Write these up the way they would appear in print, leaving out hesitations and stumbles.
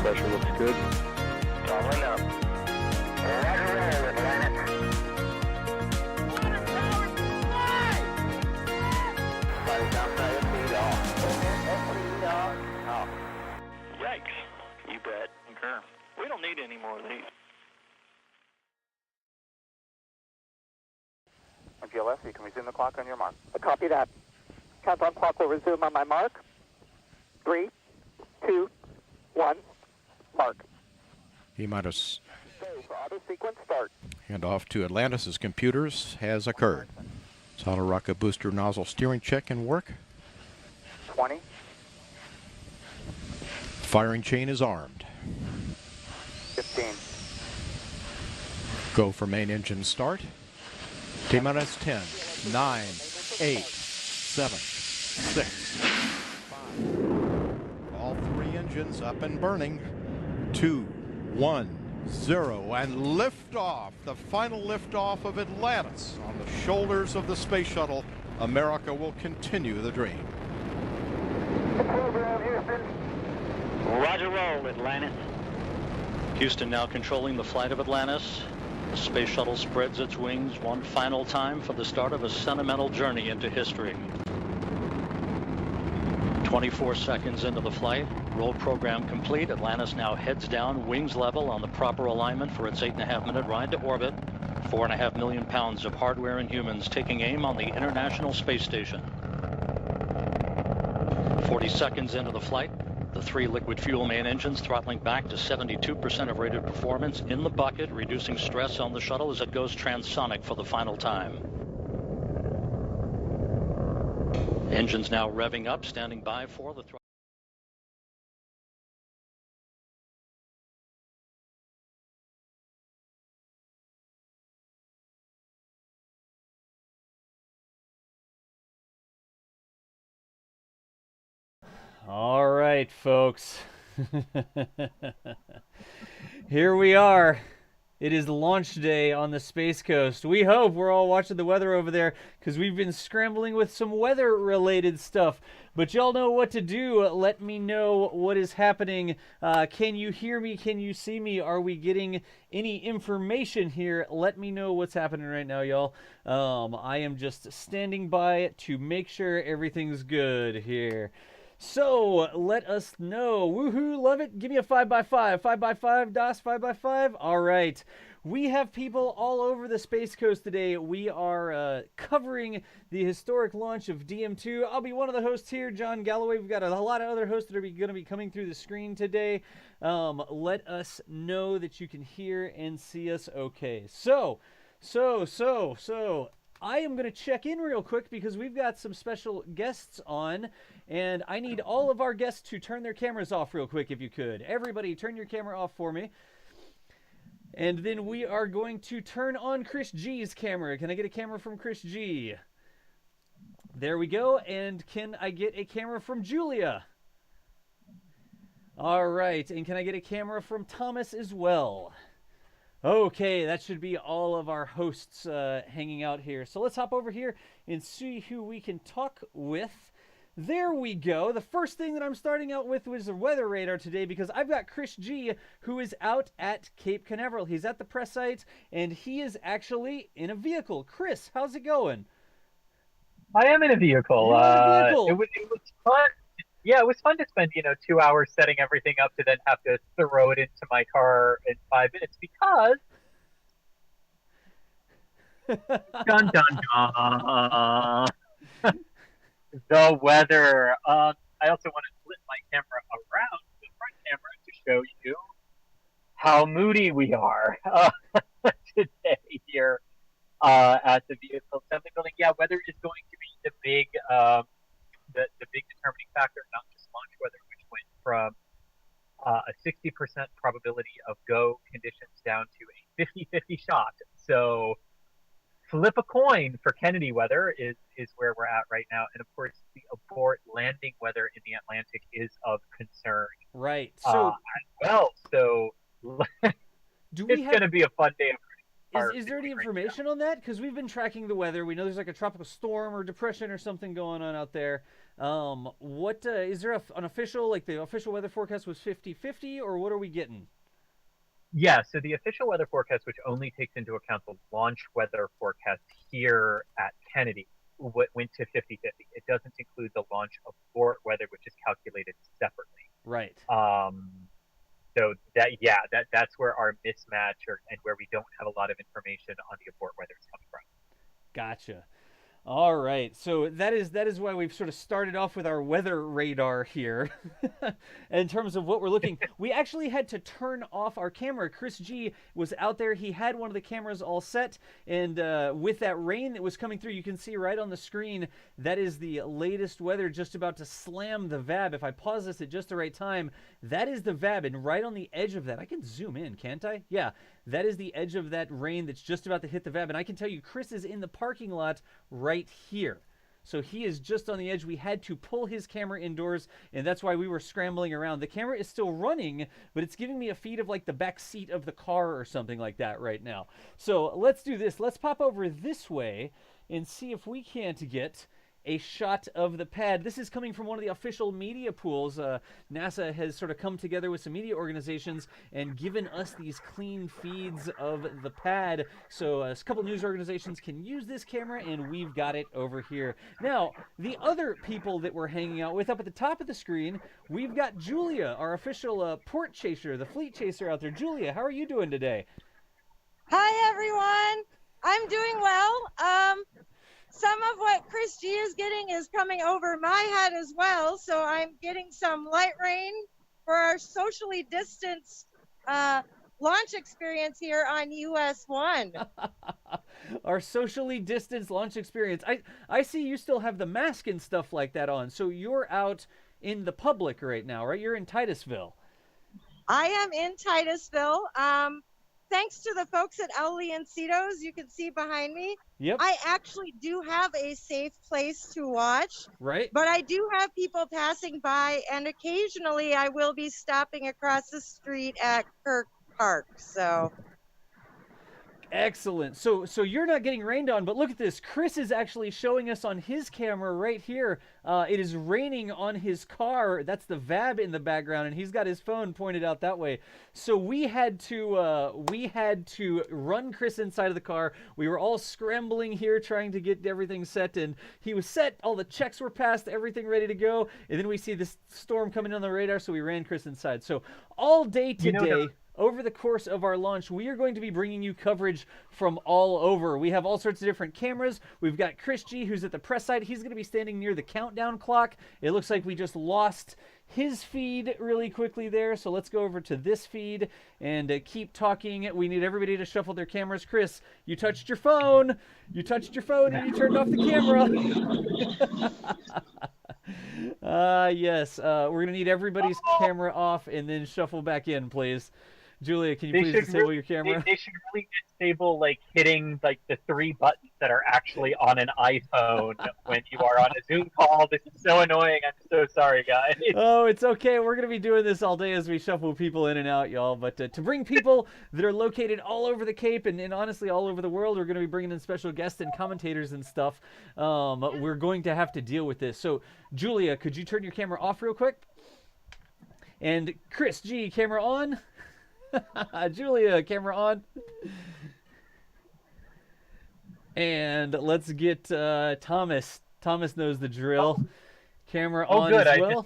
pressure looks good. Following up. Roger, roll, Atlantic. Flight downside, speed off. Yikes. You bet. Okay. We don't need any more of these. GLS, can we resume the clock on your mark? Copy that. Countdown clock will resume on my mark. 3, 2, 1, mark. T-minus. Go for auto sequence start. Handoff to Atlantis' computers has occurred. Solid rocket booster nozzle steering check and work. 20. Firing chain is armed. 15. Go for main engine start. T-minus 10, 9, 8, 7, 6, 5. All three engines up and burning. 2, 1, 0, and liftoff. The final liftoff of Atlantis on the shoulders of the Space Shuttle. America will continue the dream. Program, Houston. Roger, roll, Atlantis. Houston now controlling the flight of Atlantis. The Space Shuttle spreads its wings one final time for the start of a sentimental journey into history. 24 seconds into the flight, roll program complete. Atlantis now heads down, wings level on the proper alignment for its 8.5-minute ride to orbit. 4.5 million pounds of hardware and humans taking aim on the International Space Station. 40 seconds into the flight, the three liquid fuel main engines throttling back to 72% of rated performance in the bucket, reducing stress on the shuttle as it goes transonic for the final time. Engines now revving up, standing by for the throttle. All right, folks. Here we are. It is launch day on the Space Coast. We hope we're all watching the weather over there because we've been scrambling with some weather-related stuff. But y'all know what to do. Let me know what is happening. Can you hear me? Can you see me? Are we getting any information here? Let me know what's happening right now, y'all. I am just standing by to make sure everything's good here. So, let us know. Woohoo, love it. Give me a 5x5. 5x5, DOS, 5x5. All right. We have people all over the Space Coast today. We are covering the historic launch of DM-2. I'll be one of the hosts here, John Galloway. We've got a lot of other hosts that are going to be coming through the screen today. Let us know that you can hear and see us okay. So, I am going to check in real quick because we've got some special guests on, and I need all of our guests to turn their cameras off real quick if you could. Everybody, turn your camera off for me. And then we are going to turn on Chris G's camera. Can I get a camera from Chris G? There we go. And can I get a camera from Julia? All right. And can I get a camera from Thomas as well? Okay, that should be all of our hosts hanging out here. So let's hop over here and see who we can talk with. There we go. The first thing that I'm starting out with was the weather radar today because I've got Chris G, who is out at Cape Canaveral. He's at the press site, and he is actually in a vehicle. Chris, how's it going? I am in a vehicle. You're in a vehicle. It was fun. Yeah, it was fun to spend, 2 hours setting everything up to then have to throw it into my car in 5 minutes because dun dun dun. The weather. I also want to flip my camera around the front camera to show you how moody we are today here at the vehicle assembly building. Yeah, weather is going to be the big determining factor, not just launch weather, which went from a 60% probability of go conditions down to a 50-50 shot. So flip a coin for Kennedy weather is where we're at right now. And of course, the abort landing weather in the Atlantic is of concern. Right. So, so do it's going to be a fun day. Is there any information on that? Because we've been tracking the weather. We know there's like a tropical storm or depression or something going on out there. What is there an official, like the official weather forecast was 50-50, or what are we getting? Yeah, so the official weather forecast, which only takes into account the launch weather forecast here at Kennedy, went to 50-50. It doesn't include the launch abort weather, which is calculated separately. Right. So that's where our mismatch and where we don't have a lot of information on the abort weather is coming from. Gotcha. All right, so that is why we've sort of started off with our weather radar here. In terms of what we're looking, we actually had to turn off our camera. Chris G was out there. He had one of the cameras all set, and with that rain that was coming through, you can see right on the screen, that is the latest weather just about to slam the VAB. If I pause this at just the right time, that is the VAB, and right on the edge of that, I can zoom in, can't I? Yeah. That is the edge of that rain that's just about to hit the VAB. And I can tell you, Chris is in the parking lot right here. So he is just on the edge. We had to pull his camera indoors, and that's why we were scrambling around. The camera is still running, but it's giving me a feed of like the back seat of the car or something like that right now. So let's do this. Let's pop over this way and see if we can't get a shot of the pad. This is coming from one of the official media pools. NASA has sort of come together with some media organizations and given us these clean feeds of the pad. So a couple news organizations can use this camera, and we've got it over here. Now, the other people that we're hanging out with, up at the top of the screen, we've got Julia, our official port chaser, the fleet chaser out there. Julia, how are you doing today? Hi, everyone. I'm doing well. Some of what Chris G is getting is coming over my head as well, so I'm getting some light rain for our socially distanced launch experience here on US 1. Our socially distanced launch experience. I see you still have the mask and stuff like that on, so you're out in the public right now, right? You're in Titusville. I am in Titusville. Thanks to the folks at Owley and Cetos, you can see behind me. Yep. I actually do have a safe place to watch. Right. But I do have people passing by, and occasionally I will be stopping across the street at Kirk Park. So. Excellent. So you're not getting rained on, but look at this. Chris is actually showing us on his camera right here. It is raining on his car. That's the VAB in the background, and he's got his phone pointed out that way. So we had to run Chris inside of the car. We were all scrambling here trying to get everything set, and he was set. All the checks were passed, everything ready to go. And then we see this storm coming on the radar, so we ran Chris inside. So all day today, over the course of our launch, we are going to be bringing you coverage from all over. We have all sorts of different cameras. We've got Chris G, who's at the press side. He's going to be standing near the countdown clock. It looks like we just lost his feed really quickly there. So let's go over to this feed and keep talking. We need everybody to shuffle their cameras. Chris, you touched your phone. You touched your phone and you turned off the camera. Yes. We're going to need everybody's camera off and then shuffle back in, please. Julia, can you please disable your camera? They should really disable hitting the 3 buttons that are actually on an iPhone when you are on a Zoom call. This is so annoying. I'm so sorry, guys. Oh, it's okay. We're going to be doing this all day as we shuffle people in and out, y'all. But to bring people that are located all over the Cape and honestly all over the world, we're going to be bringing in special guests and commentators and stuff. We're going to have to deal with this. So, Julia, could you turn your camera off real quick? And Chris G, camera on. Julia, camera on. And let's get Thomas. Thomas knows the drill. Camera on good. as well.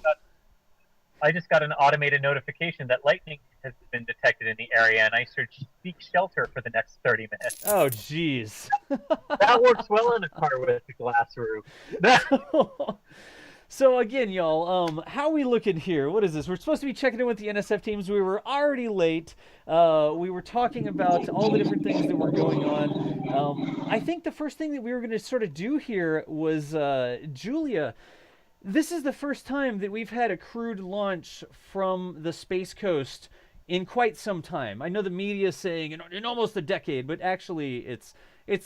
I just got an automated notification that lightning has been detected in the area, and I should seek shelter for the next 30 minutes. Oh, jeez. That works well in a car with a glass roof. So again, y'all, how are we looking here? What is this? We're supposed to be checking in with the NSF teams. We were already late. We were talking about all the different things that were going on. I think the first thing that we were going to sort of do here was, Julia, this is the first time that we've had a crewed launch from the Space Coast in quite some time. I know the media is saying in almost a decade, but actually it's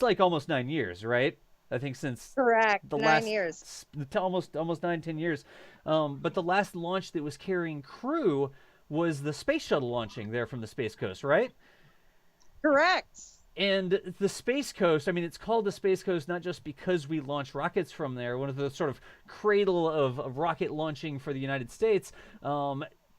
like almost 9 years, right? I think since correct the 9 years, almost 9-10 years. But the last launch that was carrying crew was the Space Shuttle launching there from the Space Coast, right? Correct. And the Space Coast, I mean, it's called the Space Coast not just because we launch rockets from there, one of the sort of cradle of rocket launching for the United States.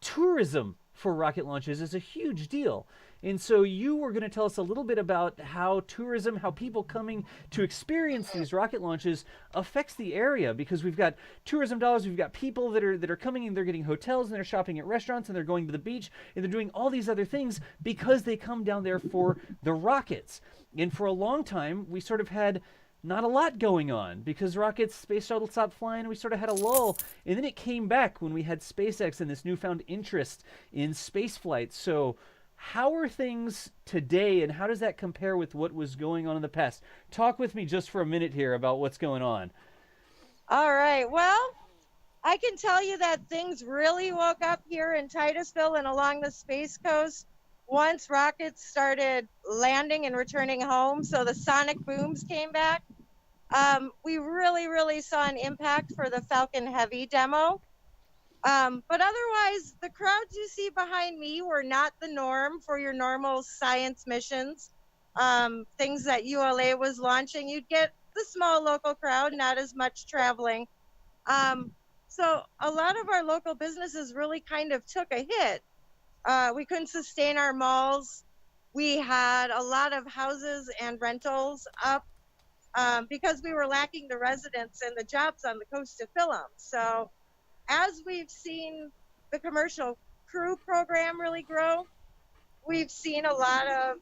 Tourism for rocket launches is a huge deal. And so you were going to tell us a little bit about how tourism, how people coming to experience these rocket launches affects the area, because we've got tourism dollars, we've got people that are coming and they're getting hotels and they're shopping at restaurants and they're going to the beach and they're doing all these other things because they come down there for the rockets. And for a long time, we sort of had not a lot going on because rockets, Space Shuttle stopped flying. We sort of had a lull, and then it came back when we had SpaceX and this newfound interest in spaceflight. So how are things today, and how does that compare with what was going on in the past? Talk with me just for a minute here about what's going on. All right. Well, I can tell you that things really woke up here in Titusville and along the Space Coast once rockets started landing and returning home. So the sonic booms came back. We really saw an impact for the Falcon Heavy demo. But otherwise, the crowds you see behind me were not the norm for your normal science missions. Things that ULA was launching, you'd get the small local crowd, not as much traveling. So a lot of our local businesses really kind of took a hit. We couldn't sustain our malls. We had a lot of houses and rentals up because we were lacking the residents and the jobs on the coast to fill them. So as we've seen the commercial crew program really grow, we've seen a lot of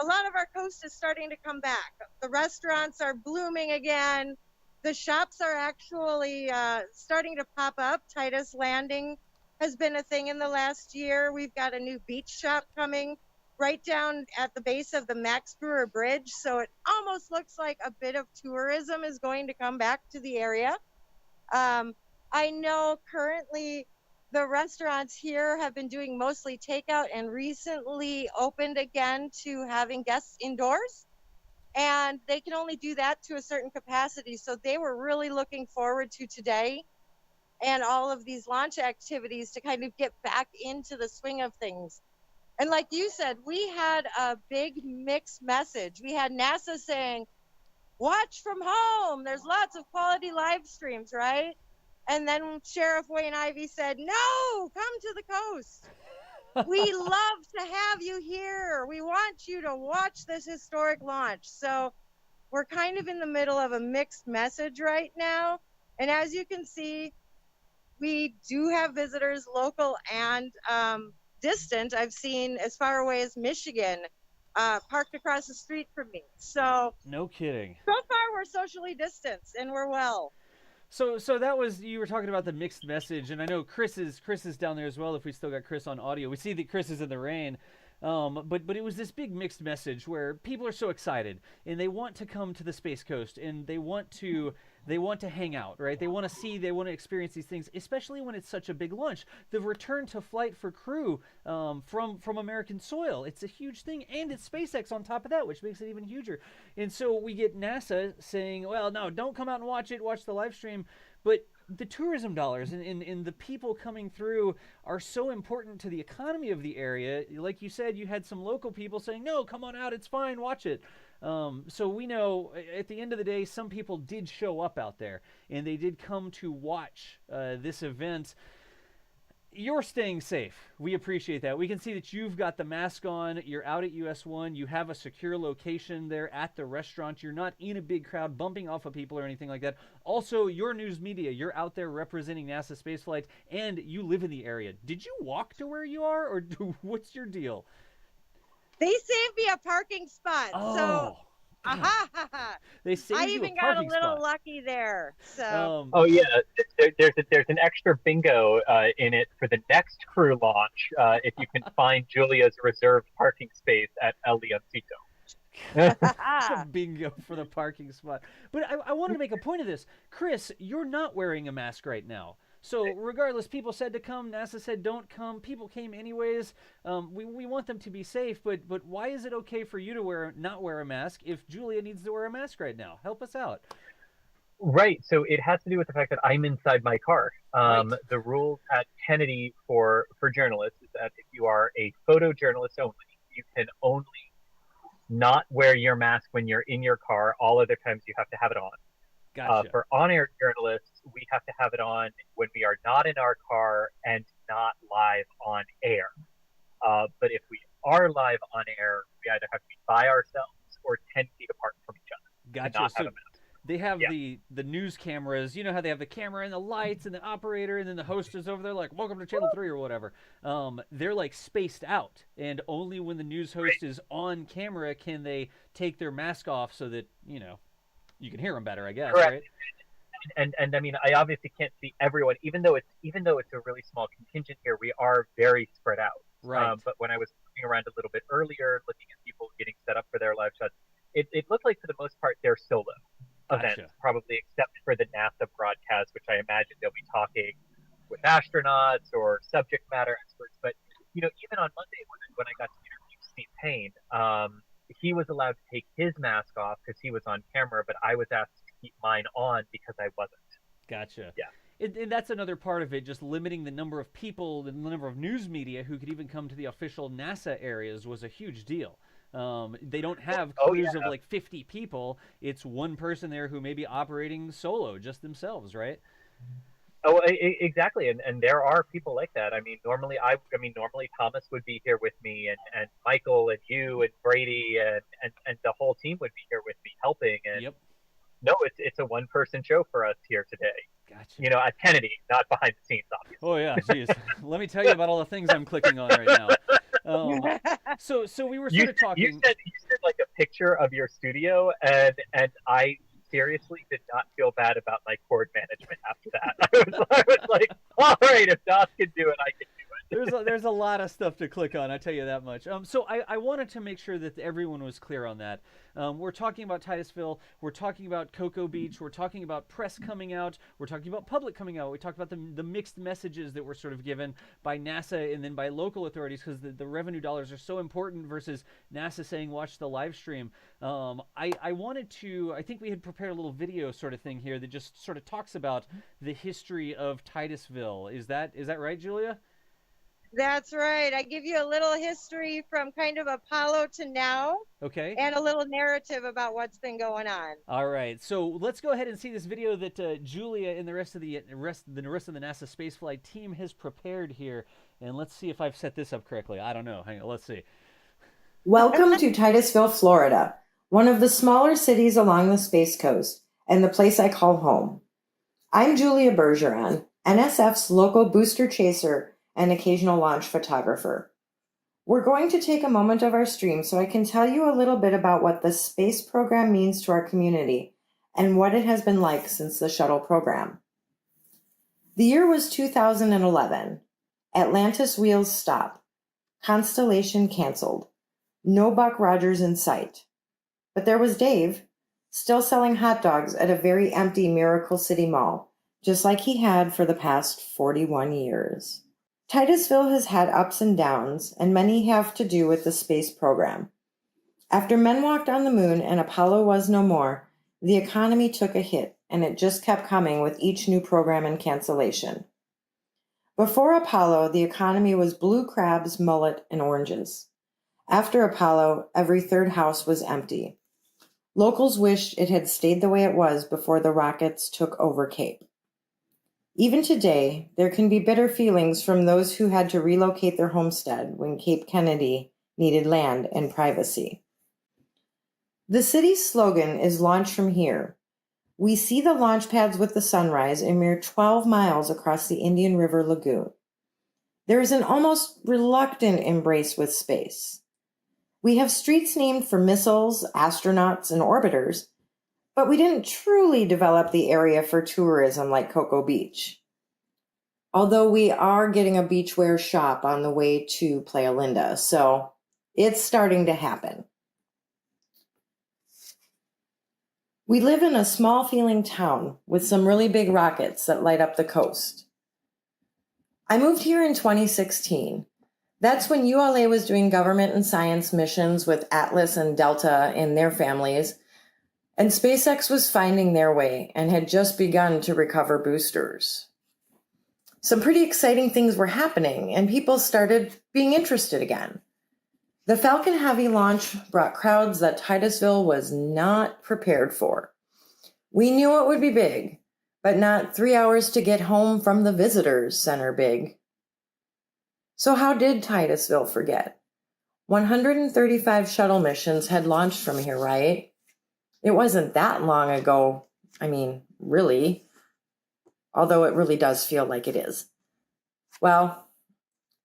our coast is starting to come back. The restaurants are blooming again. The shops are actually starting to pop up. Titus Landing has been a thing in the last year. We've got a new beach shop coming right down at the base of the Max Brewer Bridge. So it almost looks like a bit of tourism is going to come back to the area. I know currently the restaurants here have been doing mostly takeout and recently opened again to having guests indoors. And they can only do that to a certain capacity. So they were really looking forward to today and all of these launch activities to kind of get back into the swing of things. And like you said, we had a big mixed message. We had NASA saying, watch from home. There's lots of quality live streams, right? And then Sheriff Wayne Ivey said, no, come to the coast. We love to have you here. We want you to watch this historic launch. So we're kind of in the middle of a mixed message right now. And as you can see, we do have visitors, local and distant. I've seen as far away as Michigan, parked across the street from me. So no kidding. So far, we're socially distanced and we're well. So that was, you were talking about the mixed message, and I know Chris is down there as well. If we still got Chris on audio, we see that Chris is in the rain. But it was this big mixed message where people are so excited and they want to come to the Space Coast and they want to hang out, right? They want to experience these things, especially when it's such a big launch. The return to flight for crew from American soil, it's a huge thing, and it's SpaceX on top of that, which makes it even huger. And so we get NASA saying, well, no, don't come out and watch it, watch the live stream, but the tourism dollars and the people coming through are so important to the economy of the area. Like you said, you had some local people saying, no, come on out, it's fine, watch it. So we know at the end of the day, some people did show up out there and they did come to watch this event. You're staying safe. We appreciate that. We can see that you've got the mask on. You're out at US1. You have a secure location there at the restaurant. You're not in a big crowd bumping off of people or anything like that. Also, your news media, you're out there representing NASA Spaceflight, and you live in the area. Did you walk to where you are, or what's your deal? They saved me a parking spot. Oh. So They saved I you even a got a parking little spot. lucky there. So Oh yeah, there's an extra bingo in it for the next crew launch if you can find Julia's reserved parking space at El Leoncito. It's a bingo for the parking spot. But I wanted to make a point of this. Chris, you're not wearing a mask right now. So regardless, people said to come, NASA said don't come, people came anyways. We want them to be safe, but why is it okay for you to not wear a mask if Julia needs to wear a mask right now? Help us out. Right, so it has to do with the fact that I'm inside my car. Right. The rules at Kennedy for journalists is that if you are a photojournalist only, you can only not wear your mask when you're in your car. All other times you have to have it on. Gotcha. For on-air journalists, we have to have it on when we are not in our car and not live on air. But if we are live on air, we either have to be by ourselves or 10 feet apart from each other. Gotcha. Not So have a mask. they have the news cameras. You know how they have the camera and the lights and the operator, and then the host is over there like, welcome to Channel 3 or whatever. They're like spaced out, and only when the news host is on camera can they take their mask off so that, you know, you can hear them better, I guess. Correct. Right? And I mean, I obviously can't see everyone, even though it's a really small contingent here. We are very spread out. Right. But when I was looking around a little bit earlier, looking at people getting set up for their live shots, it looked like for the most part they're solo events, probably except for the NASA broadcast, which I imagine they'll be talking with astronauts or subject matter experts. But you know, even on Monday when I got to interview Steve Payne, he was allowed to take his mask off because he was on camera, but I was asked to keep mine on because I wasn't. Gotcha. Yeah. And that's another part of it, just limiting the number of people, the number of news media who could even come to the official NASA areas was a huge deal. They don't have crews of like 50 people. It's one person there who may be operating solo, just themselves, right? Oh, exactly, and there are people like that. I mean, normally Thomas would be here with me, and Michael, and you, and Brady, and the whole team would be here with me helping. And no, it's a one-person show for us here today. Gotcha. You know, at Kennedy, not behind the scenes, obviously. Oh yeah, geez. Let me tell you about all the things I'm clicking on right now. So we were sort of talking. You sent like a picture of your studio, and I seriously did not feel bad about my cord management after that. I was like, all right, if Doss can do it, I can do it. There's a lot of stuff to click on, I tell you that much. So I wanted to make sure that everyone was clear on that. We're talking about Titusville. We're talking about Cocoa Beach. We're talking about press coming out. We're talking about public coming out. We talked about the mixed messages that were sort of given by NASA and then by local authorities because the revenue dollars are so important versus NASA saying watch the live stream. I wanted to, I think we had prepared a little video sort of thing here that just sort of talks about the history of Titusville. Is that right, Julia? That's right. I give you a little history from kind of Apollo to now. Okay. And a little narrative about what's been going on. All right. So let's go ahead and see this video that Julia and the rest of the NASA spaceflight team has prepared here. And let's see if I've set this up correctly. I don't know. Hang on. Let's see. Welcome to Titusville, Florida, one of the smaller cities along the Space Coast and the place I call home. I'm Julia Bergeron, NSF's local booster chaser and occasional launch photographer. We're going to take a moment of our stream so I can tell you a little bit about what the space program means to our community and what it has been like since the shuttle program. The year was 2011. Atlantis wheels stop. Constellation canceled. No Buck Rogers in sight. But there was Dave, still selling hot dogs at a very empty Miracle City Mall, just like he had for the past 41 years. Titusville has had ups and downs, and many have to do with the space program. After men walked on the moon and Apollo was no more, the economy took a hit, and it just kept coming with each new program and cancellation. Before Apollo, the economy was blue crabs, mullet, and oranges. After Apollo, every third house was empty. Locals wished it had stayed the way it was before the rockets took over Cape. Even today, there can be bitter feelings from those who had to relocate their homestead when Cape Kennedy needed land and privacy. The city's slogan is "Launch from Here." We see the launch pads with the sunrise a mere 12 miles across the Indian River Lagoon. There is an almost reluctant embrace with space. We have streets named for missiles, astronauts, and orbiters, but we didn't truly develop the area for tourism like Cocoa Beach. Although we are getting a beachwear shop on the way to Playa Linda, so it's starting to happen. We live in a small feeling town with some really big rockets that light up the coast. I moved here in 2016. That's when ULA was doing government and science missions with Atlas and Delta and their families, and SpaceX was finding their way and had just begun to recover boosters. Some pretty exciting things were happening, and people started being interested again. The Falcon Heavy launch brought crowds that Titusville was not prepared for. We knew it would be big, but not 3 hours to get home from the visitors center big. So how did Titusville forget? 135 shuttle missions had launched from here, right? It wasn't that long ago. I mean, really. Although it really does feel like it is. Well,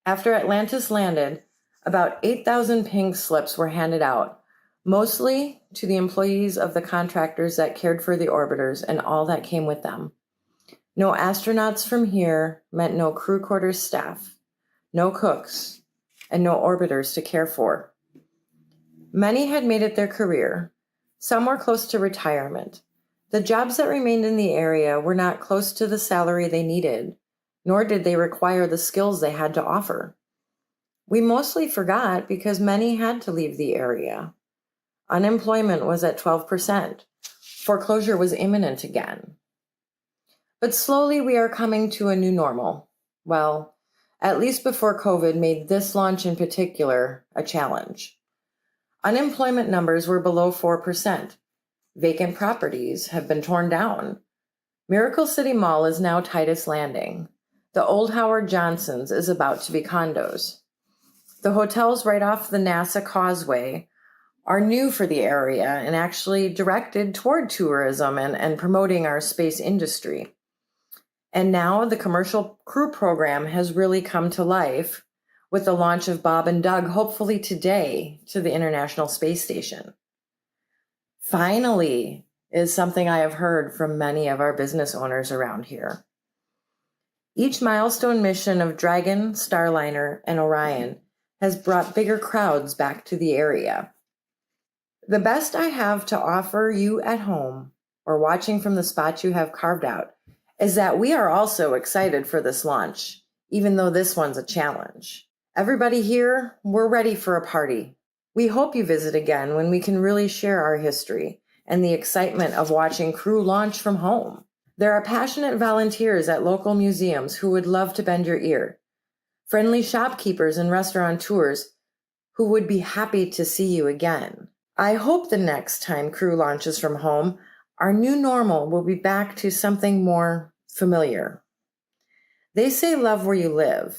after Atlantis landed, about 8,000 pink slips were handed out, mostly to the employees of the contractors that cared for the orbiters and all that came with them. No astronauts from here meant no crew quarters staff, no cooks, and no orbiters to care for. Many had made it their career. Some were close to retirement. The jobs that remained in the area were not close to the salary they needed, nor did they require the skills they had to offer. We mostly forgot because many had to leave the area. Unemployment was at 12%. Foreclosure was imminent again. But slowly we are coming to a new normal. Well, at least before COVID made this launch in particular a challenge. Unemployment numbers were below 4%. Vacant properties have been torn down. Miracle City Mall is now Titus Landing. The old Howard Johnson's is about to be condos. The hotels right off the NASA Causeway are new for the area and actually directed toward tourism and promoting our space industry. And now the commercial crew program has really come to life with the launch of Bob and Doug, hopefully today, to the International Space Station. Finally is something I have heard from many of our business owners around here. Each milestone mission of Dragon, Starliner, and Orion has brought bigger crowds back to the area. The best I have to offer you at home or watching from the spot you have carved out is that we are also excited for this launch, even though this one's a challenge. Everybody here, we're ready for a party. We hope you visit again when we can really share our history and the excitement of watching crew launch from home. There are passionate volunteers at local museums who would love to bend your ear. Friendly shopkeepers and restaurateurs who would be happy to see you again. I hope the next time crew launches from home, our new normal will be back to something more familiar. They say love where you live.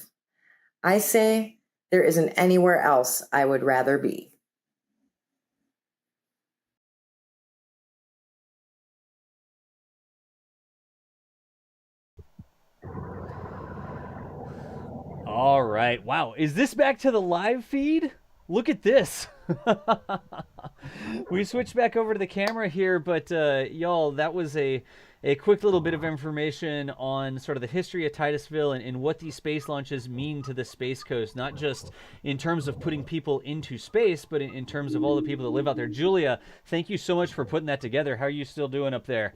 I say there isn't anywhere else I would rather be. All right. Wow. Is this back to the live feed? Look at this. We switched back over to the camera here, but y'all, that was a quick little bit of information on sort of the history of Titusville and what these space launches mean to the Space Coast, not just in terms of putting people into space, but in terms of all the people that live out there. Julia, thank you so much for putting that together. How are you still doing up there?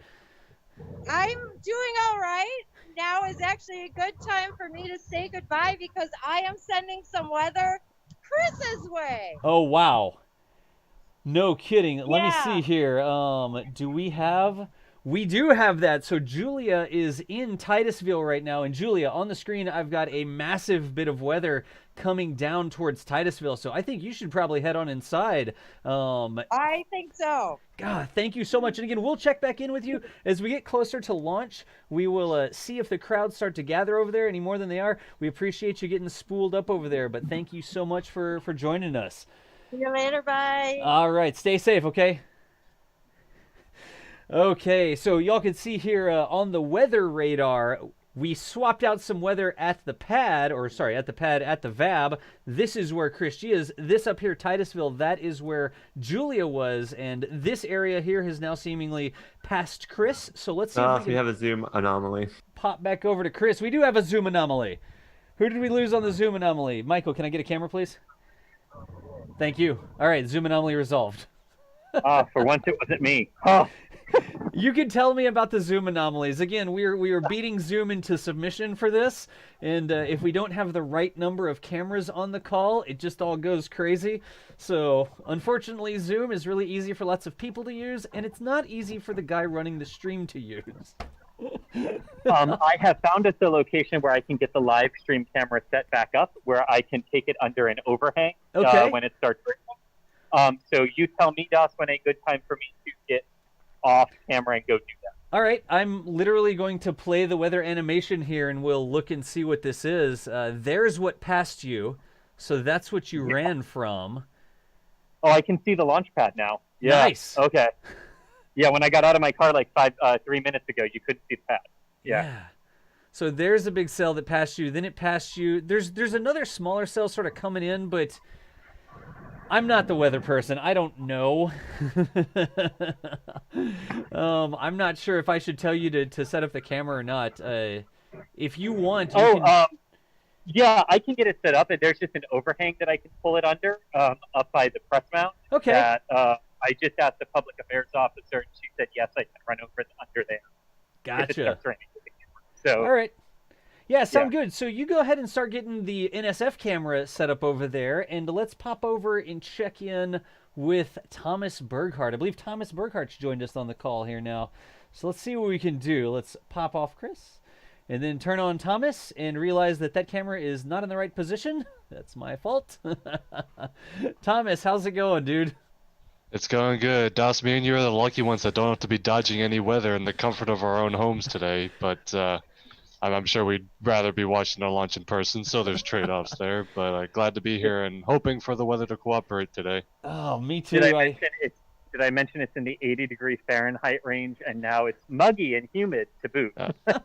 I'm doing all right. Now is actually a good time for me to say goodbye because I am sending some weather Chris's way. Oh, wow. No kidding. Yeah. Let me see here. Do we have... We do have that. So Julia is in Titusville right now. And Julia, on the screen, I've got a massive bit of weather coming down towards Titusville. So I think you should probably head on inside. I think so. God, thank you so much. And again, we'll check back in with you as we get closer to launch. We will see if the crowds start to gather over there any more than they are. We appreciate you getting spooled up over there. But thank you so much for joining us. See you later. Bye. All right. Stay safe, okay? Okay, so y'all can see here on the weather radar, we swapped out some weather at the pad, at the VAB. This is where Chris is. This up here, Titusville, that is where Julia was, and this area here has now seemingly passed Chris. So let's see if we have a zoom anomaly. Pop back over to Chris. We do have a zoom anomaly. Who did we lose on the zoom anomaly? Michael, can I get a camera, please? Thank you. All right, zoom anomaly resolved. For once it wasn't me. Oh. You can tell me about the Zoom anomalies. Again, we are beating Zoom into submission for this, and if we don't have the right number of cameras on the call, it just all goes crazy. So, unfortunately, Zoom is really easy for lots of people to use, and it's not easy for the guy running the stream to use. I have found us a location where I can get the live stream camera set back up, where I can take it under an overhang when it starts raining. So you tell me, Das, when a good time for me to get off camera and go do that. All right, I'm literally going to play the weather animation here, and we'll look and see what this is. There's what passed you, so that's what you ran from. Oh, I can see the launch pad now. Yeah. Nice. Okay. Yeah, when I got out of my car like 3 minutes ago, you couldn't see the pad. Yeah. So there's a big cell that passed you. Then it passed you. There's another smaller cell sort of coming in, but I'm not the weather person. I don't know. I'm not sure if I should tell you to set up the camera or not. If you want, you can... yeah, I can get it set up, and there's just an overhang that I can pull it under up by the press mount. Okay. That, I just asked the public affairs officer, and she said, yes, I can run over under there. Gotcha. If it starts raining. So, all right. Yeah, sound good. So you go ahead and start getting the NSF camera set up over there, and let's pop over and check in with Thomas Burghardt. I believe Thomas Burghardt's joined us on the call here now. So let's see what we can do. Let's pop off Chris, and then turn on Thomas, and realize that that camera is not in the right position. That's my fault. Thomas, how's it going, dude? It's going good. Das, me and you are the lucky ones that don't have to be dodging any weather in the comfort of our own homes today, but I'm sure we'd rather be watching our launch in person, so there's trade-offs there, but glad to be here and hoping for the weather to cooperate today. Oh, me too. Did I mention it's in the 80-degree Fahrenheit range, and now it's muggy and humid to boot?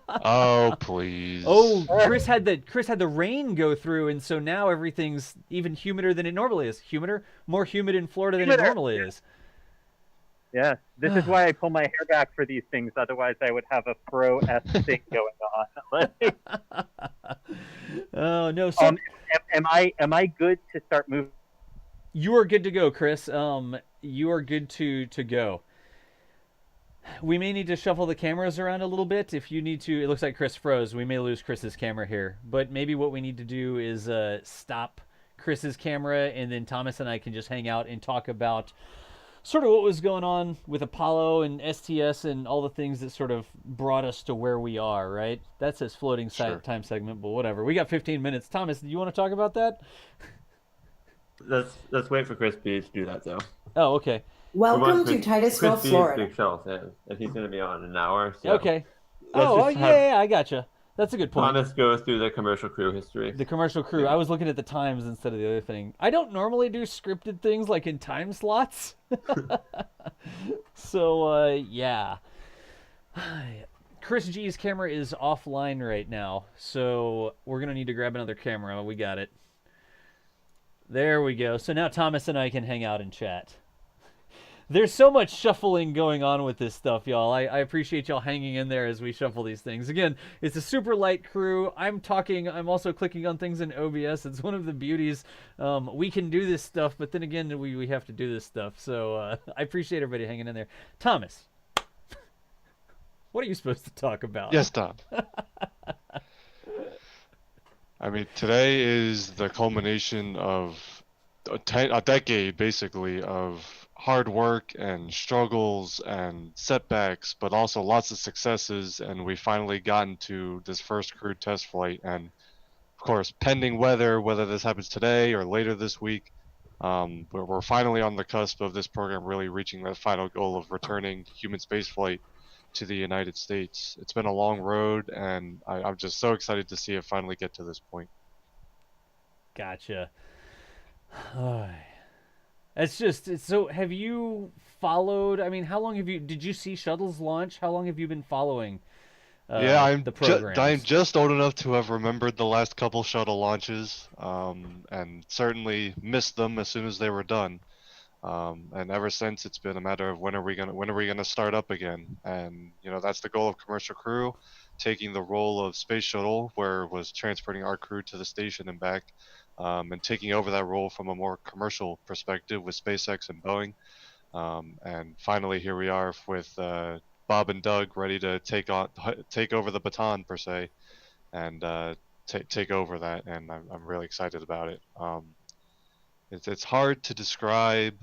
Oh, please. Oh, Chris had the rain go through, and so now everything's even humider than it normally is. More humid in Florida than it normally is. Yeah, this is why I pull my hair back for these things. Otherwise, I would have a pro-esque thing going on. Oh no! So, am I good to start moving? You are good to go, Chris. You are good to go. We may need to shuffle the cameras around a little bit. If you need to, it looks like Chris froze. We may lose Chris's camera here, but maybe what we need to do is stop Chris's camera, and then Thomas and I can just hang out and talk about sort of what was going on with Apollo and STS and all the things that sort of brought us to where we are, right? That's his floating time segment, but whatever. We got 15 minutes. Thomas, do you want to talk about that? Let's wait for Chris B to do that, though. Oh, okay. Welcome to Titusville, Florida. Big shuttle fan, and he's going to be on in an hour. So okay. Yeah, I gotcha. That's a good point. Thomas goes through the commercial crew history. The commercial crew. Yeah. I was looking at the times instead of the other thing. I don't normally do scripted things like in time slots. So, yeah. Chris G's camera is offline right now, so we're going to need to grab another camera. We got it. There we go. So now Thomas and I can hang out and chat. There's so much shuffling going on with this stuff, y'all. I appreciate y'all hanging in there as we shuffle these things. Again, it's a super light crew. I'm also clicking on things in OBS. It's one of the beauties. We can do this stuff, but then again, we have to do this stuff. So I appreciate everybody hanging in there. Thomas, what are you supposed to talk about? Yes, Tom. I mean, today is the culmination of a decade, basically, of hard work and struggles and setbacks, but also lots of successes, and we finally gotten to this first crewed test flight. And of course, pending weather, whether this happens today or later this week, we're finally on the cusp of this program really reaching that final goal of returning human spaceflight to the United States. It's been a long road, and I'm just so excited to see it finally get to this point. Gotcha. So have you followed, I mean, how long did you see shuttles launch? How long have you been following the programs? I'm just old enough to have remembered the last couple shuttle launches, and certainly missed them as soon as they were done. And ever since, it's been a matter of when are we gonna start up again? And that's the goal of Commercial Crew, taking the role of Space Shuttle, where it was transporting our crew to the station and back, and taking over that role from a more commercial perspective with SpaceX and Boeing. And finally, here we are with Bob and Doug ready to take over the baton per se, and take over that. And I'm really excited about it. It's hard to describe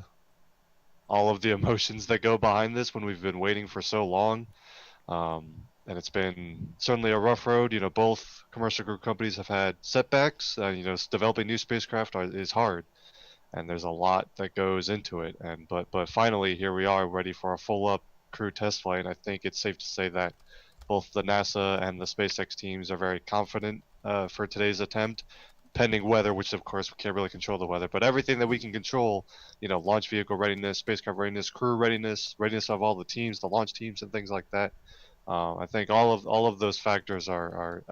all of the emotions that go behind this when we've been waiting for so long. and it's been certainly a rough road. Both commercial crew companies have had setbacks. Developing new spacecraft is hard, and there's a lot that goes into it. But finally, here we are, ready for a full-up crew test flight. I think it's safe to say that both the NASA and the SpaceX teams are very confident for today's attempt, pending weather, which of course we can't really control the weather, but everything that we can control, launch vehicle readiness, spacecraft readiness, crew readiness, readiness of all the teams, the launch teams, and things like that. I think all of those factors are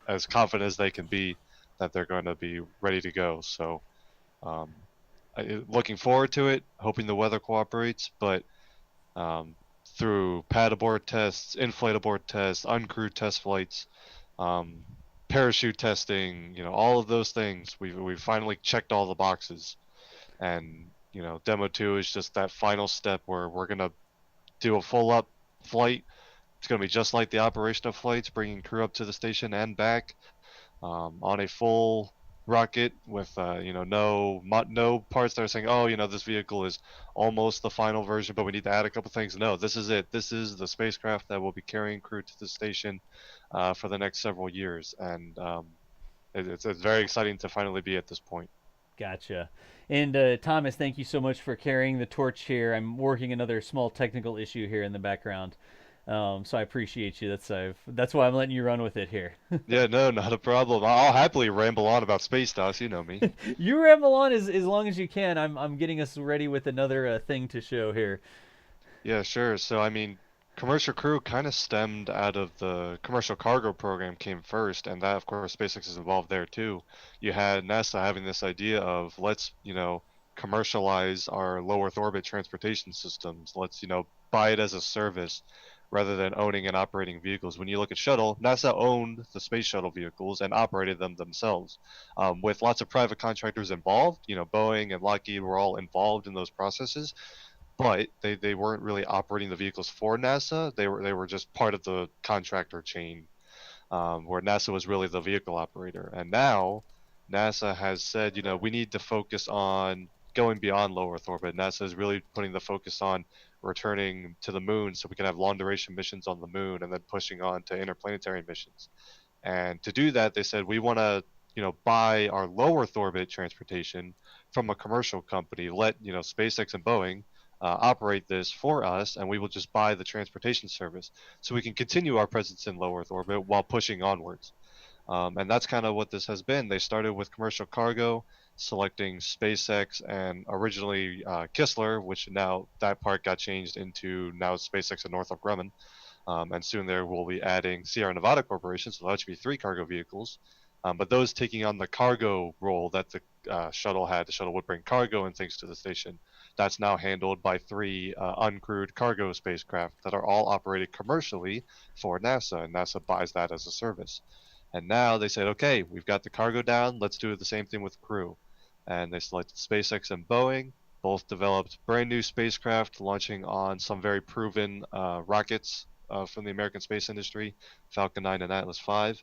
as confident as they can be that they're going to be ready to go. So, looking forward to it, hoping the weather cooperates, but through pad abort tests, inflate abort tests, uncrewed test flights, parachute testing, all of those things, we've finally checked all the boxes. And Demo-2 is just that final step where we're gonna do a full up flight. It's gonna be just like the operational flights, bringing crew up to the station and back on a full rocket with no parts that are saying, oh, this vehicle is almost the final version, but we need to add a couple things. No, this is it. This is the spacecraft that will be carrying crew to the station for the next several years, and it's very exciting to finally be at this point. Gotcha. And Thomas, thank you so much for carrying the torch here. I'm working another small technical issue here in the background. So I appreciate you. That's why I'm letting you run with it here. Yeah, no, not a problem. I'll happily ramble on about space stuff. You know me. You ramble on as long as you can. I'm getting us ready with another thing to show here. Yeah, sure. So I mean, commercial crew kind of stemmed out of the commercial cargo program came first, and that of course SpaceX is involved there too. You had NASA having this idea of let's commercialize our low Earth orbit transportation systems. Let's buy it as a service, rather than owning and operating vehicles. When you look at Shuttle, NASA owned the Space Shuttle vehicles and operated them themselves, with lots of private contractors involved. Boeing and Lockheed were all involved in those processes, but they weren't really operating the vehicles for NASA. They were just part of the contractor chain, where NASA was really the vehicle operator. And now NASA has said, we need to focus on going beyond low Earth orbit. NASA is really putting the focus on returning to the moon so we can have long duration missions on the moon, and then pushing on to interplanetary missions. And to do that, they said we want to buy our low Earth orbit transportation from a commercial company. Let SpaceX and Boeing operate this for us, and we will just buy the transportation service so we can continue our presence in low Earth orbit while pushing onwards. And that's kind of what this has been. They started with commercial cargo, selecting SpaceX and originally Kistler, which now that part got changed into now SpaceX and Northrop Grumman. And soon there we'll be adding Sierra Nevada Corporation, so that'll actually be 3 cargo vehicles. But those taking on the cargo role that the shuttle had. The shuttle would bring cargo and things to the station. That's now handled by 3 uncrewed cargo spacecraft that are all operated commercially for NASA, and NASA buys that as a service. And now they said, okay, we've got the cargo down, let's do the same thing with crew. And they selected SpaceX and Boeing, both developed brand new spacecraft launching on some very proven rockets from the American space industry, Falcon 9 and Atlas 5.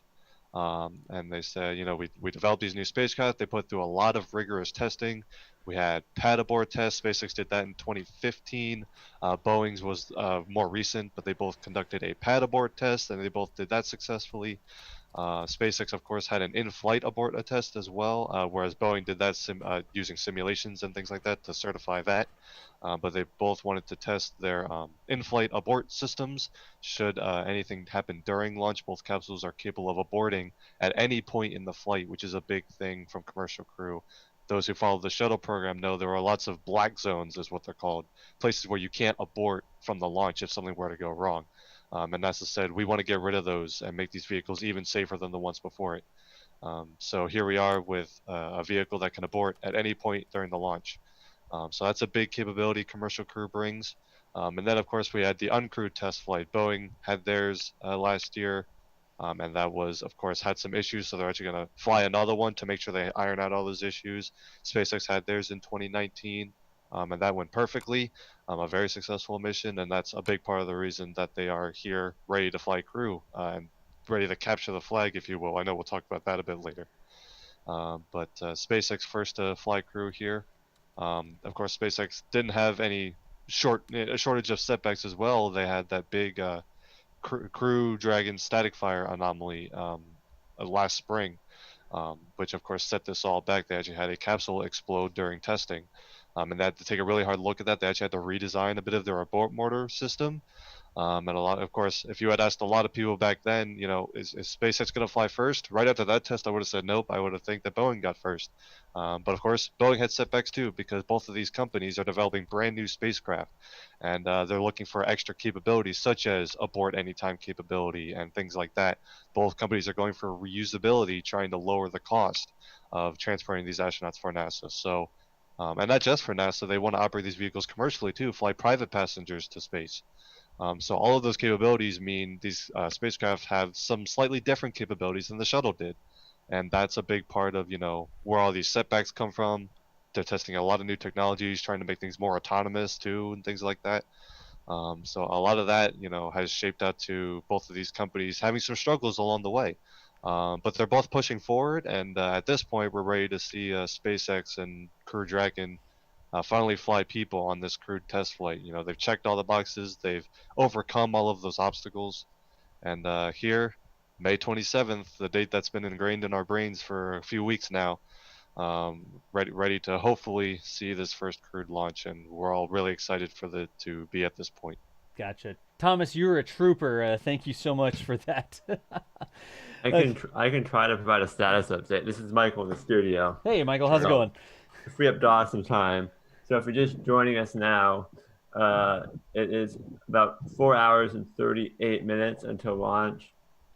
And they said, we developed these new spacecraft. They put through a lot of rigorous testing. We had pad abort tests. SpaceX did that in 2015. Boeing's was more recent, but they both conducted a pad abort test, and they both did that successfully. SpaceX, of course, had an in-flight abort test as well, whereas Boeing did that using simulations and things like that to certify that. But they both wanted to test their in-flight abort systems. Should anything happen during launch, both capsules are capable of aborting at any point in the flight, which is a big thing from commercial crew. Those who follow the shuttle program know there are lots of black zones, is what they're called, places where you can't abort from the launch if something were to go wrong. And NASA said, we want to get rid of those and make these vehicles even safer than the ones before it. So here we are with a vehicle that can abort at any point during the launch. So that's a big capability commercial crew brings. And then, of course, we had the uncrewed test flight. Boeing had theirs last year, and that was, of course, had some issues, so they're actually going to fly another one to make sure they iron out all those issues. SpaceX had theirs in 2019. And that went perfectly, a very successful mission, and that's a big part of the reason that they are here ready to fly crew and ready to capture the flag, if you will. I know we'll talk about that a bit later. But SpaceX first to fly crew here. Of course, SpaceX didn't have any shortage of setbacks as well. They had that big Crew Dragon static fire anomaly last spring, which of course set this all back. They actually had a capsule explode during testing, and they had to take a really hard look at that. They actually had to redesign a bit of their abort mortar system. And a lot, of course, if you had asked a lot of people back then, you know, is SpaceX going to fly first? Right after that test, I would have said nope. I would have think that Boeing got first. But of course, Boeing had setbacks too, because both of these companies are developing brand new spacecraft, and they're looking for extra capabilities such as abort anytime capability and things like that. Both companies are going for reusability, trying to lower the cost of transporting these astronauts for NASA. So, and not just for NASA, they want to operate these vehicles commercially too, fly private passengers to space. So all of those capabilities mean these spacecraft have some slightly different capabilities than the shuttle did. And that's a big part of, you know, where all these setbacks come from. They're testing a lot of new technologies, trying to make things more autonomous too, and things like that. So a lot of that, you know, has shaped out to both of these companies having some struggles along the way. But they're both pushing forward, and at this point, we're ready to see SpaceX and Crew Dragon finally fly people on this crewed test flight. You know, they've checked all the boxes, they've overcome all of those obstacles, and here, May 27th, the date that's been ingrained in our brains for a few weeks now, ready to hopefully see this first crewed launch, and we're all really excited for to be at this point. Gotcha. Thomas, you're a trooper. Thank you so much for that. I can try to provide a status update. This is Michael in the studio. Hey, Michael, how's it going? To free up DOS some time. So if you're just joining us now, it is about 4 hours and 38 minutes until launch.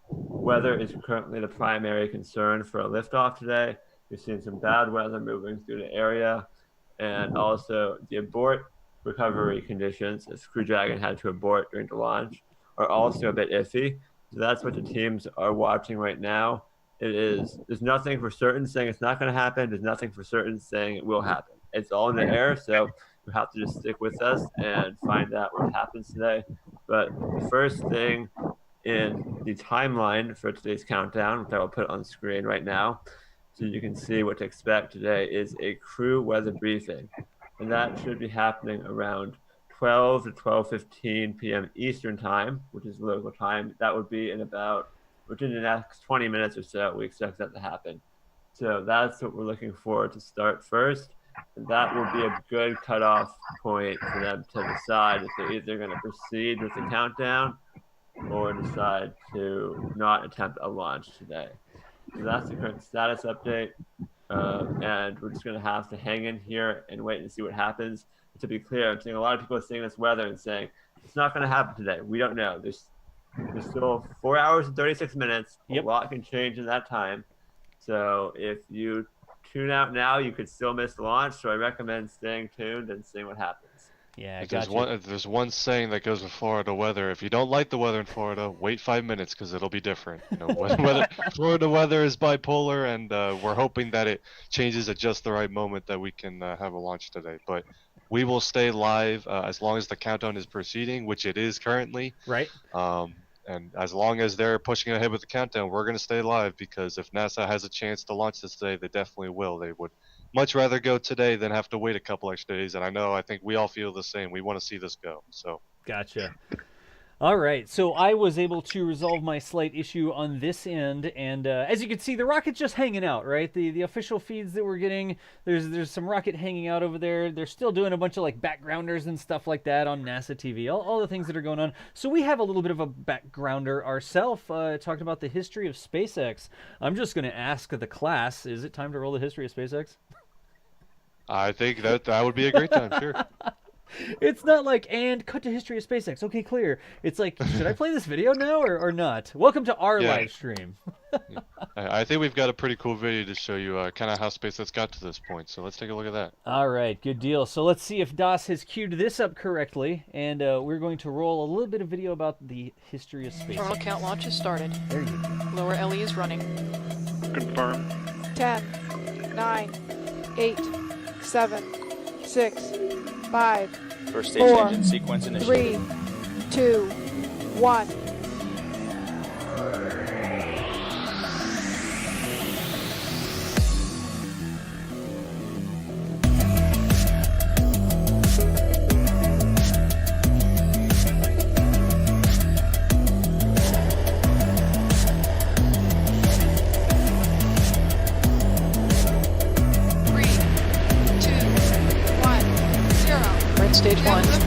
Weather is currently the primary concern for a liftoff today. We've seen some bad weather moving through the area, and also the abort recovery conditions, as Crew Dragon had to abort during the launch, are also a bit iffy. So that's what the teams are watching right now. There's nothing for certain saying it's not going to happen. There's nothing for certain saying it will happen. It's all in the air, so you have to just stick with us and find out what happens today. But the first thing in the timeline for today's countdown, which I will put on screen right now, so you can see what to expect today, is a crew weather briefing. And that should be happening around 12 to 12:15 p.m. Eastern time, which is local time. That would be within the next 20 minutes or so, we expect that to happen. So that's what we're looking for to start first. And that will be a good cutoff point for them to decide if they're either going to proceed with the countdown or decide to not attempt a launch today. So that's the current status update. And we're just going to have to hang in here and wait and see what happens. To be clear, I'm seeing a lot of people seeing this weather and saying, it's not going to happen today. We don't know. There's still 4 hours and 36 minutes. Yep. A lot can change in that time. So if you tune out now, you could still miss the launch. So I recommend staying tuned and seeing what happens. Yeah, there's one saying that goes with Florida weather. If you don't like the weather in Florida, wait 5 minutes because it'll be different. You know, Florida weather is bipolar, and we're hoping that it changes at just the right moment that we can have a launch today. But we will stay live as long as the countdown is proceeding, which it is currently. Right. And as long as they're pushing ahead with the countdown, we're going to stay live, because if NASA has a chance to launch this today, they definitely will. They would much rather go today than have to wait a couple extra days. And I think we all feel the same. We want to see this go. So. Gotcha. All right, so I was able to resolve my slight issue on this end, and as you can see, the rocket's just hanging out, right? The official feeds that we're getting, there's some rocket hanging out over there. They're still doing a bunch of like backgrounders and stuff like that on NASA TV, all the things that are going on. So we have a little bit of a backgrounder ourselves, talked about the history of SpaceX. I'm just going to ask the class, is it time to roll the history of SpaceX? I think that would be a great time, sure. It's not like, and cut to history of SpaceX. Okay, clear. It's like, should I play this video now or not? Welcome to our live stream. I think we've got a pretty cool video to show you kind of how SpaceX got to this point. So let's take a look at that. All right, good deal. So let's see if DOS has queued this up correctly. And we're going to roll a little bit of video about the history of SpaceX. Terminal count launch has started. There you go. Lower LE is running. Confirm. 10, 9, 8, 7, 6, 5, First stage 4, engine sequence initiated. 3, 2, 1.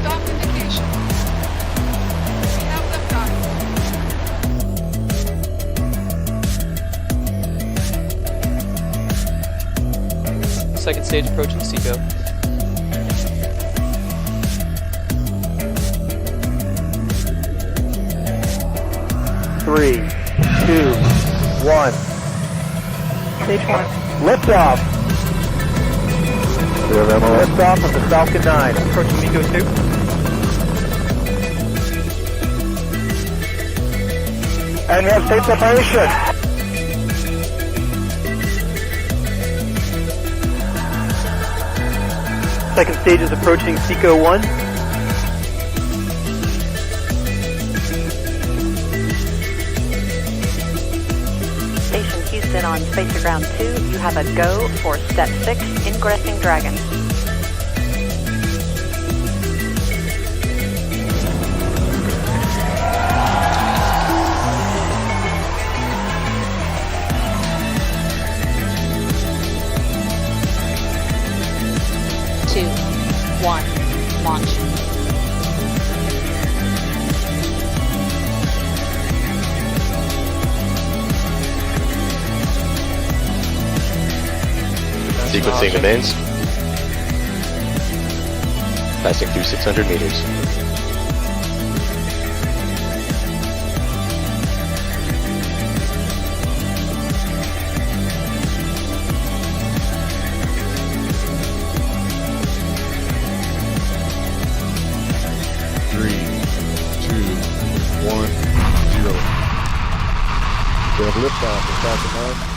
Liftoff indication. We have liftoff. Second stage approaching Seco. Three, 2, 1. Stage 1. Liftoff. Liftoff of the Falcon 9. Approaching MECO 2. And you have state separation. Second stage is approaching SECO 1. Station Houston on Spacer Ground 2, you have a go for Step 6, Ingressing Dragon. Launch. Sequencing remains. Passing through 600 meters. We have liftoff of Falcon 9.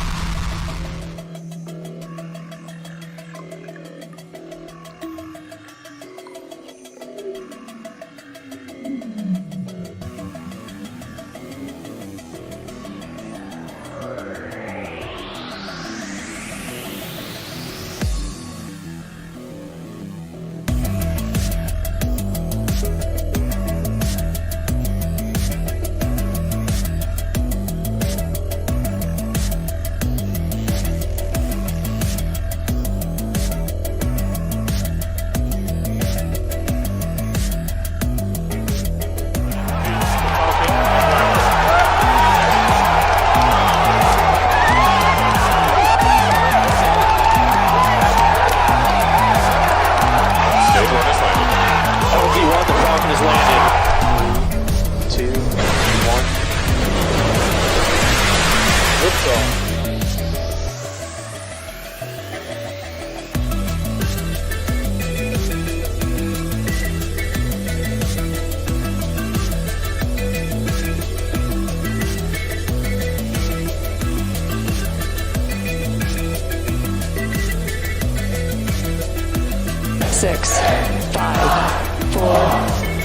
Six, 5, 4,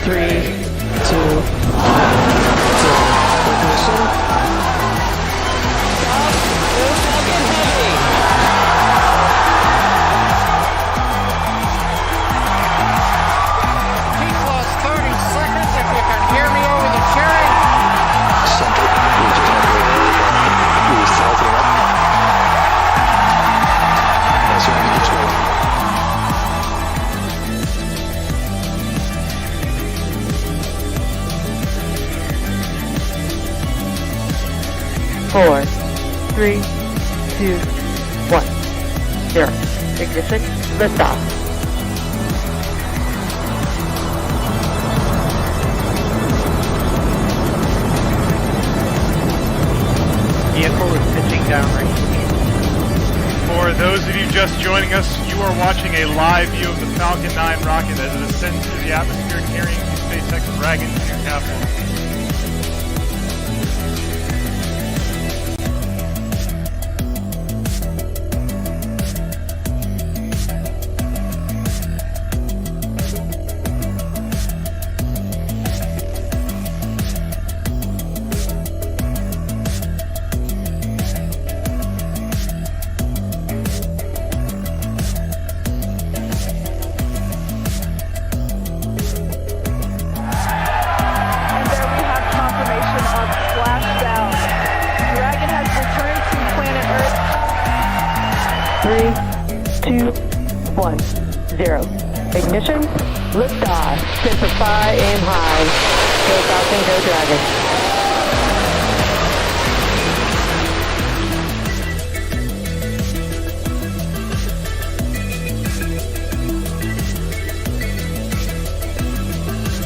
3, 2, 1, 0. Ignition. Four, 3, 2, 1, 0. Ignition, liftoff. Vehicle is pitching downrange. For those of you just joining us, you are watching a live view of the Falcon 9 rocket as it ascends through the atmosphere carrying the SpaceX Dragon 2 capsule. Three, 2, 1, 0. Ignition. Liftoff. Set for 5, aim high. Go Falcon, go Dragon.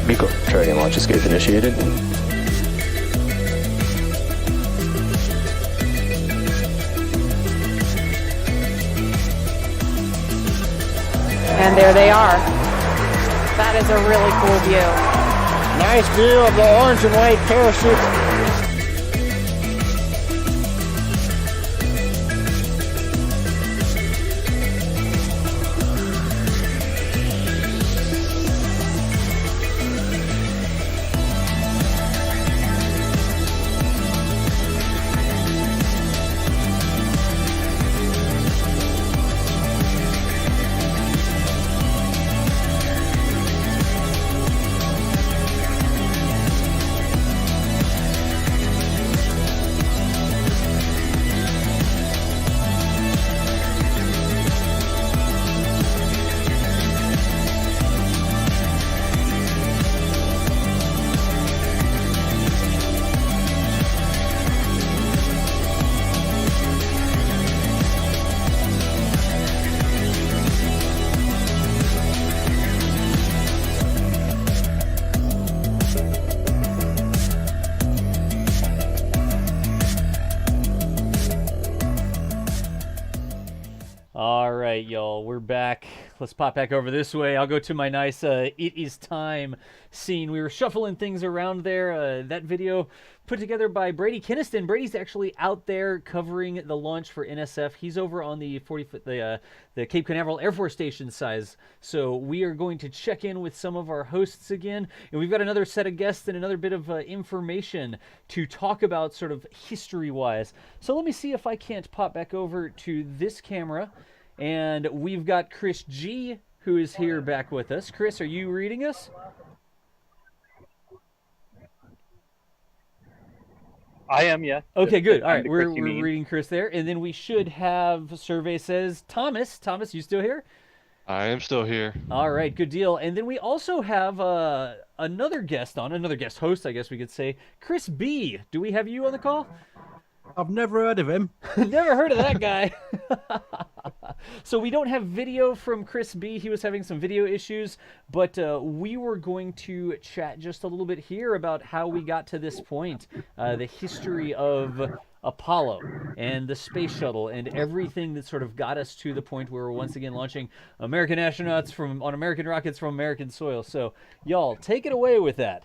Miko, Dragon launch escape initiated. And there they are. That is a really cool view. Nice view of the orange and white parachute. All right, y'all, we're back. Let's pop back over this way. I'll go to my nice It Is Time scene. We were shuffling things around there. That video put together by Brady Kinniston. Brady's actually out there covering the launch for NSF. He's over on the the Cape Canaveral Air Force Station size. So we are going to check in with some of our hosts again. And we've got another set of guests and another bit of information to talk about sort of history-wise. So let me see if I can't pop back over to this camera. And we've got Chris G, who is here back with us. Chris, are you reading us? I am, yeah. Okay, good. All right, we're reading Chris there. And then we should have, survey says, Thomas. Thomas, you still here? I am still here. All right, good deal. And then we also have another guest host, I guess we could say, Chris B. Do we have you on the call? I've never heard of him. Never heard of that guy. So we don't have video from Chris B. He was having some video issues, but we were going to chat just a little bit here about how we got to this point, the history of Apollo and the Space Shuttle and everything that sort of got us to the point where we're once again launching American astronauts on American rockets from American soil. So, y'all, take it away with that.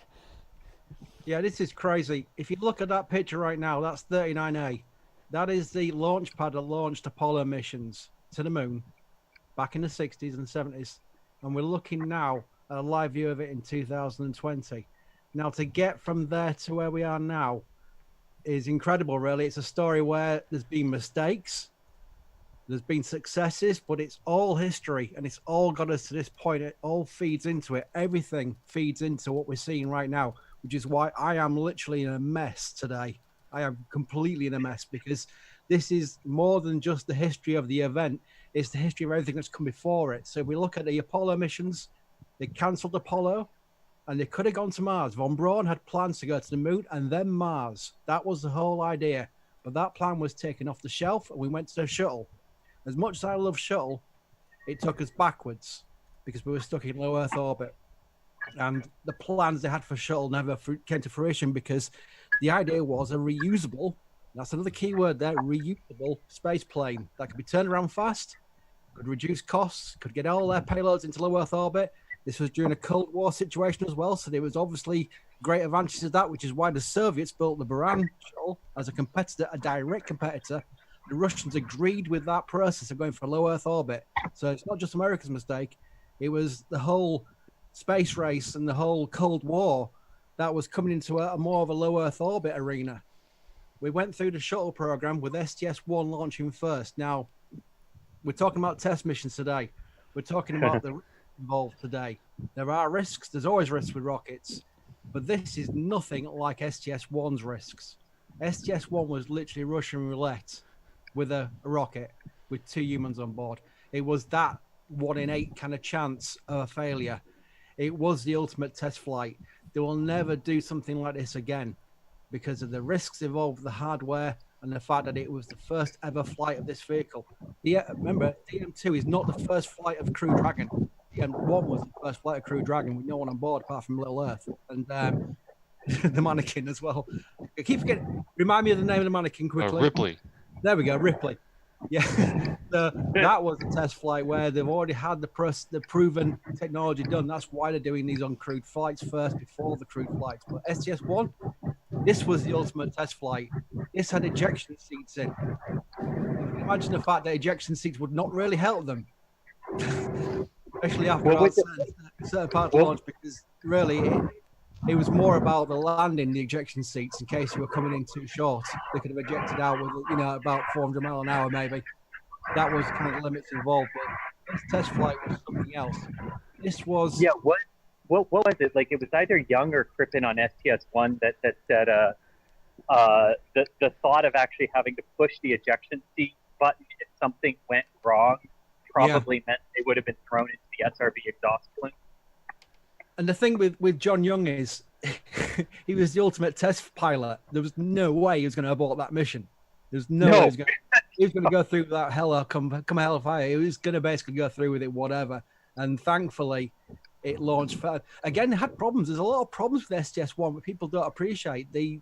Yeah, this is crazy. If you look at that picture right now, that's 39A. That is the launch pad that launched Apollo missions to the moon back in the 60s and 70s. And we're looking now at a live view of it in 2020. Now, to get from there to where we are now is incredible, really. It's a story where there's been mistakes, there's been successes, but it's all history, and it's all got us to this point. It all feeds into it. Everything feeds into what we're seeing right now, which is why I am literally in a mess today. I am completely in a mess because this is more than just the history of the event. It's the history of everything that's come before it. So if we look at the Apollo missions, they cancelled Apollo and they could have gone to Mars. Von Braun had plans to go to the moon and then Mars. That was the whole idea. But that plan was taken off the shelf and we went to the shuttle. As much as I love shuttle, it took us backwards because we were stuck in low Earth orbit. And the plans they had for shuttle never came to fruition because the idea was a reusable, that's another key word there, reusable space plane that could be turned around fast, could reduce costs, could get all their payloads into low Earth orbit. This was during a Cold War situation as well, so there was obviously great advantages of that, which is why the Soviets built the Buran shuttle as a competitor, a direct competitor. The Russians agreed with that process of going for low Earth orbit. So it's not just America's mistake, it was the whole space race and the whole Cold War that was coming into a more of a low Earth orbit arena. We went through the shuttle program with STS-1 launching first. Now, we're talking about test missions today. We're talking about the risks involved today. There are risks. There's always risks with rockets. But this is nothing like STS-1's risks. STS-1 was literally Russian roulette with a rocket with 2 humans on board. It was that 1 in 8 kind of chance of a failure. It was the ultimate test flight. They will never do something like this again because of the risks involved with the hardware and the fact that it was the first ever flight of this vehicle. Remember, DM2 is not the first flight of Crew Dragon. DM1 was the first flight of Crew Dragon with no one on board apart from Little Earth and the mannequin as well. I keep forgetting. Remind me of the name of the mannequin quickly. Ripley. There we go, Ripley. Yeah, that was a test flight where they've already had the proven technology done. That's why they're doing these uncrewed flights first before the crewed flights. But STS-1, this was the ultimate test flight. This had ejection seats in. Imagine the fact that ejection seats would not really help them, especially after certain part of launch, because really it was more about the landing, the ejection seats, in case you were coming in too short. They could have ejected out with, about 400 miles an hour, maybe. That was kind of the limits involved. But this test flight was something else. This was... Yeah, what was it? Like, it was either Young or Crippen on STS-1 that said the thought of actually having to push the ejection seat button if something went wrong probably meant they would have been thrown into the SRB exhaust balloon. And the thing with John Young is he was the ultimate test pilot. There was no way he was going to abort that mission. There's no way he was going to go through that hell, come hell fire. He was going to basically go through with it, whatever. And thankfully, it launched. Again, it had problems. There's a lot of problems with STS-1, but people don't appreciate the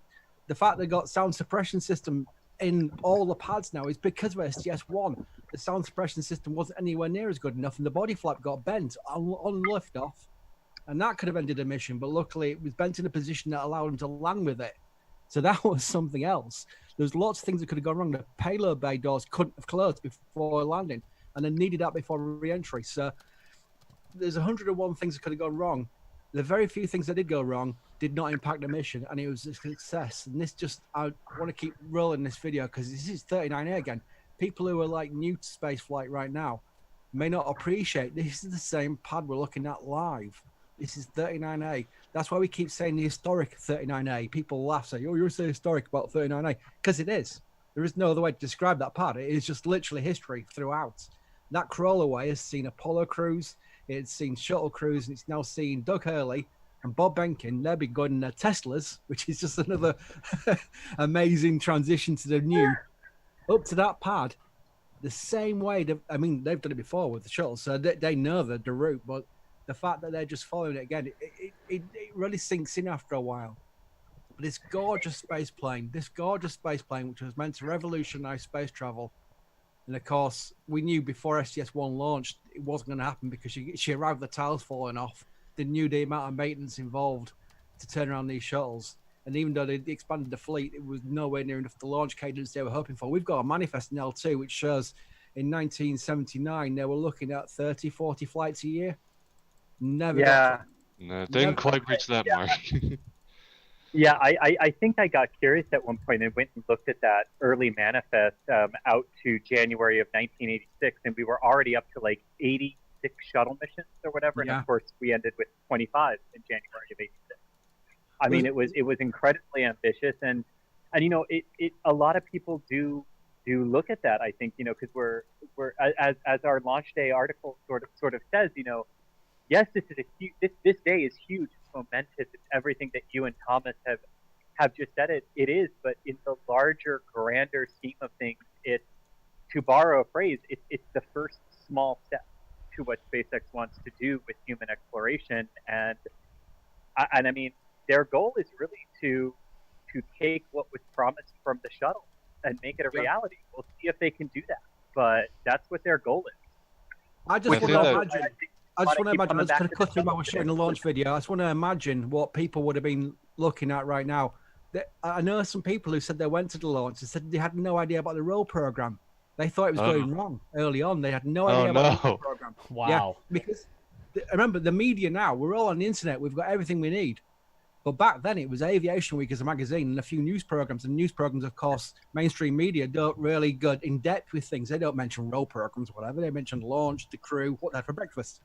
fact they got sound suppression system in all the pads now is because of STS-1. The sound suppression system wasn't anywhere near as good enough, and the body flap got bent on liftoff. And that could have ended a mission, but luckily it was bent in a position that allowed him to land with it. So that was something else. There's lots of things that could have gone wrong. The payload bay doors couldn't have closed before landing, and they needed that before re-entry. So there's 101 things that could have gone wrong. The very few things that did go wrong did not impact the mission, and it was a success. And I want to keep rolling this video because this is 39A again. People who are like new to spaceflight right now may not appreciate this is the same pad we're looking at live. This is 39A. That's why we keep saying the historic 39A. People laugh, say, "Oh, you're so historic about 39A," because it is. There is no other way to describe that pad. It is just literally history throughout. That crawlerway has seen Apollo crews, it's seen shuttle crews, and it's now seen Doug Hurley and Bob Behnken. They'll be going in their Teslas, which is just another amazing transition to the new. Up to that pad, the same way. They've done it before with the shuttle, so they know the route, but the fact that they're just following it again, it really sinks in after a while. But this gorgeous space plane, which was meant to revolutionize space travel, and of course, we knew before STS-1 launched, it wasn't going to happen because she arrived with the tiles falling off. They knew the amount of maintenance involved to turn around these shuttles. And even though they expanded the fleet, it was nowhere near enough the launch cadence they were hoping for. We've got a manifest in L2, which shows in 1979, they were looking at 30, 40 flights a year. Never. Yeah. No, didn't quite reach that mark. Yeah, I think I got curious at one point and went and looked at that early manifest out to January of 1986, and we were already up to like 86 shuttle missions or whatever, and of course we ended with 25 in January of 86. I mean, it was incredibly ambitious, and a lot of people do look at that. I think because we're as our launch day article sort of says, yes, this is this day is huge, it's momentous, it's everything that you and Thomas have just said. It is, but in the larger, grander scheme of things, it's, to borrow a phrase, it's the first small step to what SpaceX wants to do with human exploration, and I mean, their goal is really to take what was promised from the shuttle and make it a reality. We'll see if they can do that, but that's what their goal is. I just want to imagine. I'm just going to cut through what we're showing the launch video. I just want to imagine what people would have been looking at right now. I know some people who said they went to the launch and said they had no idea about the roll program. They thought it was going wrong early on. They had no idea about the roll program. Wow. Yeah, because remember, the media now, we're all on the internet. We've got everything we need. But back then, it was Aviation Week as a magazine and a few news programs. And news programs, of course, mainstream media don't really go in depth with things. They don't mention roll programs, whatever. They mention launch, the crew, what they had for breakfast,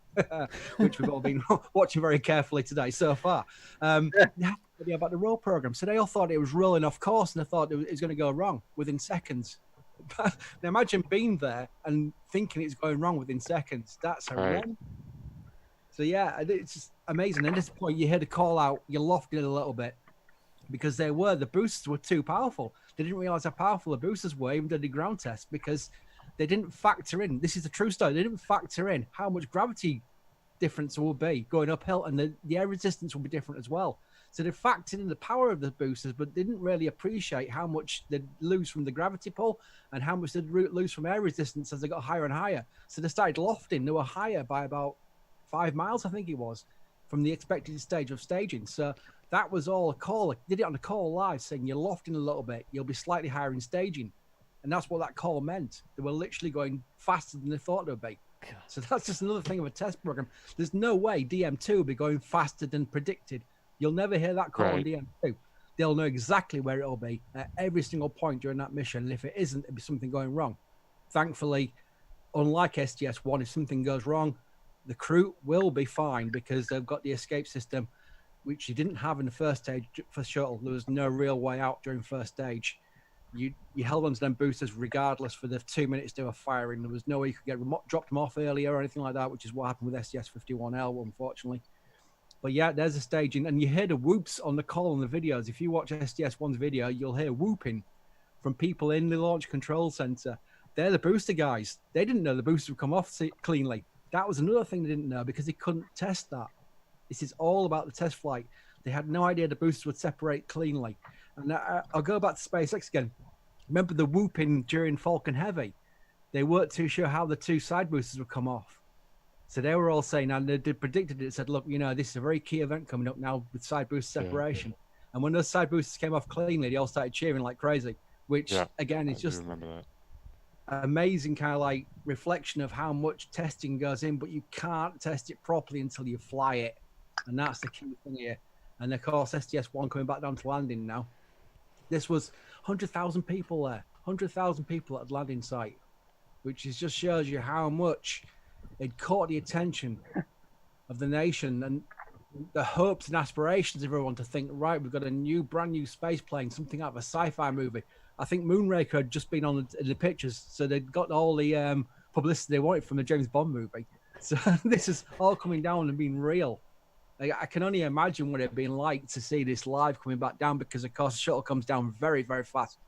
which we've all been watching very carefully today so far. They had no idea about the roll program. So they all thought it was rolling off course, and they thought it was going to go wrong within seconds. Now imagine being there and thinking it's going wrong within seconds. That's horrendous. So yeah, it's just amazing. At this point, you hear the call out, you lofted a little bit because the boosters were too powerful. They didn't realize how powerful the boosters were, even though the ground test, because they didn't factor in. This is the true story. They didn't factor in how much gravity difference will be going uphill, and the air resistance will be different as well. So they factored in the power of the boosters, but didn't really appreciate how much they'd lose from the gravity pull and how much they'd lose from air resistance as they got higher and higher. So they started lofting. They were higher by about 5 miles, I think it was, from the expected stage of staging. So that was all a call. I did it on the call live, saying you're lofting a little bit. You'll be slightly higher in staging. And that's what that call meant. They were literally going faster than they thought they would be. So that's just another thing of a test program. There's no way DM2 will be going faster than predicted. You'll never hear that call on DM2. They'll know exactly where it'll be at every single point during that mission. And if it isn't, it'll be something going wrong. Thankfully, unlike STS-1, if something goes wrong, the crew will be fine because they've got the escape system, which you didn't have in the first stage for shuttle. There was no real way out during first stage. You held onto them boosters regardless for the 2 minutes they were firing. There was no way you could get dropped them off earlier or anything like that, which is what happened with STS-51L, unfortunately. But yeah, there's a staging, and you hear the whoops on the call on the videos. If you watch STS-1's video, you'll hear whooping from people in the launch control center. They're the booster guys. They didn't know the booster would come off cleanly. That was another thing they didn't know because they couldn't test that. This is all about the test flight. They had no idea the boosters would separate cleanly. And I'll go back to SpaceX again. Remember the whooping during Falcon Heavy? They weren't too sure how the two side boosters would come off. So they were all saying, and they predicted it, said, look, you know, this is a very key event coming up now with side boost separation. Yeah. And when those side boosters came off cleanly, they all started cheering like crazy, which, again, is just amazing kind of like reflection of how much testing goes in, but you can't test it properly until you fly it. And that's the key thing here. And of course, STS-1 coming back down to landing now. This was 100,000 people there, 100,000 people at the landing site, which just shows you how much it caught the attention of the nation and the hopes and aspirations of everyone to think, right, we've got a brand new space plane, something out of a sci-fi movie. I think Moonraker had just been on the pictures, so they'd got all the publicity they wanted from the James Bond movie. So this is all coming down and being real. Like, I can only imagine what it'd been like to see this live coming back down, because of course the shuttle comes down very, very fast,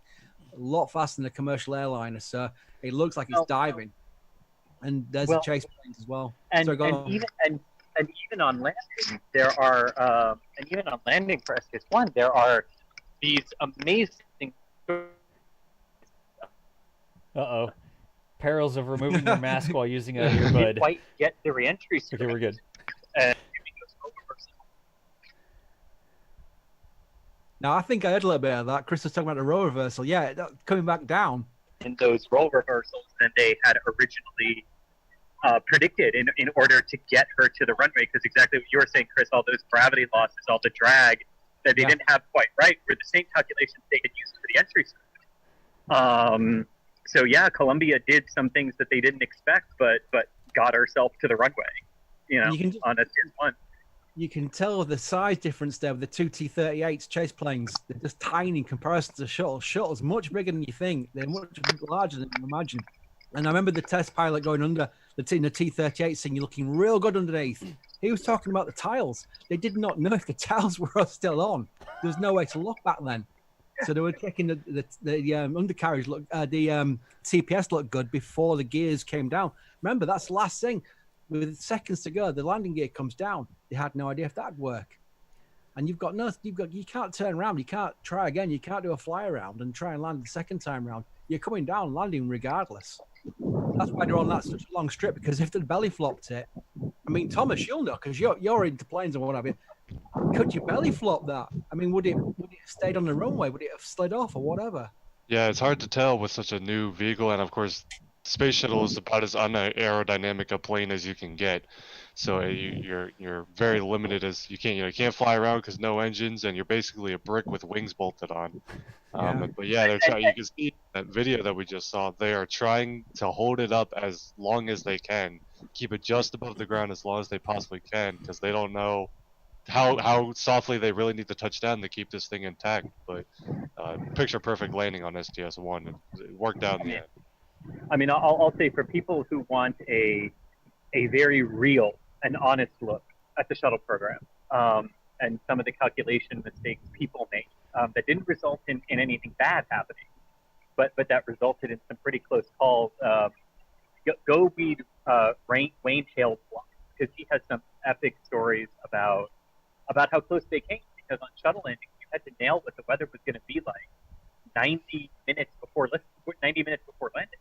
a lot faster than a commercial airliner. So it looks like it's diving, and there's the chase planes as well. And, even on landing, there are and even on landing for STS-1, there are these amazing. Perils of removing your mask while using a earbud. Didn't quite get the reentry. Okay, we're good. Now, I think I heard a little bit of that. Chris was talking about the role reversal. Yeah, coming back down. In those role reversals than they had originally predicted in order to get her to the runway, because exactly what you were saying, Chris, all those gravity losses, all the drag that they didn't have quite right were the same calculations they had used for the entry system. So yeah, Columbia did some things that they didn't expect, but got herself to the runway, on STS-1. You can tell the size difference there with the two T-38s chase planes. They're just tiny in comparison to the shuttle. Shuttle's much bigger than you think. They're much larger than you imagine. And I remember the test pilot going under the T-38 saying, "You're looking real good underneath." He was talking about the tiles. They did not know if the tiles were still on. There was no way to look back then. So they were checking the undercarriage look, the CPS looked good before the gears came down. Remember, that's the last thing. With seconds to go, the landing gear comes down. They had no idea if that'd work. And you can't turn around. You can't try again. You can't do a fly around and try and land the second time round. You're coming down, landing regardless. That's why they're on that such a long strip, because if they'd belly flopped it, I mean, Thomas, you'll know, because you're into planes and what have you. Could you belly flop that? I mean, would it have stayed on the runway? Would it have slid off or whatever? Yeah, it's hard to tell with such a new vehicle, and of course, Space Shuttle is about as unaerodynamic a plane as you can get. So you're very limited, as you can't fly around because no engines, and you're basically a brick with wings bolted on. But yeah, they're trying. You can see that video that we just saw. They are trying to hold it up as long as they can, keep it just above the ground as long as they possibly can, because they don't know how softly they really need to touch down to keep this thing intact. But picture perfect landing on STS-1, and it worked out in the end. I mean, I'll say for people who want a very real an honest look at the shuttle program and some of the calculation mistakes people made that didn't result in anything bad happening, but that resulted in some pretty close calls. Go read Wayne Hale's blog, because he has some epic stories about how close they came. Because on shuttle landing, you had to nail what the weather was going to be like 90 minutes before landing.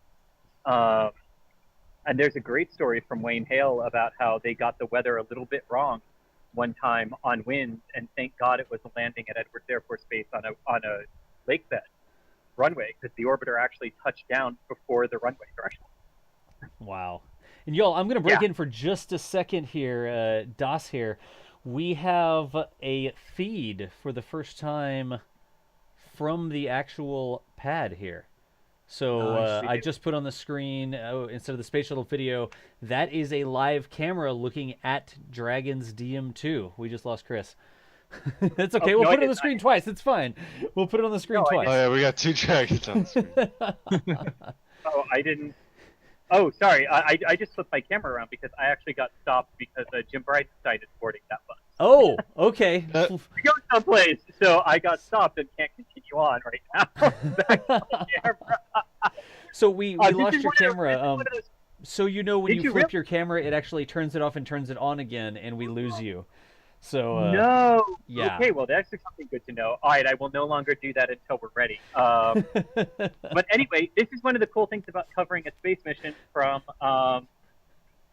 And there's a great story from Wayne Hale about how they got the weather a little bit wrong one time on winds, and thank God it was a landing at Edwards Air Force Base on a lake bed runway, because the orbiter actually touched down before the runway threshold. Wow. And y'all, I'm going to break in for just a second here. Das here. We have a feed for the first time from the actual pad here. So I just put on the screen, instead of the Space Shuttle video, that is a live camera looking at Dragon's DM-2. We just lost Chris. That's okay. We'll put it on the screen twice. It's fine. We'll put it on the screen twice. Oh, yeah, we got 2 Dragons on the screen. Oh, I didn't. Oh, sorry. I just flipped my camera around because I actually got stopped because Jim Brightside is boarding that bus. Oh, okay. We're going someplace, so I got stopped and can't continue on right now. Back on the camera. So we lost your camera. So when you flip your camera, it actually turns it off and turns it on again, and we lose you. So no. Yeah. Okay, well, that's something good to know. All right, I will no longer do that until we're ready. But anyway, this is one of the cool things about covering a space mission from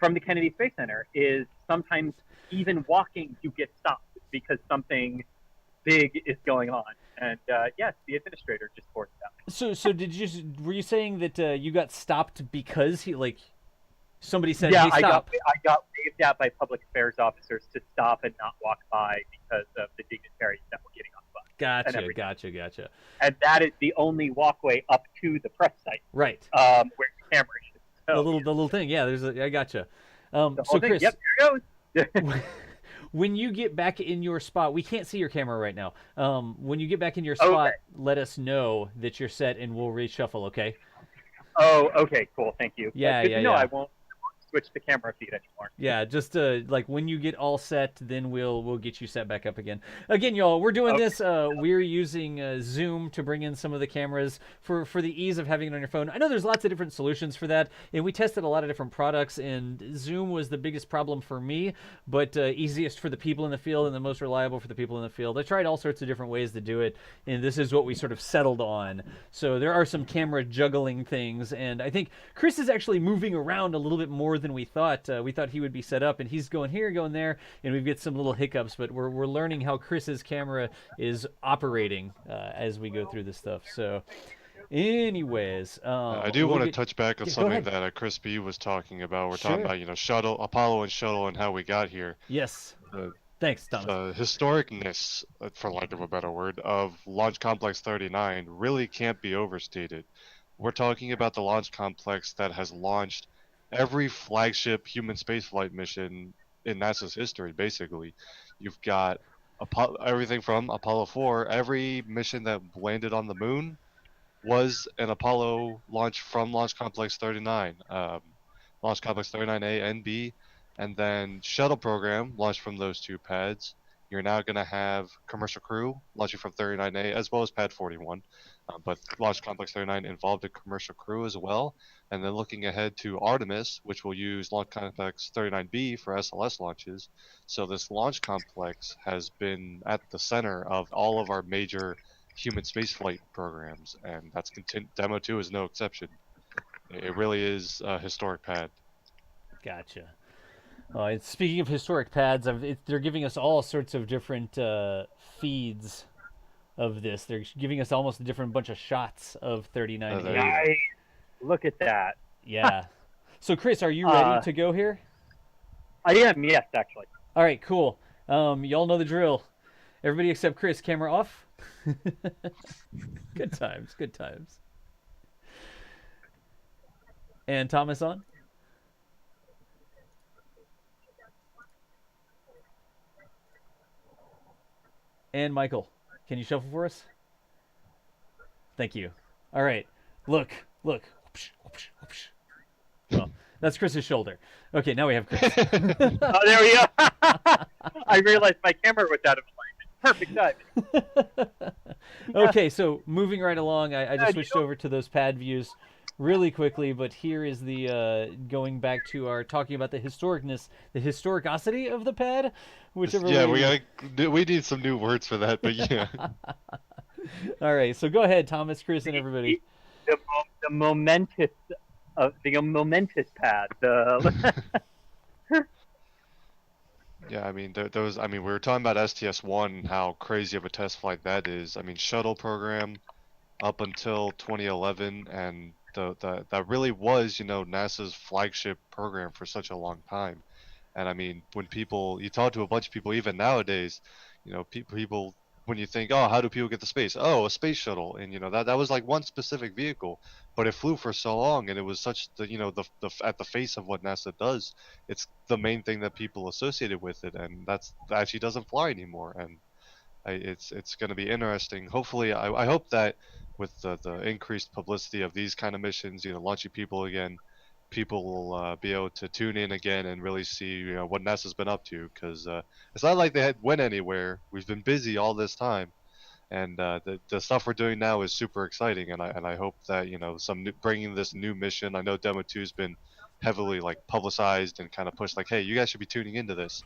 the Kennedy Space Center is sometimes even walking you get stopped because something big is going on. And yes, the administrator just boarded that. So were you saying that you got stopped because somebody said, yeah, hey, stop? I got waved at by public affairs officers to stop and not walk by because of the dignitaries that were getting on the bus. Gotcha. And that is the only walkway up to the press site. Right. Where the camera is. So, the little thing. Yeah, I gotcha. the So whole thing, Chris, yep, here it goes. when you get back in your spot, we can't see your camera right now. When you get back in your spot, let us know that you're set and we'll reshuffle, okay? Oh, okay, cool. Thank you. Yeah, That's good to know. yeah. I won't switch the camera feed anymore. Yeah, just when you get all set, then we'll get you set back up again. Again, y'all, we're doing this. We're using Zoom to bring in some of the cameras for the ease of having it on your phone. I know there's lots of different solutions for that, and we tested a lot of different products, and Zoom was the biggest problem for me, but easiest for the people in the field and the most reliable for the people in the field. I tried all sorts of different ways to do it, and this is what we sort of settled on. So there are some camera juggling things, and I think Chris is actually moving around a little bit more than we thought. We thought he would be set up, and he's going here, going there, and we've got some little hiccups, but we're learning how Chris's camera is operating as we go through this stuff. So anyways, I do want to touch back on something that Chris B was talking about. We're talking about, shuttle, Apollo and shuttle and how we got here. Yes. Thanks, Thomas. The historicness, for lack of a better word, of Launch Complex 39 really can't be overstated. We're talking about the launch complex that has launched every flagship human spaceflight mission in NASA's history, basically. You've got everything from Apollo 4. Every mission that landed on the moon was an Apollo launch from Launch Complex 39. Launch Complex 39A and B, and then shuttle program launched from those 2 pads. You're now going to have commercial crew launching from 39A as well as pad 41. But Launch Complex 39 involved a commercial crew as well. And then looking ahead to Artemis, which will use Launch Complex 39B for SLS launches. So this launch complex has been at the center of all of our major human spaceflight programs, and that's Demo-2 is no exception. It really is a historic pad. Gotcha. Speaking of historic pads, they're giving us all sorts of different feeds of this. They're giving us almost a different bunch of shots of 39. Nice. Look at that. Yeah. So, Chris, are you ready to go here? I am, yes, actually. All right, cool. Y'all know the drill. Everybody except Chris, camera off. Good times, good times. And Thomas on? And Michael, can you shuffle for us? Thank you. All right. Look. Well, That's Chris's shoulder. Okay, now we have Chris. Oh, there we go. I realized my camera was out of alignment. Perfect timing. Okay, so moving right along, I just switched over to those pad views really quickly, but here is the going back to our talking about the historicosity of the pad, whichever way. We need some new words for that, but yeah. All right, so go ahead, Thomas, Chris, and everybody. The momentous pad. Yeah, I mean, we were talking about STS-1, how crazy of a test flight that is. I mean, shuttle program up until 2011, and that really was, NASA's flagship program for such a long time. And I mean, when you talk to a bunch of people, even nowadays, people, when you think, oh, how do people get to space? Oh, a space shuttle, and that was like one specific vehicle, but it flew for so long, and it was such the at the face of what NASA does. It's the main thing that people associated with it, and that actually doesn't fly anymore. And it's going to be interesting. Hopefully, I hope that with the increased publicity of these kind of missions, launching people again, people will be able to tune in again and really see what NASA's been up to, because it's not like they went anywhere. We've been busy all this time, and the stuff we're doing now is super exciting, and I hope that bringing this new mission. I know Demo-2 has been heavily publicized and kind of pushed, hey, you guys should be tuning into this.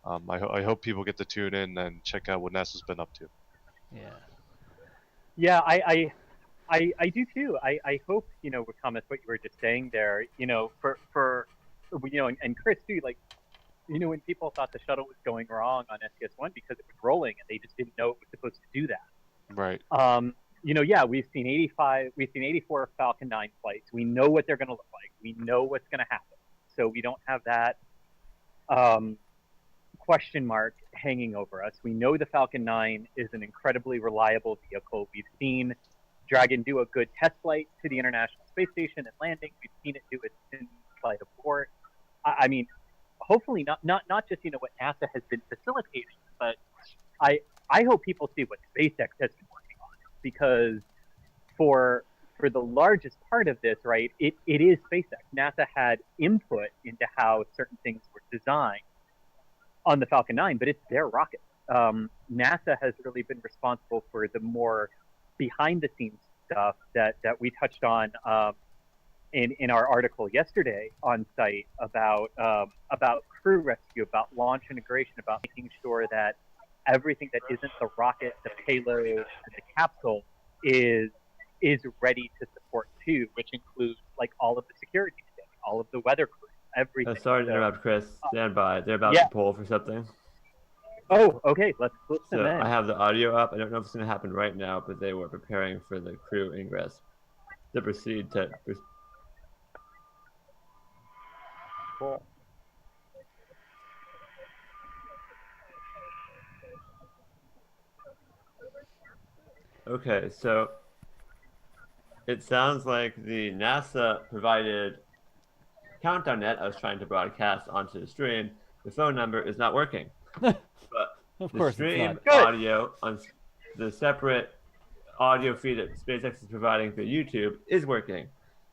I hope people get to tune in and check out what NASA's been up to. Yeah, I do too. I hope, with Thomas, what you were just saying there, for and Chris too, when people thought the shuttle was going wrong on STS-1 because it was rolling and they just didn't know it was supposed to do that. Right. We've seen 84 Falcon 9 flights. We know what they're going to look like. We know what's going to happen. So we don't have that question mark hanging over us. We know the Falcon 9 is an incredibly reliable vehicle. We've seen Dragon do a good test flight to the International Space Station and landing. We've seen it do its flight abort. I mean, hopefully not just what NASA has been facilitating, but I hope people see what SpaceX has been working on, because for the largest part of this, right, it is SpaceX. NASA had input into how certain things were designed on the Falcon 9, but it's their rocket. NASA has really been responsible for the more behind-the-scenes stuff that we touched on in our article yesterday on site about crew rescue, about launch integration, about making sure that everything that isn't the rocket, the payload, and the capsule is ready to support too, which includes all of the security, all of the weather crew, everything. Sorry to interrupt, Chris. Stand by. They're about to poll for something. Oh, okay. Let's listen So in. I have the audio up. I don't know if it's going to happen right now, but they were preparing for the crew ingress to proceed to. Cool. Okay, so it sounds like the NASA provided countdown net I was trying to broadcast onto the stream. The phone number is not working. But Of the course it's stream not. audio on the separate audio feed that SpaceX is providing for YouTube is working.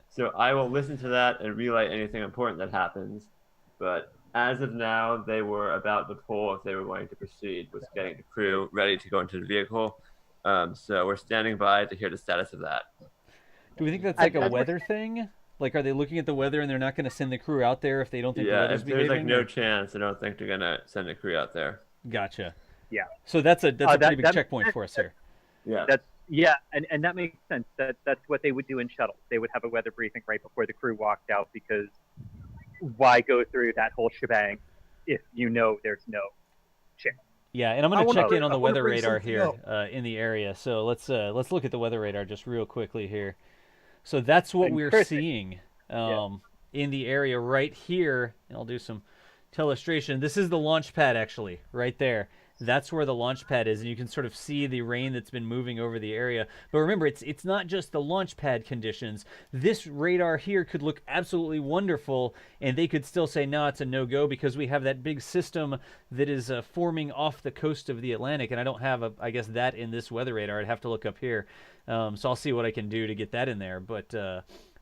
So I will listen to that and relay anything important that happens. But as of now, they were about to poll if they were going to proceed with getting the crew ready to go into the vehicle. So we're standing by to hear the status of that. Do we think that's a weather thing? Are they looking at the weather and they're not going to send the crew out there if they don't think the weather's there's behaving? no chance. I don't think they're going to send a crew out there. Gotcha. Yeah. So that's a pretty big checkpoint for us here. Yeah. And that makes sense. That's what they would do in shuttles. They would have a weather briefing right before the crew walked out, because why go through that whole shebang if there's no chance? Yeah, and I'm going to check in on the weather radar here in the area. So let's look at the weather radar just real quickly here. So that's what we're seeing in the area right here. And I'll do some illustration. This is the launch pad, actually, right there. That's where the launch pad is, and you can sort of see the rain that's been moving over the area. But remember, it's not just the launch pad conditions. This radar here could look absolutely wonderful, and they could still say, no, it's a no-go, because we have that big system that is forming off the coast of the Atlantic, and I don't have, I guess, that in this weather radar. I'd have to look up here. So I'll see what I can do to get that in there. But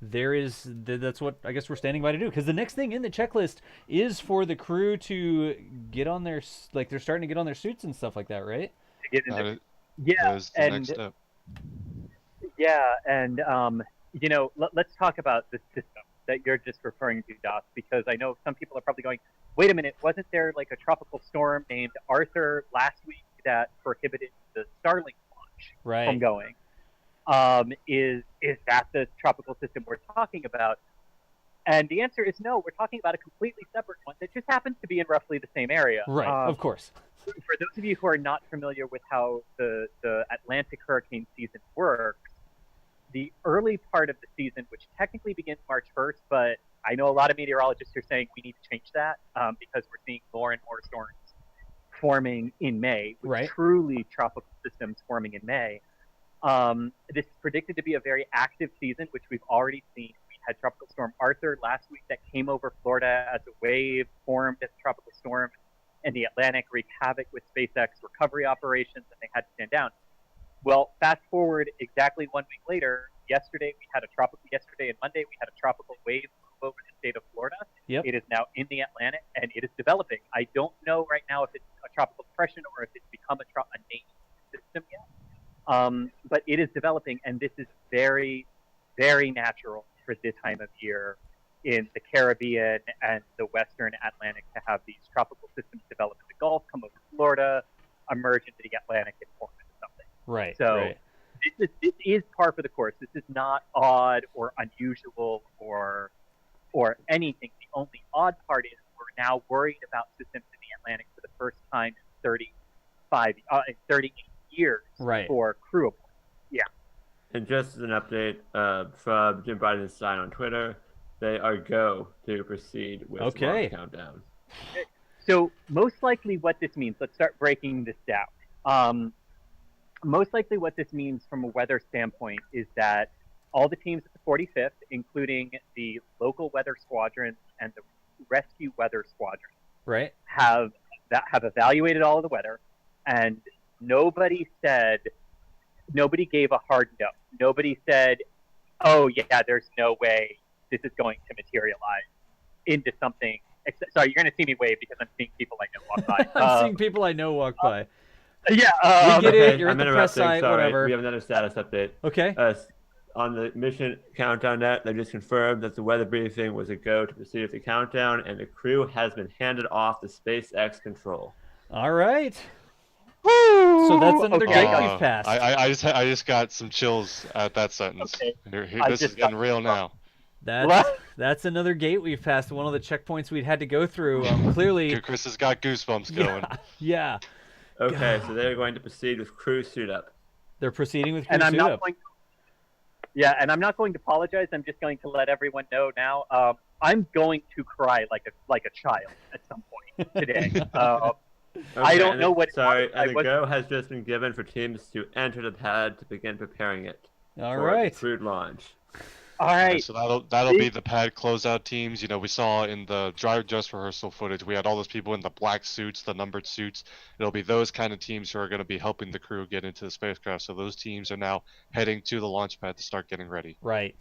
that's what I guess we're standing by to do. Because the next thing in the checklist is for the crew to get on their, like, they're starting to get on their suits and stuff like that, right? To get in That is the next step. Yeah, and you know, let's talk about the system that you're just referring to, Doc, because I know some people are probably going, wait a minute, wasn't there like a tropical storm named Arthur last week that prohibited the Starlink launch from going? Is that the tropical system we're talking about? And the answer is no. We're talking about a completely separate one that just happens to be in roughly the same area. Right, of course. For those of you who are not familiar with how the Atlantic hurricane season works, the early part of the season, which technically begins March 1st, but I know a lot of meteorologists are saying we need to change that because we're seeing more and more storms forming in May, with truly tropical systems forming in May. This is predicted to be a very active season, which we've already seen. We had Tropical Storm Arthur last week that came over Florida as a wave, formed as a tropical storm, and the Atlantic wreaked havoc with SpaceX recovery operations, and they had to stand down. Well, fast forward exactly 1 week later, yesterday and Monday, we had a tropical wave move over the state of Florida. Yep. It is now in the Atlantic, and it is developing. I don't know right now if it's a tropical depression or if it's become a named system yet. But it is developing, and this is very, very natural for this time of year in the Caribbean and the Western Atlantic to have these tropical systems develop in the Gulf, come over Florida, emerge into the Atlantic, and form into something. Right. So this is par for the course. This is not odd or unusual or anything. The only odd part is we're now worried about systems in the Atlantic for the first time in 38 years for crew aboard. Yeah. And just as an update from Jim Biden's side on Twitter, they are go to proceed with the countdown. So most likely what this means, let's start breaking this down. Most likely what this means from a weather standpoint is that all the teams at the 45th, including the local weather squadron and the rescue weather squadron, have evaluated all of the weather, and nobody gave a hard no. Nobody said, oh yeah, there's no way this is going to materialize into something. Sorry, you're going to see me wave because I'm seeing people I know walk by. I'm seeing people I know walk by. Yeah. We get it. You're at the press site, whatever. We have another status update. Okay. On the mission countdown net, they just confirmed that the weather briefing was a go to proceed with the countdown, and the crew has been handed off to SpaceX control. All right. Woo! So that's another gate we've passed. I just got some chills at that sentence. This is getting real now. That's another gate we've passed. One of the checkpoints we'd had to go through. Clearly, Chris has got goosebumps going. Yeah. Okay, so they're going to proceed with crew suit up. They're proceeding with crew suit up. And I'm not going to apologize. I'm just going to let everyone know now. I'm going to cry like a child at some point today. I don't know what. Sorry, and the go has just been given for teams to enter the pad to begin preparing it. All right. Crewed launch. All right. So that'll be the pad closeout teams. You know, we saw in the dry dress rehearsal footage, we had all those people in the black suits, the numbered suits. It'll be those kind of teams who are going to be helping the crew get into the spacecraft. So those teams are now heading to the launch pad to start getting ready. Right.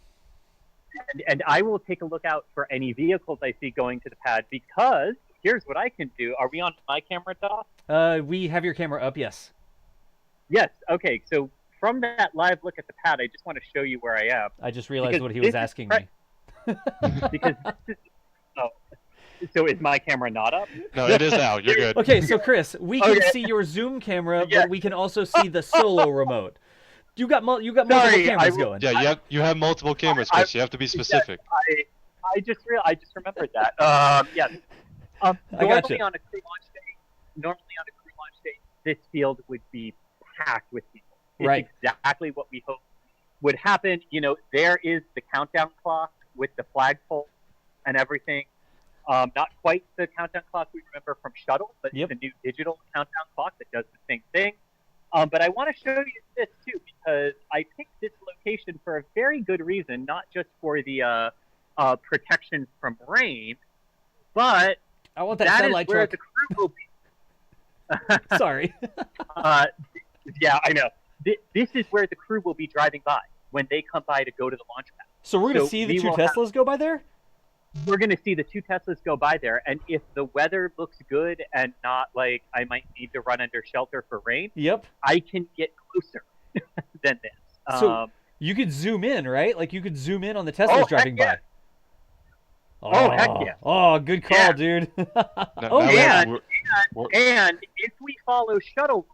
And I will take a look out for any vehicles I see going to the pad, because here's what I can do. Are we on my camera, Doc? We have your camera up, yes. Yes. Okay. So from that live look at the pad, I just want to show you where I am. I just realized what he was asking me. Because so is my camera not up? No, it is now. You're good. Okay, so Chris, we can see your Zoom camera, but we can also see the solo remote. You got multiple cameras going. Yeah, you have multiple cameras, Chris. You have to be specific. Yes, I just remembered that. Yes. Normally on a crew launch day, this field would be packed with people. It's exactly what we hoped would happen. You know, there is the countdown clock with the flagpole and everything. Not quite the countdown clock we remember from Shuttle, but it's a new digital countdown clock that does the same thing. But I want to show you this too, because I picked this location for a very good reason, not just for the protection from rain, but I want that satellite is where truck. the crew will be. Sorry. Yeah, I know. This is where the crew will be driving by when they come by to go to the launch pad. So we're going to see the two Teslas go by there? We're going to see the two Teslas go by there, and if the weather looks good and not like I might need to run under shelter for rain, yep, I can get closer than this. So you could zoom in, right? Like you could zoom in on the Teslas driving by. Heck yeah. Oh, good call, dude. And if we follow shuttle,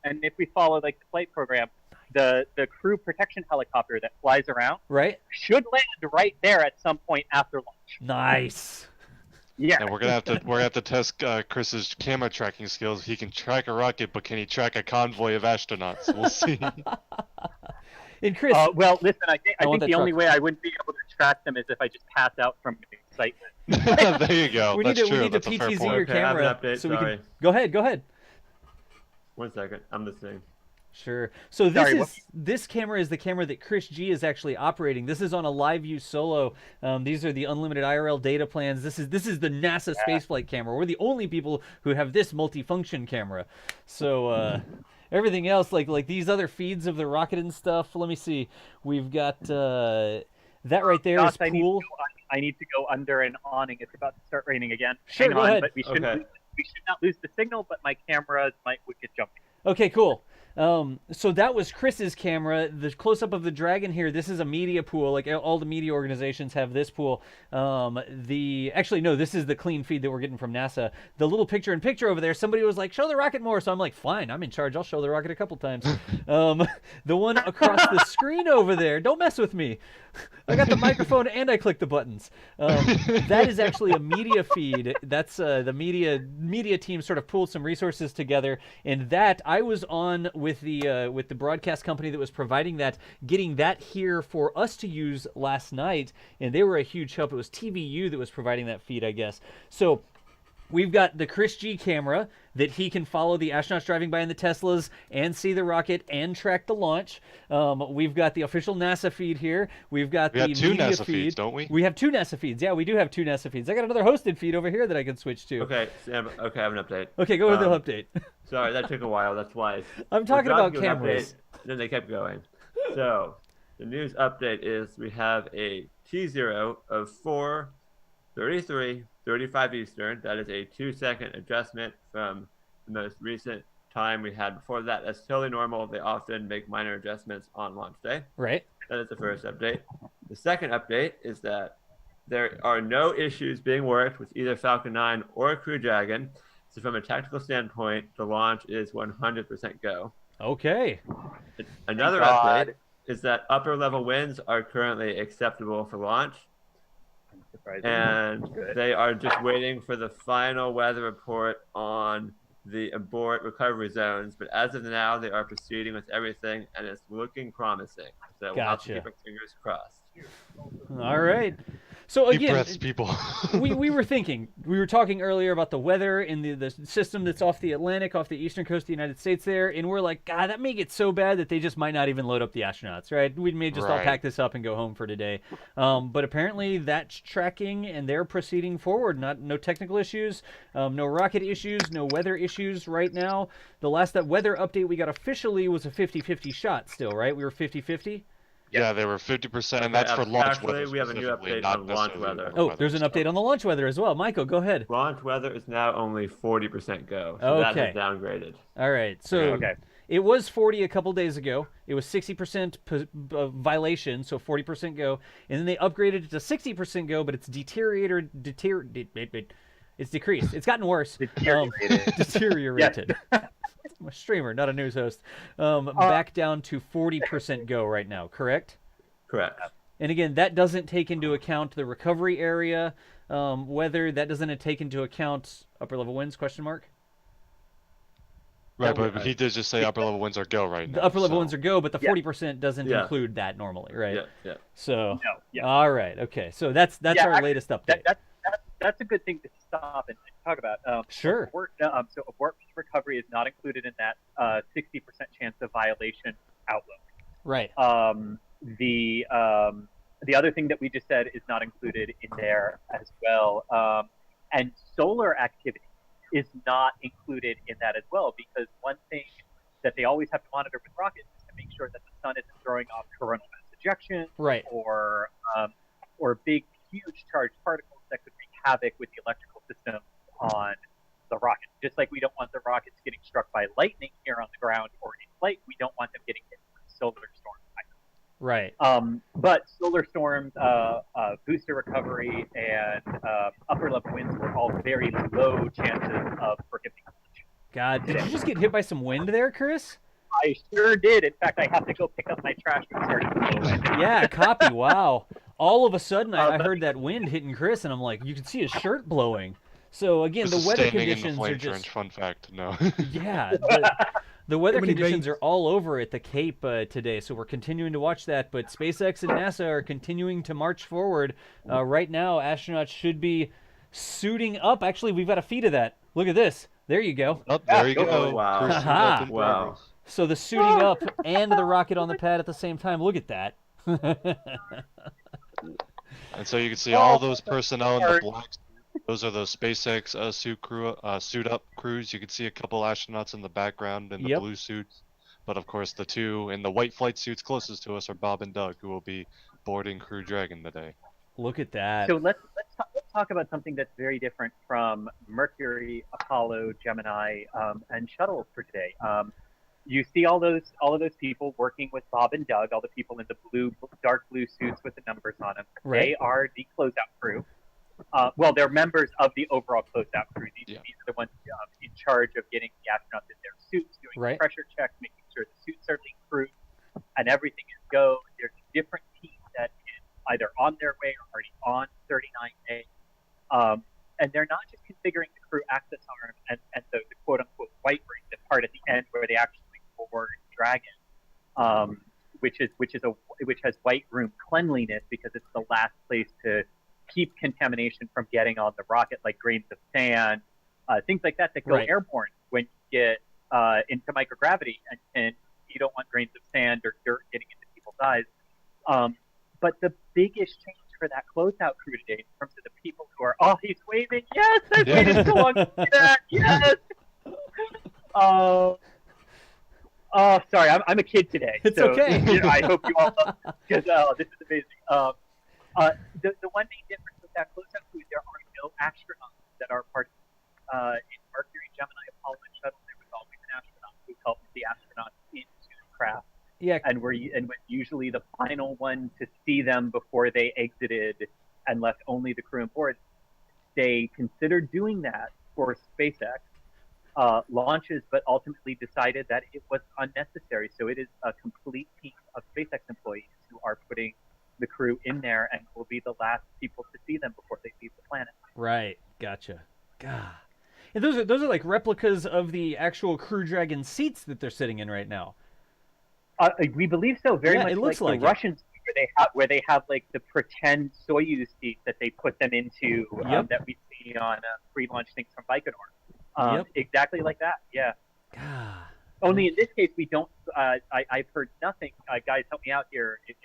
and if we follow like the flight program, the crew protection helicopter that flies around should land right there at some point after launch. Nice. Yeah. And we're gonna have to test Chris's camera tracking skills. He can track a rocket, but can he track a convoy of astronauts? We'll see. And Chris, well, listen, I think the only way I wouldn't be able to track them is if I just pass out from excitement. There you go. We need to PTZ your camera. I have an update, so we sorry. can... Go ahead. 1 second, I'm listening. Sure. So this camera is the camera that Chris G is actually operating. This is on a live view solo. These are the unlimited IRL data plans. This is the NASA spaceflight camera. We're the only people who have this multifunction camera. So everything else, like these other feeds of the rocket and stuff. Let me see. We've got that right there is pool. I need to go under an awning. It's about to start raining again. Sure, Hang go on, ahead. But we should not lose the signal, but my cameras would get jumpy. Okay, cool. So that was Chris's camera. The close-up of the Dragon here, this is a media pool. Like all the media organizations have this pool. Actually, no, this is the clean feed that we're getting from NASA. The little picture-in-picture over there, somebody was like, show the rocket more. So I'm like, fine, I'm in charge. I'll show the rocket a couple times. The one across the screen over there, don't mess with me. I got the microphone and I clicked the buttons. That is actually a media feed. That's the media team sort of pulled some resources together, and that I was on with the broadcast company that was providing that, getting that here for us to use last night, and they were a huge help. It was TVU that was providing that feed, I guess. So we've got the Chris G camera that he can follow the astronauts driving by in the Teslas and see the rocket and track the launch. We've got the official NASA feed here. We've got the two media NASA feed. feeds, don't we? We have two NASA feeds. Yeah, we do have two NASA feeds. I got another hosted feed over here that I can switch to. Okay, Sam. Okay, I have an update. Okay, go with the update. Sorry, that took a while. That's why. I'm talking about cameras. Then they kept going. So the news update is we have a T0 of 4:33:35 Eastern. That is a 2-second adjustment from the most recent time we had before that. That's totally normal. They often make minor adjustments on launch day. Right. That is the first update. The second update is that there are no issues being worked with either Falcon 9 or Crew Dragon. So from a technical standpoint, the launch is 100% go. Okay. Another update is that upper level winds are currently acceptable for launch. And they are just waiting for the final weather report on the abort recovery zones. But as of now, they are proceeding with everything, and it's looking promising. So we'll have to keep our fingers crossed. All right. So Deep again, breaths, people. we were talking earlier about the weather in the system that's off the Atlantic, off the eastern coast of the United States there, and we're like, God, that may get so bad that they just might not even load up the astronauts, right? We may just all pack this up and go home for today. But apparently that's tracking, and they're proceeding forward. No technical issues, no rocket issues, no weather issues right now. The last weather update we got officially was a 50-50 shot still, right? We were 50-50? Yeah, they were 50%, and that's for launch weather. Actually, we have a new update on launch weather. Oh, there's an update on the launch weather as well. Michael, go ahead. Launch weather is now only 40% go. So that is downgraded. All right. So it was 40 a couple days ago. It was 60% violation, so 40% go. And then they upgraded it to 60% go, but it's it's decreased. It's gotten worse. Deteriorated. I'm a streamer, not a news host. Back down to 40% go right now, correct? Correct. And again, that doesn't take into account the recovery area weather. That doesn't take into account upper level winds, question mark? Right, but he did just say upper level winds are go right now. The upper level winds are go, but the 40% doesn't include that normally, right? Yeah. So, all right, okay. So that's our latest update. That's a good thing to stop and talk about. Sure. So abort recovery is not included in that 60% chance of violation outlook. Right. The other thing that we just said is not included in there as well. And solar activity is not included in that as well, because one thing that they always have to monitor with rockets is to make sure that the sun isn't throwing off coronal mass ejection, Right. or big, huge charged particles that could wreak havoc with the electrical system on the rocket. Just like we don't want the rockets getting struck by lightning here on the ground or in flight, we don't want them getting hit with solar storms either. Right. But solar storms, booster recovery, and upper level winds were all very low chances of prohibiting collision. God, did you just get hit by some wind there, Chris? I sure did. In fact, I have to go pick up my trash when it started to blow in. Yeah, copy. Wow. All of a sudden, I heard that wind hitting Chris, and I'm like, you can see his shirt blowing. So again, This the is weather standing in the conditions flame are just trench, fun fact, no. yeah. The weather Too many conditions beans. are all over at the Cape today, so we're continuing to watch that. But SpaceX and NASA are continuing to march forward. Right now, astronauts should be suiting up. Actually, we've got a feed of that. Look at this. There you go. Oh, there you go. Oh, wow. Cruise suit Haha. up in progress. So the suiting up and the rocket on the pad at the same time. Look at that. And so you can see all those personnel in the black suit. Those are the SpaceX suit up crews. You can see a couple astronauts in the background in the blue suits. But of course, the two in the white flight suits closest to us are Bob and Doug, who will be boarding Crew Dragon today. Look at that. So let's talk about something that's very different from Mercury, Apollo, Gemini, and Shuttle for today. You see all of those people working with Bob and Doug, all the people in the dark blue suits with the numbers on them. Right. They are the closeout crew. Well, they're members of the overall closeout crew. These are the ones in charge of getting the astronauts in their suits, doing pressure checks, making sure the suits are being crewed, and everything is go. There's different teams that is either on their way or already on 39A. And they're not just configuring the crew access arm and the quote-unquote white room, the part at the end where they actually board Dragon, which has white room cleanliness because it's the last place to keep contamination from getting on the rocket, like grains of sand, things like that go airborne when you get into microgravity, and you don't want grains of sand or dirt getting into people's eyes. But the biggest change for that closeout crew today, in terms of the people who are, he's waving, yes, I've waited so long to see that, yes. Sorry, I'm a kid today. It's so, okay. I hope you all love this, because this is amazing. The one main difference with that closeout crew is there are no astronauts that are part in Mercury, Gemini, Apollo, and Shuttle. There was always an astronaut who helped the astronauts into the craft. Yeah. And was usually the final one to see them before they exited and left only the crew on board. They considered doing that for SpaceX launches, but ultimately decided that it was unnecessary. So it is a complete team of SpaceX employees who are putting the crew in there and will be the last people to see them before they leave the planet. Right. Gotcha. God. And those are like replicas of the actual Crew Dragon seats that they're sitting in right now. We believe so. Very much it looks like the Russians, where they have like the pretend Soyuz seats that they put them into that we see on pre-launch things from Baikonur. Exactly like that. Yeah. Only in this case, we don't. I've heard nothing. Guys, help me out here if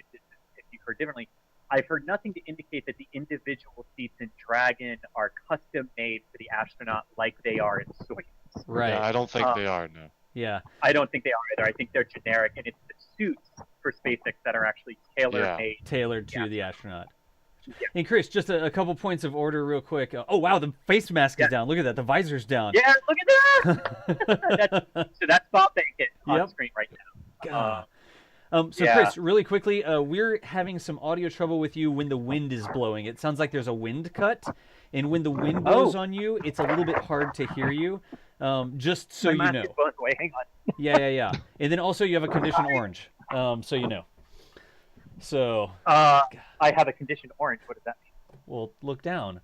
you've heard differently. I've heard nothing to indicate that the individual seats in Dragon are custom made for the astronaut like they are in Soyuz. Right. Yeah, I don't think they are, no. Yeah. I don't think they are either. I think they're generic, and it's the suits for SpaceX that are actually tailor-made. Tailored to the astronaut. Yeah. And Chris, just a couple points of order real quick. Oh, wow, the face mask is down. Look at that. The visor's down. Yeah, look at that. So that's Bob Behnken on screen right now. Chris, really quickly, we're having some audio trouble with you when the wind is blowing. It sounds like there's a wind cut, and when the wind blows on you, it's a little bit hard to hear you. Just so you know. Wait, hang on. Yeah. And then also you have a condition orange, so you know. So. I have a condition orange. What does that mean? Well, look down.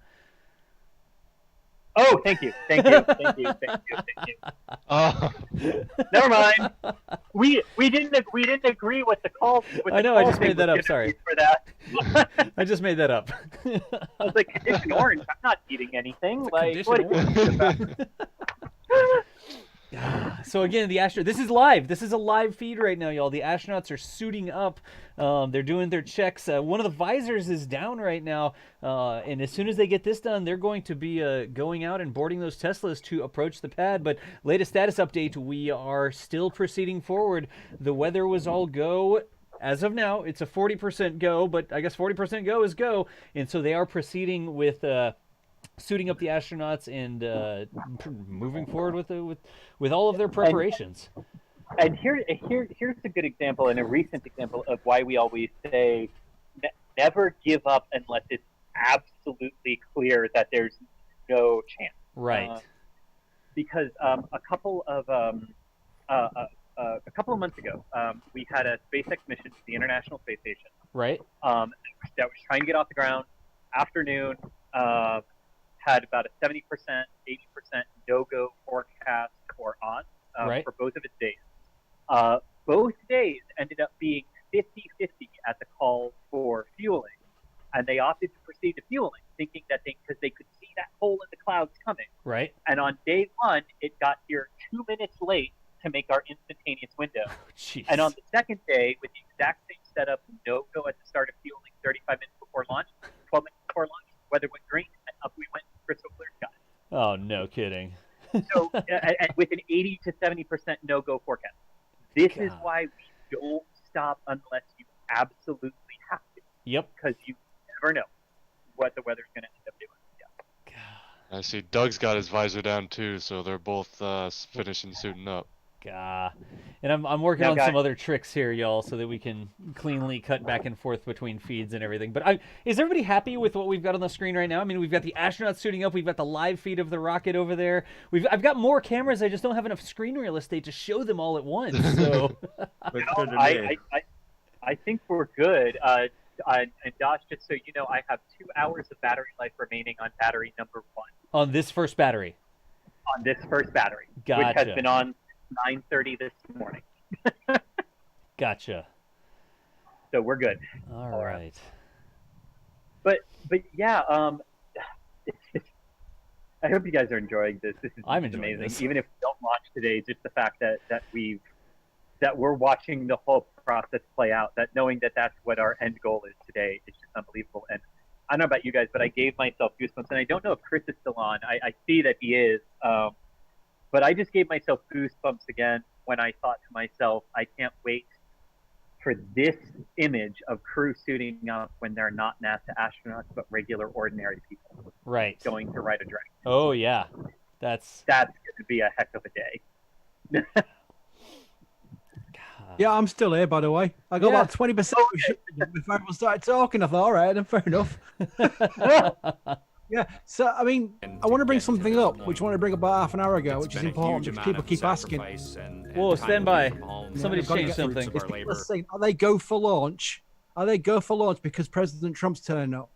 Oh, thank you. Never mind. We didn't agree with the call. I know. I just made that up. Sorry for that. I just made that up. I was like, condition orange. I'm not eating anything. Like, what So again, this is live. This is a live feed right now, y'all. The astronauts are suiting up. They're doing their checks. One of the visors is down right now, and as soon as they get this done, they're going to be going out and boarding those Teslas to approach the pad. But latest status update, we are still proceeding forward. The weather was all go as of now, it's a 40% go, but I guess 40% go is go, and so they are proceeding with suiting up the astronauts and moving forward with all of their preparations. And here's a good example and a recent example of why we always say never give up unless it's absolutely clear that there's no chance. Right. Because a couple of months ago, we had a SpaceX mission to the International Space Station. Right. That was trying to get off the ground. Afternoon, had about a 70%, 80% no-go forecast or on right. for both of its days. Both days ended up being 50-50 at the call for fueling, and they opted to proceed to fueling, thinking that because they could see that hole in the clouds coming. Right. And on day one, it got here 2 minutes late to make our instantaneous window. Jeez. And on the second day, with the exact same setup, no go at the start of fueling, 35 minutes before launch, 12 minutes before launch, weather went green, and up we went, crystal clear sky. Oh, no kidding. So, and with an 80 to 70% no-go forecast. This is why we don't stop unless you absolutely have to. Yep. Because you never know what the weather's going to end up doing. Yeah. I see Doug's got his visor down too, so they're both finishing suiting up. And I'm working Now, on guys, some other tricks here, y'all, so that we can cleanly cut back and forth between feeds and everything. But is everybody happy with what we've got on the screen right now? I mean, we've got the astronauts suiting up. We've got the live feed of the rocket over there. I've got more cameras. I just don't have enough screen real estate to show them all at once. So I think we're good. And Josh, just so you know, I have 2 hours of battery life remaining on battery number 1. On this first battery? On this first battery. Gotcha. Which has been on 9:30 this morning. Gotcha. So we're good. All right. But yeah, I hope you guys are enjoying this. This is amazing. This. Even if we don't launch today, just the fact that we're watching the whole process play out, that knowing that that's what our end goal is today is just unbelievable. And I don't know about you guys, but I gave myself goosebumps, and I don't know if Chris is still on. I see that he is. But I just gave myself goosebumps again when I thought to myself, I can't wait for this image of crew suiting up when they're not NASA astronauts, but regular, ordinary people. Right. Going to ride a dragon. Oh, yeah. That's going to be a heck of a day. Yeah, I'm still here, by the way. I got about 20% before everyone started talking. I thought, all right, then fair enough. Yeah, so I mean, I want to bring something up, which I want to bring up about half an hour ago, which is important, which people keep asking. Whoa, stand by. Somebody's changed something. Saying, are they go for launch? Are they go for launch because President Trump's turning up?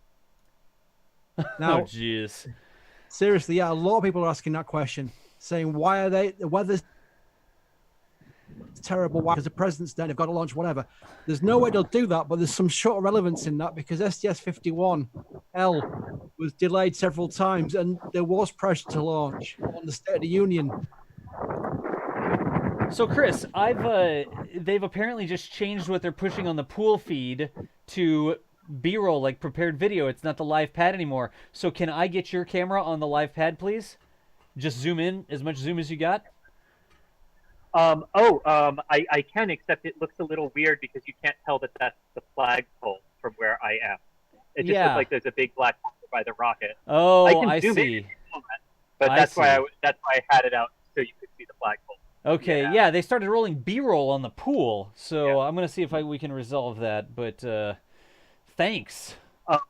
Now, oh, jeez. Seriously, yeah, a lot of people are asking that question, saying, why are they, the weather's terrible, why? Because the president's dead, they've got to launch whatever. There's no way they'll do that, but there's some short relevance in that because STS-51L was delayed several times and there was pressure to launch on the State of the Union. So Chris, they've apparently just changed what they're pushing on the pool feed to B-roll, like prepared video. It's not the live pad anymore. So can I get your camera on the live pad, please? Just zoom in, as much zoom as you got. I can, except it looks a little weird because you can't tell that that's the flagpole from where I am. It just looks like there's a big black hole by the rocket. Oh, I can zoom in, but that's why I had it out so you could see the flagpole. Okay, yeah, they started rolling B-roll on the pool, so I'm gonna see if we can resolve that. But thanks.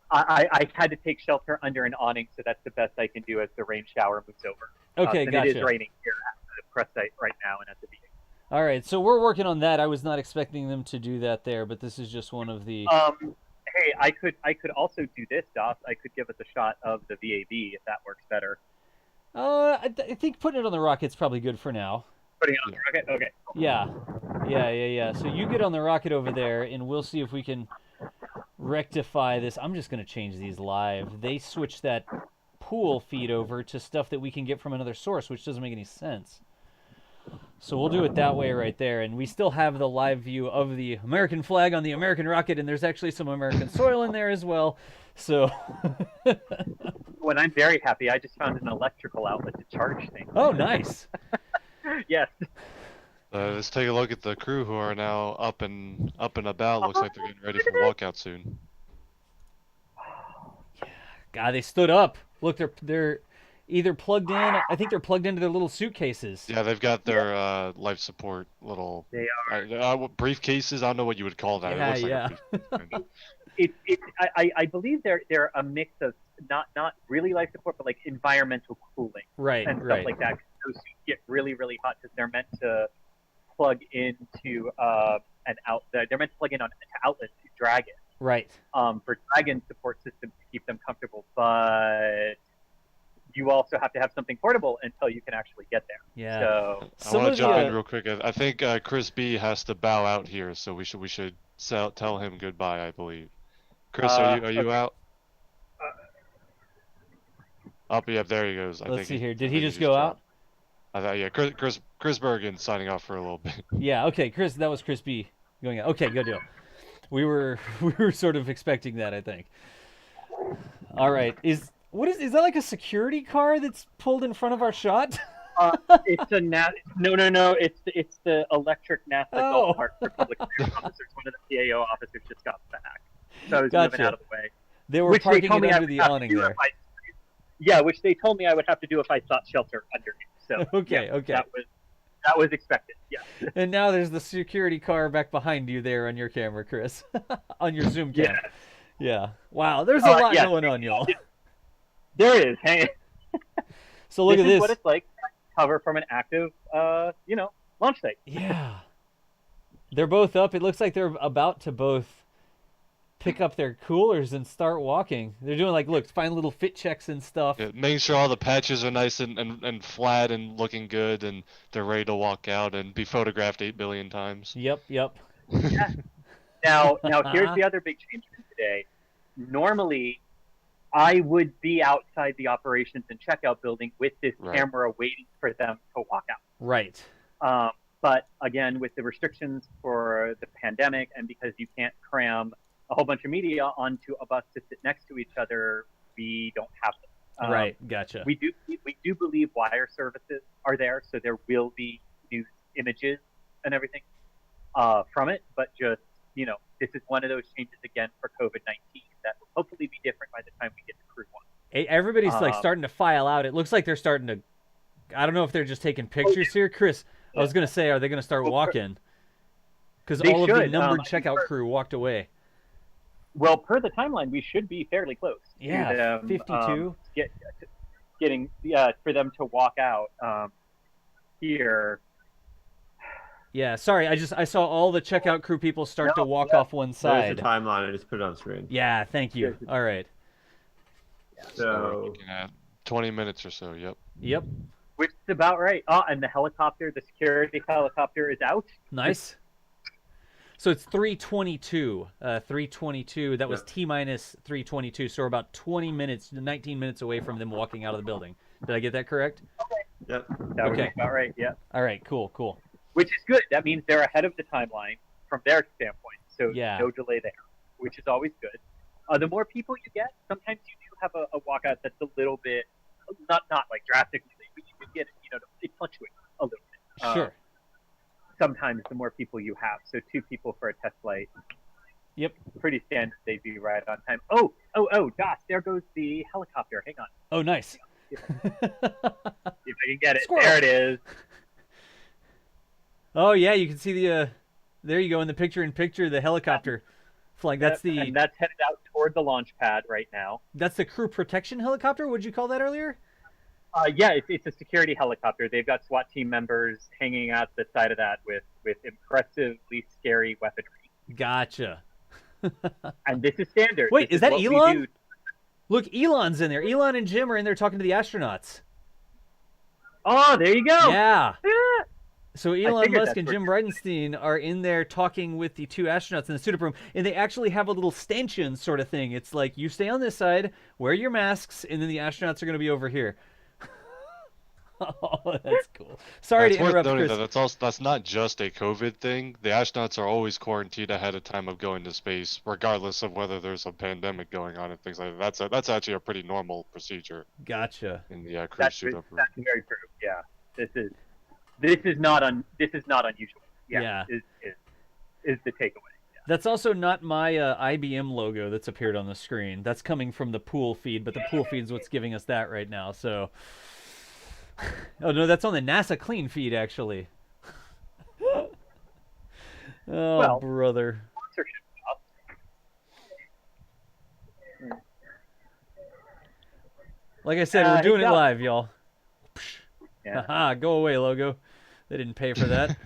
I had to take shelter under an awning, so that's the best I can do as the rain shower moves over. Okay, and gotcha. It is raining here at the press site right now and at the meeting. All right, so we're working on that. I was not expecting them to do that there, but this is just one of the. Hey, I could also do this, Doss. I could give us a shot of the VAB if that works better. I think putting it on the rocket's probably good for now. Putting it on the rocket? Okay. Yeah. So you get on the rocket over there, and we'll see if we can rectify this. I'm just going to change these live. They switched that pool feed over to stuff that we can get from another source, which doesn't make any sense. So we'll do it that way right there. And we still have the live view of the American flag on the American rocket, and there's actually some American soil in there as well. So when I'm very happy, I just found an electrical outlet to charge things. Oh, nice. Yes. Let's take a look at the crew who are now up and about. Looks like they're getting ready for walkout soon. God, they stood up. Look, they're either plugged in. I think they're plugged into their little suitcases. Yeah, they've got their life support little briefcases. I don't know what you would call that. Yeah, it looks like a It's I believe they're a mix of not really life support, but like environmental cooling, Right, and right. stuff like that. 'Cause those suits get really hot because they're meant to plug into they're meant to plug in on to outlets to Dragon. Right. For Dragon support systems to keep them comfortable, but you also have to have something portable until you can actually get there. Yeah. So I want to jump in real quick. I think Chris B has to bow out here, so we should tell him goodbye. I believe. Chris, are you okay. out? Yeah, there he goes. Let's see here. Did he just go out? I thought, yeah, Chris Bergen signing off for a little bit. Yeah. Okay, Chris. That was Chris B going out. Okay, good deal. We were sort of expecting that, I think. All right. Is that like a security car that's pulled in front of our shot? It's a no. It's the electric NASA golf cart for public affairs officers. One of the PAO officers just got back, so I was moving out of the way. They were parking it under the awning there. Yeah, which they told me I would have to do if I sought shelter underneath. So okay. That was expected. Yeah. And now there's the security car back behind you there on your camera, Chris, on your Zoom cam. Yeah. Wow. There's a lot going on, y'all. There is. Hang on. So look at this. This is what it's like to cover from an active, launch site. Yeah. They're both up. It looks like they're about to both pick up their coolers and start walking. They're doing fine little fit checks and stuff. Yeah, making sure all the patches are nice and flat and looking good, and they're ready to walk out and be photographed 8 billion times. Yep. Yeah. Now here's the other big change from today. Normally, I would be outside the operations and checkout building with this camera waiting for them to walk out. Right. But again, with the restrictions for the pandemic, and because you can't cram a whole bunch of media onto a bus to sit next to each other, we don't have them. Right, gotcha. We do believe wire services are there, so there will be news images and everything from it. But just this is one of those changes again for COVID-19 that will hopefully be different by the time we get to Crew 1. Hey, everybody's starting to file out. It looks like they're starting to. I don't know if they're just taking pictures here, Chris. I was gonna say, are they gonna start walking? Because all of the numbered checkout crew walked away. Well, per the timeline, we should be fairly close. Yeah, to them, 52. Getting for them to walk out here. Yeah, sorry, I saw all the checkout crew people start to walk off one side. There's the timeline. I just put it on screen. Yeah, thank you. All right. So we're looking at 20 minutes or so. Yep. Which is about right. Oh, and the helicopter, the security helicopter, is out. Nice. So it's 3:22. 3:22. That was T-minus 3:22. So we're about 20 minutes, 19 minutes away from them walking out of the building. Did I get that correct? Yep. That would be about right. Yeah. All right. Cool. Which is good. That means they're ahead of the timeline from their standpoint. So yeah, no delay there, which is always good. The more people you get, sometimes you do have a walkout that's a little bit, not like drastically, but you can get it fluctuates a little bit. Sure. Sometimes the more people you have, so 2 people for a test flight. Yep. Pretty standard. They'd be right on time. Oh, Josh, there goes the helicopter. Hang on. Oh, nice. See if I can get it. Squirrel. There it is. Oh yeah, you can see the. There you go in the picture-in-picture, the helicopter flying. That's and that's headed out toward the launch pad right now. That's the crew protection helicopter. What'd you call that earlier? Yeah, it's a security helicopter. They've got SWAT team members hanging out the side of that with impressively scary weaponry. Gotcha. And this is standard. Wait, is that what Elon? Look, Elon's in there. Elon and Jim are in there talking to the astronauts. Oh, there you go. Yeah. So Elon Musk and Jim Bridenstine are in there talking with the 2 astronauts in the suit-up room, and they actually have a little stanchion sort of thing. It's like, you stay on this side, wear your masks, and then the astronauts are going to be over here. Oh, that's cool. Sorry to interrupt, Chris. That's not just a COVID thing. The astronauts are always quarantined ahead of time of going to space, regardless of whether there's a pandemic going on and things like that. That's actually a pretty normal procedure. Gotcha. In the cruise suit-up room. That's very true. Yeah, this is. this is not unusual. Yeah. Is the takeaway. Yeah. That's also not my IBM logo that's appeared on the screen. That's coming from the pool feed, but the pool feed's what's giving us that right now. So, oh no, that's on the NASA clean feed actually. Oh, well, brother. Like I said, we're doing it live, y'all. Yeah. Haha, go away, logo. They didn't pay for that.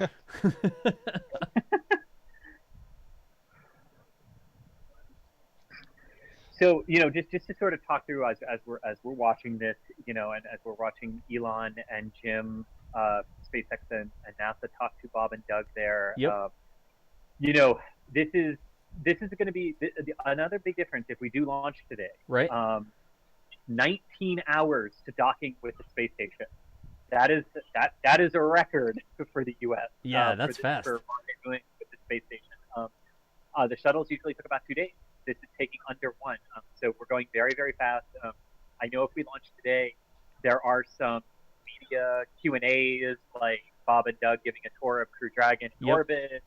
So, just to sort of talk through as we're watching this, and as we're watching Elon and Jim, SpaceX and NASA talk to Bob and Doug there. Yep. This is going to be another big difference if we do launch today. Right. 19 hours to docking with the space station. That is a record for the U.S. Yeah, that's fast. For rendezvousing with the space station. The shuttles usually took about 2 days. This is taking under 1. So we're going very, very fast. I know if we launch today, there are some media Q&As like Bob and Doug giving a tour of Crew Dragon in orbit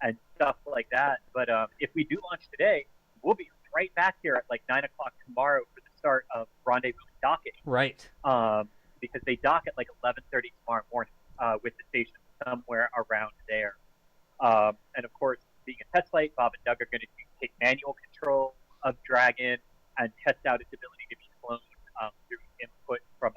and stuff like that. But if we do launch today, we'll be right back here at like 9 o'clock tomorrow for the start of rendezvous docking. Right. Because they dock at like 11:30 tomorrow morning with the station somewhere around there. And of course, being a test flight, Bob and Doug are going to take manual control of Dragon and test out its ability to be flown through input from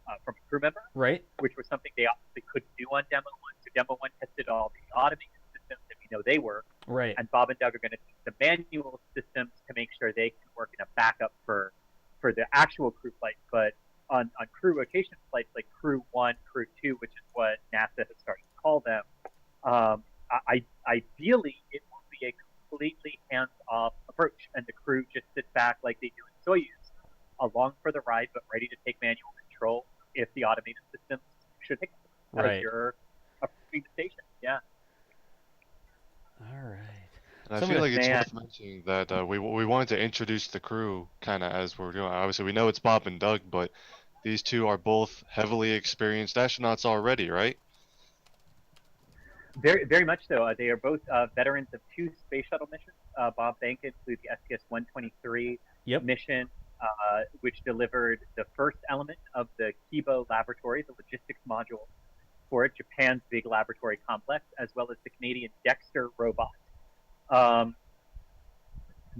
a crew member. Right. Which was something they obviously couldn't do on Demo 1. So Demo 1 tested all the automated systems that we know they work. Right. And Bob and Doug are going to test the manual systems to make sure they can work in a backup for the actual crew flight. But on crew rotation flights like Crew 1, Crew 2, which is what NASA has started to call them, ideally it will be a completely hands-off approach, and the crew just sits back like they do in Soyuz, along for the ride, but ready to take manual control if the automated systems should take them. Right. You're approaching the station. Yeah. All right. And I feel like it's worth mentioning that we wanted to introduce the crew kind of as we're doing. Obviously, we know it's Bob and Doug, but these two are both heavily experienced astronauts already, right? Very, very much so. They are both veterans of 2 space shuttle missions. Bob Behnken flew the STS-123 mission, which delivered the first element of the Kibo laboratory, the logistics module for it, Japan's big laboratory complex, as well as the Canadian Dexter robot. One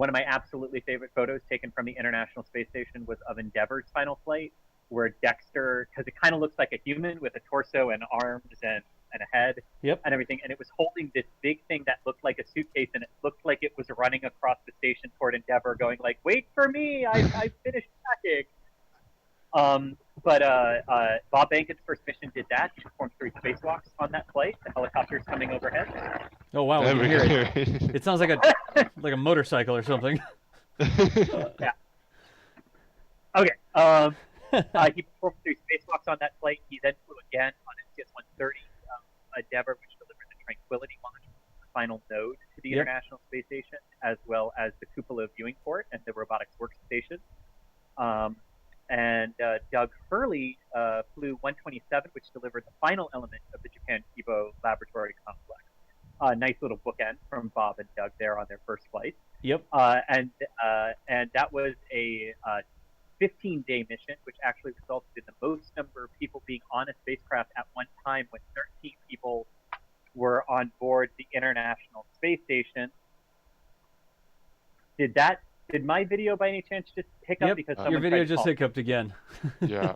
of my absolutely favorite photos taken from the International Space Station was of Endeavour's final flight, where Dexter, because it kind of looks like a human with a torso and arms and a head and everything, and it was holding this big thing that looked like a suitcase, and it looked like it was running across the station toward Endeavour, going like, "Wait for me, I finished packing." But Bob Behnken's first mission did that. He performed 3 spacewalks on that flight. The helicopter's coming overhead. Oh wow, we can hear it. It sounds like a motorcycle or something. Yeah. Okay. He performed 3 spacewalks on that flight. He then flew again on STS-130 Endeavour, which delivered the Tranquility launch, the final node to the International Space Station, as well as the cupola viewing port and the robotics workstation. And Doug Hurley flew 127, which delivered the final element of the Japan Kibo laboratory complex. Nice little bookend from Bob and Doug there on their first flight. Yep. And that was a 15-day mission, which actually resulted in the most number of people being on a spacecraft at one time, when 13 people were on board the International Space Station. Did my video by any chance just hiccup? Yep. Because Your video just hiccuped again. Yeah.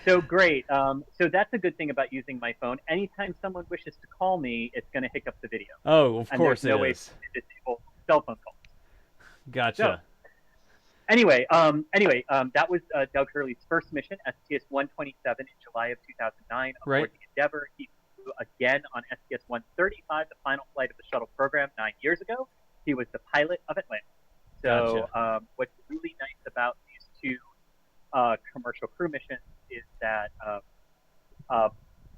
So great. So that's a good thing about using my phone. Anytime someone wishes to call me, it's going to hiccup the video. Oh, of course there's no way is. to disable cell phone calls. Gotcha. So, Anyway, that was Doug Hurley's first mission, STS-127 in July of 2009. Aboard the Endeavour, he flew again on STS-135, the final flight of the shuttle program 9 years ago. He was the pilot of Atlantis. So what's really nice about these 2 commercial crew missions is that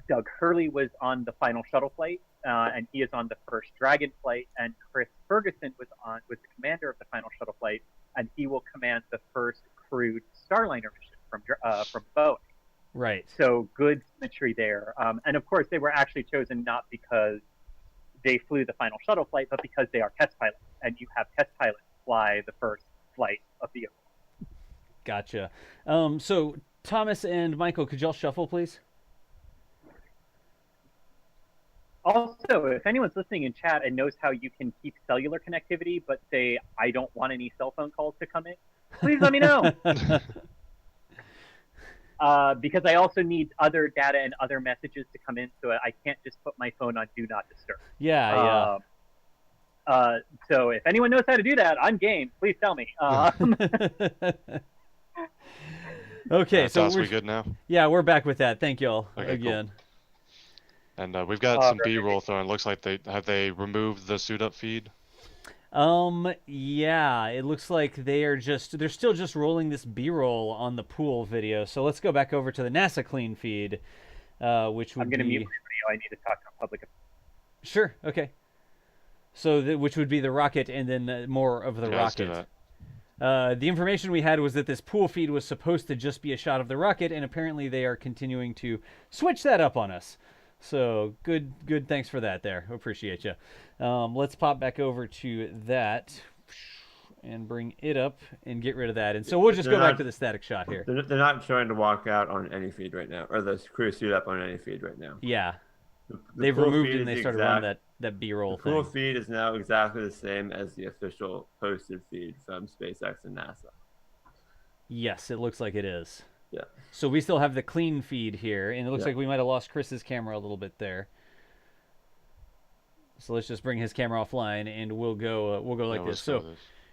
Doug Hurley was on the final shuttle flight, and he is on the first Dragon flight, and Chris Ferguson was the commander of the final shuttle flight, and he will command the first crewed Starliner mission from Boeing. Right. So good entry there. And of course, they were actually chosen not because they flew the final shuttle flight, but because they are test pilots, and you have test pilots fly the first flight of the. Gotcha. So Thomas and Michael, could y'all shuffle, please? Also, if anyone's listening in chat and knows how you can keep cellular connectivity, but say, I don't want any cell phone calls to come in, please let me know. Because I also need other data and other messages to come in, so I can't just put my phone on Do Not Disturb. Yeah. So if anyone knows how to do that, I'm game. Please tell me. Okay, so we good now? Yeah, we're back with that. Thank y'all again. Cool. And we've got some B-roll throwing. Looks like they removed the suit up feed. Yeah, it looks like they're still just rolling this B-roll on the pool video. So let's go back over to the NASA clean feed, which would I'm going to mute my video. I need to talk to public. Sure. Okay. So which would be the rocket, and then more of the rocket. Let's do that. The information we had was that this pool feed was supposed to just be a shot of the rocket, and apparently they are continuing to switch that up on us. So good. Thanks for that there. Appreciate you. Let's pop back over to that and bring it up and get rid of that. And so we'll just go back to the static shot here. They're not trying to walk out on any feed right now, or the crew suit up on any feed right now. Yeah. The They've pool removed feed it and they started running that B-roll thing. thing. The pool feed is now exactly the same as the official posted feed from SpaceX and NASA. Yes, it looks like it is. Yeah. So we still have the clean feed here, and it looks like we might have lost Chris's camera a little bit there. So let's just bring his camera offline, and we'll go like this. So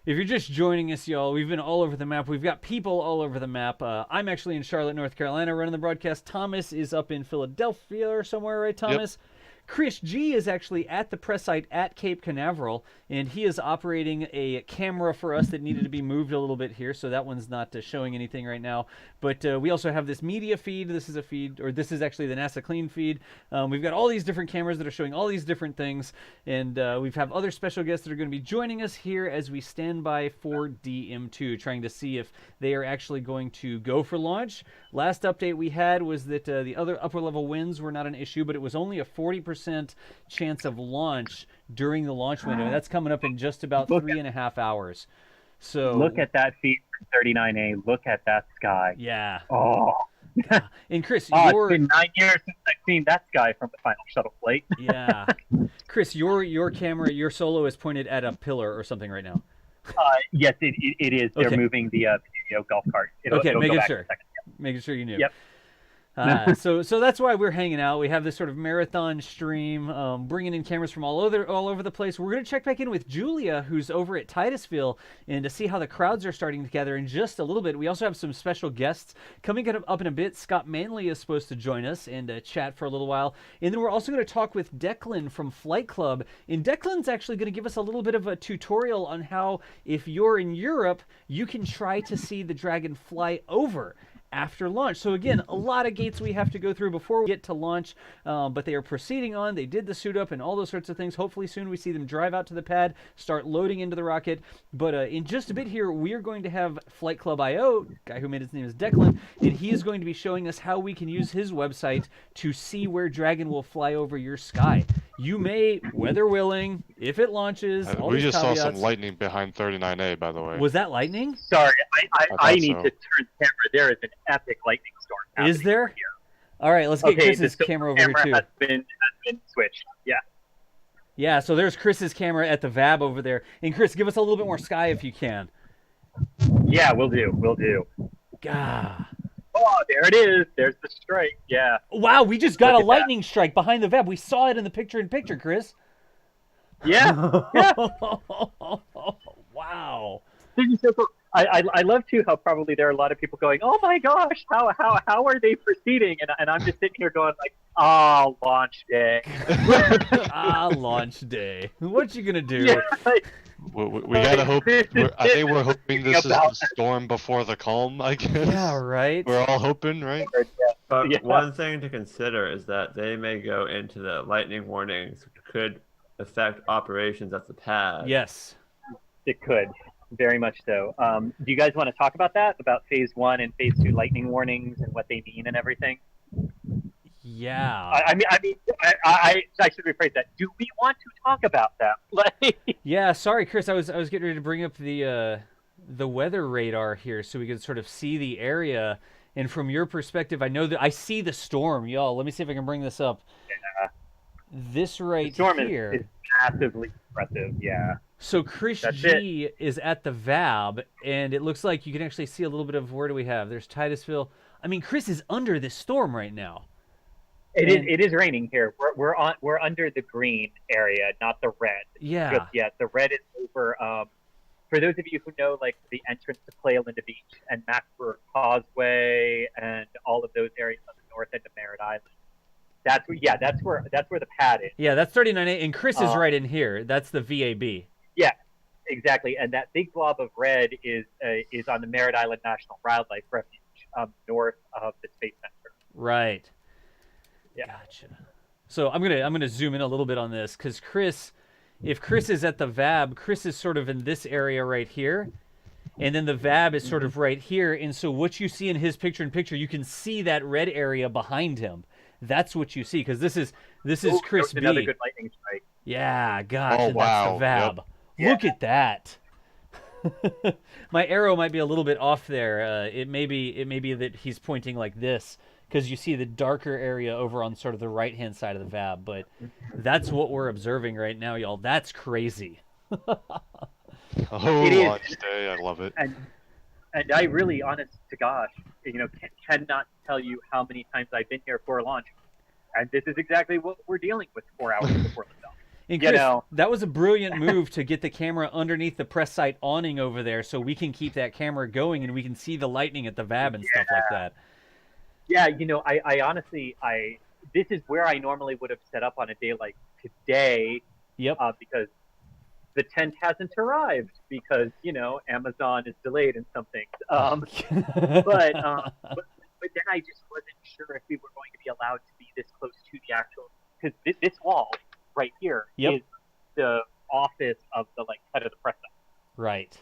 if you're just joining us, y'all, we've been all over the map. We've got people all over the map. I'm actually in Charlotte, North Carolina, running the broadcast. Thomas is up in Philadelphia or somewhere, right, Thomas? Yep. Chris G is actually at the press site at Cape Canaveral, and he is operating a camera for us that needed to be moved a little bit here, so that one's not showing anything right now. But we also have this media feed. This is a feed, or this is actually the NASA Clean feed. We've got all these different cameras that are showing all these different things, and we have other special guests that are going to be joining us here as we stand by for DM2, trying to see if they are actually going to go for launch. Last update we had was that the other upper level winds were not an issue, but it was only a 40% chance of launch during the launch window. That's coming up in just about 3.5 hours. So look at that feed from 39A. Look at that sky. Yeah. Oh. And Chris, it's been 9 years since I've seen that sky from the final shuttle flight. Yeah. Chris, your camera, your solo is pointed at a pillar or something right now. Yes, it is. They're moving the video golf cart. It'll making go back sure. in a second. Making sure you knew. Yep. So that's why we're hanging out. We have this sort of marathon stream, bringing in cameras from all over the place. We're going to check back in with Julia, who's over at Titusville, and to see how the crowds are starting to gather in just a little bit. We also have some special guests coming up in a bit. Scott Manley is supposed to join us and chat for a little while. And then we're also going to talk with Declan from Flight Club. And Declan's actually going to give us a little bit of a tutorial on how, if you're in Europe, you can try to see the Dragon fly over after launch. So again, a lot of gates we have to go through before we get to launch, but they are proceeding on. They did the suit up and all those sorts of things. Hopefully soon we see them drive out to the pad, start loading into the rocket. But in just a bit here, we are going to have Flight Club IO, guy who made his name is Declan, and he is going to be showing us how we can use his website to see where Dragon will fly over your sky. You may, weather willing, if it launches. We just saw some lightning behind 39A, by the way. Was that lightning? Sorry, I need to turn the camera. There is an epic lightning storm. Is there? Here. All right, let's get Chris's camera over here too. Has been switched. Yeah. Yeah, so there's Chris's camera at the VAB over there. And Chris, give us a little bit more sky if you can. Yeah, we'll do. Gah. Oh, there it is. There's the strike. Yeah. Wow, we just got a lightning strike behind the VAB. We saw it in the picture-in-picture, Chris. Yeah. Yeah. Wow. This is so cool. I love too how probably there are a lot of people going, oh my gosh, how are they proceeding? And I'm just sitting here going like, launch day. Launch day. What you gonna do? Yeah, like, we gotta hope. I think we're hoping this is the storm before the calm. I guess. Yeah, right. We're all hoping, right? But one thing to consider is that they may go into the lightning warnings, which could affect operations at the pad. Yes, it could. Very much so. Do you guys want to talk about that? About phase 1 and phase 2 lightning warnings and what they mean and everything? Yeah. I should rephrase that. Do we want to talk about that? Yeah, sorry, Chris. I was getting ready to bring up the weather radar here so we could sort of see the area. And from your perspective, I know that I see the storm, y'all. Let me see if I can bring this up. Yeah. This right the storm here is massively impressive. Yeah. So Chris G is at the VAB, and it looks like you can actually see a little bit of where do we have? There's Titusville. I mean, Chris is under this storm right now. It is raining here. We're under the green area, not the red. Yeah. Just yet. The red is over. For those of you who know, like the entrance to Playa Linda Beach and Maxburg Causeway and all of those areas on the north end of Merritt Island. That's where the pad is. Yeah, that's 39A, and Chris is right in here. That's the VAB. Yeah, exactly. And that big blob of red is on the Merritt Island National Wildlife Refuge, north of the Space Center. Right. Yeah. Gotcha. So I'm gonna zoom in a little bit on this because if Chris is at the VAB, Chris is sort of in this area right here, and then the VAB is sort of right here. And so what you see in his picture-in-picture, you can see that red area behind him. That's what you see because this is Chris B. Another good lightning strike. Yeah, gosh, Oh, and wow. that's the VAB. Yep. Look at that. My arrow might be a little bit off there. It may be that he's pointing like this because you see the darker area over on sort of the right-hand side of the VAB. But that's what we're observing right now, y'all. That's crazy. Launch day. I love it. And I really, honest to gosh, cannot tell you how many times I've been here for a launch. And this is exactly what we're dealing with 4 hours before the launch. And Chris, that was a brilliant move to get the camera underneath the press site awning over there so we can keep that camera going and we can see the lightning at the VAB and stuff like that. Yeah, I honestly, this is where I normally would have set up on a day like today. Yep. Because the tent hasn't arrived because, Amazon is delayed in some things. But then I just wasn't sure if we were going to be allowed to be this close to the actual, because this wall right here is the office of the head of the press center. Right.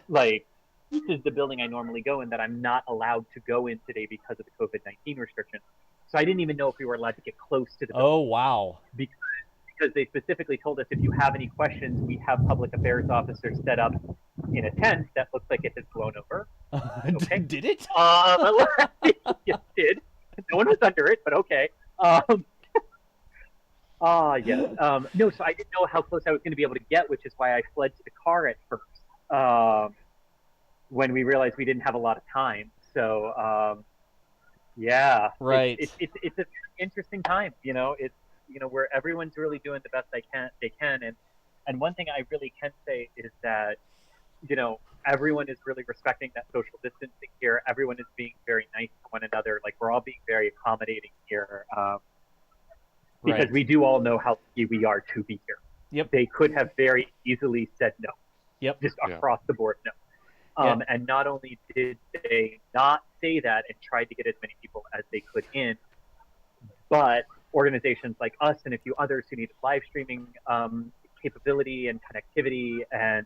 This is the building I normally go in that I'm not allowed to go in today because of the COVID-19 restrictions. So I didn't even know if we were allowed to get close to the building. Oh, wow. Because they specifically told us if you have any questions, we have public affairs officers set up in a tent that looks like it has blown over. Okay. Did it? Yes, it did. No one was under it, but okay. No, so I didn't know how close I was going to be able to get, which is why I fled to the car at first when we realized we didn't have a lot of time. So, yeah. Right. It's a very interesting time, it's, where everyone's really doing the best they can. And one thing I really can say is that, everyone is really respecting that social distancing here. Everyone is being very nice to one another. We're all being very accommodating here. Because we do all know how lucky we are to be here. Yep. They could have very easily said no. Yep. Just across the board, no. And not only did they not say that and tried to get as many people as they could in, but organizations like us and a few others who needed live streaming capability and connectivity and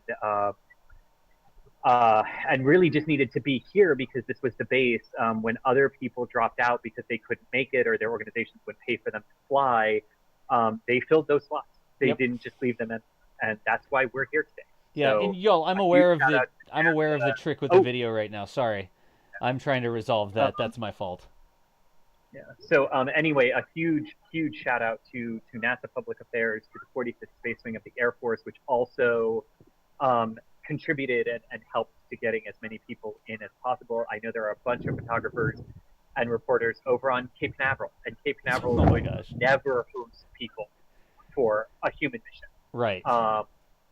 really just needed to be here because this was the base. When other people dropped out because they couldn't make it or their organizations would pay for them to fly, they filled those slots. They didn't just leave them in, and that's why we're here today. Yeah, so, and y'all, I'm aware of the trick with the video right now. Sorry, I'm trying to resolve that. That's my fault. Yeah. So anyway, a huge shout out to NASA Public Affairs, to the 45th Space Wing of the Air Force, which also contributed and helped to getting as many people in as possible. I know there are a bunch of photographers and reporters over on Cape Canaveral, and Cape Canaveral never hosts people for a human mission. Right.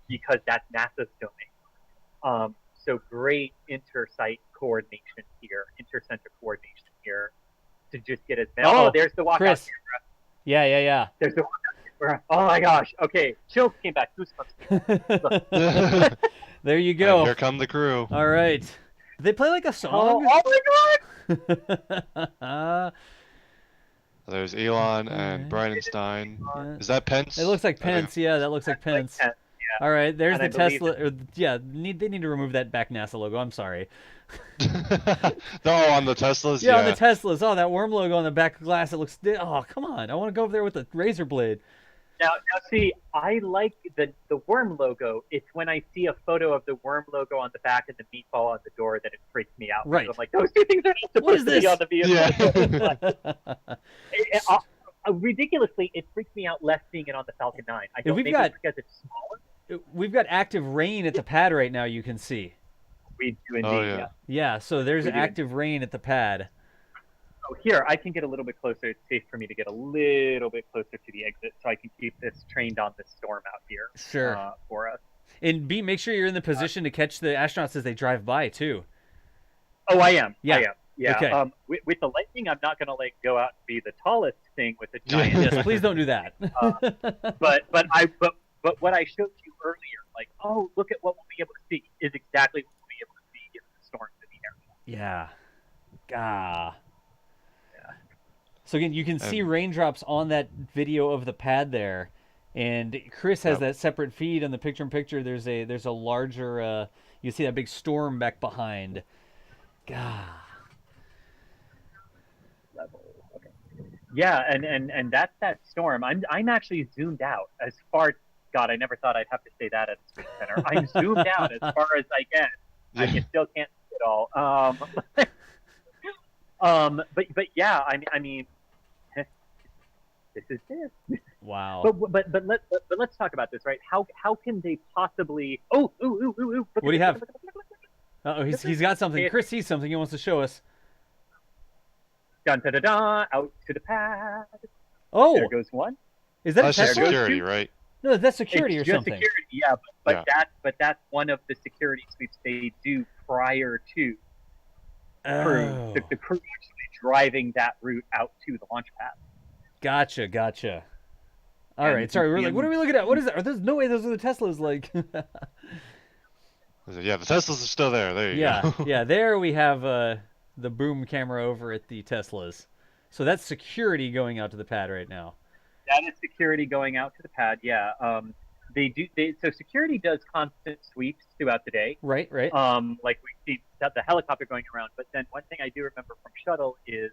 Because that's NASA's domain. So great inter-site coordination here, inter-center coordination here, to just get as many. Oh, there's the walkout Chris. camera. Yeah. There's the walkout camera. Oh my gosh. Okay, chills came back. Goosebumps. There you go. And here come the crew. All right. Did they play like a song? Oh my God! There's Elon and Bridenstine. Is that Pence? It looks like Pence. Yeah, that looks like Pence. All right, there's And the I believe Tesla. They need to remove that back NASA logo. I'm sorry. No, on the Teslas. Yeah, on the Teslas. Oh, that worm logo on the back glass. It looks. Oh, come on! I want to go over there with the razor blade. Now, see, I like the worm logo. It's when I see a photo of the worm logo on the back and the meatball on the door that it freaks me out. Right. I'm like, those two things are not What is supposed to be this? on the vehicle. Ridiculously, it freaks me out less seeing it on the Falcon 9. I don't, maybe it's because it's smaller. We've got active rain at the pad right now. You can see. We do indeed. Oh, yeah. Yeah. So there's We do active rain at the pad. Oh, here, I can get a little bit closer. It's safe for me to get a little bit closer to the exit so I can keep this trained on the storm out here Sure. For us. And B, make sure you're in the position to catch the astronauts as they drive by too. Oh, I am. Yeah. I am. Yeah. Okay. With the lightning, I'm not going to go out and be the tallest thing with a giant. Yes, please don't do that. But what I showed you earlier, like, oh, look at what we'll be able to see, is exactly what we'll be able to see if the storm's in the area. Yeah. Gah. So again, you can see raindrops on that video of the pad there, and Chris has that separate feed on the picture-in-picture. There's a larger. You see that big storm back behind. Gah. Okay. Yeah, and that's that storm. I'm actually zoomed out as far. God, I never thought I'd have to say that at the Space Center. I'm zoomed out as far as I can. I still can't see it all. But yeah, I mean, this is this. Wow. But let's talk about this, right? How can they possibly? Oh, ooh. What do you have? Oh, he's got something. Chris sees something he wants to show us. Dun da da da! Out to the pad. Oh, there goes one. Is that that's a Tesla? security, right? No, that's security it's or just something. Security, yeah. But that's one of the security sweeps they do prior to crew. The crew actually driving that route out to the launch pad. Gotcha. All right, sorry. We're like, what are we looking at? What is that? There's no way those are the Teslas. Like, yeah, the Teslas are still there. There you go. Yeah. There we have the boom camera over at the Teslas. So that's security going out to the pad right now. That is security going out to the pad. Yeah. So security does constant sweeps throughout the day. Right. Like we see the helicopter going around. But then one thing I do remember from shuttle is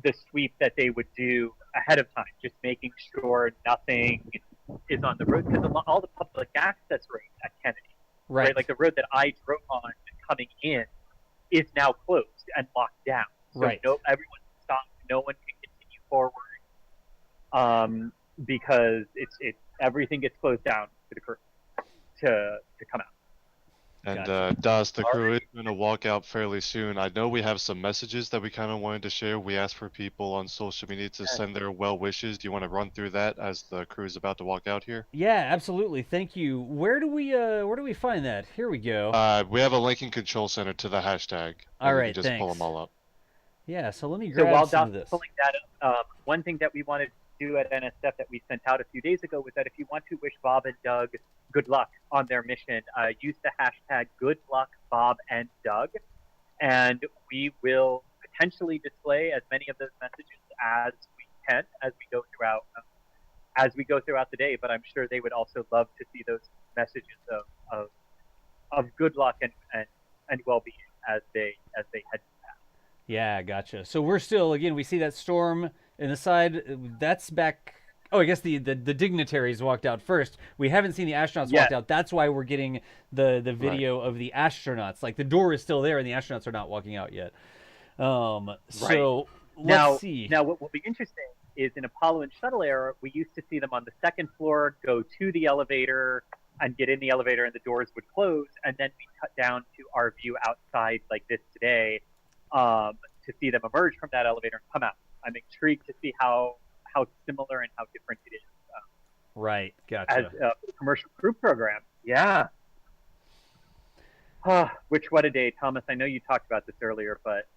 the sweep that they would do ahead of time, just making sure nothing is on the road, because all the public access roads at Kennedy, right? Like the road that I drove on coming in is now closed and locked down. So everyone's stopped. No one can continue forward because it's everything gets closed down for the crew to come out. And the crew is going to walk out fairly soon. I know we have some messages that we kind of wanted to share. We asked for people on social media to send their well wishes. Do you want to run through that as the crew is about to walk out here? Yeah, absolutely. Thank you. Where do we find that? Here we go. We have a link in Control Center to the hashtag. All right, you can just pull them all up. Yeah, so let me grab while some of this. Pulling that up, one thing that we wanted to do at NSF that we sent out a few days ago was that if you want to wish Bob and Doug good luck on their mission, use the hashtag #GoodLuckBobAndDoug, and we will potentially display as many of those messages as we can as we go throughout the day. But I'm sure they would also love to see those messages of good luck and well-being as they head to the pad. Yeah, gotcha. So we're still, again, we see that storm in the side. That's back. Oh, I guess the dignitaries walked out first. We haven't seen the astronauts walked out. That's why we're getting the video of the astronauts. Like the door is still there and the astronauts are not walking out yet. So let's see. Now, what will be interesting is in Apollo and Shuttle era, we used to see them on the second floor, go to the elevator and get in the elevator and the doors would close. And then we cut down to our view outside like this today to see them emerge from that elevator and come out. I'm intrigued to see how similar and how different it is. Right, gotcha. As a commercial crew program, yeah. What a day, Thomas. I know you talked about this earlier, but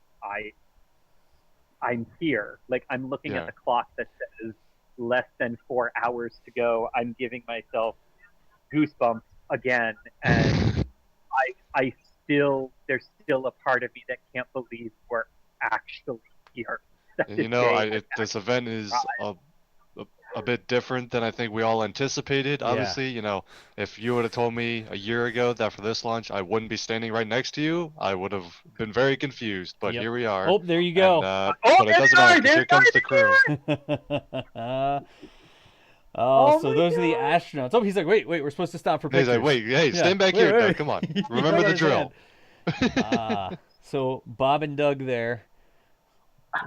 I'm here. Like I'm looking at the clock that says less than 4 hours to go. I'm giving myself goosebumps again, and there's still a part of me that can't believe we're actually here. And, this event is a bit different than I think we all anticipated. Obviously, you know, if you would have told me a year ago that for this launch I wouldn't be standing right next to you, I would have been very confused. But here we are. Oh, there you go. And, but it doesn't matter, 'cause here comes the crew. So those are the astronauts. Oh, he's like, wait, we're supposed to stop for pictures. He's like, wait, hey, stand back here, Doug. Come on. Remember the drill. So Bob and Doug there,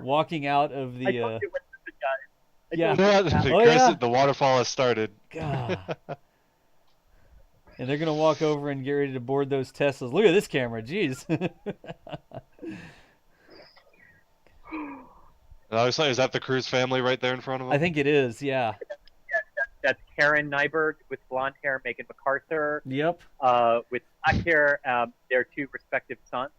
walking out of the. Chris, the waterfall has started. God. And they're gonna walk over and get ready to board those Teslas. Look at this camera, jeez. Is that the Cruz family right there in front of them? I think it is, yeah. That's Karen Nyberg with blonde hair, Megan MacArthur. Yep. With black hair, their two respective sons.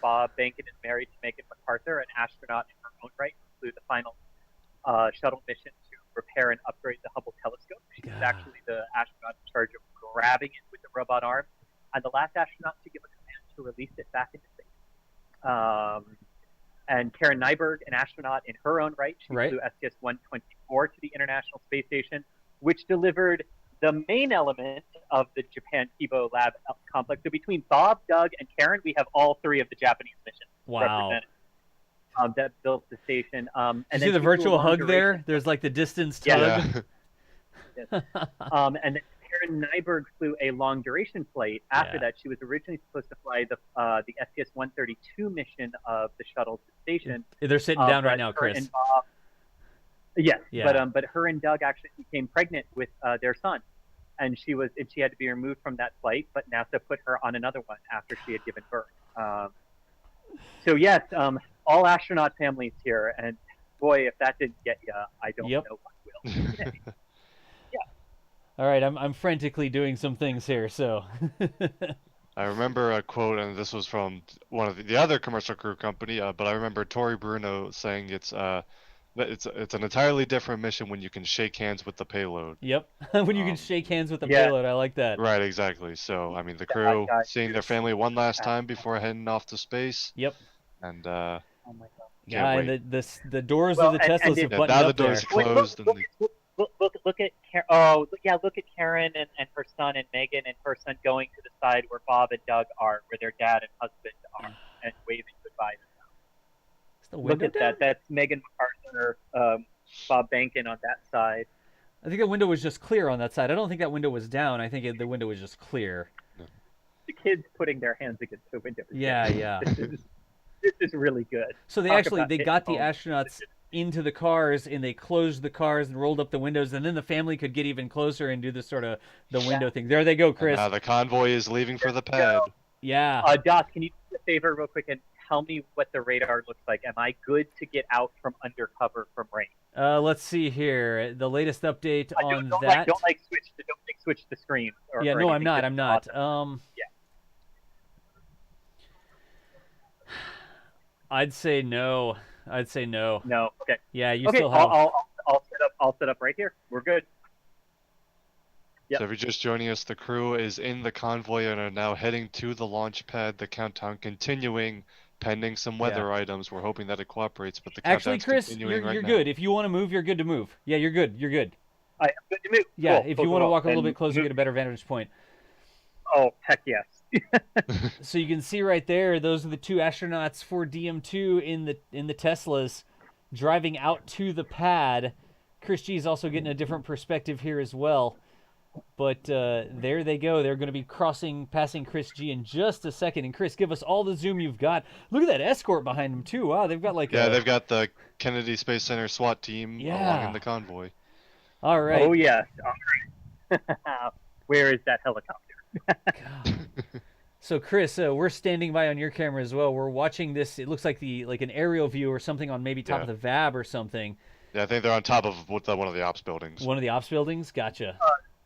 Bob Behnken is married to Megan MacArthur, an astronaut in her own right, who flew the final shuttle mission to repair and upgrade the Hubble telescope. She's actually the astronaut in charge of grabbing it with the robot arm, and the last astronaut to give a command to release it back into space. And Karen Nyberg, an astronaut in her own right, she flew STS-124 to the International Space Station, which delivered the main element of the Japan Kibo Lab complex. So between Bob, Doug, and Karen, we have all three of the Japanese missions represented. That built the station. And you see the virtual hug there? There's like the distance tug. Yes. And then Karen Nyberg flew a long duration flight. After that, she was originally supposed to fly the STS-132 mission of the shuttle to the station. They're sitting down right now, Chris. And Bob, yes, Yeah. but her and Doug actually became pregnant with their son, and she had to be removed from that flight. But NASA put her on another one after she had given birth. So yes, all astronaut families here, and boy, if that didn't get you, I don't know what will. All right, I'm frantically doing some things here, so. I remember a quote, and this was from one of the other commercial crew company, but I remember Tori Bruno saying it's an entirely different mission when you can shake hands with the payload. Yep, when you can shake hands with the payload, I like that. Right, exactly. So, I mean, the crew seeing their family one last time before heading off to space. Yep. And, oh my God. And the doors of the Teslas have buttoned now up the doors are closed. Look at Karen and her son and Megan and her son going to the side where Bob and Doug are, where their dad and husband are, and waving goodbye to them. Look at that. That's Megan MacArthur, Bob Behnken on that side. I think the window was just clear on that side. I don't think that window was down. I think the window was just clear. The kids putting their hands against the window. Yeah. This is really good. So they got the astronauts into the cars, and they closed the cars and rolled up the windows, and then the family could get even closer and do the sort of the window thing. There they go, Chris. The convoy is leaving for the pad. Yeah. Doc, can you do a favor real quick and tell me what the radar looks like? Am I good to get out from under cover from rain? Let's see here. The latest update on that. Don't switch the screen. I'm not. I'd say no. No. Okay. Yeah, you still have. I'll set up right here. We're good. Yep. So if you're just joining us, the crew is in the convoy and are now heading to the launch pad. The countdown continuing, pending some weather items. We're hoping that it cooperates, but the countdown's Chris, continuing right you're now. good. If you want to move, you're good to move. Yeah, you're good. I am good to move. Yeah, cool, if you want to walk a little bit closer, get a better vantage point. Oh, heck yes. So you can see right there, those are the two astronauts for DM2 in the Teslas driving out to the pad. Chris G is also getting a different perspective here as well. But there they go. They're going to be passing Chris G in just a second. And Chris, give us all the zoom you've got. Look at that escort behind them too. Wow, they've got they've got the Kennedy Space Center SWAT team along in the convoy. All right. Oh yes. All right. Where is that helicopter? So Chris, we're standing by on your camera as well. We're watching this. It looks like an aerial view or something on maybe top of the VAB or something. Yeah, I think they're on top of one of the ops buildings. One of the ops buildings? Gotcha.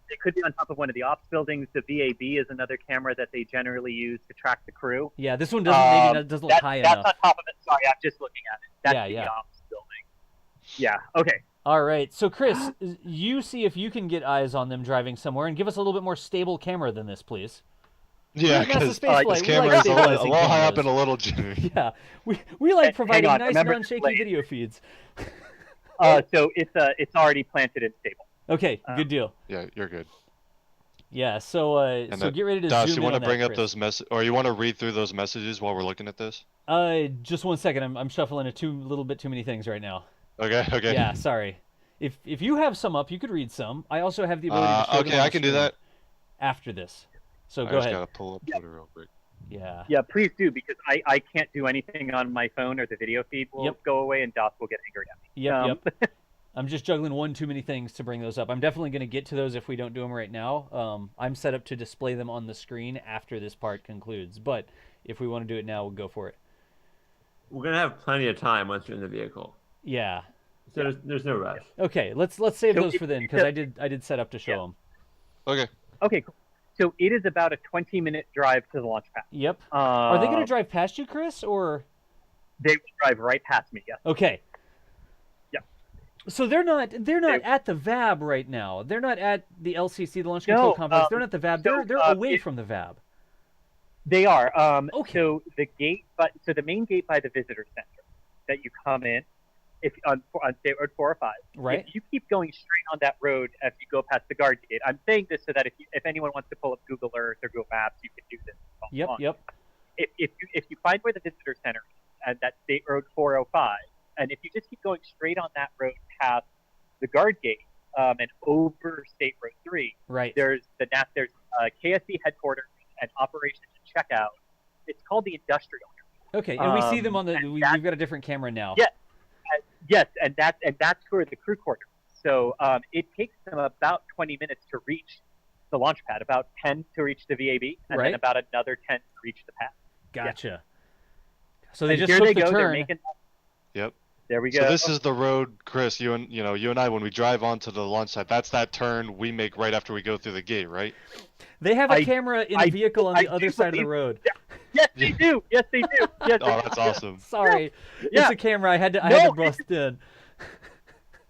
They could be on top of one of the ops buildings. The VAB is another camera that they generally use to track the crew. Yeah, this one doesn't look high enough. That's on top of it. Sorry, I'm just looking at it. That's the ops building. Yeah, okay. All right. So, Chris, you see if you can get eyes on them driving somewhere, and give us a little bit more stable camera than this, please. Yeah, because this camera is a little high up and a little jittery. Yeah, we like providing nice, non-shaky video feeds. So it's already planted and stable. Okay, good deal. Yeah, you're good. Yeah, so get ready to Das, zoom you want in to on bring that, up Chris. those or you want to read through those messages while we're looking at this? Just 1 second. I'm shuffling a little bit too many things right now. Okay. Yeah, sorry. If you have some up, you could read some. I also have the ability to show them okay, on I the can do screen that. After this. So I go just ahead. gotta pull up Twitter real quick. Yeah. Yeah, please do, because I can't do anything on my phone, or the video feed will go away, and DOS will get angry at me. Yep. I'm just juggling one too many things to bring those up. I'm definitely going to get to those if we don't do them right now. I'm set up to display them on the screen after this part concludes, but if we want to do it now, we'll go for it. We're gonna have plenty of time once you're in the vehicle. Yeah. So there's no rush. Okay, let's save those for then, because I did set up to show them. Okay. Okay, cool. So it is about a 20-minute drive to the launch pad. Yep. Are they going to drive past you, Chris, or? They will drive right past me. Yes. Okay. Yeah. So they're not at the VAB right now. They're not at the LCC, the Launch Control Complex. They're not at the VAB. They're away from the VAB. They are. Okay. So the main gate by the visitor center that you come in, if on State Road 4 or 5, right? If you keep going straight on that road as you go past the guard gate, I'm saying this so that if anyone wants to pull up Google Earth or Google Maps, you can do this. Yep. If you find where the visitor center is, and that's State Road 405, and if you just keep going straight on that road past the guard gate and over State Road 3, right? There's KSC headquarters and operations and checkout. It's called the industrial area. Okay, and we see them on the. We've got a different camera now. Yeah. Yes, and that's for the crew quarters. So it takes them about 20 minutes to reach the launch pad, about 10 to reach the VAB, and then about another 10 to reach the pad. Gotcha. Yeah. So they and just here took they the go. turn. They're making. Yep. There we go. So this is the road, Chris. You and I, when we drive onto the launch site, that's that turn we make right after we go through the gate, right? They have a camera in the vehicle on the other side of the road. Yes, they do. Yes, they do. Yes, oh, that's awesome. Sorry, Yeah. it's a camera. I had to bust in.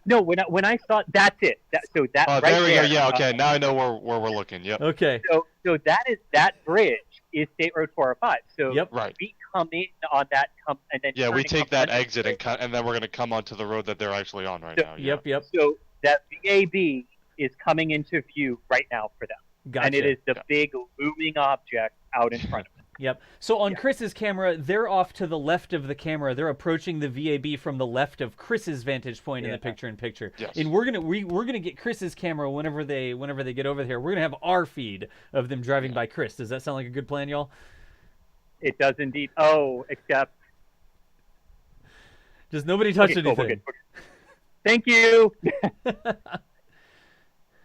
No, when I saw that's it. Oh, right there we go. there, Yeah, okay. Now I know where we're looking. Yep. Okay. So that bridge is State Road 405. So we come in on that and then we take that exit and then we're gonna come onto the road that they're actually on right now. Yeah. Yep. So that VAB is coming into view right now for them. Gotcha. And it is the big looming object out in front of them. Yep. So on Chris's camera, they're off to the left of the camera. They're approaching the VAB from the left of Chris's vantage point in the picture-in-picture. Yes. And we're gonna get Chris's camera whenever they get over here. We're gonna have our feed of them driving by Chris. Does that sound like a good plan, y'all? It does indeed. Oh, except just nobody touch anything. Cool, we're good. Thank you.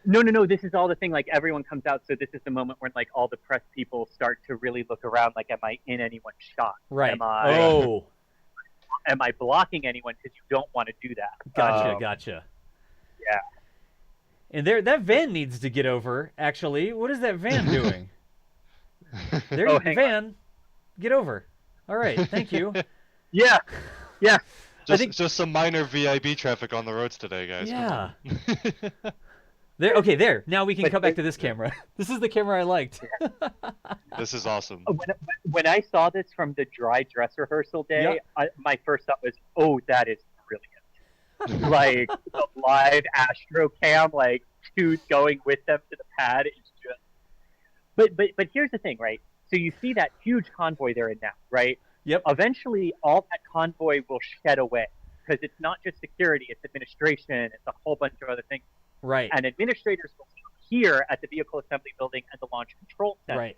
No. This is all the thing. Like everyone comes out, so this is the moment when like all the press people start to really look around. Like, am I in anyone's shot? Right. Am I blocking anyone? Because you don't want to do that. Gotcha. Yeah. And that van needs to get over. Actually, what is that van doing? Van, get over. All right. Thank you. Yeah. Just some minor VIB traffic on the roads today, guys. Yeah. There. Now we can come back to this camera. This is the camera I liked. This is awesome. When I saw this from the dry dress rehearsal day, my first thought was, "Oh, that is brilliant!" Like the live Astro cam, like dudes going with them to the pad is just. But here's the thing, right? So you see that huge convoy they're in now, right? Yep. Eventually, all that convoy will shed away because it's not just security; it's administration, it's a whole bunch of other things. Right. And administrators will stop here at the Vehicle Assembly Building and the Launch Control Center. Right.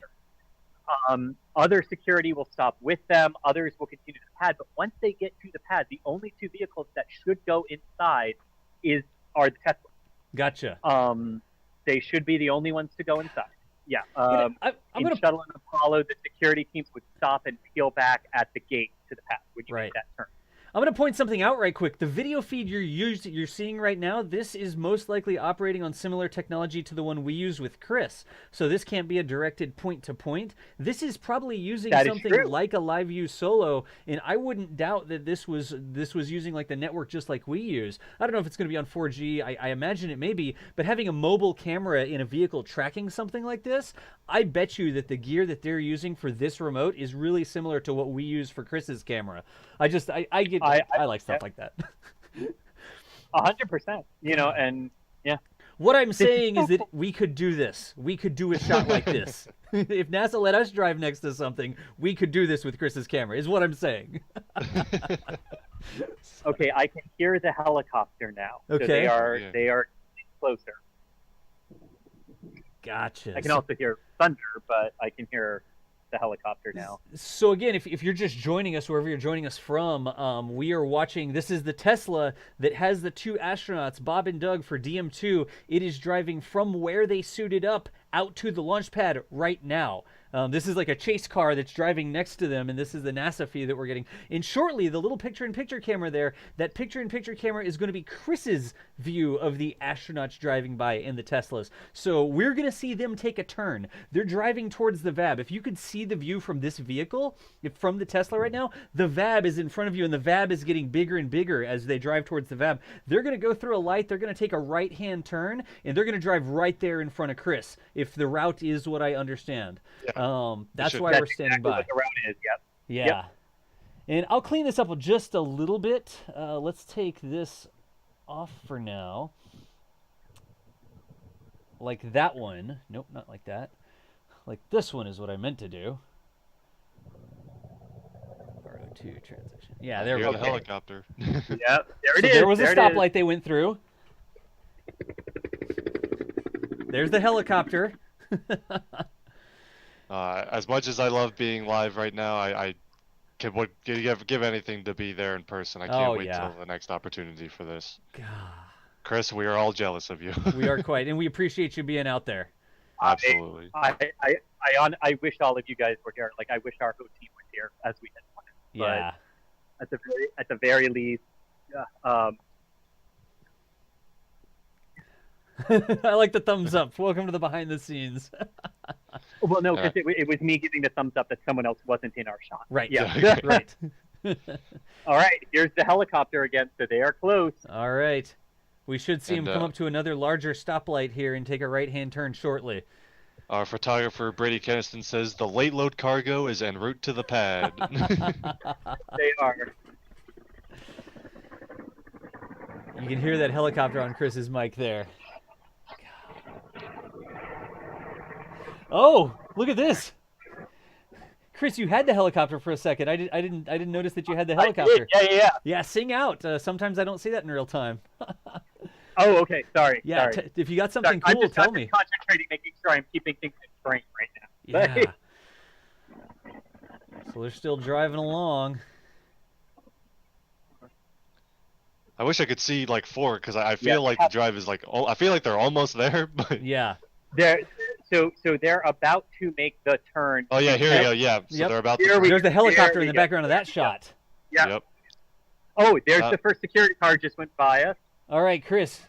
Other security will stop with them. Others will continue to the pad. But once they get to the pad, the only two vehicles that should go inside are the Tesla. Gotcha. They should be the only ones to go inside. Yeah. I'm gonna... Shuttle and Apollo, the security teams would stop and peel back at the gate to the pad when you make that turn. I'm going to point something out right quick. The video feed you're seeing right now, this is most likely operating on similar technology to the one we use with Chris. So this can't be a directed point-to-point. This is probably using something like a live view solo, and I wouldn't doubt that this was using like the network just like we use. I don't know if it's going to be on 4G. I imagine it may be, but having a mobile camera in a vehicle tracking something like this, I bet you that the gear that they're using for this remote is really similar to what we use for Chris's camera. I like stuff like that. 100%. You know, and yeah. What I'm saying is that we could do this. We could do a shot like this. If NASA let us drive next to something, we could do this with Chris's camera, is what I'm saying. Okay, I can hear the helicopter now. Okay. So they are closer. Gotcha. I can also hear thunder, but I can hear the helicopter now. So again, if you're just joining us, wherever you're joining us from, we are watching. This is the Tesla that has the 2 astronauts, Bob and Doug, for DM2. It is driving from where they suited up out to the launch pad right now. This is like a chase car that's driving next to them, and this is the NASA feed that we're getting. And shortly, the little picture-in-picture camera there, that picture-in-picture camera is going to be Chris's view of the astronauts driving by in the Teslas. So we're going to see them take a turn. They're driving towards the VAB. If you could see the view from this vehicle, from the Tesla right now, the VAB is in front of you, and the VAB is getting bigger and bigger as they drive towards the VAB. They're going to go through a light, they're going to take a right-hand turn, and they're going to drive right there in front of Chris, if the route is what I understand. Yeah. That's why we're standing exactly by. What the route is, yep. Yeah. Yep. And I'll clean this up just a little bit. Let's take this off for now. Like that one. Nope, not like that. Like this one is what I meant to do. R02 transition. Yeah, there we go. The helicopter. Yep, there it is. There was a stoplight they went through. There's the helicopter. As much as I love being live right now, I would give anything to be there in person. I can't wait till the next opportunity for this. God. Chris, we are all jealous of you. We are quite, and we appreciate you being out there. Absolutely. I wish all of you guys were here. Like I wish our whole team was here as we had wanted. Yeah. But at the very least, I like the thumbs up. Welcome to the behind the scenes. Well, no, because it was me giving the thumbs up that someone else wasn't in our shot. Right. Yeah. Right. All right. Here's the helicopter again. So they are close. All right. We should see him come up to another larger stoplight here and take a right-hand turn shortly. Our photographer, Brady Keniston, says the late load cargo is en route to the pad. They are. You can hear that helicopter on Chris's mic there. Oh, look at this. Chris, you had the helicopter for a second. I didn't notice that you had the helicopter. I did. Yeah. Yeah, sing out. Sometimes I don't see that in real time. Oh, okay. Sorry. Yeah, sorry. If you got something cool, tell me. I'm concentrating, making sure I'm keeping things in frame right now. Yeah. So they're still driving along. I wish I could see like 4 because I feel like the drive is like I feel like they're almost there, but yeah. So they're about to make the turn. Oh yeah, here we go. Yeah, so they're about. There's the helicopter in the background of that shot. Yeah. Yep. Oh, there's the first security car just went by us. All right, Chris.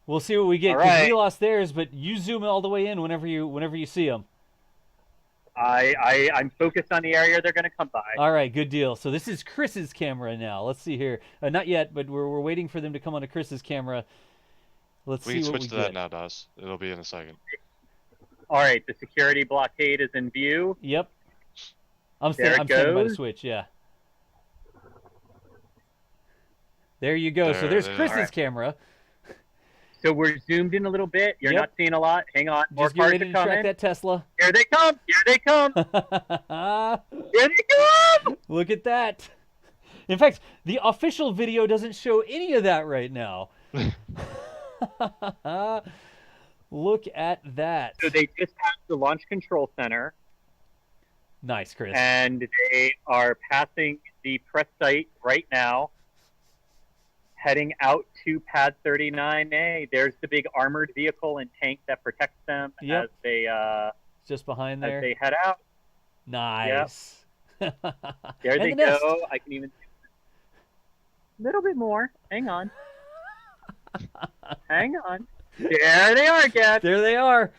We'll see what we get. Because we lost theirs, but you zoom all the way in whenever you see them. I'm focused on the area they're going to come by. All right, good deal. So this is Chris's camera now. Let's see here. Not yet, but we're waiting for them to come onto Chris's camera. Let's see what we switch to that now, Das. It'll be in a second. All right, the security blockade is in view. Yep. I'm standing by the switch, yeah. There you go. So there's Chris's camera. So we're zoomed in a little bit. You're not seeing a lot. Hang on. More Just get cars ready to coming. track that Tesla. Here they come. Here they come. Here they come. Look at that. In fact, the official video doesn't show any of that right now. Look at that. So they just passed the Launch Control Center. Nice, Chris. And they are passing the press site right now, heading out to Pad 39A. There's the big armored vehicle and tank that protects them as they just behind there. As they head out. Nice. Yep. There they go. I can even a little bit more. Hang on. Hang on. There they are again. There they are.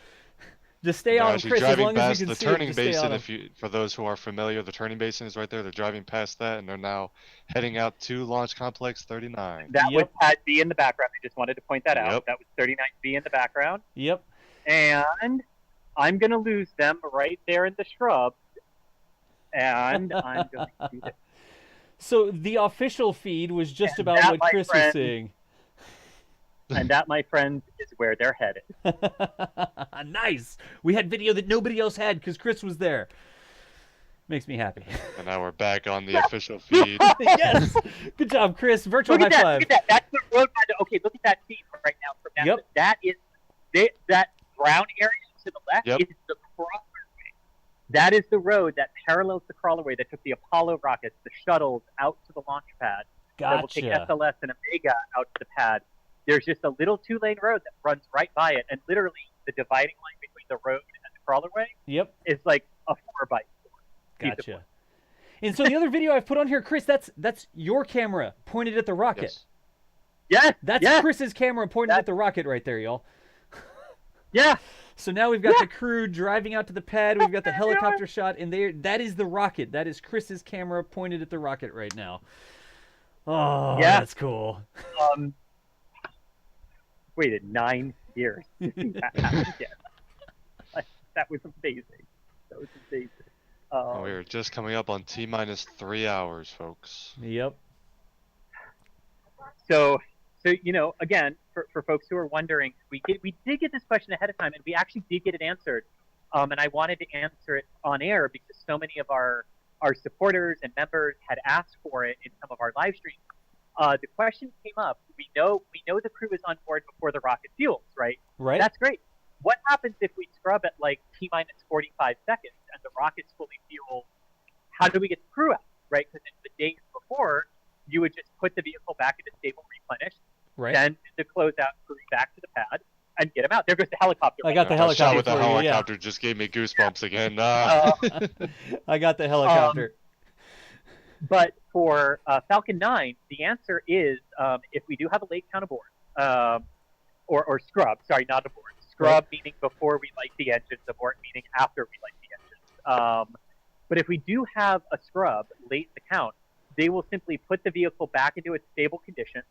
Just stay on, actually Chris, as driving long past as you can the see turning it, basin. For those who are familiar, the turning basin is right there. They're driving past that, and they're now heading out to Launch Complex 39. That was Pad B in the background. I just wanted to point that out. That was 39B in the background. Yep. And I'm going to lose them right there in the shrub. And I'm going to do this. So the official feed was just about what Chris was saying. And that, my friends, is where they're headed. Nice. We had video that nobody else had because Chris was there. Makes me happy. And now we're back on the official feed. Yes. Good job, Chris. Virtual Look high at that. five. Look at that. That's the road. Okay, look at that feed right now from NASA. Yep. That is that brown area to the left Yep. is the crawlerway. That is the road that parallels the crawlerway that took the Apollo rockets, the shuttles, out to the launch pad. That will take Gotcha. SLS and Omega out to the pad. There's just a little 2-lane road that runs right by it, and literally the dividing line between the road and the crawlerway Yep. is like a 4x4. Gotcha. And so the other video I've put on here, Chris, that's your camera pointed at the rocket. Yes. That's Chris's camera pointed at the rocket right there, y'all. Yeah. So now we've got the crew driving out to the pad. We've got the helicopter shot, and that is the rocket. That is Chris's camera pointed at the rocket right now. Oh, Yeah. that's cool. Waited 9 years to see that happen again. That was amazing. That was amazing. We're just coming up on T-minus 3 hours, folks. Yep. So again, for folks who are wondering, we did get this question ahead of time, and we actually did get it answered. And I wanted to answer it on air because so many of our supporters and members had asked for it in some of our live streams. The question came up. We know the crew is on board before the rocket fuels, right? Right. That's great. What happens if we scrub at like T-minus 45 seconds and the rocket's fully fueled? How do we get the crew out, right? Because in the days before, you would just put the vehicle back into stable replenish, Right. send the closeout crew back to the pad, and get them out. There goes the helicopter. I got the That shot helicopter with the for you, yeah. helicopter just gave me goosebumps again. I got the helicopter. But for Falcon 9, the answer is if we do have a late count aboard, or scrub, sorry, not aboard. Scrub meaning before we light the engines, abort meaning after we light the engines. But if we do have a scrub late in the count, they will simply put the vehicle back into its stable condition,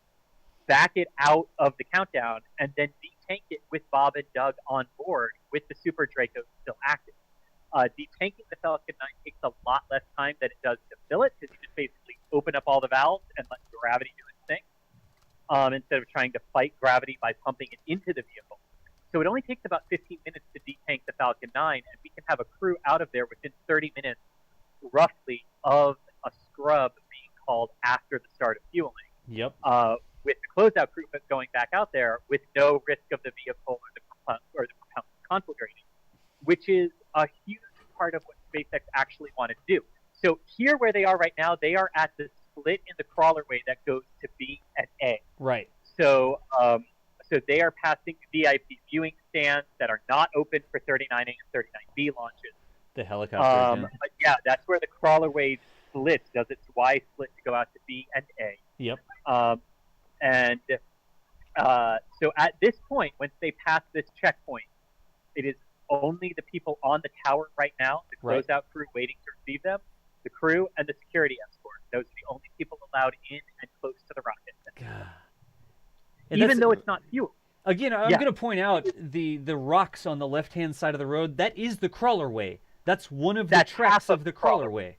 back it out of the countdown, and then detank it with Bob and Doug on board with the Super Draco still active. Detanking the Falcon 9 takes a lot less time than it does to fill it, because you just basically open up all the valves and let gravity do its thing, instead of trying to fight gravity by pumping it into the vehicle. So it only takes about 15 minutes to detank the Falcon 9, and we can have a crew out of there within 30 minutes, roughly, of a scrub being called after the start of fueling. Yep. With the closeout crew going back out there with no risk of the vehicle or the propellant conflagrating, which is a huge part of what SpaceX actually wanted to do. So here where they are right now, they are at the split in the crawlerway that goes to B and A. Right. So so they are passing VIP viewing stands that are not open for 39A and 39B launches. The helicopter. But yeah, that's where the crawlerway splits, does its Y split to go out to B and A. Yep. So at this point, once they pass this checkpoint, it is only the people on the tower right now, the closeout crew waiting to receive them, the crew, and the security escort. Those are the only people allowed in and close to the rocket. Even though it's not fuel. Again, I'm going to point out the rocks on the left-hand side of the road. That is the crawlerway. That's one of the tracks of the crawlerway.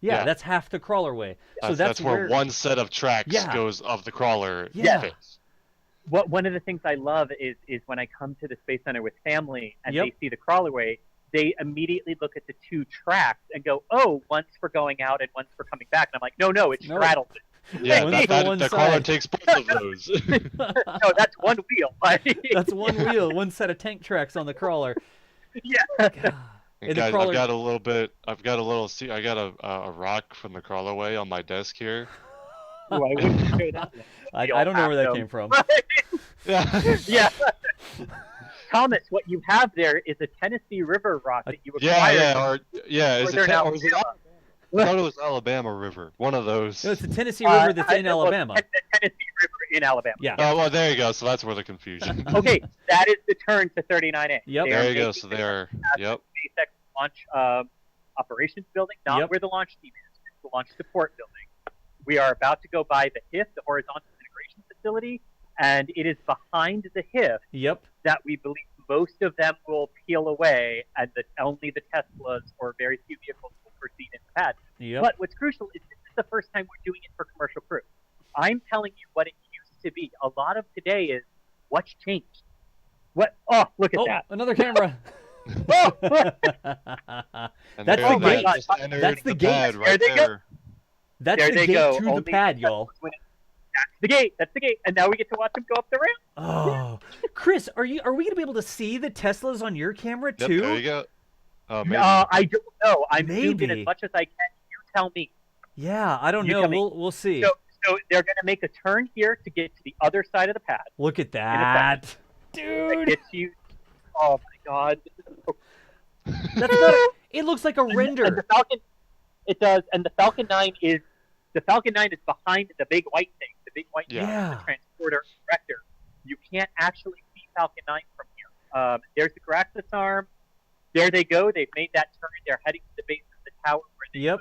Yeah, that's half the crawlerway. So that's where one set of tracks goes of the crawler. Fits. One of the things I love is when I come to the Space Center with family and they see the crawlerway, they immediately look at the two tracks and go, "Oh, one's for going out and one's for coming back." And I'm like, "No, it straddles it." Yeah, the crawler takes both of those. No, that's one wheel. That's one wheel, one set of tank tracks on the crawler. Yeah. And guys, I've got a rock from the crawlerway on my desk here. Ooh, I wouldn't show that. I don't know where that came from. Yeah. Thomas, what you have there is a Tennessee River rock that you acquired. Is it I thought it was Alabama River. One of those. No, it's the Tennessee River that's in Alabama. The Tennessee River in Alabama. Yeah. Oh, well, there you go. So that's where the confusion. Okay, that is the turn to 39A. Yep. There you go. So there. Yep. SpaceX launch operations building, not where the launch team is. It's the launch support building. We are about to go by the HIF, the Horizontal Integration Facility, and it is behind the HIF that we believe most of them will peel away, and that only the Teslas or very few vehicles will proceed in the pad. But what's crucial is this is the first time we're doing it for commercial crew. I'm telling you what it used to be. A lot of today is What's changed? What? Oh, look at that! Another camera. Oh! That's the gate. That's the gate. Right there. That's the gate to the pad, y'all. That's the gate. That's the gate. And now we get to watch them go up the ramp. Oh, Chris, are we gonna be able to see the Teslas on your camera too? Yep, there you go. Maybe. I don't know. I'm zooming as much as I can. You tell me. Yeah, I don't know. We'll see. So they're gonna make a turn here to get to the other side of the pad. Look at that, dude. That gets you. Oh my God. That's not. It looks like a render. And the Falcon. It does, and the Falcon 9 is behind the big white thing, the big white thing, the transporter director. You can't actually see Falcon 9 from here. There's the Graxis arm. There they go. They've made that turn. They're heading to the base of the tower where they will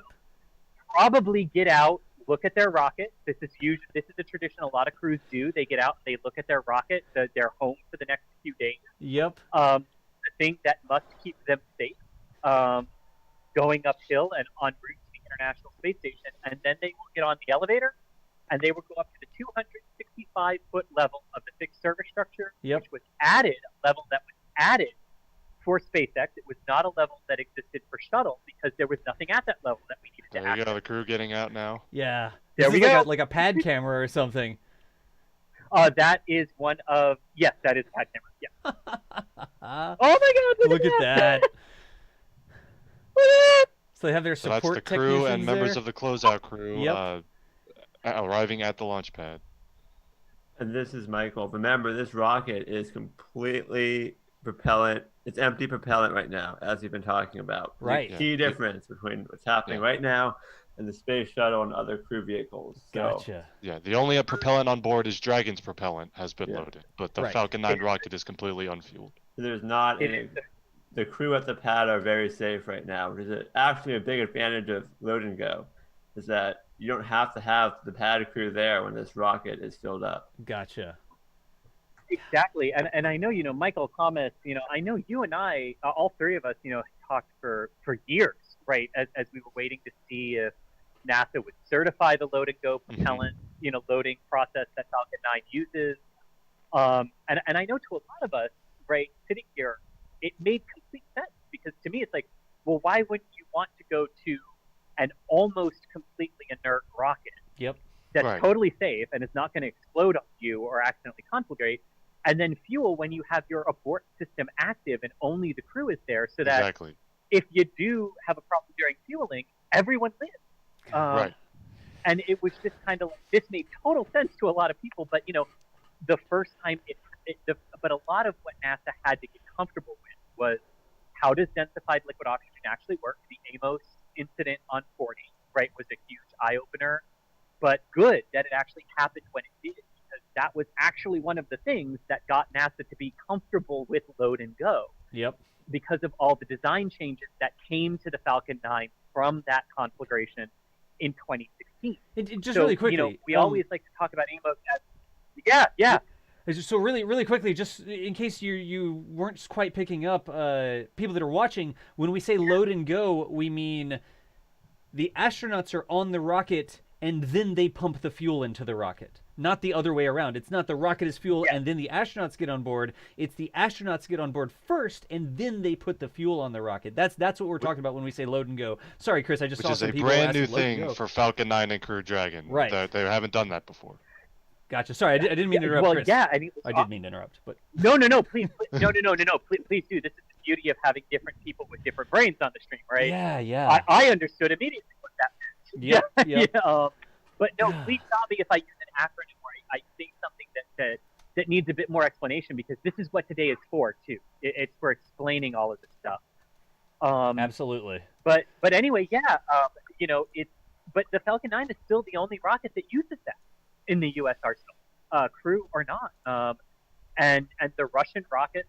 probably get out, look at their rocket. This is huge. This is a tradition a lot of crews do. They get out, they look at their rocket, their home for the next few days. Yep. The thing that must keep them safe, going uphill and en route to the International Space Station, and then they will get on the elevator, and they will go up to the 265-foot level of the fixed service structure, which was added, a level that was added for SpaceX. It was not a level that existed for shuttle because there was nothing at that level that we needed to access. There you go, the crew getting out now. Yeah. There we go. Like a pad camera or something. That is one of... Yes, that is a pad camera. Yeah. Oh my God! Look at that. So they have their support So that's the crew and members there. of the closeout crew arriving at the launch pad. And this is Michael. Remember, this rocket is completely propellant. It's empty propellant right now, as we've been talking about. Right. The key difference between what's happening right now and the space shuttle and other crew vehicles. So, Gotcha. Yeah, the only propellant on board is Dragon's propellant has been loaded, but the Falcon 9 rocket is completely unfueled. There's not any... The crew at the pad are very safe right now, which is actually a big advantage of load and go, is that you don't have to have the pad crew there when this rocket is filled up. Gotcha. Exactly, and I know, Michael Thomas, I know you and I, all three of us, talked for years, right, as we were waiting to see if NASA would certify the load and go propellant, loading process that Falcon 9 uses. And I know to a lot of us, right, sitting here, it made complete sense because to me it's like, well, why wouldn't you want to go to an almost completely inert rocket that's totally safe and is not going to explode on you or accidentally conflagrate, and then fuel when you have your abort system active and only the crew is there, so that if you do have a problem during fueling, everyone lives. And it was just kind of like, this made total sense to a lot of people, but the first time but a lot of what NASA had to get comfortable with was, how does densified liquid oxygen actually work? The Amos incident on 40, right, was a huge eye-opener, but good that it actually happened when it did, because that was actually one of the things that got NASA to be comfortable with load and go. Yep. Because of all the design changes that came to the Falcon 9 from that conflagration in 2016. Just really quickly, we always like to talk about Amos as, So really quickly, just in case you weren't quite picking up, people that are watching, when we say load and go, we mean the astronauts are on the rocket and then they pump the fuel into the rocket, not the other way around. It's not the rocket is fuel and then the astronauts get on board. It's the astronauts get on board first and then they put the fuel on the rocket. That's what we're talking about when we say load and go. Sorry, Chris, I just saw some people Which is a brand asking, new thing for Falcon 9 and Crew Dragon. Right. They haven't done that before. Gotcha. Sorry, I didn't mean to interrupt. Well, Chris. I mean, I did mean to interrupt, but no, please, no, please do. This is the beauty of having different people with different brains on the stream, right? Yeah. I understood immediately what that meant. Yep. But no, please stop me if I use an acronym or I say something that needs a bit more explanation, because this is what today is for too. It's for explaining all of this stuff. Absolutely. But anyway, but the Falcon 9 is still the only rocket that uses that in the U.S. arsenal, crew or not. And the Russian rockets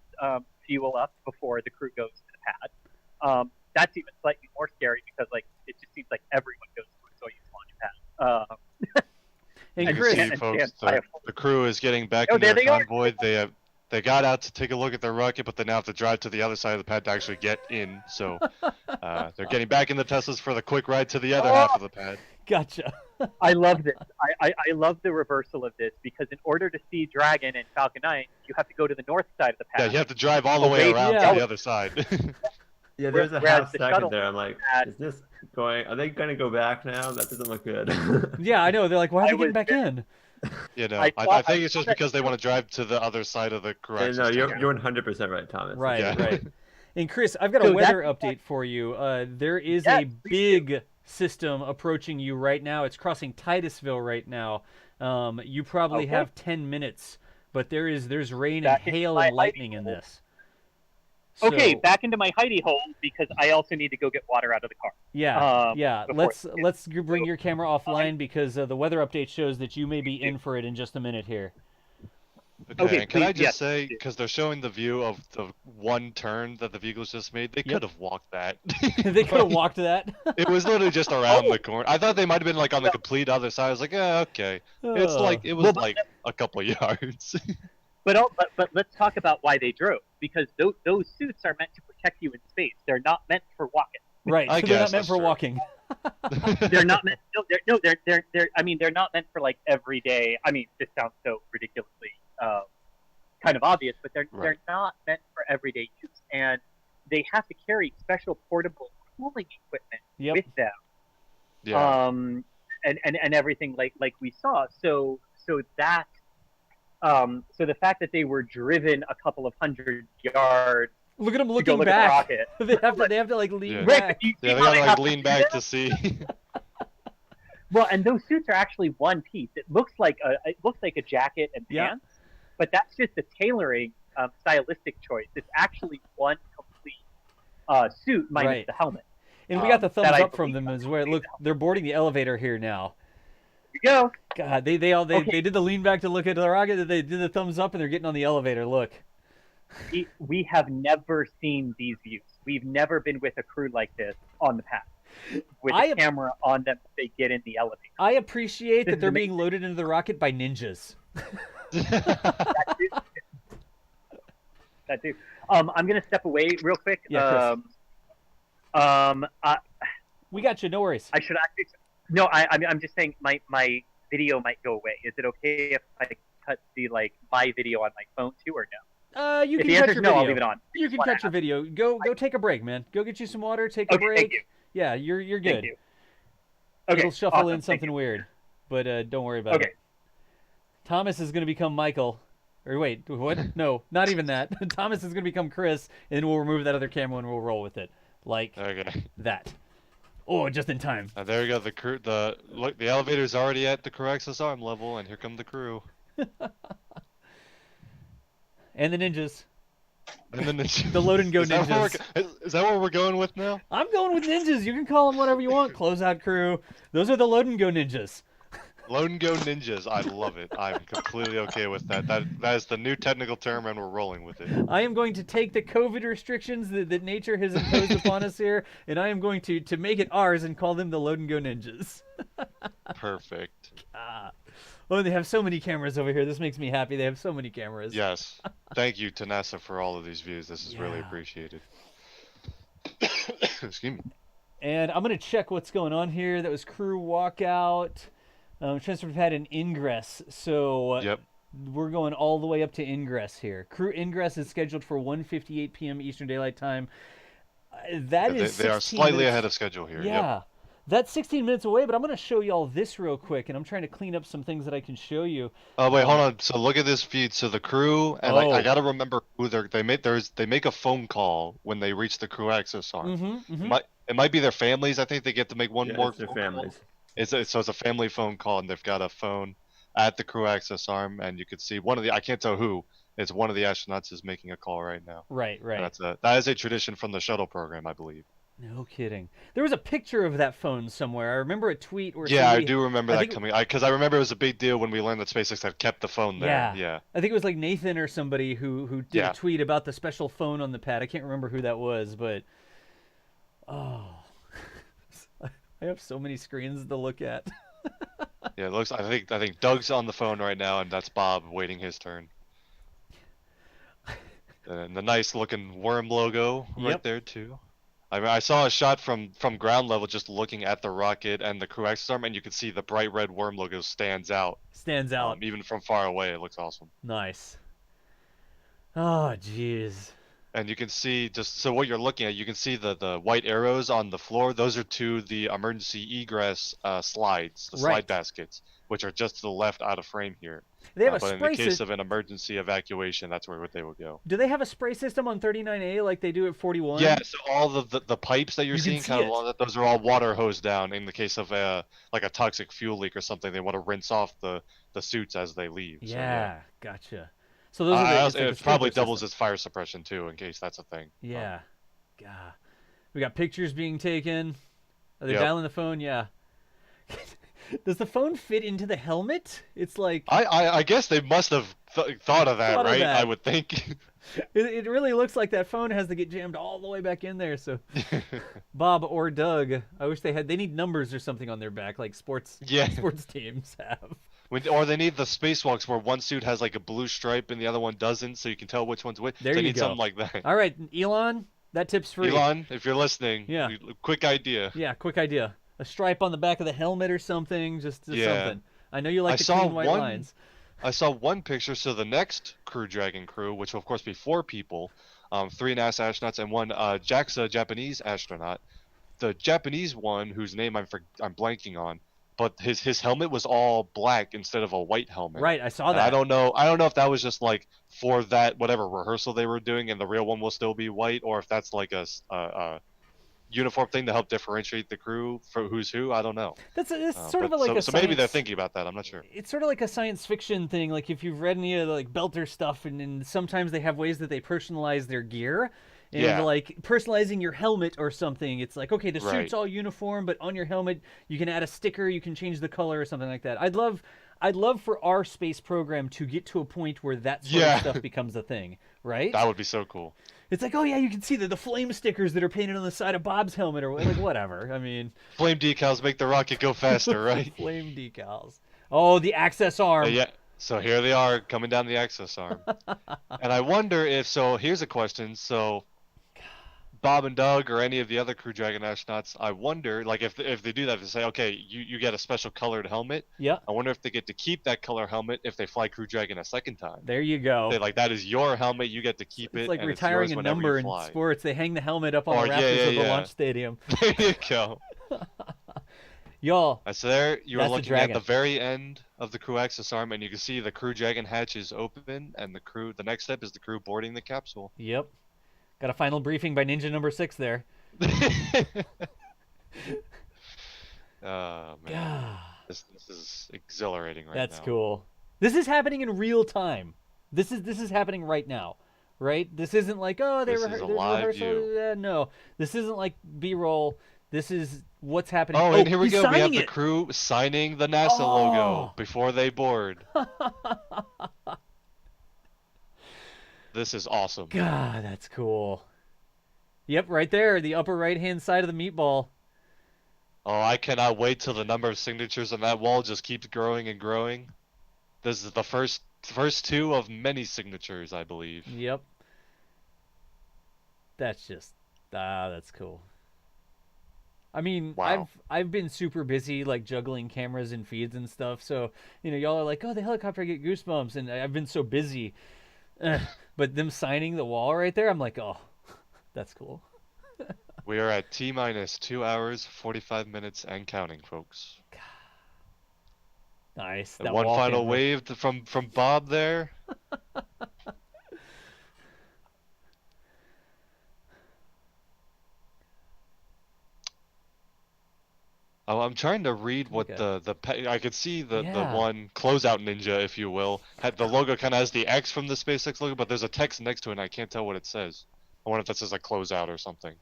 fuel up before the crew goes to the pad. That's even slightly more scary because it just seems like everyone goes to a Soyuz launch pad. And Chris, see, folks, the crew is getting back in their convoy. They got out to take a look at their rocket, but they now have to drive to the other side of the pad to actually get in. So they're getting back in the Teslas for the quick ride to the other half of the pad. Gotcha. I love this. I love the reversal of this because in order to see Dragon and Falcon 9, you have to go to the north side of the path. Yeah, you have to drive all the way around to the other side. Yeah, there's a Whereas half the second shuttle there. I'm like, is this going? Are they gonna go back now? That doesn't look good. Yeah, I know. They're like, why are they getting back in? You know, I think it's just because they want to drive to the other side of the correct. No, you're 100% right, Thomas. Right, Yeah. right. And Chris, I've got a weather update for you. There is a big system approaching you right now. It's crossing Titusville right now. You probably have 10 minutes, but there's rain and hail and lightning in this. Okay, So- back into my hidey hole because I also need to go get water out of the car. Yeah, yeah. before- Let's bring your camera offline because the weather update shows that you may be in for it in just a minute here. Okay, and can I just say, because they're showing the view of the one turn that the vehicles just made, they could have walked that. They could have walked that. It was literally just around the corner. I thought they might have been like on the complete other side. I was like, yeah, okay. It's like it was like a couple yards. But let's talk about why they drove because those suits are meant to protect you in space. They're not meant for walking. Right, so they're not meant for walking. They're not meant. No, they're. I mean, they're not meant for like everyday. I mean, this sounds so ridiculously kind of obvious, but they're not meant for everyday use, and they have to carry special portable cooling equipment with them. Yeah. And everything like we saw. So that. So the fact that they were driven a couple of hundred yards. Look at them to looking go look back. At the rocket. they have to like lean Yeah. back. Yeah, they gotta like lean back to see. Well, and those suits are actually one piece. It looks like a jacket and pants, but that's just a tailoring stylistic choice. It's actually one complete suit minus the helmet. And we got the thumbs up from them as well. Look, they're boarding the elevator here now. Here we go. God, they did the lean back to look at the rocket. They did the thumbs up, and they're getting on the elevator. Look. We have never seen these views. We've never been with a crew like this on the path. With a camera on them, they get in the elevator. I appreciate that they're being loaded into the rocket by ninjas. That too. I'm gonna step away real quick. Yeah, we got you. No worries. I should actually. No, I'm just saying my video might go away. Is it okay if I cut the my video on my phone too, or no? You if can the cut answer's your no, video. I'll leave it on. You can cut your video. Go take a break, man. Go get you some water. Take a break. Thank you. Yeah, you're good. Thank you. Okay, It'll shuffle awesome. in something weird, but don't worry about it. Thomas is going to become Michael. Or wait, what? No, not even that. Thomas is going to become Chris, and then we'll remove that other camera and we'll roll with it. Like that. Oh, just in time. There we go. The crew. The elevator's already at the crew access arm level, and here come the crew. And the ninjas. And the ninjas. The load and go ninjas. Is that where we're going with now? I'm going with ninjas. You can call them whatever you want. Closeout crew. Those are the load and go ninjas. Load and go ninjas. I love it. I'm completely okay with that. That is the new technical term, and we're rolling with it. I am going to take the COVID restrictions that nature has imposed upon us here, and I am going to make it ours and call them the load and go ninjas. Perfect. Oh, they have so many cameras over here. This makes me happy. They have so many cameras. Yes. Thank you to NASA for all of these views. This is really appreciated. Excuse me. And I'm going to check what's going on here. That was crew walkout. Transfer pad and ingress. So we're going all the way up to ingress here. Crew ingress is scheduled for 1:58 p.m. Eastern Daylight Time. They are slightly ahead of schedule here. Yeah. That's 16 minutes away, but I'm going to show you all this real quick, and I'm trying to clean up some things that I can show you. Oh wait, hold on. So look at this feed. So the crew, and I got to remember who they make a phone call when they reach the crew access arm. It might be their families. I think they get to make one more. It's their families. So it's a family phone call, and they've got a phone at the crew access arm, and you can see I can't tell who. It's one of the astronauts is making a call right now. Right. And that is a tradition from the shuttle program, I believe. No kidding. There was a picture of that phone somewhere. I remember a tweet where I do remember that coming. Because I remember it was a big deal when we learned that SpaceX had kept the phone there. Yeah. I think it was like Nathan or somebody who did a tweet about the special phone on the pad. I can't remember who that was, but I have so many screens to look at. Yeah, it looks. I think Doug's on the phone right now, and that's Bob waiting his turn. And the nice looking worm logo right there too. I mean, I saw a shot from ground level just looking at the rocket and the crew access arm, and you can see the bright red worm logo stands out. Stands out. Even from far away, it looks awesome. Nice. Oh, jeez. And you can see so what you're looking at, you can see the white arrows on the floor. Those are to the emergency egress slides, the slide baskets, which are just to the left out of frame here. They have a but in the case of an emergency evacuation, that's where they will go. Do they have a spray system on 39A like they do at 41? Yeah, so all the pipes that you're seeing, kind of along that, those are all water hosed down. In the case of like a toxic fuel leak or something, they want to rinse off the suits as they leave. Yeah, so, yeah. Gotcha. So those are the, it probably doubles as fire suppression too, in case that's a thing. Yeah. God. We got pictures being taken. Are they dialing the phone? Yeah. Does the phone fit into the helmet? It's like I guess they must have thought of that, right? I would think. It really looks like that phone has to get jammed all the way back in there. So, Bob or Doug, I wish they need numbers or something on their back, like sports teams have. Or they need the spacewalks where one suit has like a blue stripe and the other one doesn't, so you can tell which one's which. There they you need go. something like that. All right, Elon, that tip's free. Elon, if you're listening, quick idea. Yeah, quick idea. A stripe on the back of the helmet or something, just something. I know you like the clean white lines. I saw one picture. So the next Crew Dragon crew, which will of course be 4 people, 3 NASA astronauts and 1 JAXA Japanese astronaut. The Japanese one, whose name I'm blanking on, but his helmet was all black instead of a white helmet. Right, I saw that. And I don't know if that was just like for that whatever rehearsal they were doing, and the real one will still be white, or if that's like a uniform thing to help differentiate the crew for who's who. I don't know. It's sort of like so maybe they're thinking about that. I'm not sure. It's sort of like a science fiction thing. Like if you've read any of the, like Belter stuff, and sometimes they have ways that they personalize their gear. And like personalizing your helmet or something, it's like, okay, the suit's all uniform, but on your helmet you can add a sticker, you can change the color or something like that. I'd love for our space program to get to a point where that sort of stuff becomes a thing, right? That would be so cool. It's like, oh yeah, you can see the flame stickers that are painted on the side of Bob's helmet, or like whatever. I mean, flame decals make the rocket go faster, right? Flame decals. Oh, the access arm. Yeah. So here they are coming down the access arm, and I wonder if here's a question. So Bob and Doug or any of the other Crew Dragon astronauts, I wonder, like if they do that, they say, okay, you get a special colored helmet. Yeah. I wonder if they get to keep that color helmet if they fly Crew Dragon a second time. There you go. They like, that is your helmet, you get to keep it. It's like and retiring it's a yours number in fly. sports. They hang the helmet up on the rafters of the launch stadium. There you go. Y'all. So there you are looking at the Dragon. very end of the crew access arm, and you can see the Crew Dragon hatch is open, and the next step is the crew boarding the capsule. Yep. Got a final briefing by Ninja number 6 there. Oh man, this is exhilarating right now. That's cool. This is happening in real time. This is happening right now, right? This isn't like, oh, This is a live view. No, this isn't like B-roll. This is what's happening. Oh, and here we he's go. We have signing the it. crew signing the NASA logo before they board. This is awesome. God, that's cool. Yep, right there, the upper right-hand side of the meatball. Oh, I cannot wait till the number of signatures on that wall just keeps growing and growing. This is the first 2 of many signatures, I believe. Yep. That's just that's cool. I mean, wow. I've been super busy like juggling cameras and feeds and stuff. So, y'all are like, "Oh, the helicopter, I get goosebumps." And I've been so busy. But them signing the wall right there, I'm like, "Oh, that's cool." We are at T-minus 2 hours, 45 minutes and counting, folks. Nice. And one final wave from Bob there. Oh, I'm trying to read what I could see the one closeout ninja, if you will. The logo kind of has the X from the SpaceX logo, but there's a text next to it, and I can't tell what it says. I wonder if that says a closeout or something.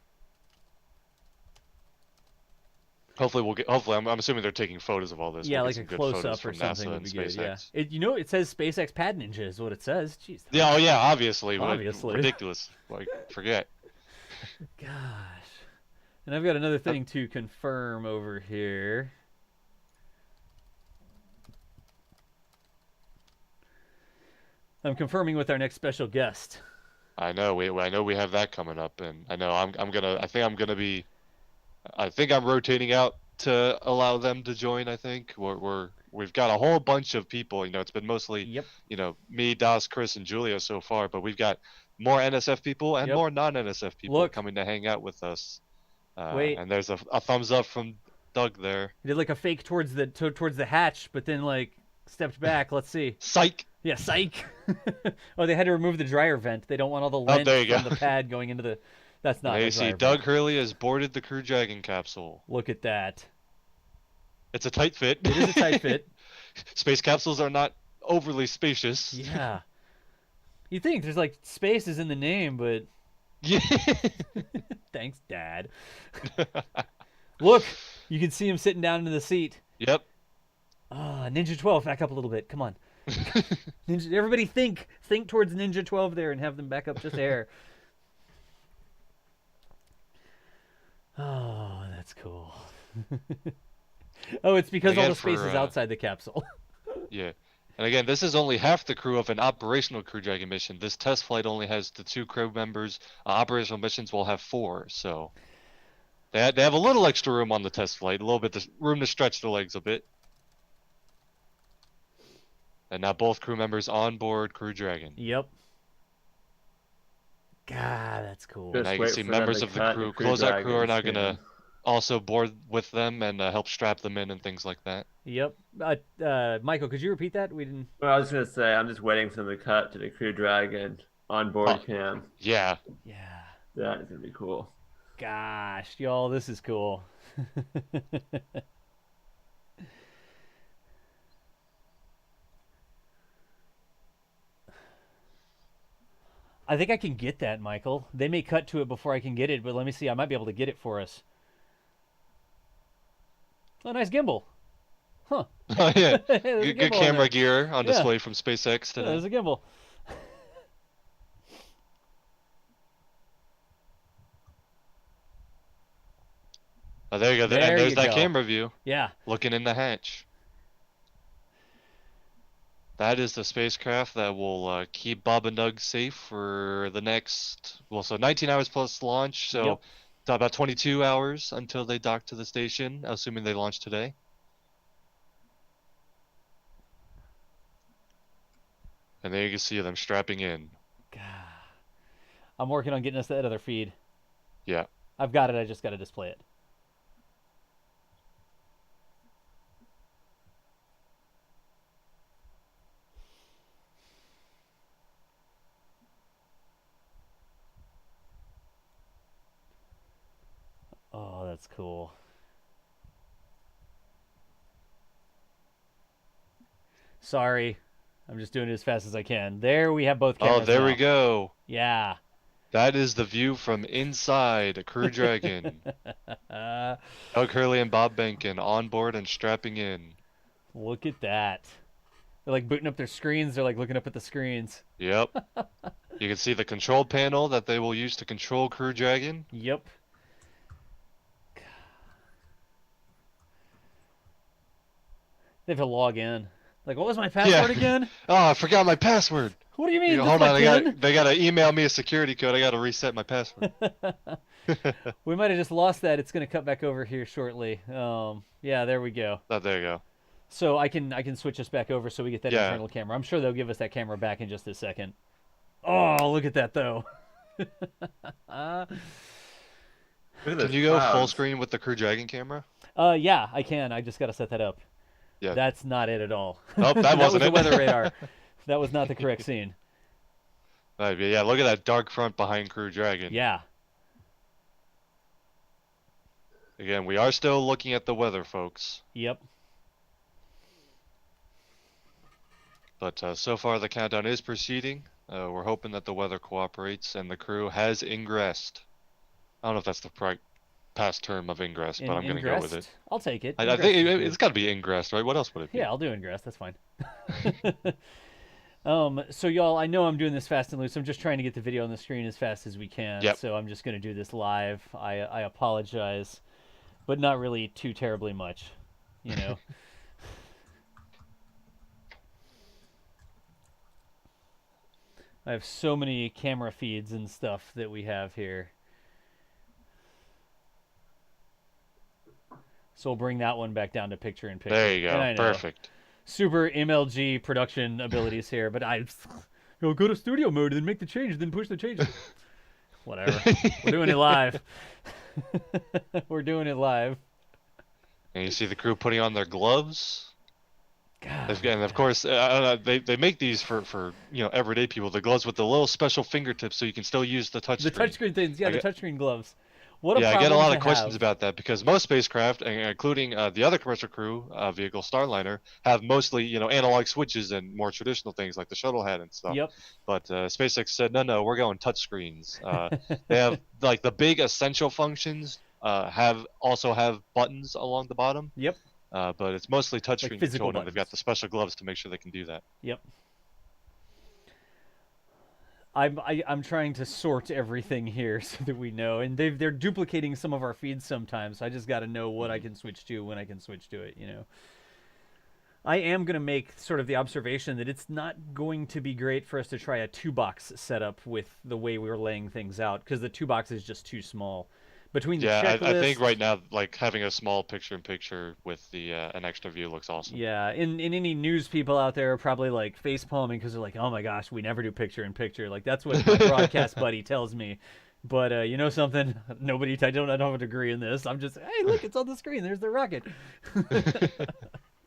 Hopefully I'm assuming they're taking photos of all this. Yeah, we'll like a close-up or something would be good. Yeah. It says SpaceX Pad Ninja is what it says. Jeez. Yeah. Oh yeah. Obviously. Obviously. Ridiculous. Like forget. Gosh. And I've got another thing to confirm over here. I'm confirming with our next special guest. I know we have that coming up, and I know I think I'm rotating out to allow them to join. I think we've got a whole bunch of people. You know, it's been mostly you know, me, Das, Chris, and Julia so far, but we've got more NSF people and more non-NSF people coming to hang out with us. Wait. And there's a thumbs up from Doug there. He did like a fake towards the hatch, but then like stepped back. Let's see. Psych. Yeah, psych. Oh, they had to remove the dryer vent. They don't want all the lint from the pad going into the. That's not. There you see, Doug Hurley has boarded the Crew Dragon capsule. Look at that. It's a tight fit. It is a tight fit. Space capsules are not overly spacious. Yeah. You think there's like space is in the name, but. Yeah. Thanks, Dad. Look, you can see him sitting down in the seat. Yep. Ninja 12, back up a little bit. Come on. Ninja, everybody think towards Ninja 12 there and have them back up just a hair. Oh, that's cool. Oh, it's because all the space is outside the capsule. Yeah. And again, this is only half the crew of an operational Crew Dragon mission. This test flight only has the 2 crew members. Operational missions will have 4, so they have a little extra room on the test flight, a little bit room to stretch the legs a bit. And now both crew members on board Crew Dragon. Yep. God, that's cool. Now you can see members of the crew, closeout crew, are now gonna also board with them and help strap them in and things like that. Yep. Michael, could you repeat that? We didn't. Well, I was gonna say I'm just waiting for them to cut to the Crew Dragon on board cam. Yeah. Yeah. That is gonna be cool. Gosh, y'all, this is cool. I think I can get that, Michael. They may cut to it before I can get it, but let me see. I might be able to get it for us. Oh, nice gimbal. Huh. Oh, yeah. Good camera gear on display from SpaceX today. Yeah, there's a gimbal. Oh, there you go. And there's that camera view. Yeah. Looking in the hatch. That is the spacecraft that will keep Bob and Doug safe for the next, so 19 hours plus launch, so about 22 hours until they dock to the station, assuming they launch today. And there you can see them strapping in. God. I'm working on getting us that other feed. Yeah. I've got it, I just got to display it. Oh, that's cool. Sorry. I'm just doing it as fast as I can. There we have both cameras. Oh, there now. we go. Yeah. That is the view from inside a Crew Dragon. Doug Hurley and Bob Behnken on board and strapping in. Look at that. They're like booting up their screens. They're like looking up at the screens. Yep. You can see the control panel that they will use to control Crew Dragon. Yep. They have to log in. Like, what was my password again? Oh, I forgot my password. What do you mean? Hold on, they got to email me a security code. I got to reset my password. We might have just lost that. It's going to cut back over here shortly. Yeah, there we go. Oh, there you go. So I can switch us back over so we get that internal camera. I'm sure they'll give us that camera back in just a second. Oh, look at that though. Can you go full screen with the Crew Dragon camera? Yeah, I can. I just got to set that up. Yeah. That's not it at all. Nope, that that wasn't was it. the weather radar. That was not the correct scene. Yeah, look at that dark front behind Crew Dragon. Yeah. Again, we are still looking at the weather, folks. Yep. But so far the countdown is proceeding. We're hoping that the weather cooperates and the crew has ingressed. I don't know if that's the past term of ingress, but I'm going to go with it. I'll take it. I think it's got to be ingress, right? What else would it be? Yeah, I'll do ingress. That's fine. So y'all, I know I'm doing this fast and loose. I'm just trying to get the video on the screen as fast as we can. Yep. So I'm just going to do this live. I apologize, but not really too terribly much, you know. I have so many camera feeds and stuff that we have here. So we'll bring that one back down to picture-in-picture. There you go. Perfect. Super MLG production abilities here, but go to studio mode and then make the change, then push the change. Whatever. We're doing it live. We're doing it live. And you see the crew putting on their gloves. God. And of course, they make these for everyday people. The gloves with the little special fingertips, so you can still use the touchscreen. The touchscreen things, yeah, the touchscreen gloves. What a I problem get a lot to of questions have. about that because most spacecraft, including the other commercial crew vehicle, Starliner, have mostly analog switches and more traditional things like the shuttle had and stuff. Yep. But SpaceX said no, we're going touchscreens. They have like the big essential functions also have buttons along the bottom. Yep. But it's mostly touchscreen Like physical controlled, and they've got buttons. the special gloves to make sure they can do that. Yep. I'm trying to sort everything here so that we know, and they're duplicating some of our feeds sometimes. So I just got to know what I can switch to when I can switch to it. I am going to make sort of the observation that it's not going to be great for us to try a 2-box setup with the way we were laying things out because the 2-box is just too small. Between the checklist, I think right now, like having a small picture-in-picture with the an extra view looks awesome. Yeah, in any news people out there are probably like face palming because they're like, oh my gosh, we never do picture-in-picture. Like that's what my broadcast buddy tells me. But you know something? I don't have a degree in this. I'm just, hey, look, it's on the screen. There's the rocket.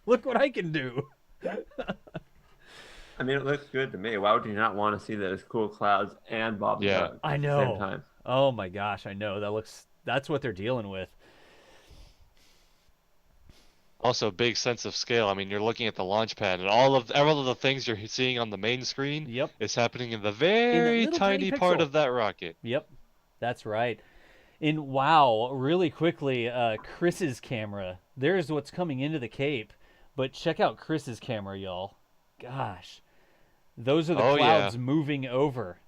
Look what I can do. I mean, it looks good to me. Why would you not want to see those cool clouds and bobbing up I at know. the same time? Oh my gosh, I know. That's what they're dealing with. Also, big sense of scale. I mean, you're looking at the launch pad, and all of the things you're seeing on the main screen is happening in the very tiny part pixel. of that rocket. Yep, that's right. And wow, really quickly, Chris's camera. There's what's coming into the Cape, but check out Chris's camera, y'all. Gosh, those are the clouds moving over.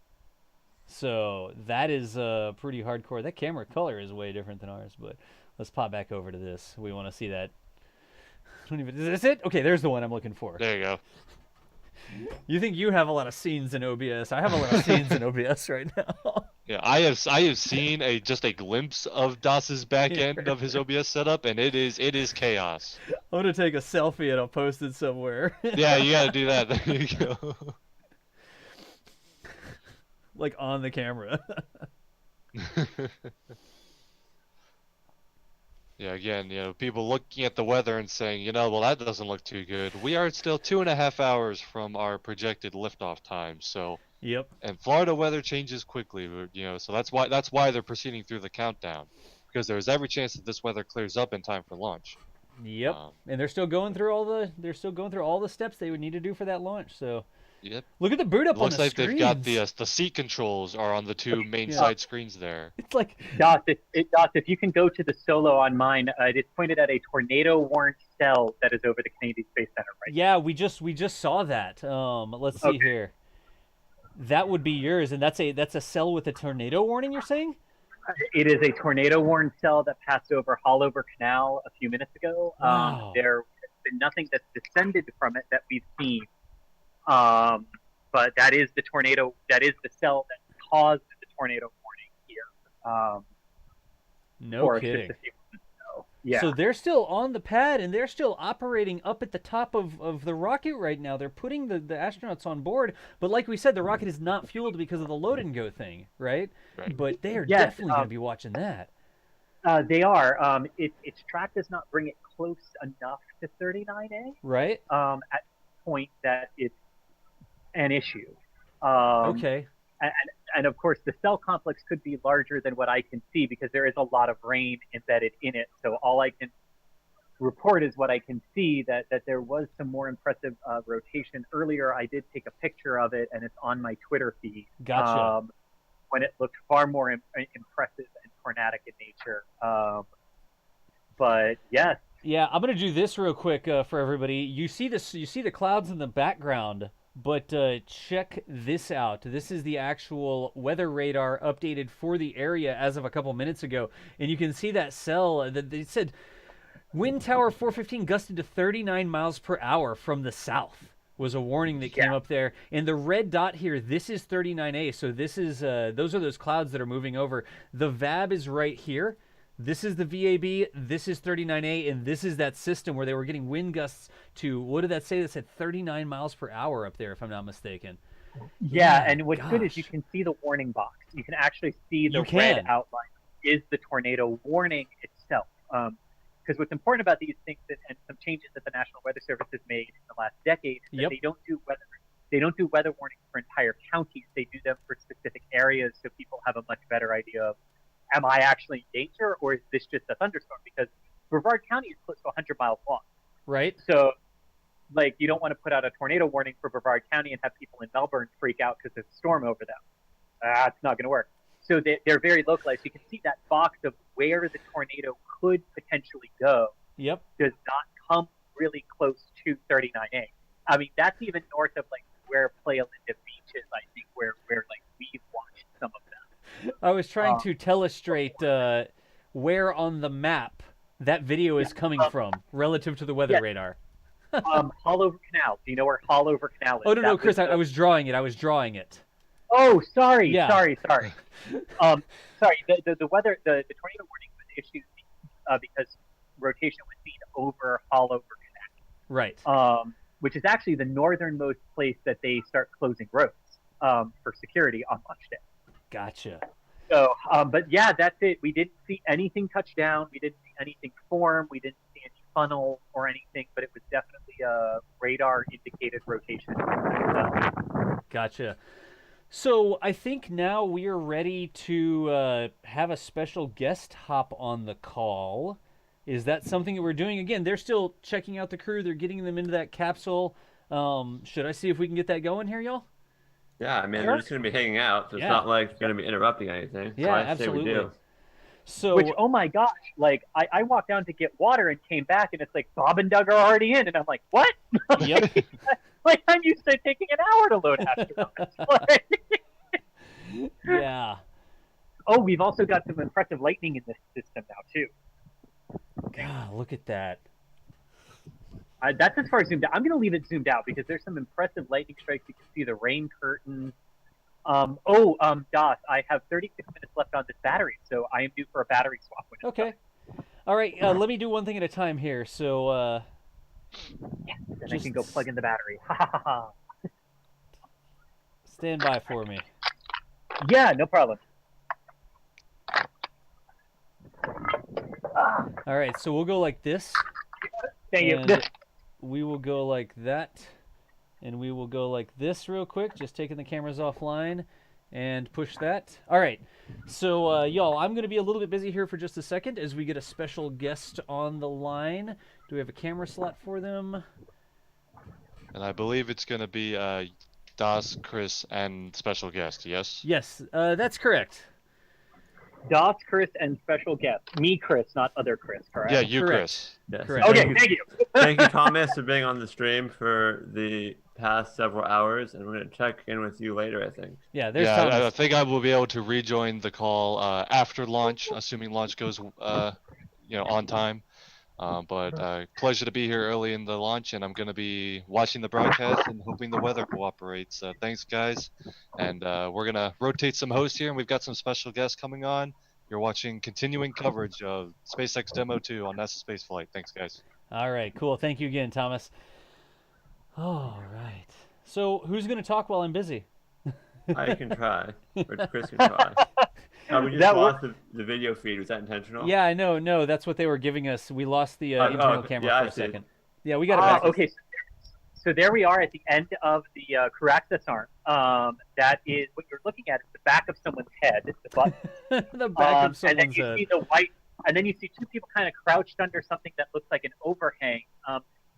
So that is pretty hardcore. That camera color is way different than ours, but let's pop back over to this. We want to see that. Is this it? Okay, there's the one I'm looking for. There you go. You think you have a lot of scenes in OBS? I have a lot of scenes in OBS right now. Yeah, I have seen just a glimpse of Das's back end of his OBS setup, and it is chaos. I'm gonna take a selfie and I'll post it somewhere. Yeah, you gotta do that. There you go. Like on the camera. Yeah, again, people looking at the weather and saying, well, that doesn't look too good. We are still 2.5 hours from our projected liftoff time, so. Yep. And Florida weather changes quickly, so that's why they're proceeding through the countdown, because there's every chance that this weather clears up in time for launch. Yep. And they're still going through all the steps they would need to do for that launch. So. Yep. Look at the boot up on the screens. Looks like they've got the seat controls are on the two main side screens there. It's like Doss, if you can go to the solo on mine, it's pointed at a tornado-warned cell that is over the Kennedy Space Center right now. Yeah, we just saw that. Let's see here. That would be yours, and that's a cell with a tornado warning. You're saying? It is a tornado-warned cell that passed over Haulover Canal a few minutes ago. Wow. There has been nothing that's descended from it that we've seen. But that is the tornado. That is the cell that caused the tornado warning here. No kidding. Yeah. So they're still on the pad and they're still operating up at the top of the rocket right now. They're putting the astronauts on board, but like we said, the rocket is not fueled because of the load and go thing, right? But they are definitely going to be watching that. They are. Its track does not bring it close enough to 39A. Right. At the point that it's an issue. Okay. And of course, the cell complex could be larger than what I can see because there is a lot of rain embedded in it. So all I can report is what I can see, that there was some more impressive rotation. Earlier, I did take a picture of it, and it's on my Twitter feed. Gotcha. When it looked far more impressive and tornadic in nature. But yes. Yeah, I'm gonna do this real quick for everybody. You see this? You see the clouds in the background, but check this out. This is the actual weather radar updated for the area as of a couple minutes ago, and you can see that cell that they said wind tower 415 gusted to 39 miles per hour from the south. was a warning that came up there. And the red dot here, this is 39A. So this is those are those clouds that are moving over. The VAB is right here. This is the VAB, this is 39A, and this is that system where they were getting wind gusts to, what did that say? That said 39 miles per hour up there, if I'm not mistaken. Yeah, and what's good is you can see the warning box. You can actually see the red outline is the tornado warning itself. Because what's important about these things and some changes that the National Weather Service has made in the last decade is that they don't do weather warnings for entire counties. They do them for specific areas so people have a much better idea of, am I actually in danger or is this just a thunderstorm? Because Brevard County is close to 100 miles long. Right. So, like, you don't want to put out a tornado warning for Brevard County and have people in Melbourne freak out because there's a storm over them. It's not going to work. So they're very localized. You can see that box of where the tornado could potentially go. Yep. Does not come really close to 39A. I mean, that's even north of like where Playa Linda Beach is, I think, where like we've watched some of them. I was trying to illustrate where on the map that video is coming from relative to the weather radar. Haulover Canal. Do you know where Haulover Canal is? Oh, no, Chris, I was drawing it. Oh, sorry. Yeah. Sorry. Sorry. The weather, the tornado warning was issued because rotation was seen over Haulover Canal. Right. Which is actually the northernmost place that they start closing roads for security on launch day. Gotcha. So, but yeah, that's it. We didn't see anything touch down. We didn't see anything form. We didn't see any funnel or anything, but it was definitely a radar indicated rotation. Gotcha. So I think now we are ready to have a special guest hop on the call. Is that something that we're doing? Again, they're still checking out the crew. They're getting them into that capsule. Should I see if we can get that going here, y'all? Yeah, I mean, they're just going to be hanging out, so it's not like going to be interrupting anything. Yeah, so I absolutely. Say we do. So, which, oh my gosh, like I walked down to get water and came back and it's like Bob and Doug are already in, and I'm like, what? Yep. Like I'm used to taking an hour to load astronauts. Yeah. Oh, we've also got some impressive lightning in this system now too. God, look at that. That's as far as zoomed out. I'm going to leave it zoomed out because there's some impressive lightning strikes. You can see the rain curtain. Das, I have 36 minutes left on this battery, so I am due for a battery swap. When it's done. All right, let me do one thing at a time here. So, then I can go plug in the battery. Stand by for me. Yeah, no problem. All right, so we'll go like this. Thank you. We will go like that, and we will go like this real quick, just taking the cameras offline, and push that. All right, so y'all, I'm going to be a little bit busy here for just a second as we get a special guest on the line. Do we have a camera slot for them? And I believe it's going to be Das, Chris, and special guest, yes? Yes, that's correct. Das, Chris, and special guest. Me, Chris, not other Chris, correct? Yeah, you, correct. Chris. Yes. Correct. Okay, thank you. Thank you, Thomas, for being on the stream for the past several hours, and we're going to check in with you later, I think. Yeah, there's Thomas. I think I will be able to rejoin the call after launch, assuming launch goes, on time. But pleasure to be here early in the launch, and I'm going to be watching the broadcast and hoping the weather cooperates. Thanks, guys. And we're going to rotate some hosts here, and we've got some special guests coming on. You're watching continuing coverage of SpaceX Demo-2 on NASASpaceflight. Thanks, guys. All right, cool. Thank you again, Thomas. All right. So who's going to talk while I'm busy? I can try, or Chris can try. We just lost the video feed. Was that intentional? Yeah, I know. No, that's what they were giving us. We lost the internal camera for a second. Yeah, we got it back. Okay, so there we are at the end of the crew access arm. That is what you're looking at. Is the back of someone's head. The button. The back of someone's and then you head. see the white. And then you see two people kind of crouched under something that looks like an overhang.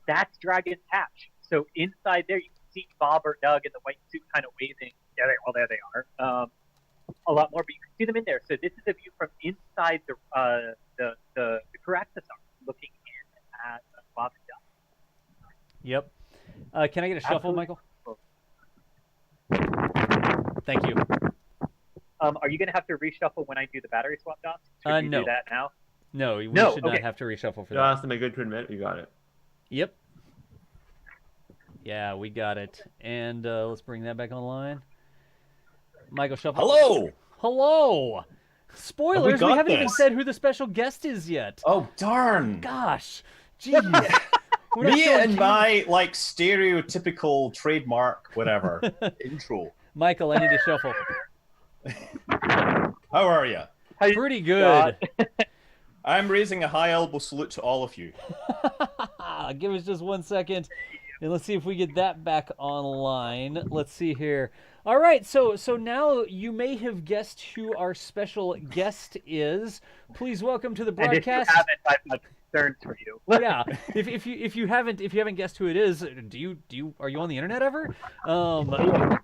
That's Dragon's hatch. So inside there, you can see Bob or Doug in the white suit kind of waving. There they are. A lot more, but you can see them in there. So this is a view from inside the crew access arm, looking in at Bob and Doug. Yep. Can I get a shuffle, Michael? Thank you. Are you going to have to reshuffle when I do the battery swap, Doc? Should you no. do that now? No, we should not have to reshuffle for that. Just to make good to admit, you got it. Yep. Yeah, we got it. And let's bring that back online. Michael Shuffle. Hello! Hello! Spoilers, we got haven't even this? said who the special guest is yet. Oh, darn. Gosh. Jeez. We're not Me showing and Keith. my, like, stereotypical trademark, whatever, intro. Michael, I need to shuffle. How are you? Pretty good. I'm raising a high elbow salute to all of you. Give us just 1 second, and let's see if we get that back online. Let's see here. All right, so now you may have guessed who our special guest is. Please welcome to the broadcast. And if you haven't, I've got concerns for you. Yeah, if you haven't guessed who it is, are you on the internet ever?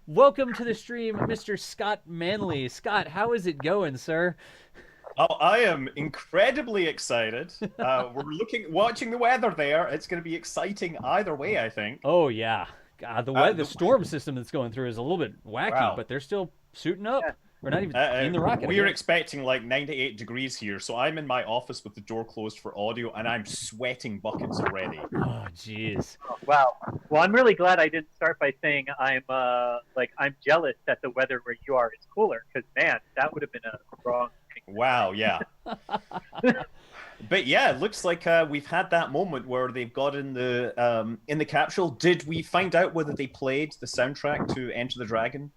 Welcome to the stream, Mr. Scott Manley. Scott, how is it going, sir? Oh, I am incredibly excited. We're watching the weather there. It's going to be exciting either way, I think. Oh yeah, God, the storm system that's going through is a little bit wacky, but they're still suiting up. Yeah. We're not even in the rocket. We're expecting like 98 degrees here, so I'm in my office with the door closed for audio, and I'm sweating buckets already. Oh, jeez. Oh, wow. Well, I'm really glad I didn't start by saying I'm jealous that the weather where you are is cooler, because man, that would have been a wrong. Wow, yeah. But yeah, it looks like we've had that moment where they've got in the capsule. Did we find out whether they played the soundtrack to Enter the Dragon?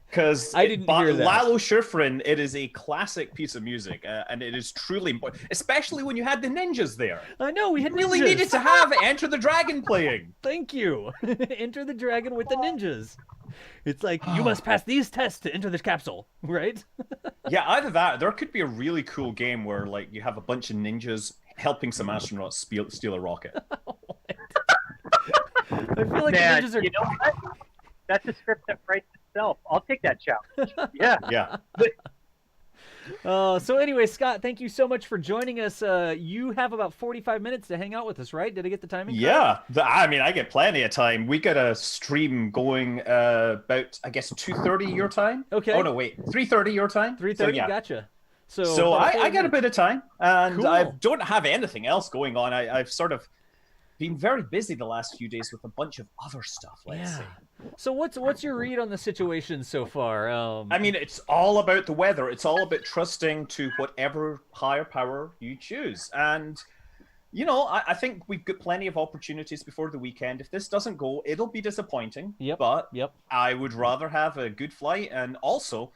Because I didn't hear that. Lalo Schifrin, it is a classic piece of music, and it is truly, especially when you had the ninjas there. I know, we had really ninjas. needed to have Enter the Dragon playing. Thank you. Enter the Dragon with the ninjas. It's like, you must pass these tests to enter the capsule, right? Yeah, either that, there could be a really cool game where like you have a bunch of ninjas helping some astronauts steal a rocket. I feel like Man, the ninjas are... you know what? That's a script that writes itself. I'll take that challenge. Yeah. Yeah. So anyway, Scott, thank you so much for joining us. You have about 45 minutes to hang out with us, right? Did I get the timing correct? Yeah, I mean, I get plenty of time. We got a stream going about, I guess, 2:30 your time. Okay. Oh no, wait, 3:30 your time. 3:30, So, yeah. gotcha. So I got a bit of time, and Cool. I don't have anything else going on. I've sort of been very busy the last few days with a bunch of other stuff. Let's say. So what's your read on the situation so far? I mean, it's all about the weather. It's all about trusting to whatever higher power you choose. And, you know, I think we've got plenty of opportunities before the weekend. If this doesn't go, it'll be disappointing. But I would rather have a good flight. And also,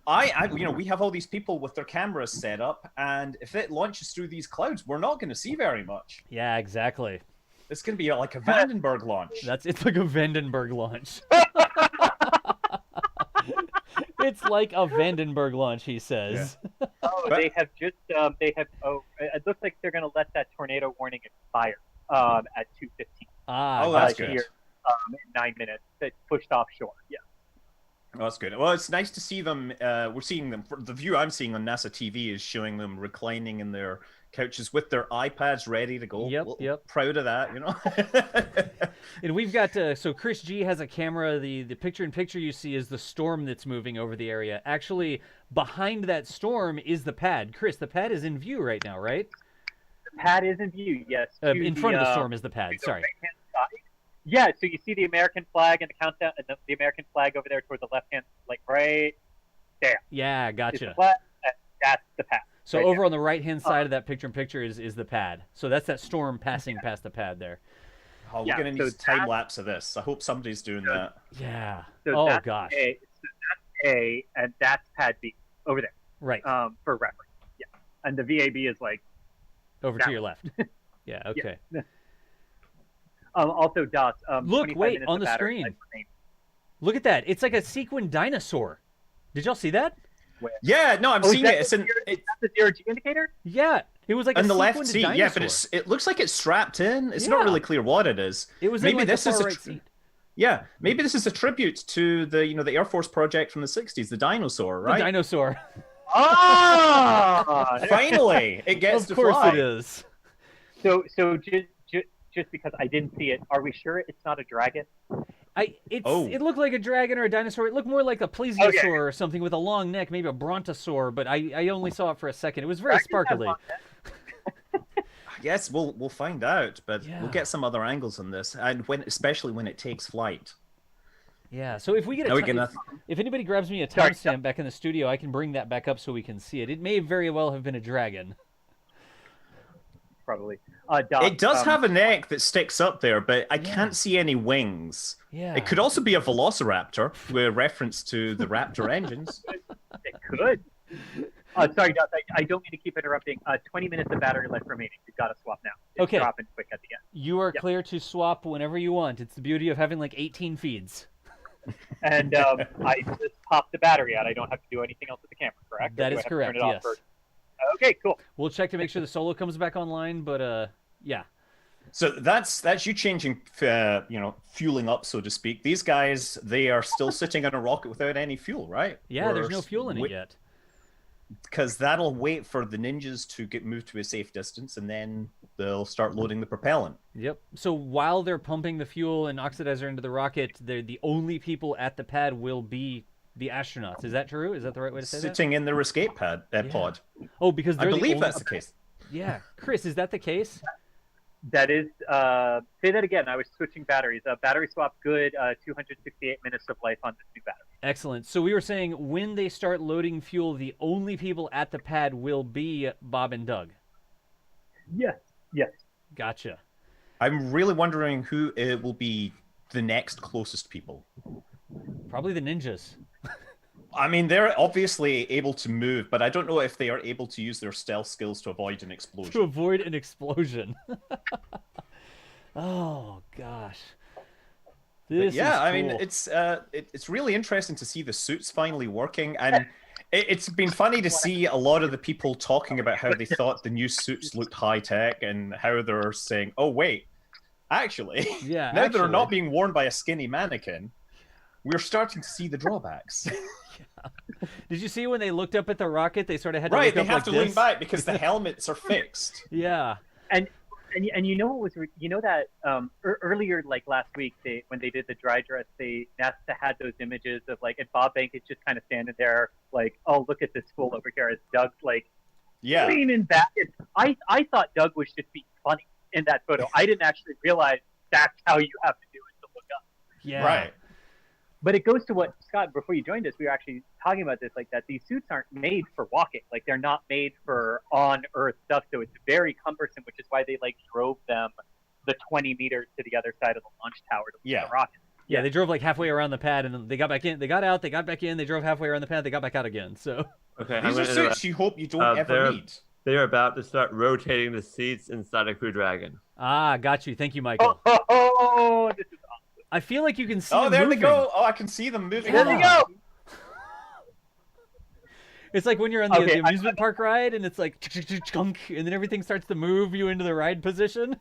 we have all these people with their cameras set up. And if it launches through these clouds, we're not going to see very much. Yeah, exactly. It's going to be like a Vandenberg launch. It's like a Vandenberg launch. It's like a Vandenberg launch, he says. Yeah. They have just it looks like they're going to let that tornado warning expire at 2:15. That's good. Here, in 9 minutes. It's pushed offshore. Yeah. Oh, that's good. Well, it's nice to see them. We're seeing them. The view I'm seeing on NASA TV is showing them reclining in their couches with their iPads ready to go. Yep. Proud of that, you know. And we've got so Chris G has a camera. The picture-in-picture you see is the storm that's moving over the area. Actually, behind that storm is the pad. Chris, the pad is in view right now, right? The pad is in view. Yes. In front of the storm is the pad. Sorry. Right-hand side. Yeah. So you see the American flag and the countdown, and the American flag over there toward the left hand, like right there. Yeah, gotcha. That's the pad. So right over there. On the right-hand side of that picture-in-picture is the pad. So that's that storm passing past the pad there. Oh, we're going to need a time lapse of this. I hope somebody's doing that. Yeah. So that's gosh. So that's A, and that's pad B over there. Right. For reference. Yeah. And the VAB is like over to your left. Yeah. Okay. Yeah. Also, dots. Look, wait on the screen. Look at that. It's like a sequin dinosaur. Did y'all see that? Where? Yeah, no, I'm seeing it. Is that the zero-G indicator? Yeah, it was like on a the left seat. Dinosaur. Yeah, but it looks like it's strapped in. It's not really clear what it is. It was maybe in this the far is right seat. Yeah, maybe this is a tribute to the the Air Force project from the '60s, the dinosaur, right? The dinosaur. Ah! Finally, it gets to fly. Of course it is. So just because I didn't see it, are we sure it's not a dragon? It looked like a dragon or a dinosaur. It looked more like a plesiosaur or something with a long neck, maybe a brontosaur, but I only saw it for a second. It was very sparkly. Yes, we'll find out, but Yeah. we'll get some other angles on this, and especially when it takes flight. Yeah, so if we get Now we can, if anybody grabs me a timestamp back in the studio, I can bring that back up so we can see it. It may very well have been a dragon. Probably. It does have a neck that sticks up there, but I can't see any wings. Yeah. It could also be a velociraptor, with reference to the Raptor engines. It could. Sorry, Doc, I don't mean to keep interrupting. 20 minutes of battery life remaining. You've got to swap now. It's Okay. dropping quick at the end. You are Yep. clear to swap whenever you want. It's the beauty of having like 18 feeds. And I just popped the battery out. I don't have to do anything else with the camera, correct? Or That do I is have to correct, turn it off yes. first? Okay, cool. We'll check to make sure the solo comes back online, but yeah. So that's you changing, fueling up, so to speak. These guys, they are still sitting on a rocket without any fuel, right? Yeah, there's no fuel in it yet. Because that'll wait for the ninjas to get moved to a safe distance, and then they'll start loading the propellant. Yep. So while they're pumping the fuel and oxidizer into the rocket, the only people at the pad will be the astronauts. Is that true? Is that the right way to say that? Sitting in their escape pod. Oh, because I they're believe the that's the case. Yeah, Chris, is that the case? That is, say that again. I was switching batteries. Battery swap good, 268 minutes of life on this new battery. Excellent. So we were saying when they start loading fuel, the only people at the pad will be Bob and Doug. Yes. Yes. Gotcha. I'm really wondering who will be the next closest people. Probably the ninjas. I mean, they're obviously able to move, but I don't know if they are able to use their stealth skills to avoid an explosion. To avoid an explosion. Oh, gosh. This yeah, is I mean, cool. it's really interesting to see the suits finally working, and it's been funny to see a lot of the people talking about how they thought the new suits looked high tech, and how they're saying, "Oh wait, actually, now they're not being worn by a skinny mannequin. We're starting to see the drawbacks." Did you see when they looked up at the rocket? They sort of had to Right, look they up have like to this? lean back because the helmets are fixed. Yeah. And you know what was that earlier, like last week, when they did the dry dress, NASA had those images of like, and Bob Behnken just kind of standing there like, oh, look at this fool over here, as Doug's like leaning back. And I thought Doug was just being funny in that photo. I didn't actually realize that's how you have to do it to look up. Yeah. Right. But it goes to what, Scott, before you joined us, we were actually talking about this, like that these suits aren't made for walking. Like they're not made for on-Earth stuff, so it's very cumbersome, which is why they like drove them the 20 meters to the other side of the launch tower to launch the rocket. Yeah, they drove like halfway around the pad, and then they got back in. They got out, they got back in, they drove halfway around the pad, they got back out again. So Okay, These are suits you hope you don't ever need. They're about to start rotating the seats inside a Crew Dragon. Ah, got you. Thank you, Michael. Oh, this is awesome. I feel like you can see Oh, them there moving. they go. Oh, I can see them moving. There they go. It's like when you're on the, Okay, the amusement park ride, and it's like chunk, and then everything starts to move you into the ride position.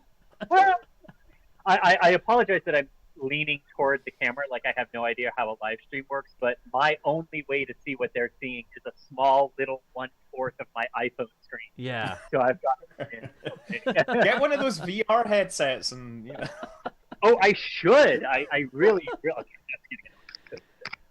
I apologize that I'm leaning toward the camera, like I have no idea how a live stream works, but my only way to see what they're seeing is a small little 1/4 of my iPhone screen. Yeah. So I've got Get one of those VR headsets and Oh, I should. I really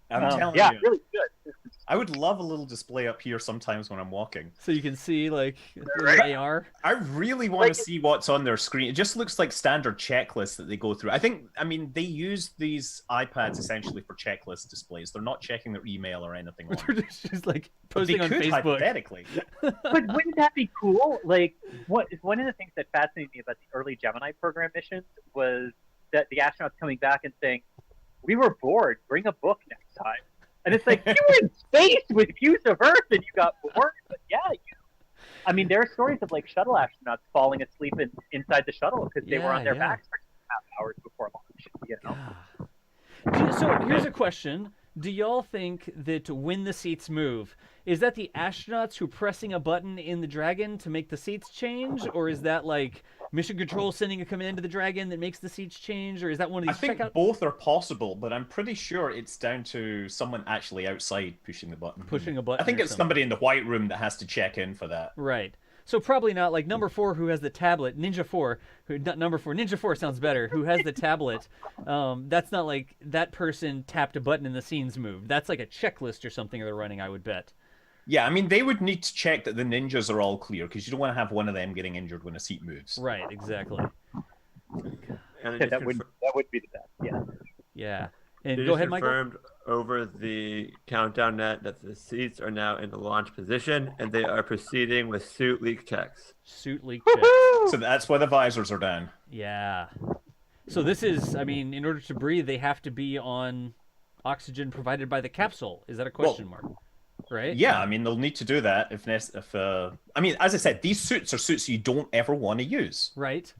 I'm telling yeah, you. really good. I would love a little display up here sometimes when I'm walking. So you can see like the AR. I really want to see what's on their screen. It just looks like standard checklists that they go through. I mean, they use these iPads essentially for checklist displays. They're not checking their email or anything. They're just like But they posting on could, Facebook. hypothetically. But wouldn't that be cool? Like, one of the things that fascinated me about the early Gemini program missions was that the astronauts coming back and saying, "We were bored. Bring a book next time." And it's like, you were in space with views of Earth and you got bored. But yeah, I mean, there are stories of like shuttle astronauts falling asleep inside the shuttle because they were on their backs for 2.5 hours before launch. You know. So here's a question. Do y'all think that when the seats move, is that the astronauts who are pressing a button in the Dragon to make the seats change? Or is that like mission control sending a command to the Dragon that makes the seats change? Or is that one of these I think both are possible, but I'm pretty sure it's down to someone actually outside pushing the button. Pushing a button I think or it's something. somebody in the white room that has to check in for that. Right. So probably not like number 4 who has the tablet, Ninja 4, who not number 4, Ninja 4 sounds better, who has the tablet. That's not like that person tapped a button and the scenes moved. That's like a checklist or something they're running, I would bet. Yeah, I mean, they would need to check that the ninjas are all clear, because you don't want to have one of them getting injured when a seat moves. Right, exactly. And Yeah, that would be the best. Yeah. Yeah. And They go just ahead, Michael. confirmed over the countdown net that the seats are now in the launch position, and they are proceeding with suit leak checks. Suit leak checks. So that's why the visors are down. Yeah. So this is, I mean, in order to breathe, they have to be on oxygen provided by the capsule. Is that a question mark? Right? Yeah, I mean, they'll need to do that if I mean, as I said, these suits are suits you don't ever want to use. Right.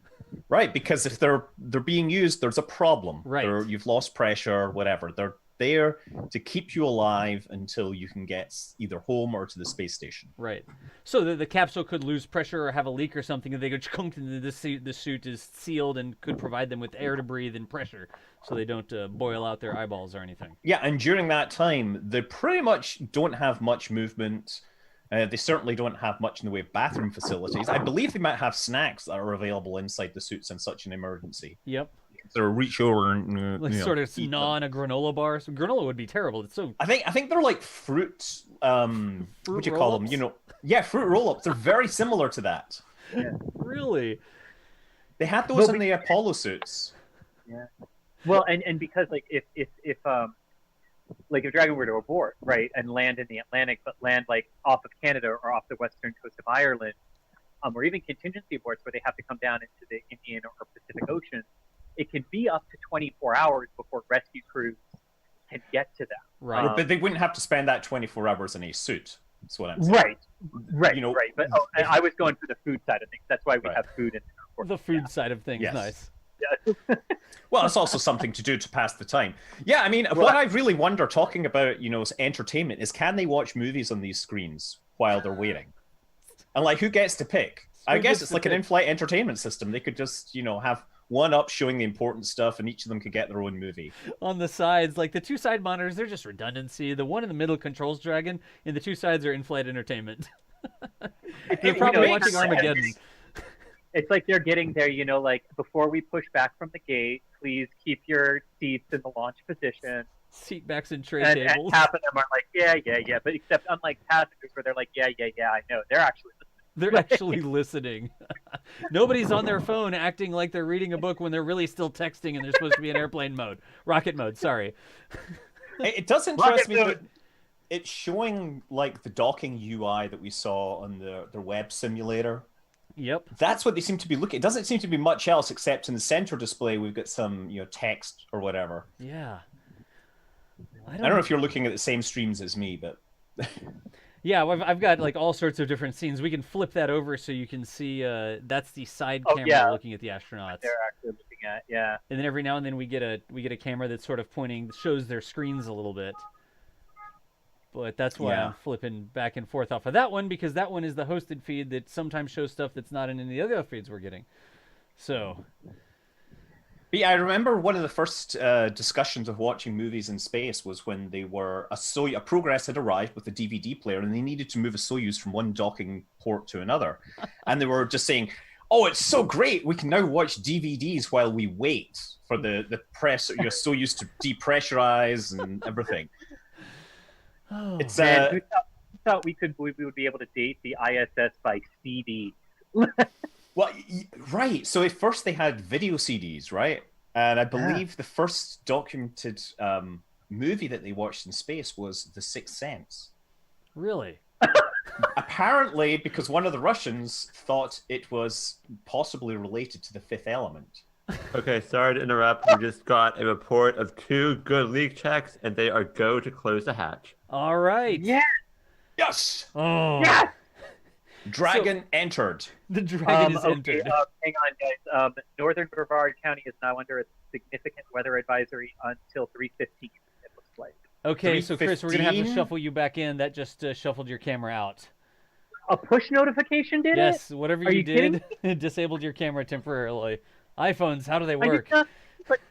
Right, because if they're being used, there's a problem. Right. You've lost pressure, whatever. They're there to keep you alive until you can get either home or to the space station. Right. So the capsule could lose pressure or have a leak or something, and they go chunk into the suit. The suit is sealed and could provide them with air to breathe and pressure, so they don't boil out their eyeballs or anything. Yeah, and during that time, they pretty much don't have much movement. They certainly don't have much in the way of bathroom facilities. I believe they might have snacks that are available inside the suits in such an emergency. Yep. So reach over and Like sort of gnaw on a granola bar. So granola would be terrible. It's so. I think they're like fruit. What do you call them? roll-ups? You know, yeah, fruit roll-ups. They're very similar to that. Yeah. Really? They had those in the Apollo suits. Yeah. Well, and because like if like if Dragon were to abort, right, and land in the Atlantic, but land like off of Canada or off the western coast of Ireland, or even contingency aborts where they have to come down into the Indian or Pacific Ocean, it can be up to 24 hours before rescue crews can get to them. Right. But they wouldn't have to spend that 24 hours in a suit. That's what I'm saying. Right. You know, right. But I was going for the food side of things. That's why we have food in there. The food side of things. Yes. Nice. Yeah. Well, it's also something to do to pass the time. Yeah, I mean, what I really wonder, talking about, you know, entertainment, is can they watch movies on these screens while they're waiting? And, like, who gets to pick? I guess it's like an in-flight entertainment system. They could just, you know, have one up showing the important stuff, and each of them could get their own movie. On the sides, like the two side monitors, they're just redundancy. The one in the middle controls Dragon, and the two sides are in-flight entertainment. They're probably watching Armageddon. It's like they're getting there, you know, like before we push back from the gate, please keep your seats in the launch position. Seat backs and tray and tables. half of them are like, yeah. But except unlike passengers where they're like, yeah, I know. They're actually listening. They're actually listening. Nobody's on their phone acting like they're reading a book when they're really still texting and they're supposed to be in airplane mode. Rocket mode, sorry. It does interest me that it's showing, like, the docking UI that we saw on their web simulator. Yep. That's what they seem to be looking. It doesn't seem to be much else except in the center display we've got some, you know, text or whatever. Yeah. I don't know if you're looking at the same streams as me, but yeah, I've got like all sorts of different scenes. We can flip that over so you can see. That's the side camera looking at the astronauts. They're actually looking at, yeah. And then every now and then we get a camera that's sort of pointing, shows their screens a little bit. But that's why I'm flipping back and forth off of that one, because that one is the hosted feed that sometimes shows stuff that's not in any of the other feeds we're getting. So. But yeah, I remember one of the first discussions of watching movies in space was when they were a Progress had arrived with a DVD player, and they needed to move a Soyuz from one docking port to another, and they were just saying, "Oh, it's so great! We can now watch DVDs while we wait for the Soyuz to depressurize and everything." Oh. It's Man, who thought we would be able to date the ISS by CD? Well, right. So at first they had video CDs, right? And I believe the first documented movie that they watched in space was The Sixth Sense. Really? Apparently, because one of the Russians thought it was possibly related to The Fifth Element. Okay, sorry to interrupt. We just got a report of 2 good leak checks, and they are go to close the hatch. All right. Yeah. Yes. Oh. Yes. Dragon entered. The dragon is entered. Hang on, guys. Northern Brevard County is now under a significant weather advisory until 3:15. It looks like. Okay, so Chris, we're gonna have to 3:15? shuffle you back in. That just shuffled your camera out. A push notification did it? Yes, whatever Are you you kidding did, it disabled your camera temporarily. iPhones, how do they I did work? not put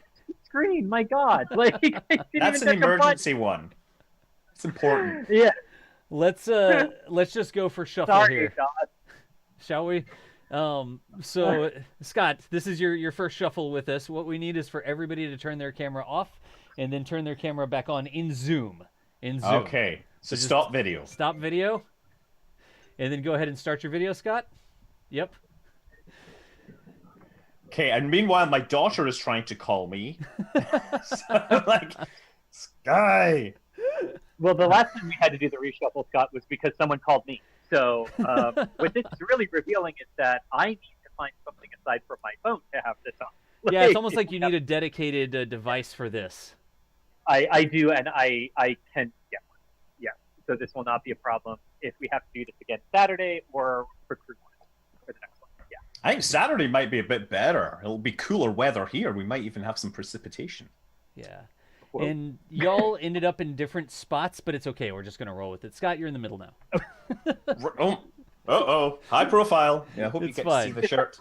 screen. My God, like I didn't That's even an touch a button. emergency one. It's important. Yeah. Let's just go for shuffle Sorry, here, God. shall we? So Scott, this is your first shuffle with us. What we need is for everybody to turn their camera off and then turn their camera back on in Zoom. In Zoom. Okay. So stop video. Stop video. And then go ahead and start your video, Scott. Yep. Okay, and meanwhile, my daughter is trying to call me. So I'm like, Sky. Well, the last time we had to do the reshuffle, Scott, was because someone called me. So what this is really revealing is that I need to find something aside from my phone to have this on. Yeah, it's almost like you need a dedicated device for this. I do, and I can get one. Yeah, so this will not be a problem if we have to do this again Saturday or for crew one for the next one. Yeah. I think Saturday might be a bit better. It'll be cooler weather here. We might even have some precipitation. Yeah. And y'all ended up in different spots, but it's okay. We're just going to roll with it. Scott, you're in the middle now. High profile. Yeah, I hope you It's get fine. to see the shirt.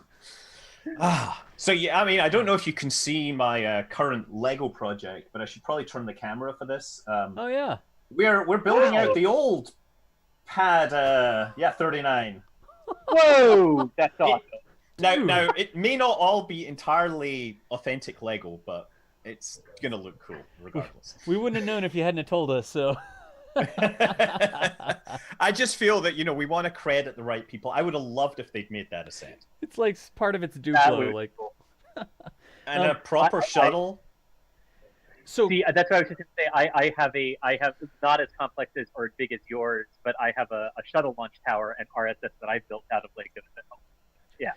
So yeah, I mean, I don't know if you can see my current Lego project, but I should probably turn the camera for this. Oh yeah, we're building out the old pad. 39. Whoa, that's awesome. Now it may not all be entirely authentic Lego, but it's gonna look cool regardless. We wouldn't have known if you hadn't have told us. So I just feel that we want to credit the right people. I would have loved if they'd made that ascent. it's like part of its Duplo, like And a proper shuttle. So see, that's what I was just going to say. I have not as complex as or big as yours, but I have a shuttle launch tower and RSS that I built out of Lego. Yeah.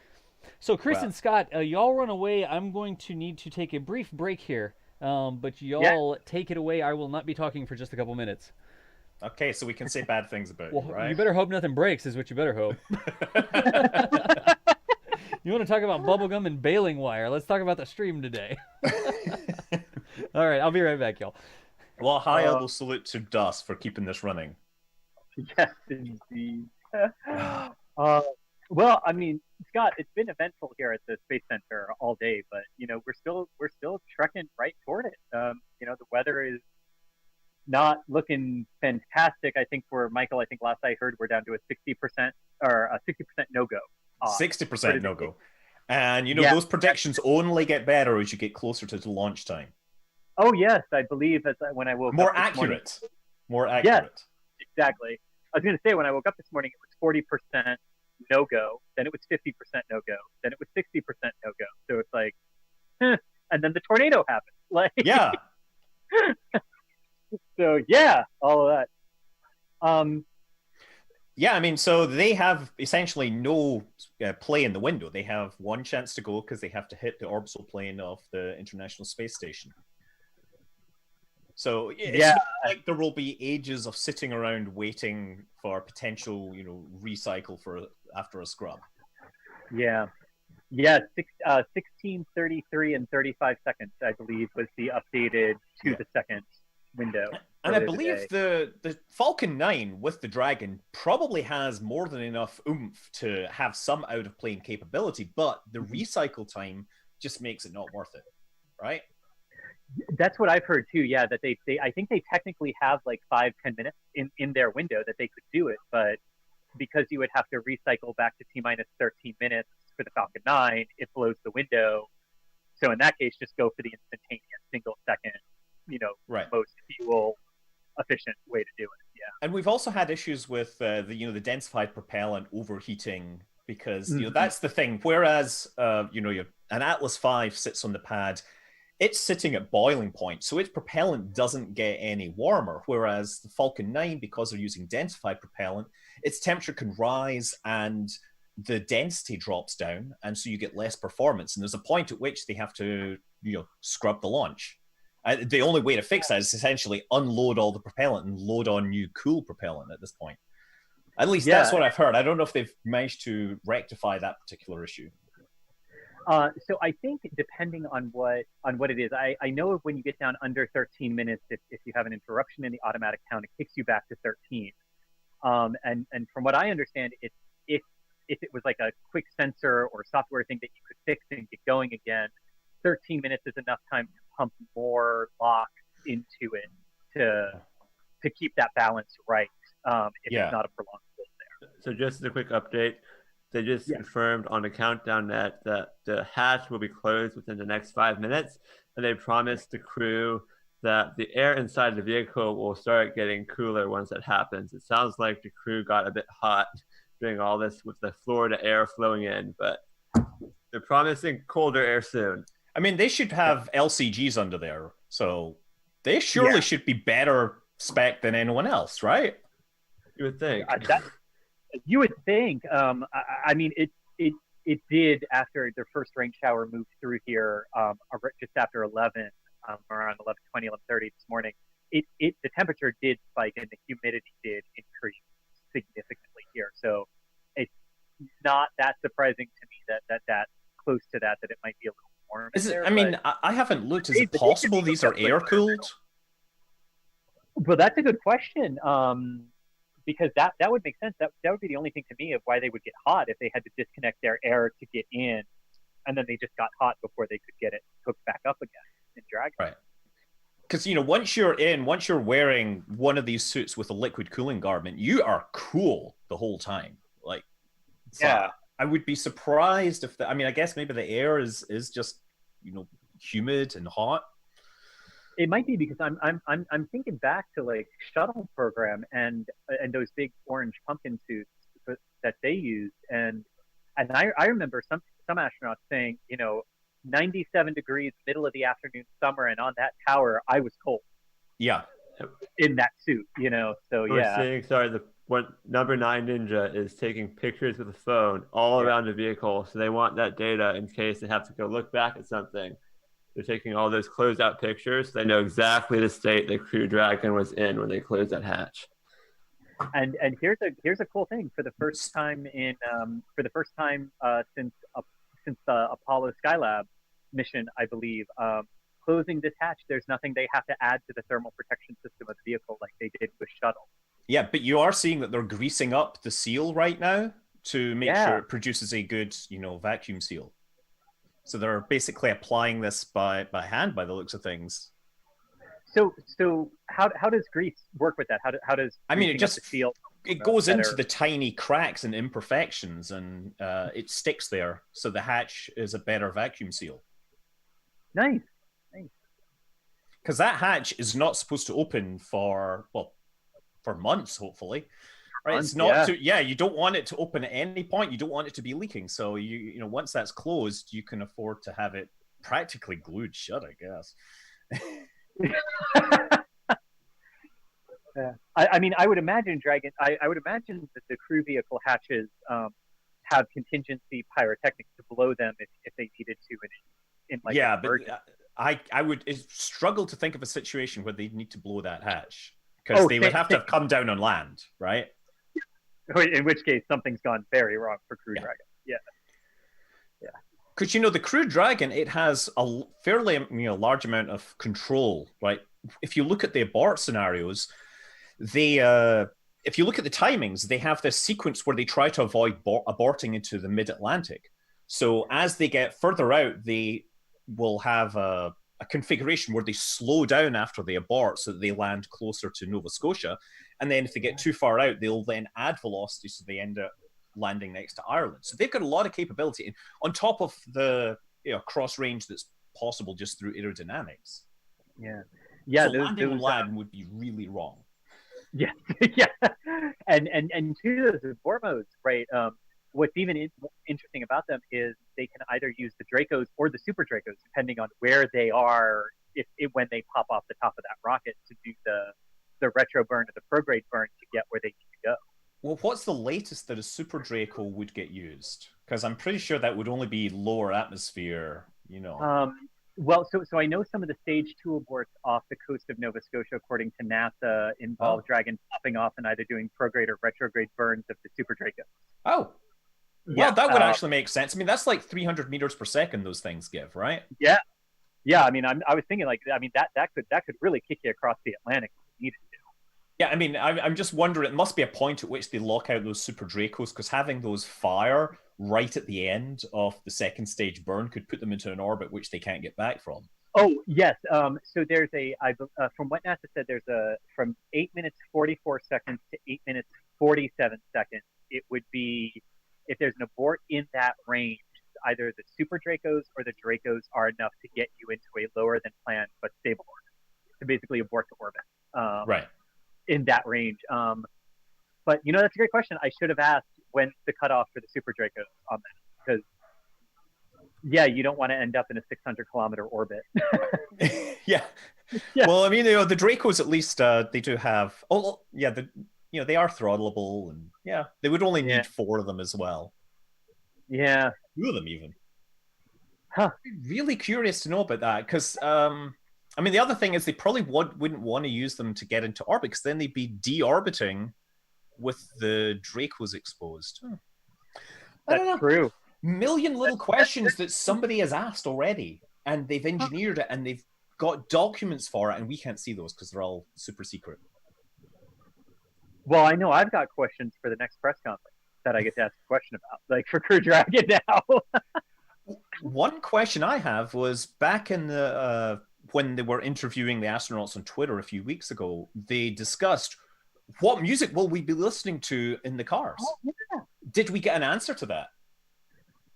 So Chris and Scott, y'all run away. I'm going to need to take a brief break here, but y'all take it away. I will not be talking for just a couple minutes. Okay, so we can say bad things about you, right? You better hope nothing breaks, is what you better hope. You want to talk about bubblegum and baling wire? Let's talk about the stream today. All right, I'll be right back, y'all. Well, high elbow salute to Dust for keeping this running. Yes, indeed. Well, I mean, Scott, it's been eventful here at the Space Center all day, but we're still trekking right toward it. The weather is not looking fantastic. I think for Michael, last I heard we're down to a 60% or a 60% no-go. 60% no-go. And those predictions only get better as you get closer to the launch time. Oh yes, I believe when I woke more up this morning. accurate. More accurate. Yes, exactly. I was going to say when I woke up this morning, it was 40% no-go, then it was 50% no-go, then it was 60% no-go. So it's like, and then the tornado happened. Like, yeah. So yeah, all of that. Yeah, I mean, so they have essentially no play in the window. They have one chance to go because they have to hit the orbital plane of the International Space Station. So it's not like there will be ages of sitting around waiting for potential, recycle after a scrub. Yeah. 16:33 and 35 seconds, I believe, was the updated to the second window. And I believe the Falcon 9 with the Dragon probably has more than enough oomph to have some out-of-plane capability, but the recycle time just makes it not worth it, right? That's what I've heard too, yeah, that they I think they technically have like 5-10 minutes in their window that they could do it, but because you would have to recycle back to T-minus 13 minutes for the Falcon 9, it blows the window. So in that case, just go for the instantaneous single second, most fuel efficient way to do it. Yeah. And we've also had issues with the densified propellant overheating because that's the thing. Whereas an Atlas V sits on the pad, it's sitting at boiling point, so its propellant doesn't get any warmer. Whereas the Falcon 9, because they're using densified propellant, its temperature can rise and the density drops down, and so you get less performance. And there's a point at which they have to scrub the launch. The only way to fix that is essentially unload all the propellant and load on new cool propellant at this point. At least that's what I've heard. I don't know if they've managed to rectify that particular issue. So I think depending on what it is, I know when you get down under 13 minutes, if you have an interruption in the automatic count, it kicks you back to 13. And from what I understand, if it was like a quick sensor or software thing that you could fix and get going again, 13 minutes is enough time to pump more lock into it to keep that balance right. If it's not a prolonged hold there. So just a quick update. They just confirmed on the countdown that the hatch will be closed within the next 5 minutes, and they promised the crew that the air inside the vehicle will start getting cooler once that happens. It sounds like the crew got a bit hot doing all this with the Florida air flowing in, but they're promising colder air soon. I mean, they should have LCGs under there, so they surely should be better spec than anyone else, right? You would think. You would think. I mean, it did after their first rain shower moved through here just after 11, around 11:20, 11:30 this morning. The temperature did spike and the humidity did increase significantly here. So it's not that surprising to me that close to that it might be a little warm. Is it? I mean, I haven't looked. Is it possible these are air cooled? Well, that's a good question. Because that would make sense. That would be the only thing to me of why they would get hot if they had to disconnect their air to get in, and then they just got hot before they could get it hooked back up again and drag it. Right. Because once you're wearing one of these suits with a liquid cooling garment, you are cool the whole time. Like, so I would be surprised if I guess maybe the air is just humid and hot. It might be because I'm thinking back to like shuttle program and those big orange pumpkin suits that they used and I remember some astronauts saying 97 degrees middle of the afternoon summer and on that tower I was cold. Yeah. In that suit, so We're seeing, what number 9 Ninja is taking pictures with a phone all around the vehicle, so they want that data in case they have to go look back at something. They're taking all those closed-out pictures. So they know exactly the state the Crew Dragon was in when they closed that hatch. And here's a cool thing for the first time since the Apollo Skylab mission, I believe. Closing this hatch, there's nothing they have to add to the thermal protection system of the vehicle like they did with shuttle. Yeah, but you are seeing that they're greasing up the seal right now to make sure it produces a good, vacuum seal. So they're basically applying this by hand, by the looks of things. So how does grease work with that? How does it just seal? It goes into the tiny cracks and imperfections, and it sticks there. So the hatch is a better vacuum seal. Nice. Because that hatch is not supposed to open for months, hopefully. Right, it's not you don't want it to open at any point. You don't want it to be leaking. So you once that's closed, you can afford to have it practically glued shut, I guess. I would imagine I would imagine that the crew vehicle hatches have contingency pyrotechnics to blow them if they needed to in like an emergency. But I would struggle to think of a situation where they'd need to blow that hatch because they would have to have come down on land, right? In which case, something's gone very wrong for Crew Dragon. Yeah. Because the Crew Dragon, it has a fairly large amount of control, right? If you look at the abort scenarios, if you look at the timings, they have this sequence where they try to avoid aborting into the mid-Atlantic. So as they get further out, they will have a configuration where they slow down after they abort so that they land closer to Nova Scotia. And then if they get too far out, they'll then add velocity so they end up landing next to Ireland. So they've got a lot of capability on top of the cross range that's possible just through aerodynamics. Yeah. So landing on land would be really wrong. Yeah. And to those abort modes, right? What's even interesting about them is they can either use the Dracos or the Super Dracos, depending on where they are, when they pop off the top of that rocket to do the retro burn or the prograde burn to get where they need to go. Well, what's the latest that a Super Draco would get used? Because I'm pretty sure that would only be lower atmosphere, Well, so I know some of the stage 2 aborts off the coast of Nova Scotia, according to NASA, involve Dragon popping off and either doing prograde or retrograde burns of the Super Draco. Oh. Well, that would actually make sense. I mean, that's like 300 meters per second those things give, right? Yeah. I mean, I was thinking that could really kick you across the Atlantic if you needed to. Yeah, I mean, I'm just wondering, it must be a point at which they lock out those Super Dracos, because having those fire right at the end of the second stage burn could put them into an orbit which they can't get back from. Oh, yes. So there's from what NASA said, there's from 8 minutes 44 seconds to 8 minutes 47 seconds. It would be, if there's an abort in that range, either the Super Dracos or the Dracos are enough to get you into a lower than planned but stable orbit. to basically abort to orbit. Right. In that range. But that's a great question. I should have asked when's the cutoff for the Super Dracos on that, because you don't want to end up in a 600-kilometer orbit. Yeah. Well, I mean, the Dracos at least they do have. They are throttleable, and they would only need 4 of them as well. Yeah. 2 of them even. Huh. I'm really curious to know about that, because the other thing is they probably wouldn't want to use them to get into orbit, because then they'd be deorbiting with the Dracos exposed. That's true. Million little questions that somebody has asked already, and they've engineered it, and they've got documents for it, and we can't see those because they're all super secret. Well, I know I've got questions for the next press conference that I get to ask a question about, like for Crew Dragon now. One question I have was back in the when they were interviewing the astronauts on Twitter a few weeks ago, they discussed what music will we be listening to in the cars. Oh, yeah. Did we get an answer to that?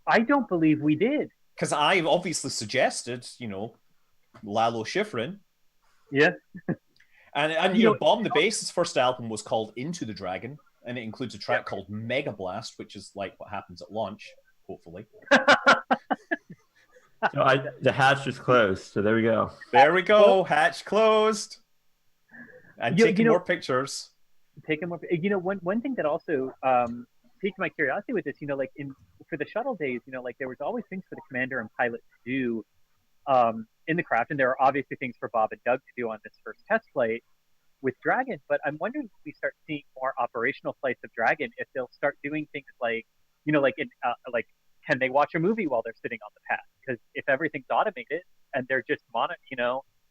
I don't believe we did. Because I obviously suggested, Lalo Schifrin. Yeah. And Bomb the Bass's first album was called Into the Dragon, and it includes a track called Mega Blast, which is like what happens at launch, hopefully. So the hatch is closed, so there we go. There we go, hatch closed. And taking more pictures. Taking more. One thing that also piqued my curiosity with this, for the shuttle days, there was always things for the commander and pilot to do in the craft, and there are obviously things for Bob and Doug to do on this first test flight with Dragon. But I'm wondering if we start seeing more operational flights of Dragon, if they'll start doing things like, can they watch a movie while they're sitting on the pad? Because if everything's automated and they're just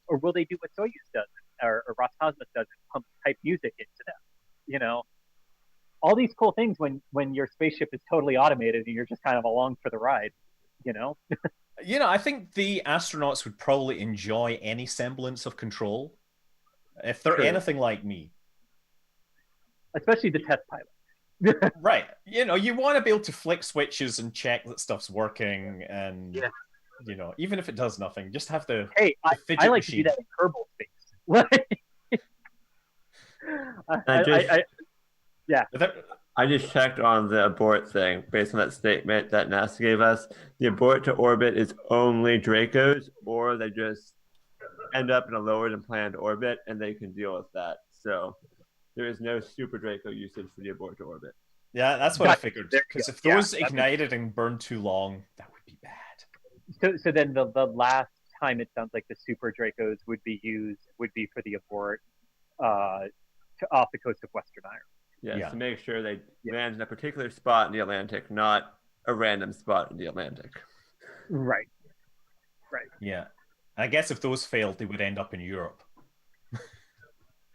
or will they do what Soyuz does or Roscosmos does and pump type music into them? All these cool things when your spaceship is totally automated and you're just kind of along for the ride, I think the astronauts would probably enjoy any semblance of control if they're anything like me. Especially the test pilot. Right. You want to be able to flick switches and check that stuff's working, and even if it does nothing, just have the I like machine. to do that in Kerbal space. I just checked on the abort thing based on that statement that NASA gave us. The abort to orbit is only Dracos, or they just end up in a lower than planned orbit, and they can deal with that. So there is no Super Draco usage for the abort to orbit. Yeah, that's what I figured. Because if those ignited and burned too long, that would be bad. So then the last time it sounds like the Super Dracos would be used would be for the abort off the coast of Western Ireland. Yeah, to make sure they land in a particular spot in the Atlantic, not a random spot in the Atlantic. Right. Yeah. I guess if those failed, they would end up in Europe.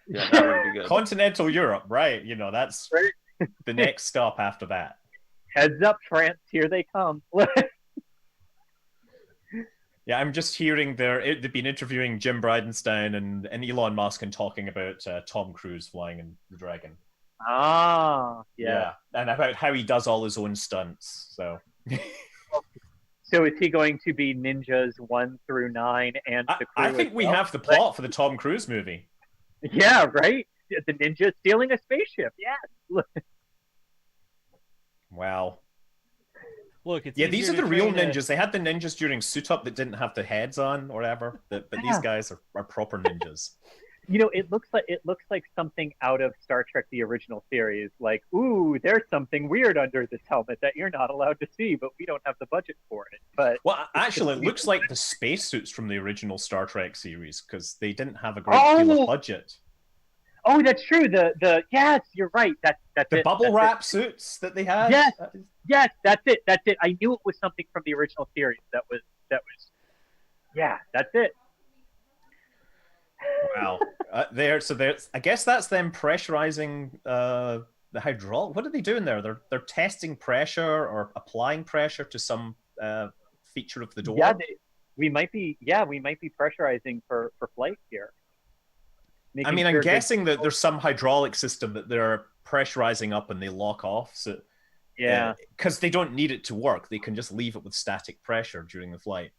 Yeah, that would be good. Continental Europe, right? That's the next stop after that. Heads up, France, here they come. Yeah, I'm just hearing they've been interviewing Jim Bridenstine and Elon Musk and talking about Tom Cruise flying in the Dragon. Ah, yeah. And about how he does all his own stunts. So is he going to be ninjas 1 through 9 and the crew? I think we have the plot for the Tom Cruise movie. Yeah, right? The ninja stealing a spaceship. Yes. Wow. Look, it's these are the real ninjas. They had the ninjas during Suit Up that didn't have the heads on or whatever. But these guys are proper ninjas. It looks like something out of Star Trek: The Original Series. Like, ooh, there's something weird under this helmet that you're not allowed to see, but we don't have the budget for it. But actually, it looks like the spacesuits from the original Star Trek series because they didn't have a great deal of budget. Oh, that's true. Yes, you're right. That's the bubble wrap suits that they had. Yes, that's it. I knew it was something from the original series. That was. Yeah, that's it. Wow. I guess that's them pressurizing the hydraulic. What are they doing there? They're testing pressure or applying pressure to some feature of the door. Yeah, we might be pressurizing for flight here. I'm guessing that there's some hydraulic system that they're pressurizing up and they lock off. So because they don't need it to work, they can just leave it with static pressure during the flight.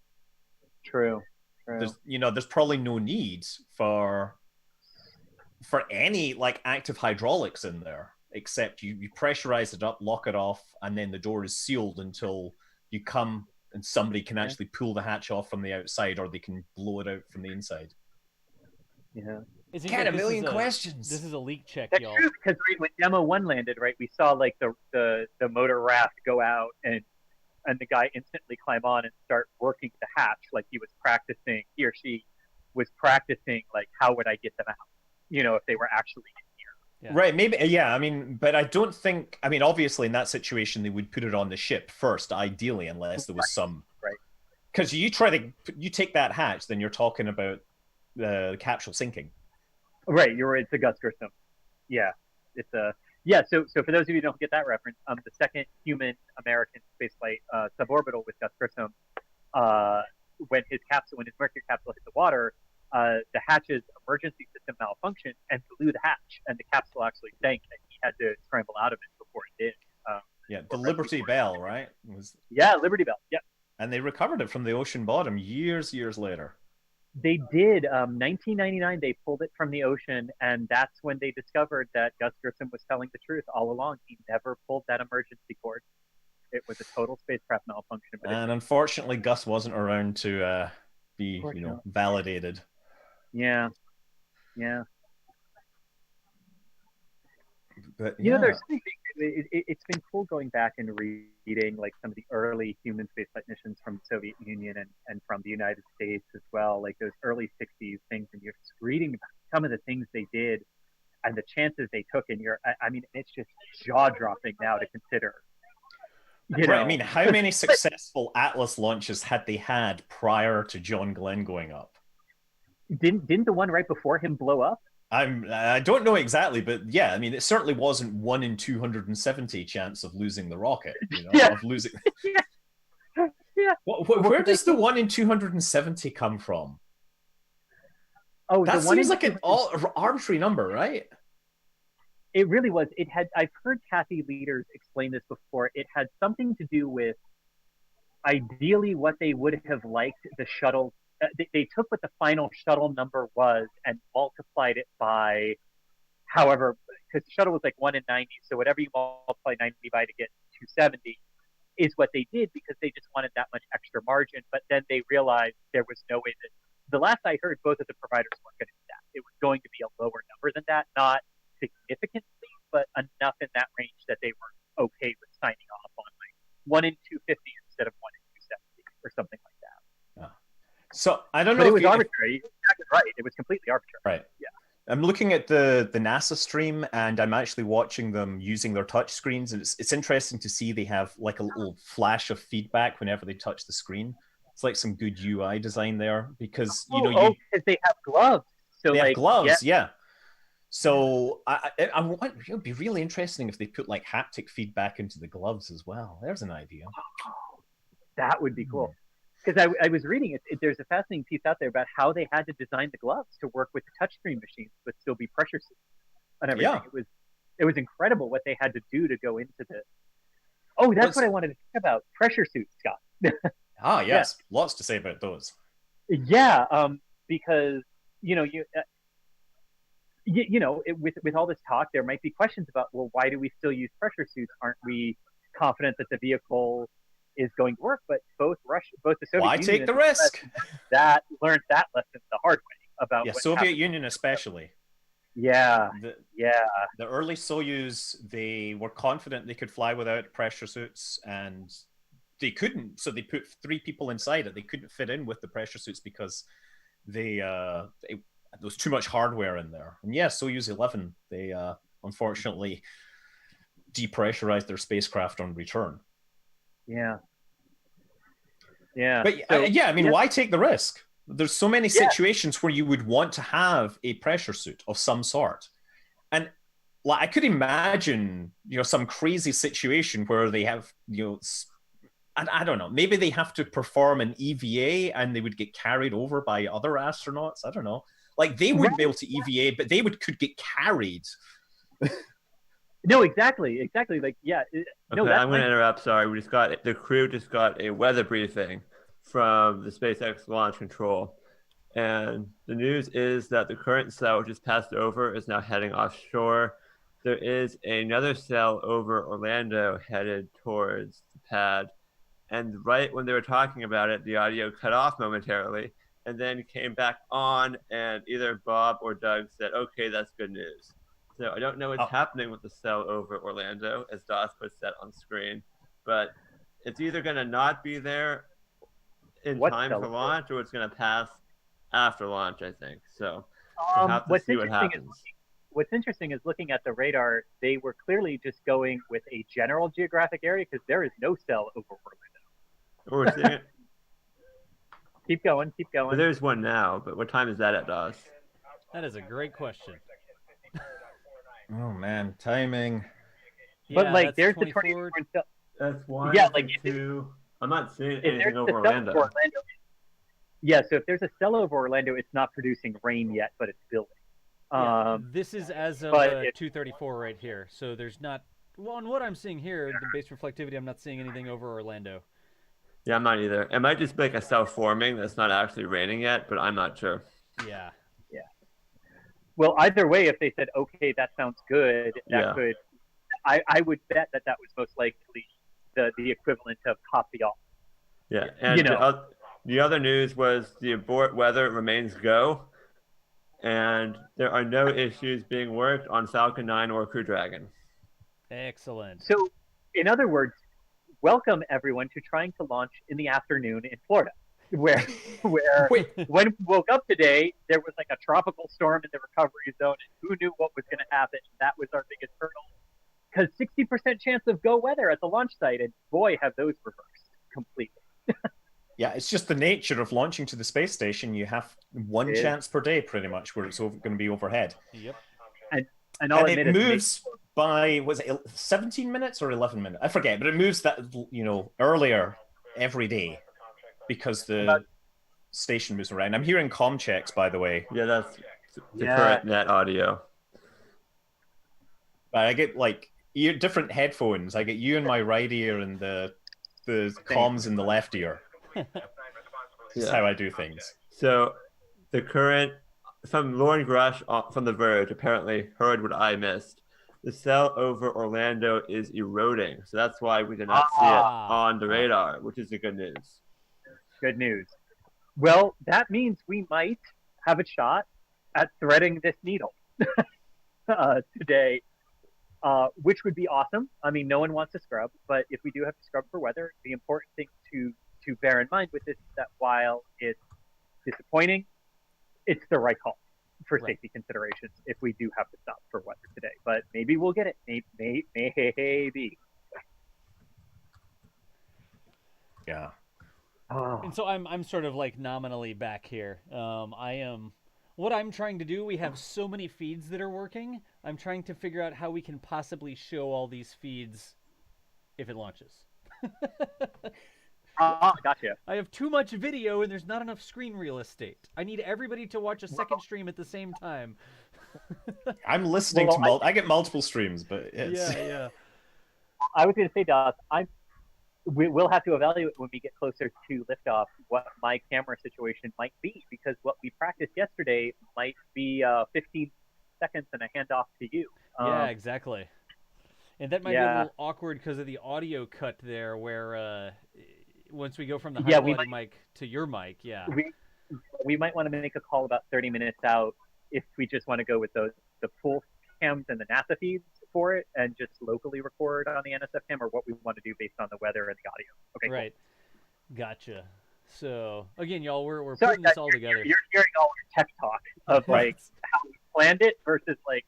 True. there's probably no need for any like active hydraulics in there, except you pressurize it up, lock it off, and then the door is sealed until you come and somebody can actually pull the hatch off from the outside, or they can blow it out from the inside. Yeah. Got a million questions. This is a leak check, That's y'all. true, because when Demo 1 landed, right, we saw like the motor raft go out and the guy instantly climb on and start working the hatch like he or she was practicing like how would I get them out, if they were actually in here. Yeah. Right, maybe, yeah, I mean, but I don't think, I mean, obviously in that situation, they would put it on the ship first, ideally, unless there was some... Right. Because you take that hatch, then you're talking about the capsule sinking. Right, it's a Gus Grissom. Yeah, so for those of you who don't get that reference, the second human American spaceflight suborbital with Gus Grissom, when his Mercury capsule hit the water, the hatch's emergency system malfunctioned and blew the hatch, and the capsule actually sank, and he had to scramble out of it before it did. The Liberty Bell, right? Liberty Bell. Yeah. And they recovered it from the ocean bottom years later. They did. 1999, they pulled it from the ocean, and that's when they discovered that Gus Grissom was telling the truth all along. He never pulled that emergency cord. It was a total spacecraft malfunction. And unfortunately, Gus wasn't around to be, validated. Yeah. But, there's something. It's been cool going back and reading like some of the early human spaceflight missions from the Soviet Union and from the United States as well, like those early 60s things, and you're just reading about some of the things they did and the chances they took, and it's just jaw-dropping now to consider. I mean, how many successful Atlas launches had they had prior to John Glenn going up? Didn't the one right before him blow up? I don't know exactly, but yeah, I mean, it certainly wasn't 1 in 270 chance of losing the rocket. Of losing. Yeah. Where does the 1 in 270 come from? Oh, that seems like an arbitrary number, right? It really was. I've heard Kathy Leaders explain this before. It had something to do with ideally what they would have liked the shuttle. They took what the final shuttle number was and multiplied it by however, because the shuttle was like 1 in 90, so whatever you multiply 90 by to get 270 is what they did, because they just wanted that much extra margin. But then they realized there was no way that, the last I heard, both of the providers weren't going to do that. It was going to be a lower number than that, not significantly, but enough in that range that they were okay with signing off on like 1 in 250 instead of 1 in 270 or something like that. So I don't know. But it was arbitrary. You're exactly right. It was completely arbitrary. Right. Yeah. I'm looking at the NASA stream, and I'm actually watching them using their touch screens, and it's interesting to see they have like a little flash of feedback whenever they touch the screen. It's like some good UI design there, because because they have gloves. So they have gloves, yeah. So I want, it would be really interesting if they put like haptic feedback into the gloves as well. There's an idea. That would be cool. Because I was reading it, there's a fascinating piece out there about how they had to design the gloves to work with the touchscreen machines, but still be pressure suits and everything. Yeah. It was incredible what they had to do to go into this. Oh, that's what I wanted to talk about. Pressure suits, Scott. Yes. Yeah. Lots to say about those. Yeah, because, with all this talk, there might be questions about, well, why do we still use pressure suits? Aren't we confident that the vehicle is going to work? But both the Soviet Why Union take the risk? That learned that lesson the hard way about Soviet Union especially. The early Soyuz, they were confident they could fly without pressure suits, and they couldn't, so they put 3 people inside it. They couldn't fit in with the pressure suits because there was too much hardware in there. And Soyuz 11, they unfortunately depressurized their spacecraft on return. But why take the risk? There's so many situations where you would want to have a pressure suit of some sort, and I could imagine some crazy situation where they have I don't know, maybe they have to perform an EVA and they would get carried over by other astronauts. I don't know, like they wouldn't be able to EVA, but they could get carried. No, exactly. Like, no, I'm going to interrupt. Sorry, the crew just got a weather briefing from the SpaceX launch control, And the news is that the current cell, which is passed over, is now heading offshore. There is another cell over Orlando headed towards the pad. And right when they were talking about it, the audio cut off momentarily and then came back on. And either Bob or Doug said, okay, that's good news. So I don't know what's happening with the cell over Orlando, as DOS puts that on screen. But it's either going to not be there in time for launch, or it's going to pass after launch, I think. So we'll have to see what happens. What's interesting is looking at the radar, they were clearly just going with a general geographic area because there is no cell over Orlando. We're seeing it. Keep going. Well, there's one now, but what time is that at, DOS? That is a great question. Oh man, timing. But like, there's the 24 cell. That's one. Yeah, like two. I'm not seeing anything over Orlando. Yeah, so if there's a cell over Orlando, it's not producing rain yet, but it's building. This is as of 2:34 right here. So there's not. Well, on what I'm seeing here, the base reflectivity, I'm not seeing anything over Orlando. Yeah, I'm not either. It might just be like a cell forming that's not actually raining yet, but I'm not sure. Yeah. Well, either way, if they said, okay, that sounds good, that could, I would bet that was most likely the equivalent of copy off. Yeah, and the other news was the abort weather remains go, and there are no issues being worked on Falcon 9 or Crew Dragon. Excellent. So, in other words, welcome everyone to trying to launch in the afternoon in Florida, where when we woke up today, there was like a tropical storm in the recovery zone, and who knew what was going to happen? That was our biggest hurdle. Because 60% chance of go weather at the launch site, and boy, have those reversed completely. Yeah, it's just the nature of launching to the space station. You have one chance per day, pretty much, where it's going to be overhead. Yep. And I'll admit it moves by, was it 17 minutes or 11 minutes? I forget, but it moves that, earlier every day because the station moves around. I'm hearing comm checks, by the way. Yeah, that's the current net audio. But I get different headphones. I get you in my right ear and the comms in the left ear. That's how I do things. So the current, from Lauren Grush from The Verge, apparently heard what I missed. The cell over Orlando is eroding. So that's why we did not see it on the radar, which is the good news. Good news. Well, that means we might have a shot at threading this needle today. Which would be awesome. I mean, no one wants to scrub, but if we do have to scrub for weather, the important thing to bear in mind with this is that while it's disappointing, it's the right call for safety considerations if we do have to stop for weather today. But maybe we'll get it. Maybe. Yeah. And so I'm sort of like nominally back here. What I'm trying to do, we have so many feeds that are working. I'm trying to figure out how we can possibly show all these feeds if it launches. Gotcha. I have too much video and there's not enough screen real estate. I need everybody to watch a second stream at the same time. I'm listening to I get multiple streams, but it's... Yeah. I was going to say, Doss, we'll have to evaluate when we get closer to liftoff what my camera situation might be, because what we practiced yesterday might be 15 seconds and a handoff to you. Yeah, exactly. And that might be a little awkward because of the audio cut there, where once we go from the high mic to your mic, we might want to make a call about 30 minutes out if we just want to go with the full cams and the NASA feeds for it and just locally record on the NSF cam, or what we want to do based on the weather and the audio. Okay, right. Cool. Gotcha. So again, y'all, we're Sorry, putting this all together. You're hearing all our tech talk of like how we planned it versus like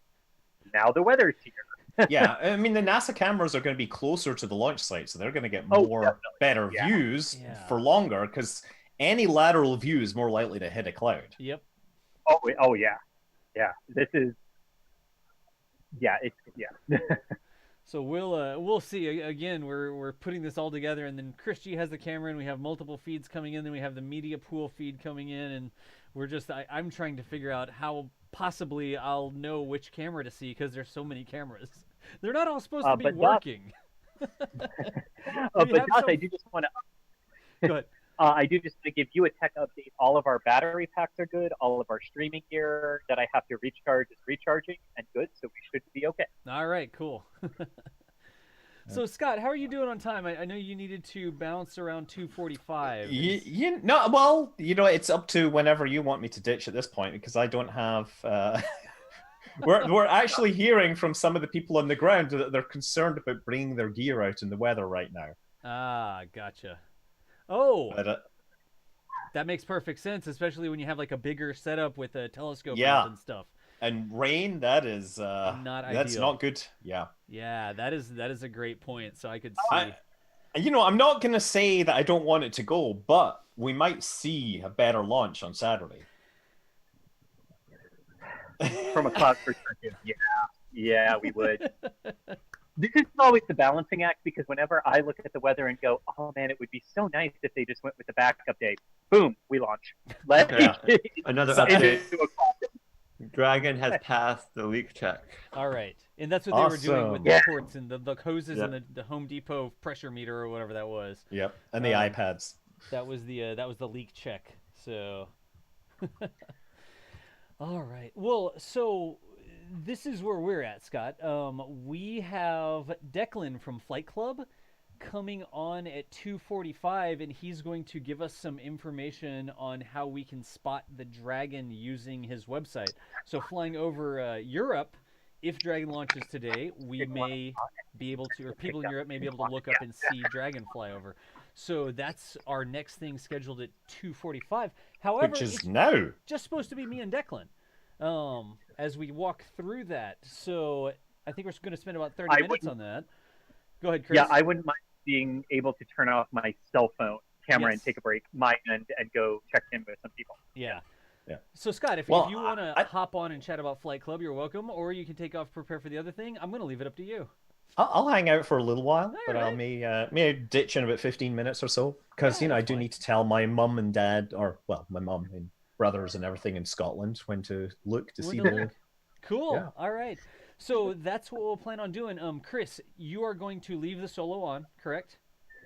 now the weather's here. Yeah, I mean the NASA cameras are going to be closer to the launch site, so they're going to get better views for longer, because any lateral view is more likely to hit a cloud. Yep. Oh yeah. This is. So we'll see. Again, we're putting this all together, and then Chris G has the camera, and we have multiple feeds coming in. Then we have the media pool feed coming in, and we're just I'm trying to figure out how possibly I'll know which camera to see, because there's so many cameras. They're not all supposed to be working. But Doss, I do just want to. Go ahead. I do just want to give you a tech update. All of our battery packs are good. All of our streaming gear that I have to recharge is recharging and good, so we should be okay. All right, cool. So Scott, how are you doing on time? I know you needed to bounce around 2:45. No, well, it's up to whenever you want me to ditch at this point, because I don't have. We're actually hearing from some of the people on the ground that they're concerned about bringing their gear out in the weather right now. Ah, gotcha. Oh, But, that makes perfect sense, especially when you have like a bigger setup with a telescope and stuff. And rain, that is not that's ideal. not good. Yeah. Yeah, that is a great point. So I could see. I'm not going to say that I don't want it to go, but we might see a better launch on Saturday. From a cloud perspective, yeah, we would. This is always the balancing act, because whenever I look at the weather and go, oh man, it would be so nice if they just went with the backup date. Boom, we launch. Another update. Dragon has passed the leak check. All right, and that's what they were doing with the ports and the hoses and the Home Depot pressure meter or whatever that was. Yep, and the iPads. That was the leak check. So. All right. Well, so this is where we're at, Scott. We have Declan from Flight Club coming on at 2:45, and he's going to give us some information on how we can spot the Dragon using his website. So flying over Europe, if Dragon launches today, we may be able to, or people in Europe may be able to look up and see Dragon fly over. So that's our next thing scheduled at 2:45. However, which is now just supposed to be me and Declan as we walk through that. So I think we're going to spend about 30 minutes on that. Go ahead, Chris. Yeah, I wouldn't mind being able to turn off my cell phone camera and take a break, my end, and go check in with some people. Yeah. Yeah. So Scott, if you want to hop on and chat about Flight Club, you're welcome, or you can take off, prepare for the other thing. I'm going to leave it up to you. I'll hang out for a little while, but I may ditch in about 15 minutes or so, because I do need to tell my mum and dad, or well, my mum and brothers and everything in Scotland when to look to see the. Cool. Yeah. All right. So that's what we'll plan on doing. Chris, you are going to leave the solo on, correct?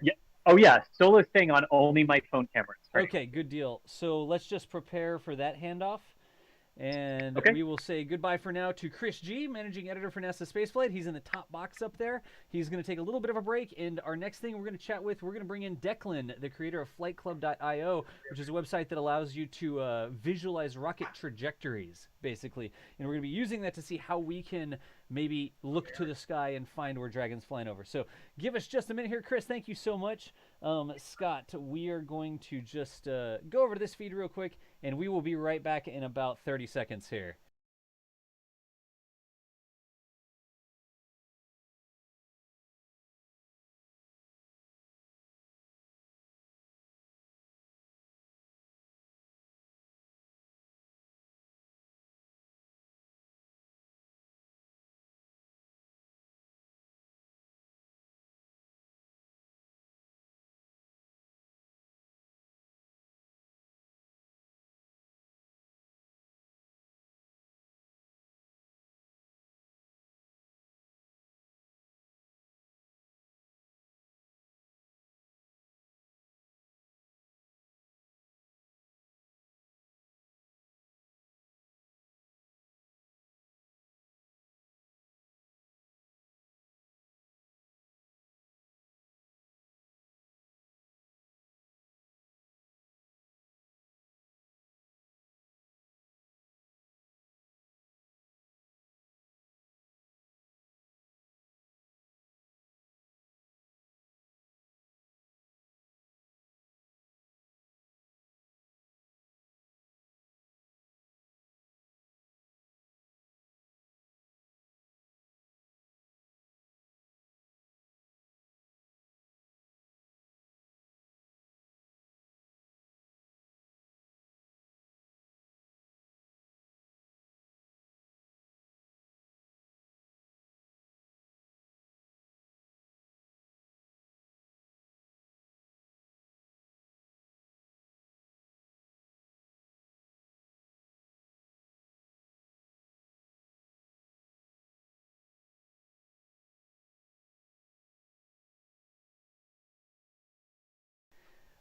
Yeah. Oh yeah, solo staying on only my phone cameras. Right? Okay, good deal. So let's just prepare for that handoff. And we will say goodbye for now to Chris G, managing editor for NASASpaceflight. He's in the top box up there. He's going to take a little bit of a break. And our next thing we're going to chat with, we're going to bring in Declan, the creator of flightclub.io, which is a website that allows you to visualize rocket trajectories, basically. And we're going to be using that to see how we can maybe look to the sky and find where Dragon's flying over. So give us just a minute here, Chris. Thank you so much. Scott, we are going to just go over to this feed real quick, and we will be right back in about 30 seconds here.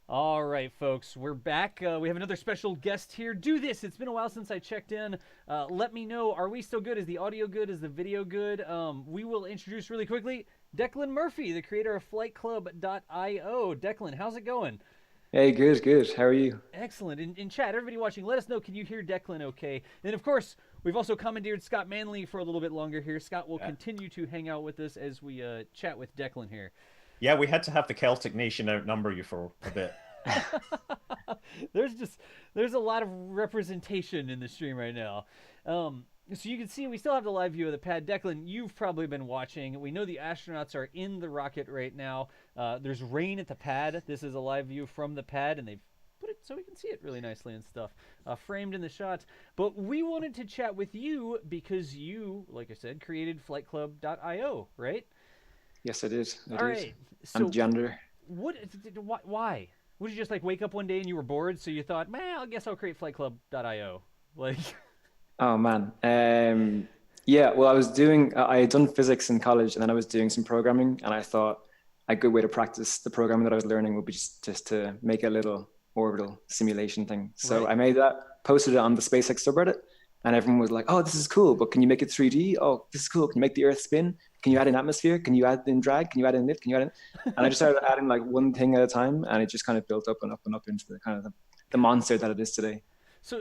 All right, folks, we're back. We have another special guest here. Do this. It's been a while since I checked in. Let me know, are we still good? Is the audio good? Is the video good? We will introduce really quickly Declan Murphy, the creator of FlightClub.io. Declan, how's it going? Hey, good. How are you? Excellent. In chat, everybody watching, let us know, can you hear Declan okay? And, of course, we've also commandeered Scott Manley for a little bit longer here. Scott will continue to hang out with us as we chat with Declan here. Yeah, we had to have the Celtic Nation outnumber you for a bit. There's a lot of representation in the stream right now. So you can see we still have the live view of the pad. Declan, you've probably been watching. We know the astronauts are in the rocket right now. There's rain at the pad. This is a live view from the pad, and they've put it so we can see it really nicely and stuff, framed in the shots. But we wanted to chat with you because you, like I said, created FlightClub.io, right? Yes, I did. All right. So I'm gender. Why? Would you just like wake up one day and you were bored, so you thought, man, I guess I'll create FlightClub.io? Like, Oh man. Yeah. Well, I had done physics in college, and then I was doing some programming, and I thought a good way to practice the programming that I was learning would be just to make a little orbital simulation thing. So Right. I made that, posted it on the SpaceX subreddit, and everyone was like, "Oh, this is cool, but can you make it 3D? Oh, this is cool. Can you make the Earth spin? Can you add in atmosphere? Can you add in drag? Can you add in lift? Can you add in?" And I just started adding like one thing at a time, and it just kind of built up and up and up into the kind of the monster that it is today. so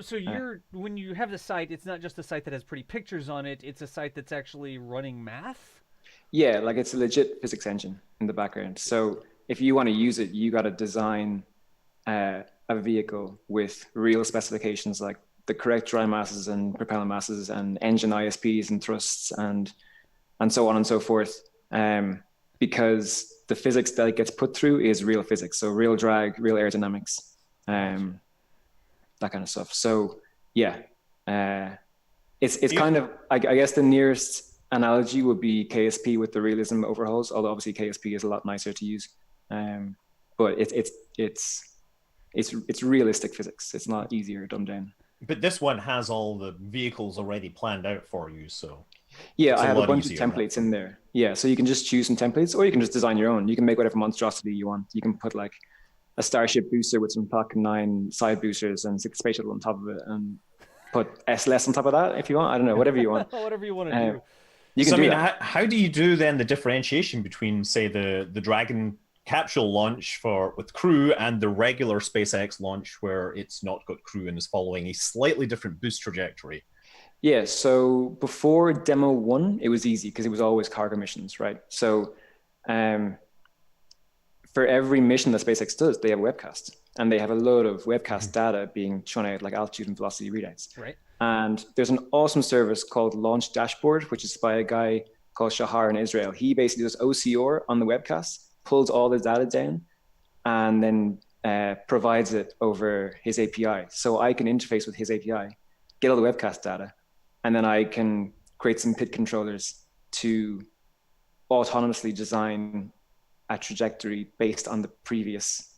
when you have the site, it's not just a site that has pretty pictures on it. It's a site that's actually running math. Yeah, like it's a legit physics engine in the background. So if you want to use it, you got to design a vehicle with real specifications, like the correct dry masses and propellant masses and engine ISPs and thrusts and so on and so forth. Because the physics that it gets put through is real physics. So real drag, real aerodynamics, that kind of stuff. So yeah, it's kind of, I guess the nearest analogy would be KSP with the realism overhauls, although obviously KSP is a lot nicer to use. But it's realistic physics. It's not easier or dumbed down. But this one has all the vehicles already planned out for you, so... Yeah, I have a bunch of templates in there. Yeah, so you can just choose some templates, or you can just design your own. You can make whatever monstrosity you want. You can put like a Starship booster with some Falcon 9 side boosters and stick the Space Shuttle on top of it and put SLS on top of that if you want. I don't know, whatever you want. Whatever you want to do. You can do that. How do you do then the differentiation between, say, the Dragon capsule launch with crew and the regular SpaceX launch where it's not got crew and is following a slightly different boost trajectory? Yeah, so before Demo-1, it was easy because it was always cargo missions, right? So for every mission that SpaceX does, they have a webcast, and they have a load of webcast data being shown out, like altitude and velocity readouts. Right. And there's an awesome service called Launch Dashboard, which is by a guy called Shahar in Israel. He basically does OCR on the webcast, pulls all the data down, and then provides it over his API. So I can interface with his API, get all the webcast data, and then I can create some PID controllers to autonomously design a trajectory based on the previous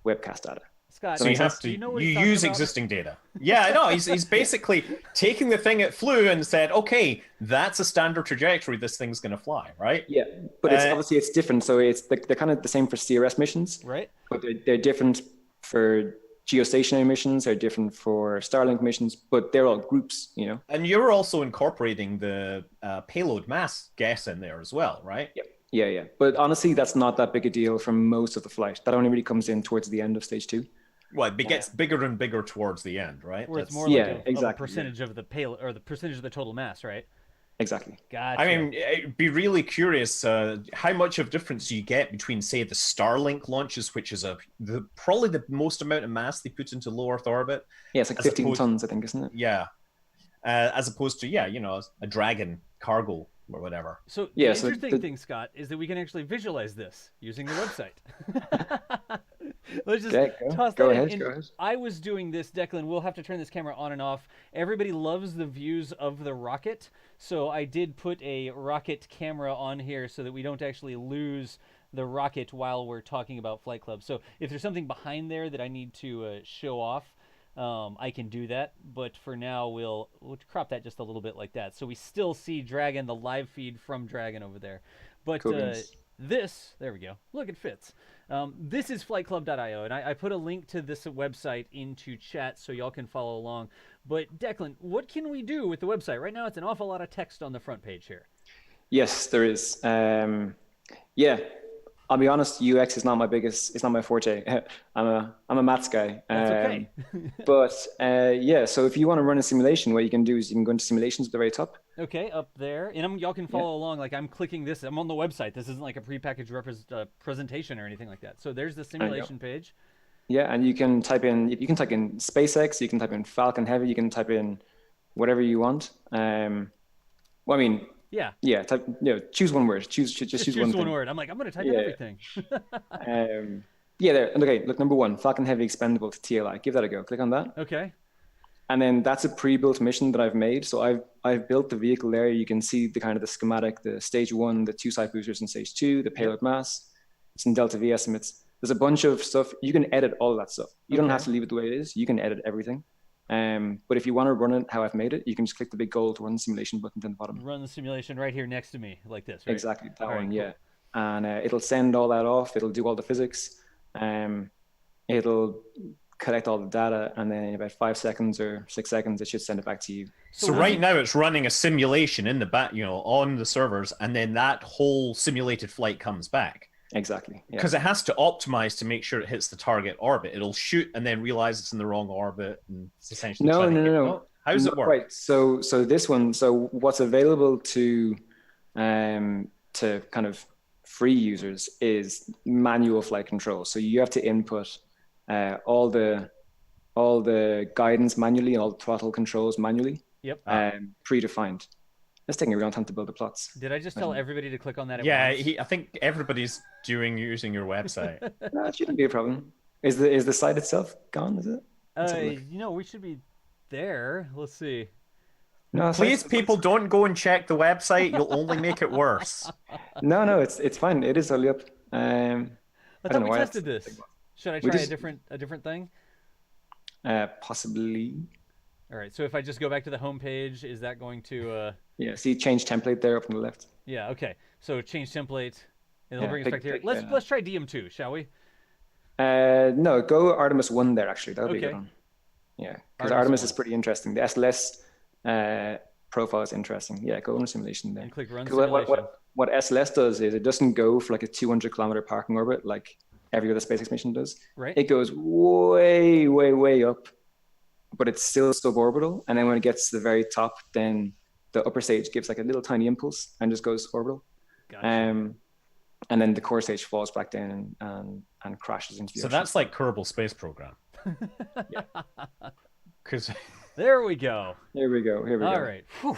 webcast data. Scott, so you use existing data. Yeah, no, he's basically taking the thing it flew and said, okay, that's a standard trajectory this thing's going to fly, right? Yeah, but it's obviously it's different. So they're kind of the same for CRS missions, right? But they're different for geostationary missions, they're different for Starlink missions, but they're all groups, you know. And you're also incorporating the payload mass guess in there as well, right? Yep. Yeah. But honestly, that's not that big a deal for most of the flight. That only really comes in towards the end of stage 2. Well, it gets bigger and bigger towards the end, right? Where it's more like a percentage of the payload, or the percentage of the total mass, right? Exactly. Gotcha. I mean, I'd be really curious how much of difference you get between, say, the Starlink launches, which is probably the most amount of mass they put into low Earth orbit. Yeah, it's like 15 tons, I think, isn't it? Yeah. As opposed to, a Dragon cargo or whatever. So the interesting thing, Scott, is that we can actually visualize this using the website. Let's just toss that in. Go ahead. I was doing this, Declan. We'll have to turn this camera on and off. Everybody loves the views of the rocket, so I did put a rocket camera on here so that we don't actually lose the rocket while we're talking about Flight Club. So if there's something behind there that I need to show off, I can do that. But for now, we'll crop that just a little bit like that, so we still see Dragon, the live feed from Dragon over there. But cool. There we go. Look, it fits. This is flightclub.io, and I put a link to this website into chat so y'all can follow along. But Declan, what can we do with the website? Right now it's an awful lot of text on the front page here. Yes, there is. Yeah, I'll be honest, UX is not my biggest, it's not my forte. I'm a maths guy. That's okay. But yeah, so if you want to run a simulation, what you can do is you can go into simulations at the very top. Okay, up there. And y'all can follow along. Like, I'm clicking this. I'm on the website. This isn't like a prepackaged presentation or anything like that. So there's the simulation page. Yeah, and you can type in SpaceX, you can type in Falcon Heavy, you can type in whatever you want. Well, I mean, yeah, type, choose one word. Just choose one word. I'm like, I'm going to type in everything. Yeah, there. Okay, look, number 1, Falcon Heavy expendable to TLI. Give that a go. Click on that. Okay. And then that's a pre-built mission that I've made. So I've built the vehicle there. You can see the kind of the schematic, the stage 1, the 2 side boosters in stage 2, the payload mass, some delta V estimates. There's a bunch of stuff. You can edit all of that stuff. You don't have to leave it the way it is. You can edit everything. But if you want to run it how I've made it, you can just click the big gold run simulation button at the bottom. Run the simulation right here next to me, like this, right? Exactly, that one, yeah. And it'll send all that off. It'll do all the physics. It'll collect all the data, and then in about 5 seconds or 6 seconds, it should send it back to you. So right now it's running a simulation in the back, on the servers, and then that whole simulated flight comes back. Exactly. Because it has to optimize to make sure it hits the target orbit. It'll shoot and then realize it's in the wrong orbit, and it's essentially no. How does it work? Right. So this one. So what's available to kind of free users is manual flight control. So you have to input all the guidance manually and all the throttle controls manually. Yep. Predefined. It's taking a real time to build the plots. Did I just tell everybody to click on that? I think everybody's using your website. No, it shouldn't be a problem. Is the site itself gone? Is it? We should be there. Let's see. No, please, people, don't go and check the website. You'll only make it worse. No, it's fine. It is only up. I thought we tested this. Should I try a different thing? Possibly. All right. So if I just go back to the home page, is that going to? Yeah. See, change template there up on the left. Yeah. Okay. So change template. It'll bring us back here. Let's try DM2, shall we? No, go Artemis 1 there. Actually, that'll be a good one. Yeah, because Artemis is pretty interesting. The SLS profile is interesting. Yeah, go on simulation there. And click run simulation. What SLS does is it doesn't go for like a 200-kilometer parking orbit like every other SpaceX mission does. Right. It goes way, way, way up, but it's still suborbital. And then when it gets to the very top, then the upper stage gives like a little tiny impulse and just goes orbital. Gotcha. And then the core stage falls back down and crashes into the ocean. So that's like Kerbal Space Program. Yeah. Because there we go. Here we go. All right. Whew.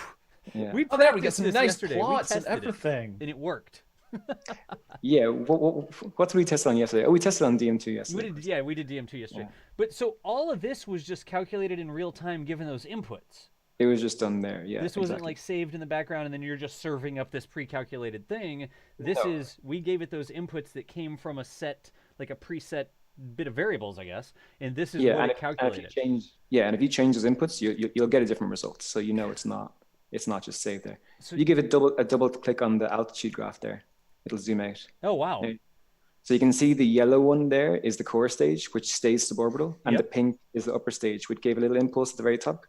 Yeah. We get some nice yesterday. plots and everything. And it worked. Yeah. What did we test on yesterday? Oh, we tested on DM2 yesterday. We did DM2 yesterday. Yeah. But so all of this was just calculated in real time given those inputs. It was just done there, yeah. This wasn't like saved in the background and then you're just serving up this pre-calculated thing. We gave it those inputs that came from a set, like a preset bit of variables, I guess. And this is what it calculated. And if you change those inputs, you'll get a different result. So it's not just saved there. So you give it a double click on the altitude graph there, it'll zoom out. Oh wow. Okay. So you can see the yellow one there is the core stage, which stays suborbital, and the pink is the upper stage, which gave a little impulse at the very top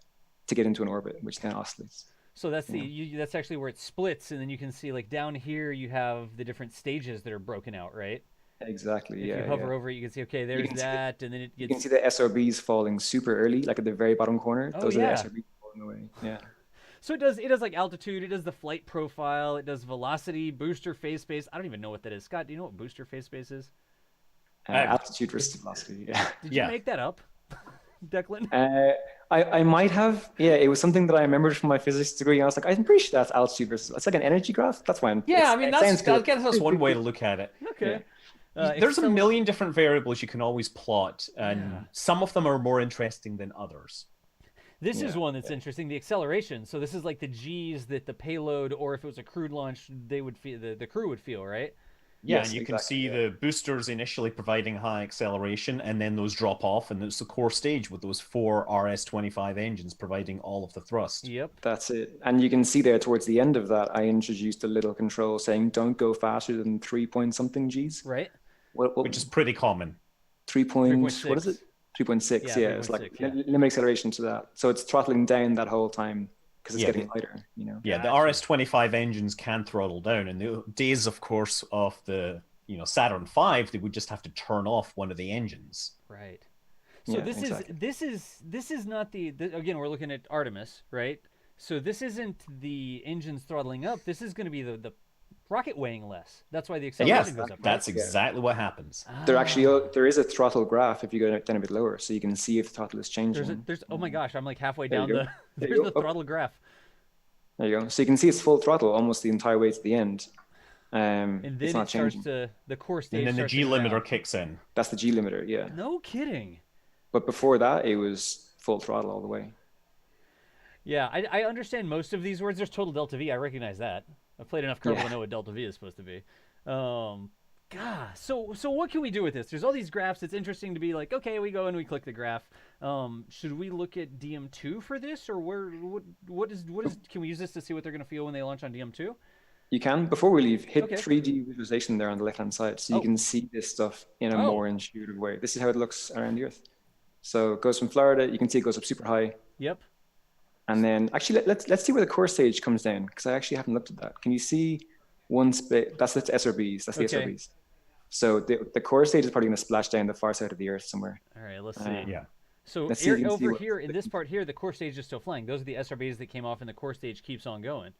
to get into an orbit, which then oscillates. So that's that's actually where it splits, and then you can see like down here you have the different stages that are broken out, right? Exactly. If you hover over it, you can see and then you can see the SRBs falling super early, like at the very bottom corner. Oh, those are the SRBs falling away. Yeah. So it does like altitude, it does the flight profile, it does velocity, booster phase space. I don't even know what that is. Scott, do you know what booster phase space is? Altitude versus velocity. Yeah. Did you make that up, Declan? I might have. Yeah, it was something that I remembered from my physics degree. I was like, I'm pretty sure that's altitude versus. It's like an energy graph. That's why. That's one way to look at it. Okay. Yeah. There's a million different variables you can always plot, and some of them are more interesting than others. This is one that's interesting. The acceleration. So this is like the G's that the payload, or if it was a crewed launch, they would feel. The crew would feel, right? Yeah, and you can see the boosters initially providing high acceleration, and then those drop off, and it's the core stage with those 4 RS-25 engines providing all of the thrust. Yep. That's it. And you can see there towards the end of that, I introduced a little control saying don't go faster than 3 point something Gs. Right. which is pretty common. 3 point, 3.6. what is it? 3.6, yeah. It's like 3.6, yeah. limit acceleration to that. So it's throttling down that whole time because it's getting lighter, you know? Yeah, the RS-25 engines can throttle down. In the days, of course, of the Saturn V, they would just have to turn off one of the engines. Right. So this is not the again, we're looking at Artemis, right? So this isn't the engines throttling up. This is going to be the rocket weighing less. That's why the acceleration goes up. Right? That's exactly what happens. There is a throttle graph if you go down a bit lower, so you can see if the throttle is changing. There's oh my gosh, I'm like halfway down There there's you the go. throttle graph. There you go. So you can see it's full throttle almost the entire way to the end. And then it's not it starts changing. the core stage. And then the starts to G limiter ground. kicks in. That's the G limiter, yeah. No kidding. But before that, it was full throttle all the way. Yeah, I understand most of these words. There's total delta V. I recognize that. I've played enough Kerbal to know what delta V is supposed to be. God, so what can we do with this? There's all these graphs. It's interesting to be like, okay, we go and we click the graph. Should we look at DM2 for this, or what is? Can we use this to see what they're going to feel when they launch on DM2? You can, before we leave, hit 3D visualization there on the left-hand side, so you Oh. can see this stuff in a more intuitive way. This is how it looks around the Earth. So it goes from Florida. You can see it goes up super high. Yep. And then actually, let's see where the core stage comes down, because I actually haven't looked at that. Can you see one space? That's the SRBs. That's the SRBs. So the core stage is probably going to splash down the far side of the Earth somewhere. All right, let's see. Yeah. So Let's see if you can see over what- here in this part here, the core stage is still flying. Those are the SRBs that came off, and the core stage keeps on going.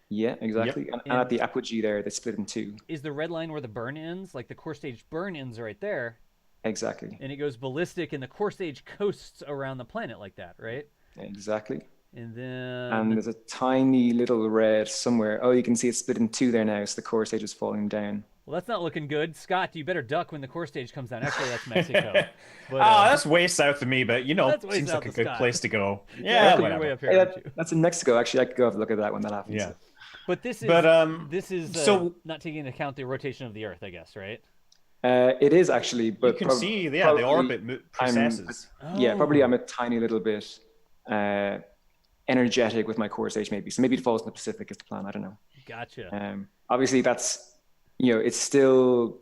Yeah, exactly. And at the apogee there, they split in two. Is the red line where the burn ends? Like the core stage burn ends right there. Exactly. And it goes ballistic, and the core stage coasts around the planet like that, right? Exactly. And then... And there's a tiny little red somewhere. Oh, you can see it's split in two there now, so the core stage is falling down. Well, that's not looking good. Scott, you better duck when the core stage comes down. Actually, that's Mexico. But, that's way south of me, but That's way seems south like a of good Scott. place to go. You're Yeah, way whatever. up here, Hey, aren't you? that's in Mexico, actually. I could go have a look at that when that happens. Yeah. But this is so not taking into account the rotation of the Earth, I guess, right? It is actually, but you can see, the orbit processes. Yeah, probably I'm a tiny little bit energetic with my core stage, maybe. So maybe it falls in the Pacific is the plan. I don't know. Gotcha. Obviously, that's, it's still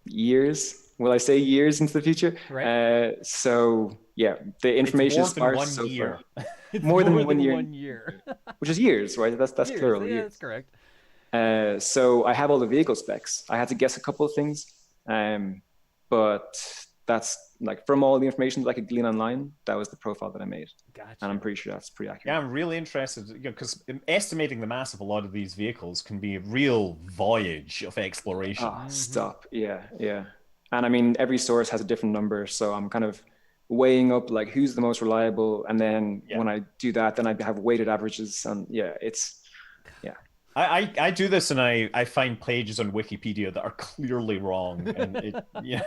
years. Will I say years into the future? Right. So yeah, the information is more than sparse. 1 year. It's more than 1 year. 1 year. Which is years, right? That's Years, plural. Yeah, years. that's correct. So I have all the vehicle specs. I had to guess a couple of things, but that's like from all the information that I could glean online, that was the profile that I made. Gotcha. And I'm pretty sure that's pretty accurate. Yeah, I'm really interested because estimating the mass of a lot of these vehicles can be a real voyage of exploration. Oh, stop. Yeah, yeah. And I mean, every source has a different number, so I'm kind of weighing up like who's the most reliable, and then when I do that, then I have weighted averages, and I do this, and I find pages on Wikipedia that are clearly wrong, and yeah,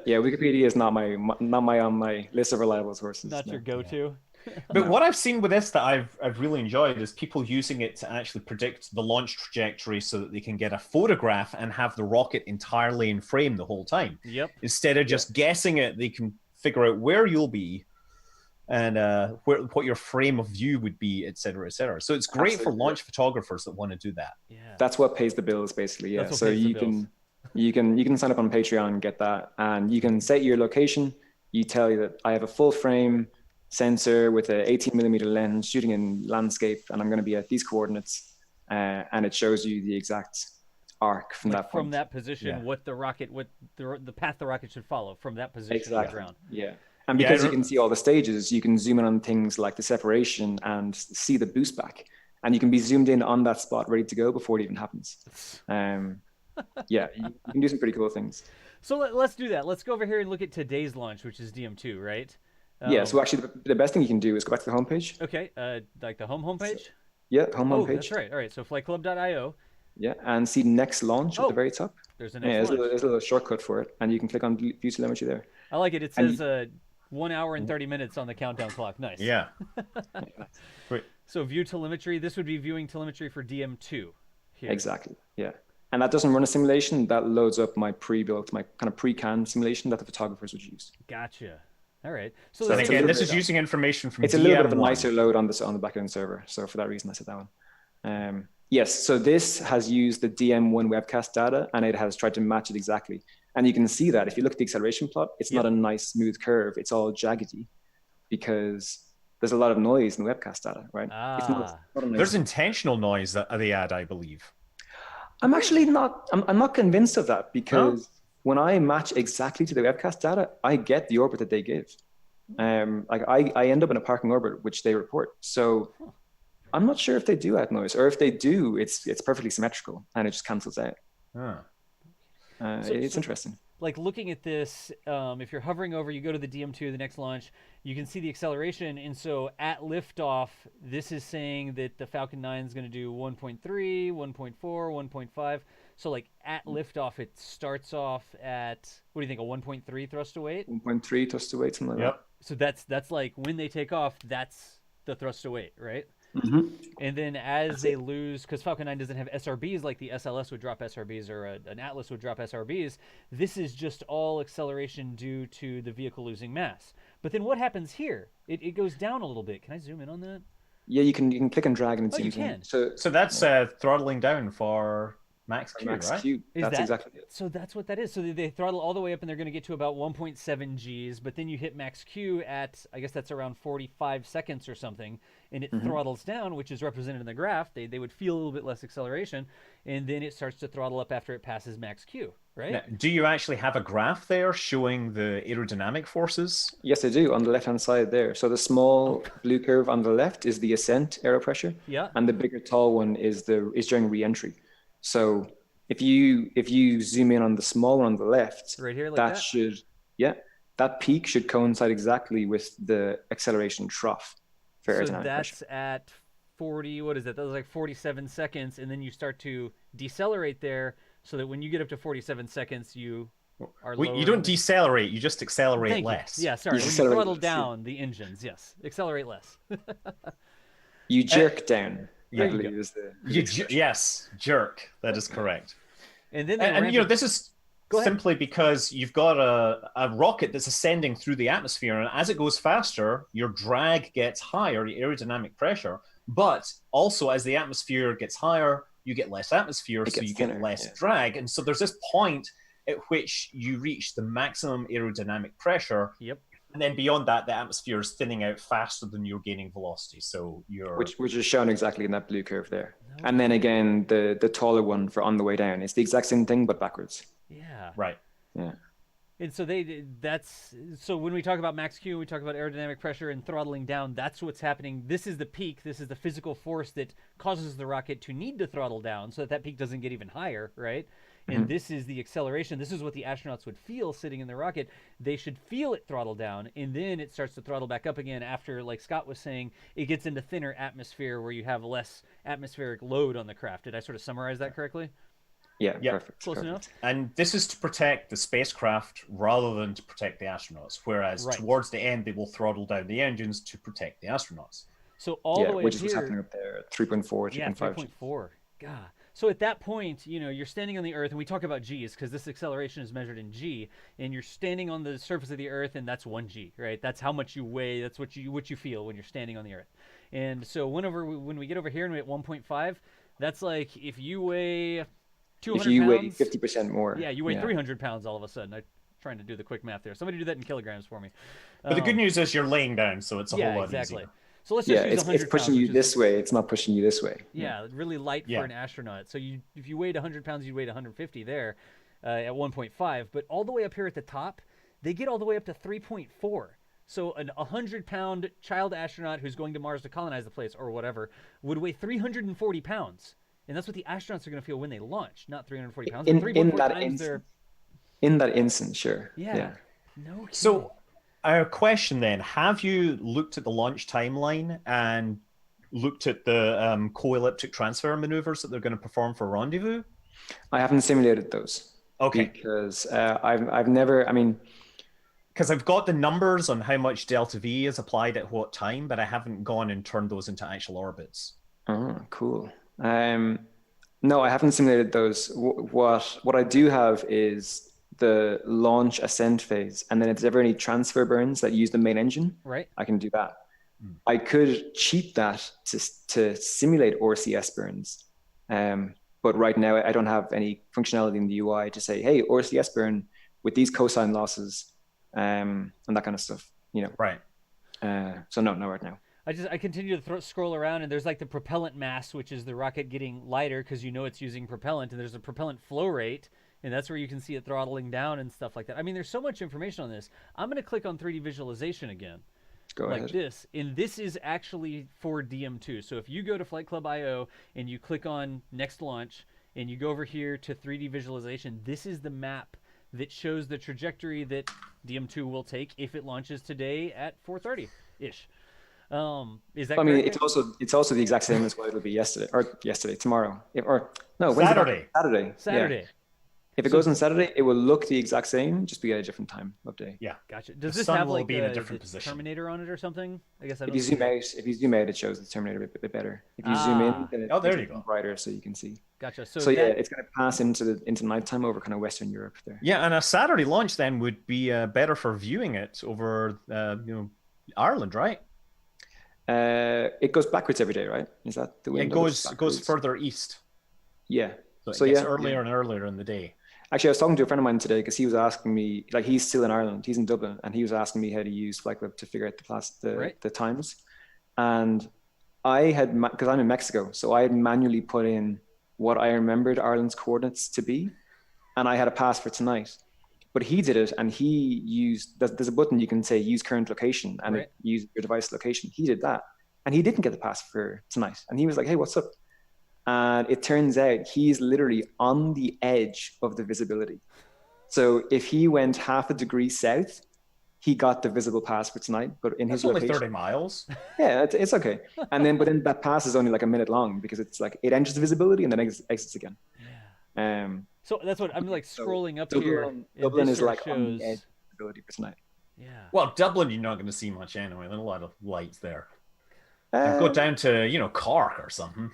Wikipedia is not on my list of reliable sources. Not your go-to. But what I've seen with this that I've really enjoyed is people using it to actually predict the launch trajectory so that they can get a photograph and have the rocket entirely in frame the whole time. Yep. Instead of just guessing it, they can figure out where you'll be and what your frame of view would be, et cetera, et cetera. So it's great for launch photographers that want to do that. Yeah. That's what pays the bills, basically. Yeah. That's what So pays the you can sign up on Patreon and get that, and you can set your location. You tell you that I have a full frame sensor with an 18mm lens shooting in landscape, and I'm going to be at these coordinates, and it shows you the exact arc from that point. From that position, what the path the rocket should follow from that position Exactly. on the ground. Yeah. And because you can see all the stages, you can zoom in on things like the separation and see the boost back, and you can be zoomed in on that spot ready to go before it even happens. Yeah, you can do some pretty cool things. So let's do that. Let's go over here and look at today's launch, which is DM2, right? Yeah, so actually the best thing you can do is go back to the homepage. Okay, like the homepage? Yeah, homepage. That's right. All right, so flightclub.io. Yeah, and see next launch at the very top. There's a next launch. There's a little shortcut for it, and you can click on view telemetry there. I like it. It says 1 hour and 30 minutes on the countdown clock. Nice. Yeah. Great. So view telemetry. This would be viewing telemetry for DM2 here. Exactly. Yeah. And that doesn't run a simulation. That loads up my pre-built, my kind of pre-canned simulation that the photographers would use. Gotcha. All right. So and again, this is using information from It's a little bit of a DM1. nicer load on the backend server. So for that reason, I said that one. Yes, so this has used the DM1 webcast data, and it has tried to match it exactly. And you can see that if you look at the acceleration plot, it's not a nice smooth curve. It's all jaggedy because there's a lot of noise in the webcast data, right? It's not a nice... There's intentional noise that they add, I believe. I'm actually not. I'm not convinced of that because when I match exactly to the webcast data, I get the orbit that they give. Like I end up in a parking orbit which they report. So I'm not sure if they do add noise, or if they do, it's perfectly symmetrical and it just cancels out. It's interesting. Like looking at this, if you're hovering over, you go to the DM2, the next launch, you can see the acceleration. And so at liftoff, this is saying that the Falcon 9 is going to do 1.3, 1.4, 1.5. So like at liftoff, it starts off at, what do you think, a 1.3 thrust to weight? 1.3 thrust to weight, something like that. So that's like when they take off, that's the thrust to weight, right? And then as they lose, because Falcon 9 doesn't have SRBs like the SLS would drop SRBs or an Atlas would drop SRBs, this is just all acceleration due to the vehicle losing mass. But then what happens here? It goes down a little bit. Can I zoom in on that? Yeah, you can click and drag and it's you can. So that's throttling down for max Q, right? Q. That's exactly it. So that's what that is. So they throttle all the way up and they're going to get to about 1.7 Gs, but then you hit max Q at, I guess that's around 45 seconds or something, and it throttles down, which is represented in the graph. They would feel a little bit less acceleration, and then it starts to throttle up after it passes max Q, right? Now, do you actually have a graph there showing the aerodynamic forces? Yes, I do, on the left-hand side there. So the small blue curve on the left is the ascent aero pressure, and the bigger tall one is during re-entry. So if you zoom in on the small one on the left, right here, like that peak should coincide exactly with the acceleration trough for aerodynamic So that's pressure. at 40, what is that? That was like 47 seconds, and then you start to decelerate there so that when you get up to 47 seconds, you are You don't decelerate, you just accelerate less. Yeah, sorry. When you throttle down the engines, yes. Accelerate less. You jerk down. There you go. Yes, jerk. That is correct. And then this is simply because you've got a rocket that's ascending through the atmosphere, and as it goes faster, your drag gets higher, your aerodynamic pressure. But also, as the atmosphere gets higher, you get less atmosphere, so you get less drag. And so there's this point at which you reach the maximum aerodynamic pressure. Yep. And then beyond that, the atmosphere is thinning out faster than you're gaining velocity. So you're which is shown exactly in that blue curve there. And then again, the taller one for on the way down. It's the exact same thing, but backwards. Yeah. Right. Yeah. And so so when we talk about max Q, we talk about aerodynamic pressure and throttling down, that's what's happening. This is the peak. This is the physical force that causes the rocket to need to throttle down so that peak doesn't get even higher, right? And this is the acceleration. This is what the astronauts would feel sitting in the rocket. They should feel it throttle down, and then it starts to throttle back up again after, like Scott was saying, it gets into thinner atmosphere where you have less atmospheric load on the craft. Did I sort of summarize that correctly? Yeah, perfect. Close enough. And this is to protect the spacecraft rather than to protect the astronauts, whereas towards the end, they will throttle down the engines to protect the astronauts. So all the way which up is what's here, happening up there, 3.4, 3.5. Yeah, 3.4. God. So at that point, you're standing on the Earth, and we talk about G's because this acceleration is measured in G, and you're standing on the surface of the Earth, and that's 1 G, right? That's how much you weigh. That's what you feel when you're standing on the Earth. And so when we get over here and we're at 1.5, that's like if you weigh 200 if you pounds, weigh 50% more. Yeah, you weigh 300 pounds all of a sudden. I'm trying to do the quick math there. Somebody do that in kilograms for me. But the good news is you're laying down, so it's a whole lot easier. So let's just use 100 it's pushing pounds, you this way. It's not pushing you this way. Yeah, really light for an astronaut. So if you weighed 100 pounds, you'd weigh 150 there at 1.5. But all the way up here at the top, they get all the way up to 3.4. So an 100-pound child astronaut who's going to Mars to colonize the place or whatever would weigh 340 pounds. And that's what the astronauts are going to feel when they launch, not 340 pounds. In that instant, sure. Yeah. No kidding. So our question then, have you looked at the launch timeline and looked at the co-elliptic transfer maneuvers that they're going to perform for rendezvous? I haven't simulated those. Okay. Because I've never, because I've got the numbers on how much delta V is applied at what time, but I haven't gone and turned those into actual orbits. Oh, cool. No, I haven't simulated those. What I do have is the launch ascent phase, and then if there's ever any transfer burns that use the main engine, right, I can do that. I could cheat that to simulate RCS burns, But right now, I don't have any functionality in the UI to say, hey, RCS burn with these cosine losses and that kind of stuff, you know. Right. So no, not right now. I continue to scroll around, and there's like the propellant mass, which is the rocket getting lighter because you know it's using propellant, and there's a propellant flow rate, and that's where you can see it throttling down and stuff like that. I mean, there's so much information on this. I'm going to click on 3D visualization again. Go like ahead. this, and this is actually for DM2. So if you go to Flight Club IO and you click on next launch and you go over here to 3D visualization, this is the map that shows the trajectory that DM2 will take if it launches today at 4:30 ish. Is that? I mean, correct? it's also the exact same as what it'll be tomorrow, when's Saturday. Saturday. Yeah. If it goes on Saturday, it will look the exact same, just be at a different time of day. Yeah, gotcha. Does the this sun have will like be in a the different position. Terminator on it or something? I guess I don't. If you zoom out, it shows the Terminator a bit better. If you zoom in, then there it's you go. brighter, so you can see. Gotcha. So yeah, it's going to pass into nighttime over kind of Western Europe there. Yeah, and a Saturday launch then would be better for viewing it over Ireland, right? It goes backwards every day, right? Is that the way It goes further east. Yeah. So it gets earlier and earlier in the day. Actually, I was talking to a friend of mine today because he was asking me, like, he's still in Ireland, he's in Dublin, and he was asking me how to use Flight Club to figure out the times. And I had, because I'm in Mexico, so I had manually put in what I remembered Ireland's coordinates to be, and I had a pass for tonight. But he did it, and he used, there's a button you can say use current location, and it use your device location. He did that, and he didn't get the pass for tonight. And he was like, hey, what's up? And it turns out he's literally on the edge of the visibility. So if he went half a degree south, he got the visible pass for tonight. But in his only location, 30 miles. Yeah, it's okay. And then, but then that pass is only like a minute long because it's like it enters the visibility and then exits again. Yeah. So that's what I'm like scrolling up here. Dublin is like on the edge of visibility for tonight. Yeah. Well, Dublin, you're not going to see much anyway. There's a lot of lights there. Go down to Cork or something.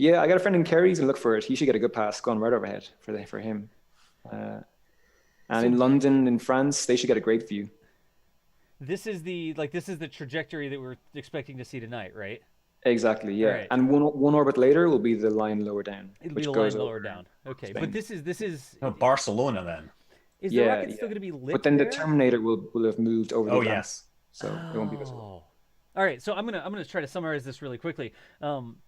Yeah, I got a friend in Kerry. He's gonna look for it. He should get a good pass going right overhead for him. And in London, in France, they should get a great view. This is the trajectory that we're expecting to see tonight, right? Exactly. Yeah. Right. And one orbit later will be the line lower down. It'll be the line lower down. Okay, Spain. But this is Barcelona then. Is the rocket still going to be lit? But then there? the Terminator will have moved over the Atlantic, yes. So it won't be visible. All right, so I'm gonna try to summarize this really quickly.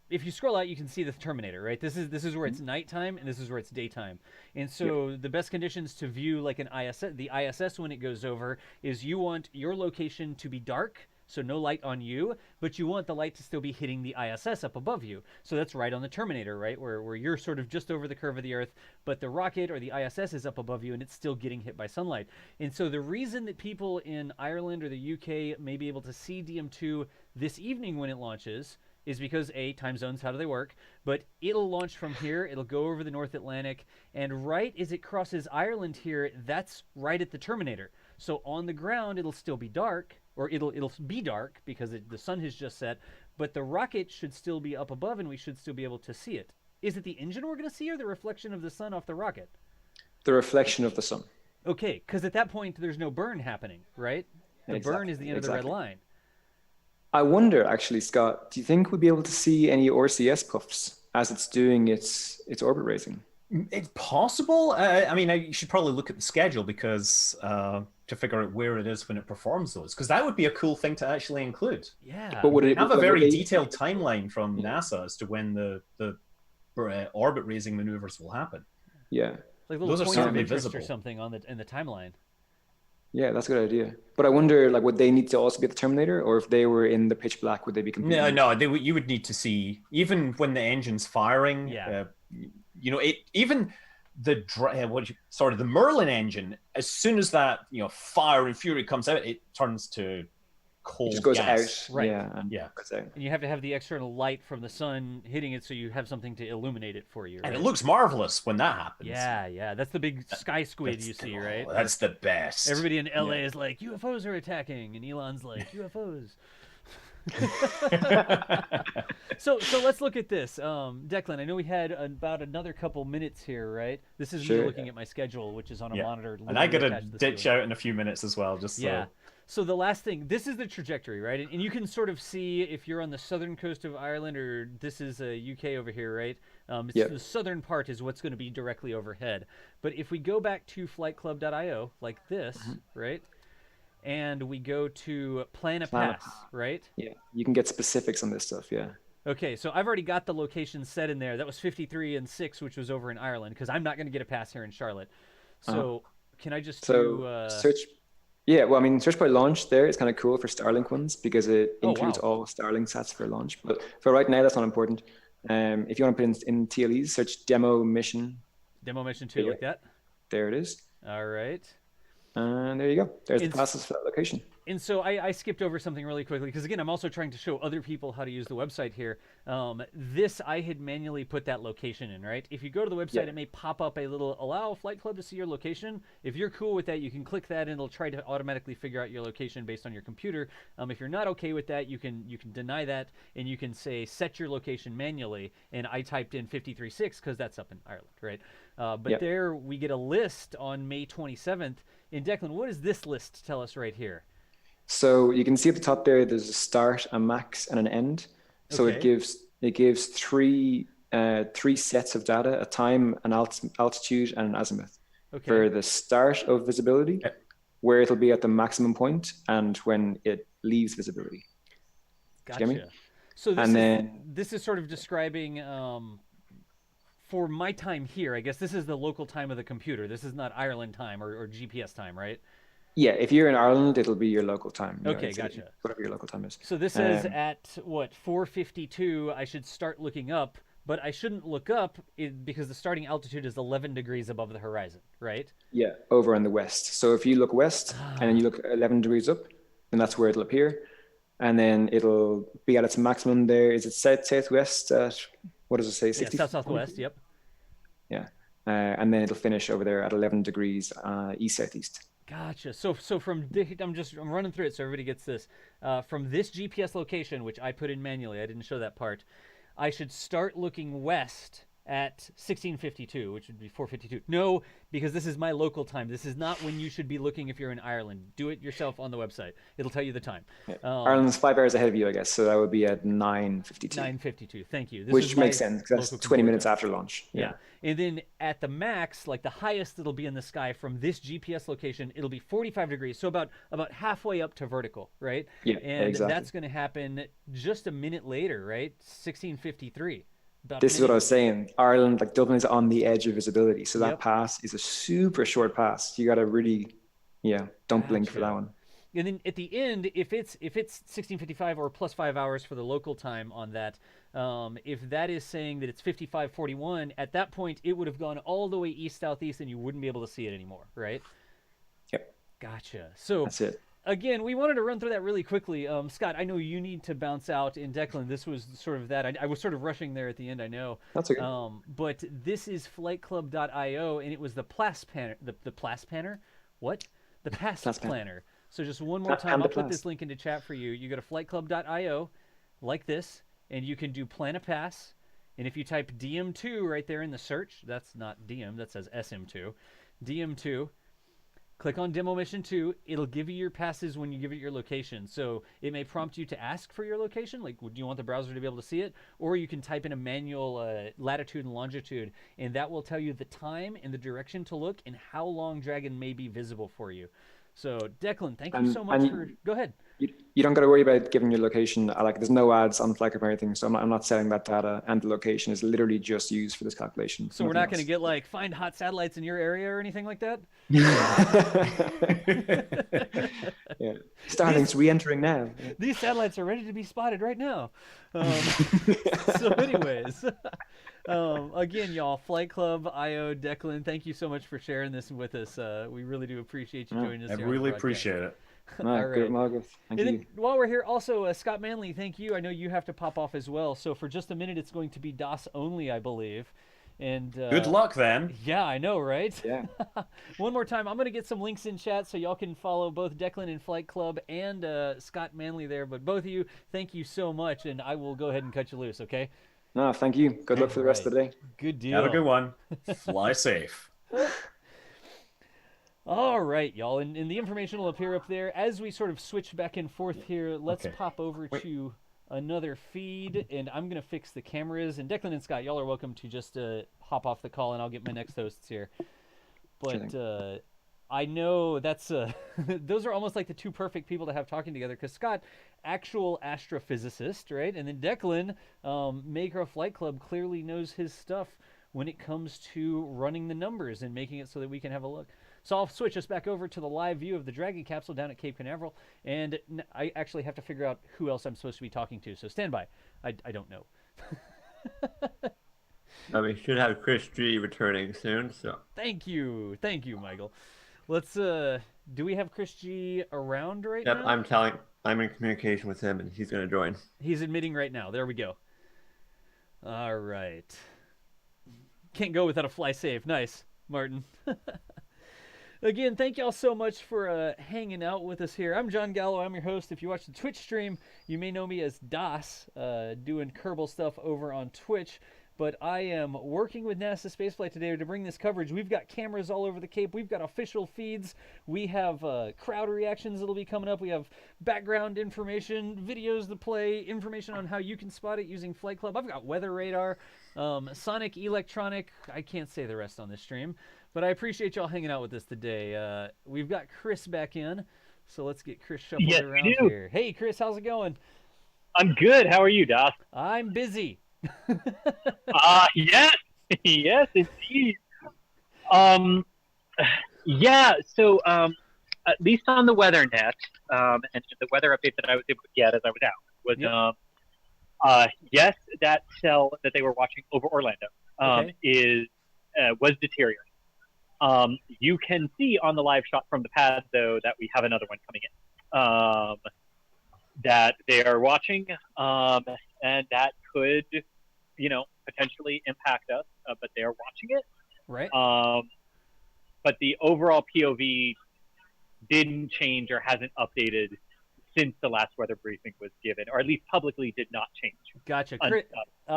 If you scroll out, you can see the Terminator, right? This is where it's nighttime, and this is where it's daytime. And so the best conditions to view like an ISS, the ISS when it goes over, is you want your location to be dark, so no light on you, but you want the light to still be hitting the ISS up above you. So that's right on the Terminator, right? Where you're sort of just over the curve of the Earth, but the rocket or the ISS is up above you and it's still getting hit by sunlight. And so the reason that people in Ireland or the UK may be able to see DM2 this evening when it launches is because A, time zones, how do they work? But it'll launch from here, it'll go over the North Atlantic, and right as it crosses Ireland here, that's right at the Terminator. So on the ground, it'll still be dark, or it'll be dark because the sun has just set, but the rocket should still be up above and we should still be able to see it. Is it the engine we're going to see or the reflection of the sun off the rocket? The reflection of the sun. Okay, because at that point, there's no burn happening, right? The burn is the end of the red line. I wonder, actually, Scott, do you think we'd be able to see any RCS puffs as it's doing its orbit raising? It's possible. I mean, you should probably look at the schedule because to figure out where it is when it performs those, because that would be a cool thing to actually include. Yeah. But would it have a very detailed timeline from NASA as to when the orbit raising maneuvers will happen? Yeah. Like little points of interest or something in the timeline. Yeah, that's a good idea. But I wonder, like, would they need to also be at the Terminator, or if they were in the pitch black, would they be completely? No. You would need to see even when the engine's firing. Yeah. Even the the Merlin engine, as soon as that fire and fury comes out, it turns to cold it just goes gas. out. Right. Yeah. And you have to have the external light from the sun hitting it, so you have something to illuminate it for you. Right? And it looks marvelous when that happens. Yeah. That's the big sky squid you see, right? That's the best. Everybody in LA is like, UFOs are attacking, and Elon's like, UFOs. So let's look at this. Declan, I know we had about another couple minutes here, right? This is me looking at my schedule, which is on a monitor. And I got to ditch out in a few minutes as well, just so. So the last thing, this is the trajectory, right? And you can sort of see if you're on the southern coast of Ireland, or this is UK over here, right? The southern part is what's going to be directly overhead. But if we go back to flightclub.io, like this, right? And we go to Plan a Pass, right? Yeah, you can get specifics on this stuff, yeah. Okay, so I've already got the location set in there. That was 53 and 6, which was over in Ireland, because I'm not going to get a pass here in Charlotte. So can I just do... search... Yeah, well, I mean, search by launch there is kind of cool for Starlink ones because it includes all Starlink sats for launch. But for right now, that's not important. If you want to put in TLEs, search Demo Mission. Demo Mission 2, like that? There it is. All right. And there you go. There's the passes for that location. And so I skipped over something really quickly because, again, I'm also trying to show other people how to use the website here. This, I had manually put that location in, right? If you go to the website, it may pop up a little allow Flight Club to see your location. If you're cool with that, you can click that and it'll try to automatically figure out your location based on your computer. If you're not okay with that, you can deny that and you can say set your location manually. And I typed in 53.6 because that's up in Ireland, right? But there we get a list on May 27th. And Declan, what does this list tell us right here? So you can see at the top there, there's a start, a max, and an end. So it gives three sets of data: a time, an altitude, and an azimuth. For the start of visibility, where it'll be at the maximum point, and when it leaves visibility. Gotcha. You get me? So this is sort of describing for my time here. I guess this is the local time of the computer. This is not Ireland time or GPS time, right? Yeah, if you're in Ireland, it'll be your local time. Okay, gotcha. Whatever your local time is. So this says at, what, 4:52, I should start looking up, but I shouldn't look up because the starting altitude is 11 degrees above the horizon, right? Yeah, over in the west. So if you look west and then you look 11 degrees up, then that's where it'll appear. And then it'll be at its maximum there. Is it southwest at, what does it say, 60? Yeah, southwest, yep. Yeah, and then it'll finish over there at 11 degrees east-southeast. Gotcha. So from I'm running through it so everybody gets this. From this GPS location, which I put in manually, I didn't show that part, I should start looking west at 16:52, which would be 4:52. No, because this is my local time. This is not when you should be looking if you're in Ireland. Do it yourself on the website. It'll tell you the time. Yeah. Ireland's 5 hours ahead of you, I guess, so that would be at 9:52. 9:52. Thank you. Which makes sense because that's 20 minutes after launch. Yeah. And then at the max, like the highest it'll be in the sky from this GPS location, it'll be 45 degrees, so about halfway up to vertical, right? Yeah, and exactly. That's going to happen just a minute later, right? 16:53. This is what I was saying. Ireland, like Dublin, is on the edge of visibility, so that pass is a super short pass. You got to really, don't blink for that one. And then at the end, if it's 16:55 or plus 5 hours for the local time on that, if that is saying that it's 55:41, at that point it would have gone all the way east southeast, and you wouldn't be able to see it anymore, right? Yep. Gotcha. So that's it. Again, we wanted to run through that really quickly. Scott, I know you need to bounce out, and Declan, this was sort of that. I was sort of rushing there at the end, I know. That's okay. But this is flightclub.io, and it was the PLAS Planner. The PLAS Planner? What? The Pass Planner. So just one more time, I'll put this link into chat for you. You go to flightclub.io, like this, and you can do Plan a Pass. And if you type DM2 right there in the search, that's not DM, that says SM2. DM2. Click on Demo Mission 2. It'll give you your passes when you give it your location. So it may prompt you to ask for your location, like, do you want the browser to be able to see it? Or you can type in a manual latitude and longitude, and that will tell you the time and the direction to look and how long Dragon may be visible for you. So, Declan, thank you so much for... Go ahead. You don't got to worry about giving your location. There's no ads on FlightClub or anything, so I'm not selling that data, and the location is literally just used for this calculation. So we're not going to get, like, find hot satellites in your area or anything like that? Yeah. Starlink's re-entering now. These satellites are ready to be spotted right now. So anyways... again, y'all, Flight Club, IO, Declan, thank you so much for sharing this with us. We really do appreciate you joining us. I really appreciate it. All right. Good, Margaret. Thank you. Then, while we're here, also, Scott Manley, thank you. I know you have to pop off as well. So for just a minute, it's going to be DOS only, I believe. And good luck then. Yeah, I know, right? Yeah. One more time, I'm going to get some links in chat so y'all can follow both Declan and Flight Club and Scott Manley there. But both of you, thank you so much, and I will go ahead and cut you loose, okay? No, thank you. Good luck for the rest of the day. Good deal. Have a good one. Fly safe. All right, y'all, and the information will appear up there. As we sort of switch back and forth here, let's pop over to another feed, and I'm going to fix the cameras. And Declan and Scott, y'all are welcome to just hop off the call, and I'll get my next hosts here. But I know that's those are almost like the two perfect people to have talking together, because Scott, actual astrophysicist, right? And then Declan, maker of Flight Club, clearly knows his stuff when it comes to running the numbers and making it so that we can have a look. So I'll switch us back over to the live view of the Dragon capsule down at Cape Canaveral, and I actually have to figure out who else I'm supposed to be talking to, so stand by. I don't know. We should have Chris G returning soon, so. Thank you, Michael. Let's, do we have Chris G around right now? Yep, I'm in communication with him, and he's going to join. He's admitting right now. There we go. All right. Can't go without a fly safe. Nice, Martin. Again, thank y'all so much for hanging out with us here. I'm John Gallo. I'm your host. If you watch the Twitch stream, you may know me as Das, doing Kerbal stuff over on Twitch. But I am working with NASA Spaceflight today to bring this coverage. We've got cameras all over the Cape. We've got official feeds. We have crowd reactions that'll be coming up. We have background information, videos to play, information on how you can spot it using Flight Club. I've got weather radar, sonic, electronic. I can't say the rest on this stream. But I appreciate y'all hanging out with us today. We've got Chris back in, so let's get Chris shuffled around here. Hey, Chris, how's it going? I'm good. How are you, Doc? I'm busy. Yes, yes, indeed. Yeah. So, at least on the weather net, and the weather update that I was able to get as I was out was, yes, that cell that they were watching over Orlando was deteriorating. You can see on the live shot from the pad, though, that we have another one coming in that they are watching, and that could, potentially impact us, but they are watching it. Right. But the overall POV didn't change or hasn't updated since the last weather briefing was given, or at least publicly did not change. Gotcha.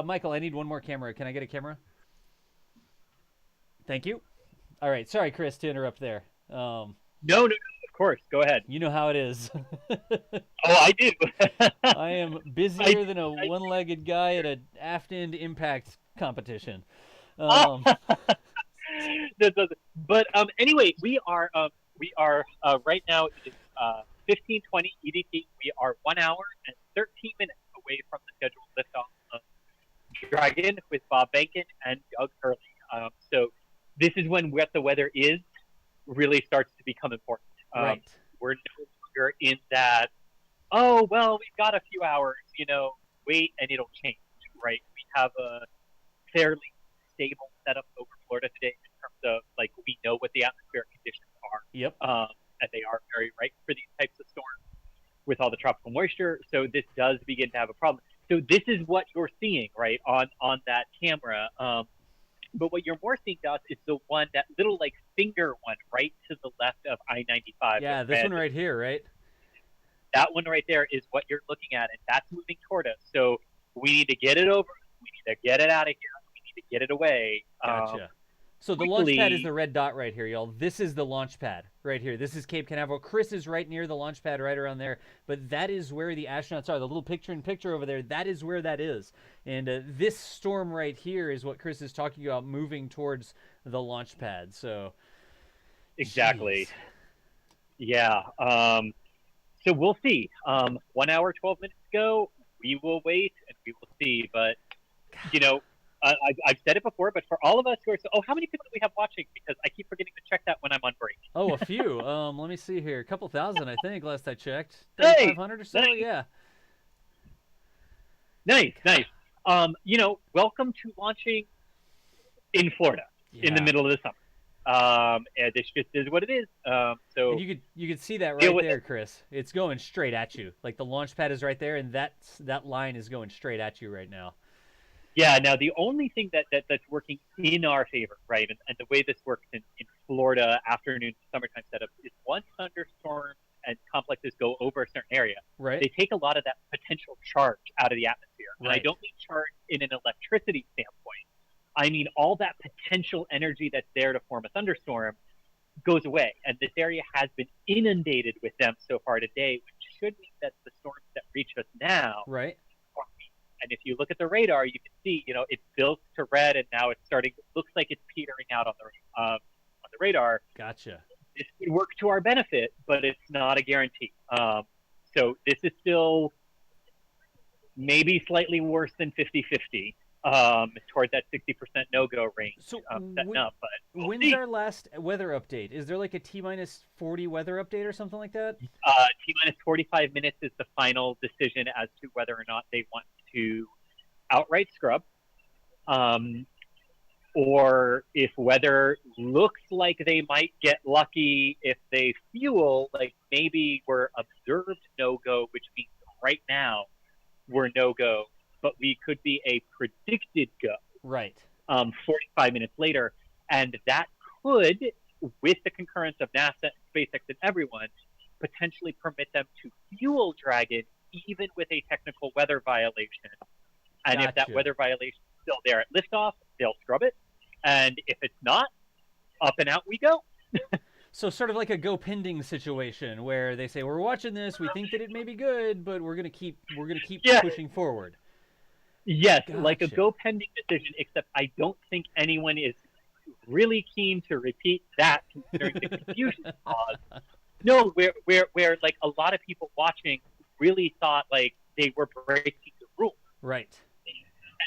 Michael, I need one more camera. Can I get a camera? Thank you. All right. Sorry, Chris, to interrupt there. No, of course. Go ahead. You know how it is. Oh, I do. I am busier than a one-legged guy at an aft-end impact competition. But anyway, we are right now, it's 15:20 EDT. We are 1 hour and 13 minutes away from the scheduled liftoff of Dragon with Bob Behnken and Doug Hurley. So this is when what the weather is really starts to become important. Right. We're no longer in that, oh, well, we've got a few hours, wait and it'll change, right? We have a fairly stable setup over Florida today in terms of, we know what the atmospheric conditions are. Yep. And they are very ripe for these types of storms with all the tropical moisture. So this does begin to have a problem. So this is what you're seeing, right, on that camera. But what you're more seeing, Dust, is the one, that little finger one right to the left of I-95. Yeah, this one right here, right? That one right there is what you're looking at, and that's moving toward us. So we need to get it over. We need to get it out of here. We need to get it away. Gotcha. So the launch pad is the red dot right here, y'all. This is the launch pad right here. This is Cape Canaveral. Chris is right near the launch pad, right around there. But that is where the astronauts are. The little picture-in-picture over there, that is where that is. And this storm right here is what Chris is talking about, moving towards the launch pad. So, exactly. Geez. Yeah. So we'll see. 1 hour, 12 minutes ago, we will wait and we will see. But, I've said it before, but for all of us who are how many people do we have watching? Because I keep forgetting to check that when I'm on break. Oh, a few. Let me see here. A couple thousand, I think, last I checked. 3,500 or so, nice. Yeah. Nice. Welcome to launching in Florida in the middle of the summer. And this just is what it is. So and you could see that right there, Chris. It's going straight at you. The launch pad is right there, and that line is going straight at you right now. Yeah. Now, the only thing that's working in our favor, right, and the way this works in Florida afternoon summertime setup is once thunderstorms and complexes go over a certain area, right, they take a lot of that potential charge out of the atmosphere. Right. And I don't mean charge in an electricity standpoint. I mean all that potential energy that's there to form a thunderstorm goes away. And this area has been inundated with them so far today, which should mean that the storms that reach us now. Right. And if you look at the radar, you can see, it built to red, and now it's starting. Looks like it's petering out on the radar. Gotcha. This could work to our benefit, but it's not a guarantee. So this is still maybe slightly worse than 50-50 toward that 60% no-go range. So setting up. But when's our last weather update? Is there like a T-40 weather update or something like that? T-minus 45 minutes is the final decision as to whether or not they want to outright scrub. Or if weather looks like they might get lucky if they fuel, like maybe we're observed no-go, which means right now we're no-go, but we could be a predicted go. Right. 45 minutes later. And that could, with the concurrence of NASA, SpaceX, and everyone, potentially permit them to fuel Dragon even with a technical weather violation. And if that weather violation is still there at liftoff, they'll scrub it. And if it's not, up and out we go. So sort of like a go pending situation where they say, we're watching this, we think that it may be good, but we're gonna keep pushing forward. Yes, Gotcha. Like a go pending decision, except I don't think anyone is really keen to repeat that considering the confusion caused. No, where like a lot of people watching really thought like they were breaking the rules. Right.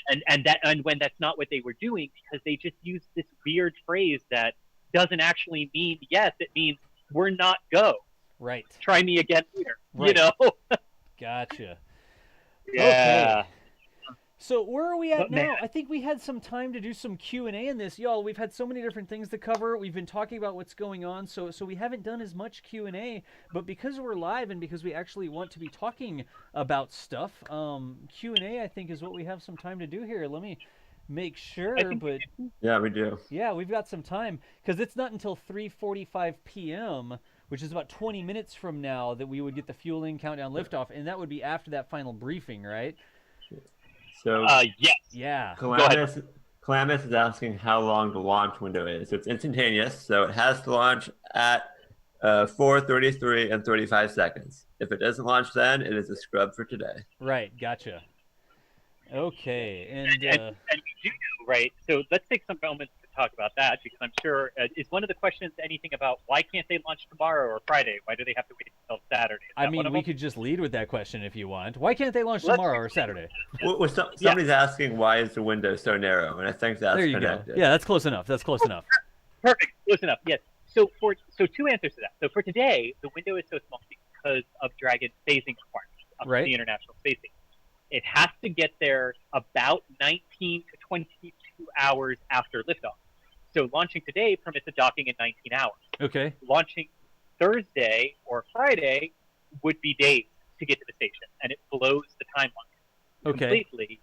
And when that's not what they were doing, because they just used this weird phrase that doesn't actually mean yes, it means we're not go. Right. Try me again later. Right. Gotcha. Yeah. Okay. So where are we at now? Man. I think we had some time to do some Q&A in this. Y'all, we've had so many different things to cover. We've been talking about what's going on, so we haven't done as much Q&A. But because we're live and because we actually want to be talking about stuff, Q&A I think is what we have some time to do here. Let me make sure, but... Yeah, we do. Yeah, we've got some time, because it's not until 3:45 p.m., which is about 20 minutes from now, that we would get the fueling countdown liftoff, and that would be after that final briefing, right? So yes. Yeah. Calamus is asking how long the launch window is. So it's instantaneous, so it has to launch at 4:33 and 35 seconds. If it doesn't launch then, it is a scrub for today. Right, gotcha. Okay, and we do know, right? So let's take some moments to talk about that, because I'm sure is one of the questions anything about why can't they launch tomorrow or Friday? Why do they have to wait until Saturday? I mean, we could just lead with that question if you want. Why can't they launch tomorrow or Saturday? Well, somebody's asking why is the window so narrow, and I think that's there you connected. go. Yeah, that's close enough. That's close enough. Perfect. Close enough. Yes. So two answers to that. So for today, the window is so small because of Dragon's phasing requirements of the International Space Station. It has to get there about 19 to 22 hours after liftoff. So launching today permits a docking in 19 hours. Okay. Launching Thursday or Friday would be days to get to the station, and it blows the timeline completely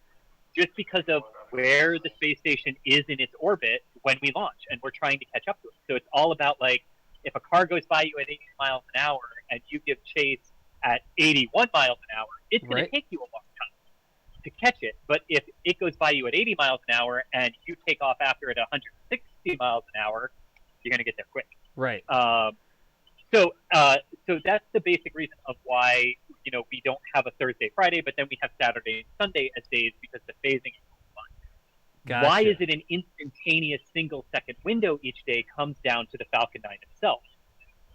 just because of where the space station is in its orbit when we launch, and we're trying to catch up to it. So it's all about, like, if a car goes by you at 80 miles an hour and you give chase at 81 miles an hour, it's going to take you a long time to catch it. But if it goes by you at 80 miles an hour and you take off after it at 160 miles an hour, you're going to get there quick. Right. So that's the basic reason of why, we don't have a Thursday, Friday, but then we have Saturday and Sunday as days because the phasing is so fun. Gotcha. Why is it an instantaneous single-second window each day comes down to the Falcon 9 itself.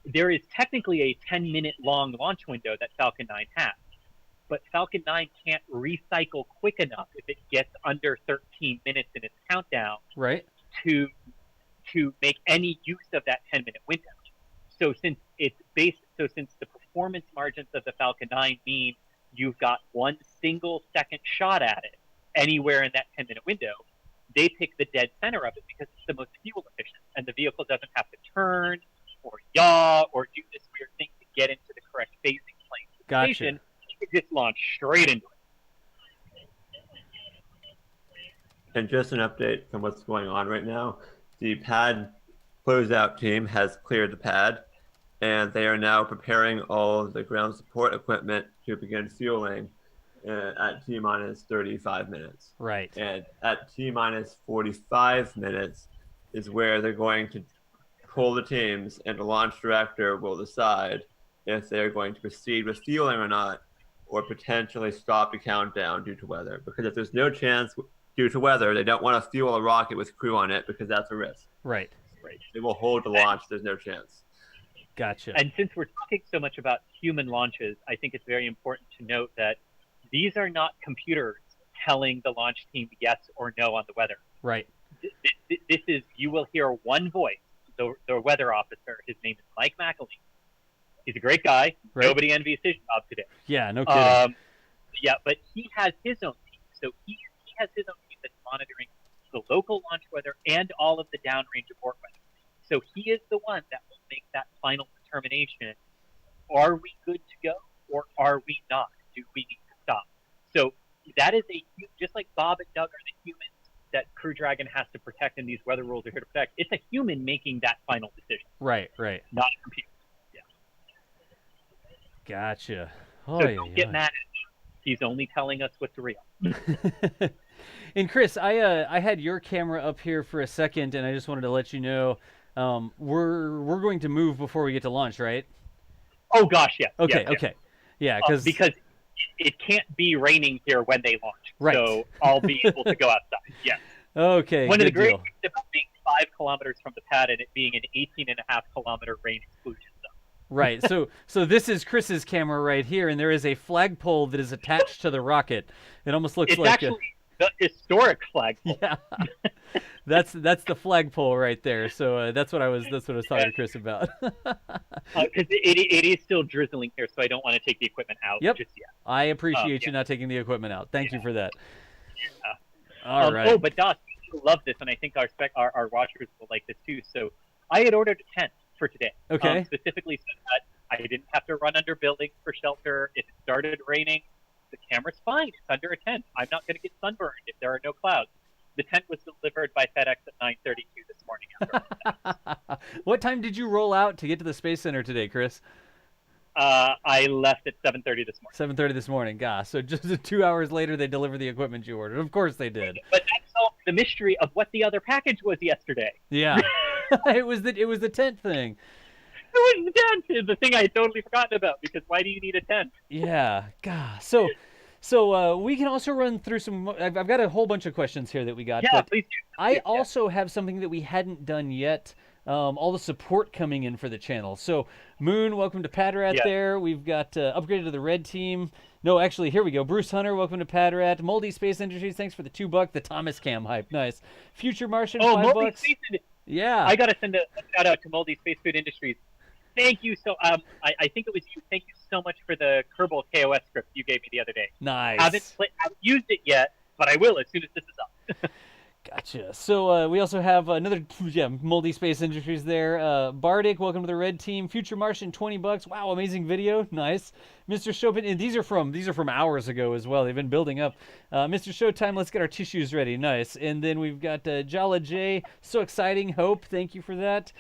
There is technically a 10-minute long launch window that Falcon 9 has, but Falcon 9 can't recycle quick enough if it gets under 13 minutes in its countdown to make any use of that 10-minute window. So since the performance margins of the Falcon 9 mean you've got 1 single second shot at it anywhere in that 10-minute window, they pick the dead center of it because it's the most fuel efficient, and the vehicle doesn't have to turn or yaw or do this weird thing to get into the correct phasing plane to the station. You can just launch straight into it. And just an update on what's going on right now. The pad closeout team has cleared the pad, and they are now preparing all of the ground support equipment to begin fueling at T-minus 35 minutes. Right. And at T-minus 45 minutes is where they're going to pull the teams, and the launch director will decide if they're going to proceed with fueling or not, or potentially stop the countdown due to weather. Because if there's no chance due to weather, they don't want to fuel a rocket with crew on it because that's a risk. Right. They will hold the launch. There's no chance. Gotcha. And since we're talking so much about human launches, I think it's very important to note that these are not computers telling the launch team yes or no on the weather. Right. This is, you will hear one voice, the weather officer. His name is Mike McElhenney. He's a great guy. Right. Nobody envies his job today. Yeah, no kidding. Yeah, but he has his own team. So he has his own team that's monitoring the local launch weather and all of the downrange abort weather. So he is the one that will make that final determination. Are we good to go or are we not? Do we need to stop? So that is just like Bob and Doug are the humans that Crew Dragon has to protect and these weather rules are here to protect. It's a human making that final decision. Right, right. Not a computer. Yeah. Gotcha. So don't get mad at him. He's only telling us what's real. And Chris, I had your camera up here for a second, and I just wanted to let you know we're going to move before we get to launch, right? Oh gosh, yes. Okay, yes, okay, yes. Yeah, because it can't be raining here when they launch, right. So I'll be able to go outside. Yes. Okay. One of the great deal. things about being 5 kilometers from the pad and it being an 18.5 kilometer rain exclusion zone. Right. So this is Chris's camera right here, and there is a flagpole that is attached to the rocket. It almost looks It's like actually the historic flagpole. Yeah. That's the flagpole right there. So that's what I was talking to Chris about. Because it is still drizzling here, so I don't want to take the equipment out just yet. I appreciate you not taking the equipment out. Thank you for that. Yeah. All right. Oh, but Doc, you love this, and I think our watchers will like this too. So I had ordered a tent for today. Okay. Specifically so that I didn't have to run under buildings for shelter. If it started raining, the camera's fine. It's under a tent. I'm not going to get sunburned if there are no clouds. The tent was delivered by FedEx at 9:32 this morning. What time did you roll out to get to the Space Center today, Chris? I left at 7:30 this morning. 7:30 this morning. Gosh, so just 2 hours later, they delivered the equipment you ordered. Of course they did. But that solved the mystery of what the other package was yesterday. Yeah, it was the tent thing. It was the tent. The thing I had totally forgotten about, because why do you need a tent? Yeah, gosh. So we can also run through some. I've got a whole bunch of questions here that we got. Yeah, but please do. I also have something that we hadn't done yet. All the support coming in for the channel. So Moon, welcome to Padrat there. We've got upgraded to the red team. No, actually, here we go. Bruce Hunter, welcome to Padrat. Moldy Space Industries, thanks for the $2. The Thomas Cam hype, nice. Future Martian, $5. Yeah. I got to send a shout out to Moldy Space Food Industries. Thank you so. I think it was you. Thank you so much for the Kerbal KOS script you gave me the other day. Nice. Haven't used it yet, but I will as soon as this is up. Gotcha. So we also have another Moldy Space Industries there. Bardic, welcome to the red team. Future Martian, $20. Wow, amazing video. Nice. Mr. Chopin, and these are from hours ago as well. They've been building up. Mr. Showtime, let's get our tissues ready. Nice. And then we've got Jala J. So exciting. Hope, thank you for that.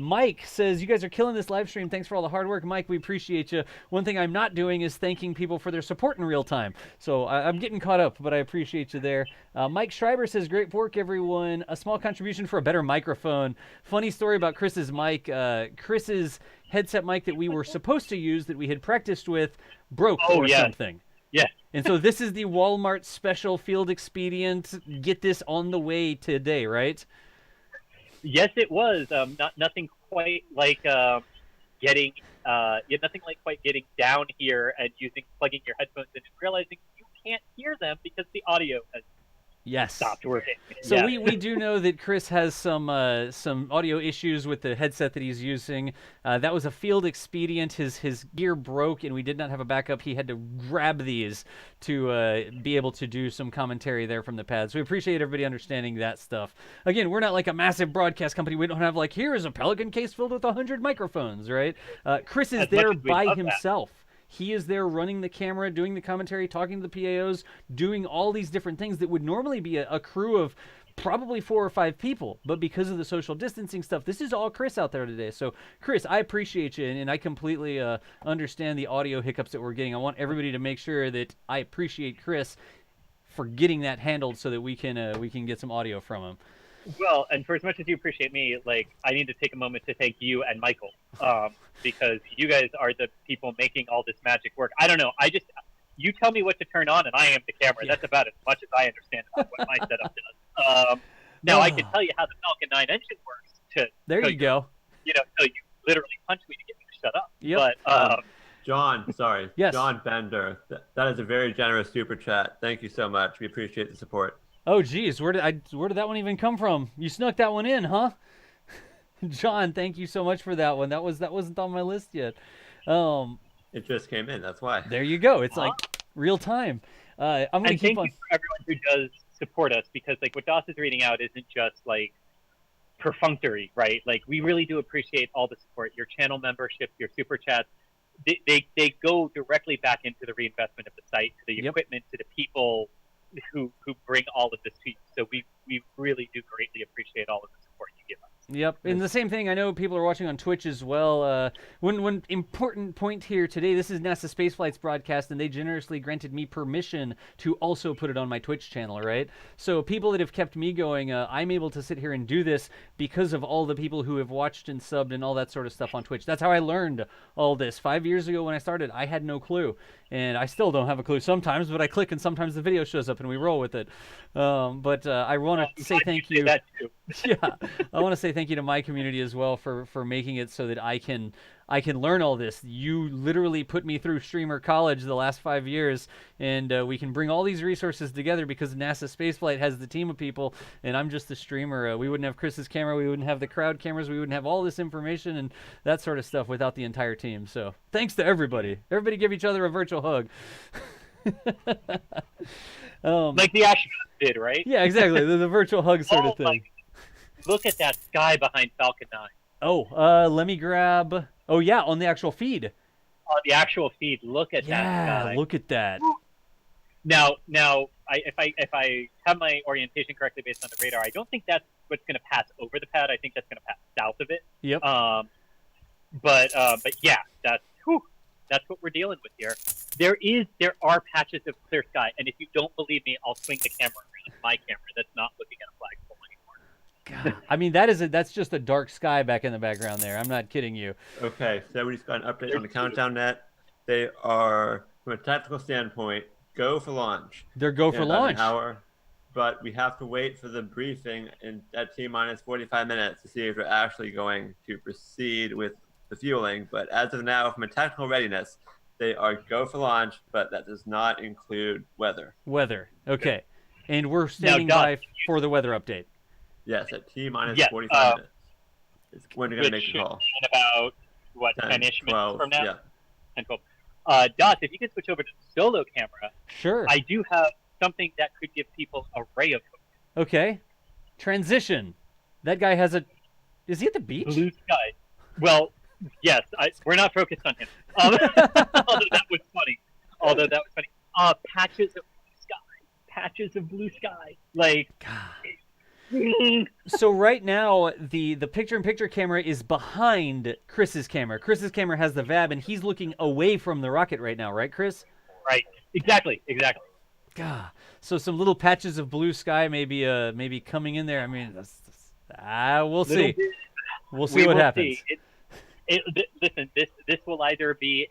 Mike says, you guys are killing this live stream. Thanks for all the hard work. Mike, we appreciate you. One thing I'm not doing is thanking people for their support in real time. So I'm getting caught up, but I appreciate you there. Mike Schreiber says, great work, everyone. A small contribution for a better microphone. Funny story about Chris's mic. Chris's headset mic that we were supposed to use that we had practiced with broke something. Yeah. And so this is the Walmart special field expedient. Get this on the way today, right? Yes, it was. Nothing quite like getting down here and plugging your headphones in and realizing you can't hear them because the audio has stopped working. So we do know that Chris has some audio issues with the headset that he's using. That was a field expedient. His gear broke, and we did not have a backup. He had to grab these to be able to do some commentary there from the pad. So we appreciate everybody understanding that stuff. Again, we're not like a massive broadcast company. We don't have like, here is a Pelican case filled with 100 microphones, right? Chris is there by himself. He is there running the camera, doing the commentary, talking to the PAOs, doing all these different things that would normally be a crew of probably 4 or 5 people. But because of the social distancing stuff, this is all Chris out there today. So, Chris, I appreciate you, and I completely understand the audio hiccups that we're getting. I want everybody to make sure that I appreciate Chris for getting that handled so that we can get some audio from him. Well, and for as much as you appreciate me, like, I need to take a moment to thank you and Michael, because you guys are the people making all this magic work. I don't know. You tell me what to turn on, and I am the camera. That's about as much as I understand about what my setup does. Now, I can tell you how the Falcon 9 engine works. There you go. You know, so you literally punch me to get me to shut up. Yep. But John, sorry. Yes. John Bender. That is a very generous super chat. Thank you so much. We appreciate the support. Oh, geez, where did that one even come from? You snuck that one in, huh? John, thank you so much for that one. That wasn't on my list yet. It just came in. That's why. There you go. It's like real time. I'm gonna and keep thank on. you for everyone who does support us, because like what Doss is reading out isn't just like perfunctory, right? Like, we really do appreciate all the support. Your channel membership, your super chats, they go directly back into the reinvestment of the site, to the equipment, to the people who bring all of this to you. So we really do greatly appreciate all of the support you give us. Yep, and the same thing, I know people are watching on Twitch as well. One important point here today, this is NASA Spaceflight's broadcast, and they generously granted me permission to also put it on my Twitch channel, right? So people that have kept me going, I'm able to sit here and do this because of all the people who have watched and subbed and all that sort of stuff on Twitch. That's how I learned all this. 5 years ago when I started, I had no clue, and I still don't have a clue sometimes, but I click and sometimes the video shows up and we roll with it. But I want to say thank you. Yeah, I want to say thank you to my community as well for making it so that I can learn all this. You literally put me through streamer college the last 5 years, and we can bring all these resources together because NASA Spaceflight has the team of people, and I'm just the streamer. We wouldn't have Chris's camera, we wouldn't have the crowd cameras, we wouldn't have all this information and that sort of stuff without the entire team. So thanks to everybody. Everybody give each other a virtual hug. Like the astronauts did, right? Yeah, exactly. The virtual hug sort of thing. Look at that sky behind Falcon 9. Oh, let me grab. Oh yeah, on the actual feed. On the actual feed, look at that sky. Yeah, look at that. Now, if I have my orientation correctly based on the radar, I don't think that's what's going to pass over the pad. I think that's going to pass south of it. Yep. But yeah, that's what we're dealing with here. There are patches of clear sky, and if you don't believe me, I'll swing the camera around. My camera that's not looking at a flagpole anymore. God, I mean, that's just a dark sky back in the background there. I'm not kidding you. Okay, so we just got an update on the countdown net. They are, from a tactical standpoint, go for launch. They're go for launch. An hour, but we have to wait for the briefing at T-minus 45 minutes to see if we're actually going to proceed with the fueling. But as of now, from a tactical readiness, they are go for launch, but that does not include weather. Weather, okay. And we're standing by for the weather update. Yes, at T-minus 45 minutes. It's when we're going to make the call. In about, what, 10-ish minutes from now? Yeah. 10, 12. Dot, if you could switch over to the solo camera. Sure. I do have something that could give people a ray of hope. Okay. Transition. That guy has a... Is he at the beach? Blue sky. Well, yes. We're not focused on him. Although that was funny. Patches of blue sky. Patches of blue sky. Like... So right now, the picture-in-picture camera is behind Chris's camera. Chris's camera has the VAB, and he's looking away from the rocket right now, right, Chris? Right. Exactly. God. So some little patches of blue sky maybe coming in there. I mean, we'll see. We'll see what happens. Listen, this will either be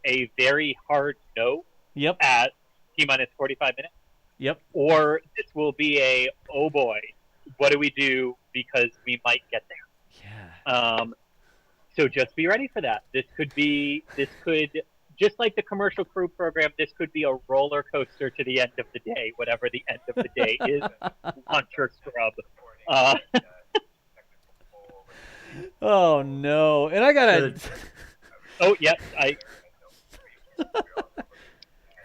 a very hard no. Yep. At T-minus 45 minutes. Yep. Or this will be oh boy, what do we do because we might get there? Yeah. So just be ready for that. This could just like the commercial crew program, this could be a roller coaster to the end of the day, whatever the end of the day is. Launcher scrub. Oh no! And I gotta. Oh yes,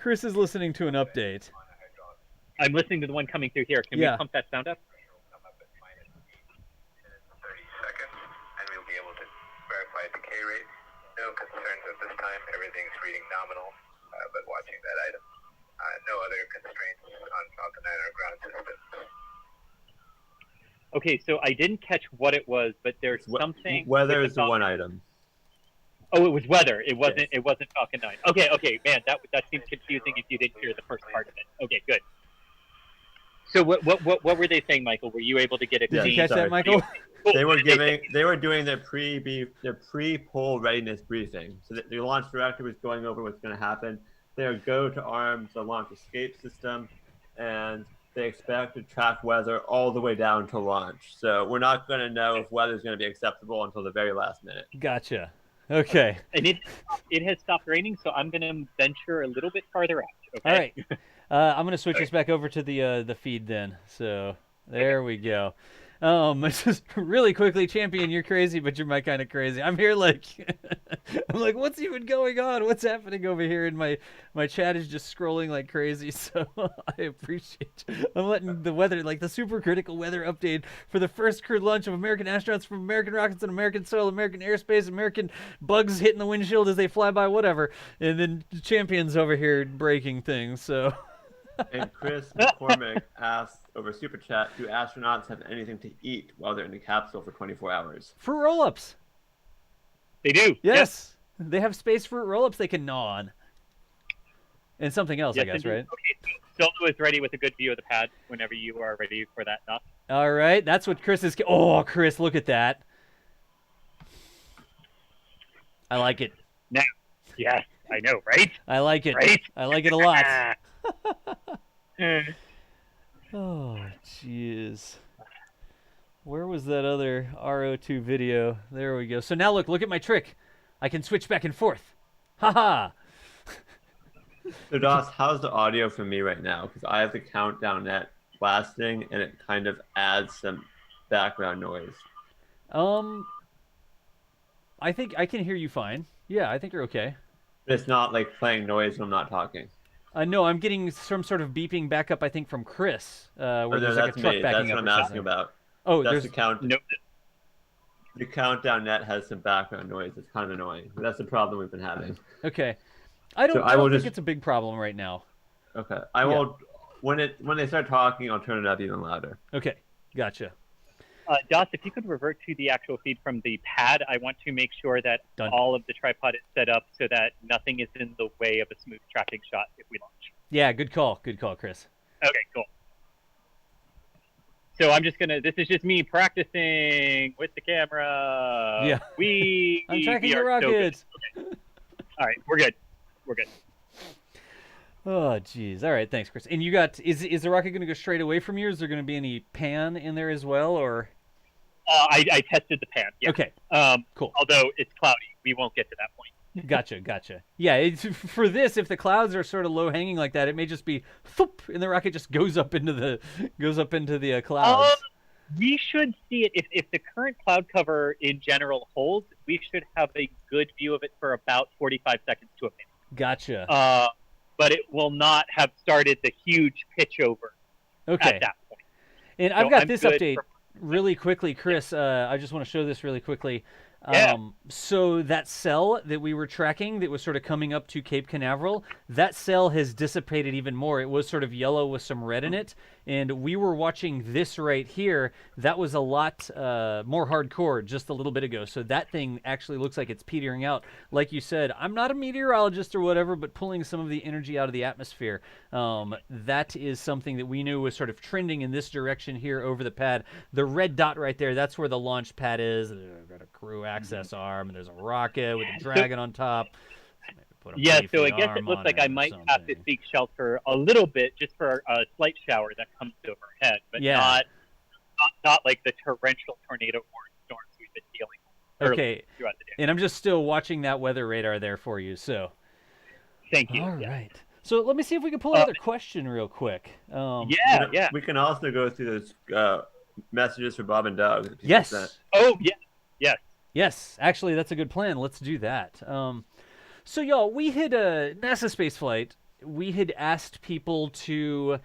Chris is listening to an update. I'm listening to the one coming through here. Can we pump that sound up? No concerns at this time. Everything's reading nominal, but watching that item. No other constraints on Falcon 9 or ground systems. Okay, so I didn't catch what it was, but there's something. Weather is the one item. Oh, it was weather. It wasn't. It wasn't Falcon 9. Okay, man, that seemed confusing if you didn't hear the first part of it. Okay, good. So what were they saying, Michael? Were you able to get a Did clean? you catch that, Michael? They were doing their pre-poll readiness briefing. So the launch director was going over what's going to happen. They would go to arm the launch escape system, and they expect to track weather all the way down to launch. So we're not going to know if weather is going to be acceptable until the very last minute. Gotcha. Okay. And it has stopped raining, so I'm going to venture a little bit farther out. Okay? All right. I'm going to switch us back over to the feed then. So there we go. Just really quickly, Champion, you're crazy, but you're my kind of crazy. I'm here like, I'm like, what's even going on? What's happening over here? And my chat is just scrolling like crazy. So I appreciate. I'm letting the weather, like the super critical weather update for the first crewed launch of American astronauts from American rockets on American soil, American airspace, American bugs hitting the windshield as they fly by, whatever. And then Champion's over here breaking things. So. And Chris McCormick asked over Super Chat, do astronauts have anything to eat while they're in the capsule for 24 hours? Fruit roll-ups. They do. Yes. They have space fruit roll-ups they can gnaw on. And something else, Yes, I guess, indeed. right? Okay, so Solo is ready with a good view of the pad whenever you are ready for that knock. All right. That's what Chris is... Oh, Chris, look at that. I like it. Now, yes, I know, right? I like it. Right? I like it a lot. Oh, jeez. Where was that other RO2 video? There we go. So now look at my trick. I can switch back and forth. Haha. So Doss, how's the audio for me right now? Because I have the countdown net blasting, and it kind of adds some background noise. I think I can hear you fine. Yeah, I think you're okay. It's not like playing noise when I'm not talking. No, I'm getting some sort of beeping backup, I think, from Chris. Where there's like a truck backing That's up what I'm or asking something. about. Oh, that's there's the count. No. The countdown net has some background noise. It's kind of annoying. That's the problem we've been having. Okay. I don't think it's a big problem right now. Okay. I will when they start talking, I'll turn it up even louder. Okay. Gotcha. Doss, if you could revert to the actual feed from the pad, I want to make sure that Done. all of the tripod is set up so that nothing is in the way of a smooth tracking shot if we launch. Yeah, good call. Good call, Chris. Okay, cool. So I'm just this is just me practicing with the camera. Yeah. I'm tracking the rockets. Okay. All right, we're good. We're good. Oh, jeez. All right, thanks, Chris. And you got, is the rocket going to go straight away from you? Is there going to be any pan in there as well, or? I tested the pan. Yeah. Okay. Cool. Although it's cloudy, we won't get to that point. Gotcha. Yeah, for this, if the clouds are sort of low hanging like that, it may just be thoop, and the rocket just goes up into the clouds. We should see it if the current cloud cover in general holds. We should have a good view of it for about 45 seconds to a minute. Gotcha. But it will not have started the huge pitch over at that point. And I've got this update really quickly, Chris. I just want to show this really quickly. Yeah. So that cell that we were tracking that was sort of coming up to Cape Canaveral, that cell has dissipated even more. It was sort of yellow with some red in it. And we were watching this right here. That was a lot more hardcore just a little bit ago. So that thing actually looks like it's petering out. Like you said, I'm not a meteorologist or whatever, but pulling some of the energy out of the atmosphere. That is something that we knew was sort of trending in this direction here over the pad. The red dot right there, that's where the launch pad is. I've got a crew access arm, and there's a rocket with a dragon on top. Yeah, so I guess it looks like I might have to seek shelter a little bit just for a slight shower that comes overhead, but not like the torrential tornado storms we've been dealing with throughout the day. And I'm just still watching that weather radar there for you. So, thank you. All right. So let me see if we can pull another question real quick. Yeah. We can also go through those messages for Bob and Doug. Yes. Oh, yeah. Yes. Actually, that's a good plan. Let's do that. So, y'all, we had NASASpaceflight. We had asked people to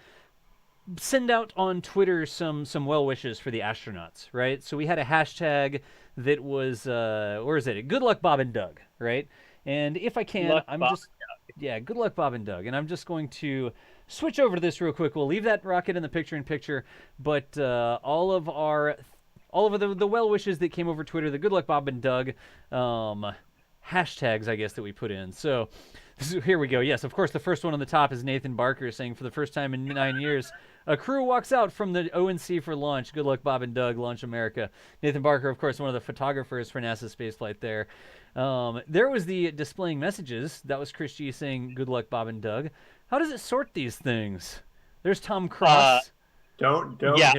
send out on Twitter some well wishes for the astronauts, right? So we had a hashtag that was, where is it? Good luck, Bob and Doug, right? And if I can, good luck, Bob and Doug. And I'm just going to switch over to this real quick. We'll leave that rocket in the picture, but all of the well wishes that came over Twitter, the good luck, Bob and Doug, hashtags, I guess, that we put in. So So here we go. Yes, of course, the first one on the top is Nathan Barker saying, for the first time in 9 years, a crew walks out from the ONC for launch. Good luck, Bob and Doug. Launch America. Nathan Barker, of course, one of the photographers for NASA's spaceflight there. There was the displaying messages. That was Chris G saying, good luck, Bob and Doug. How does it sort these things? There's Tom Cross. Don't Yeah,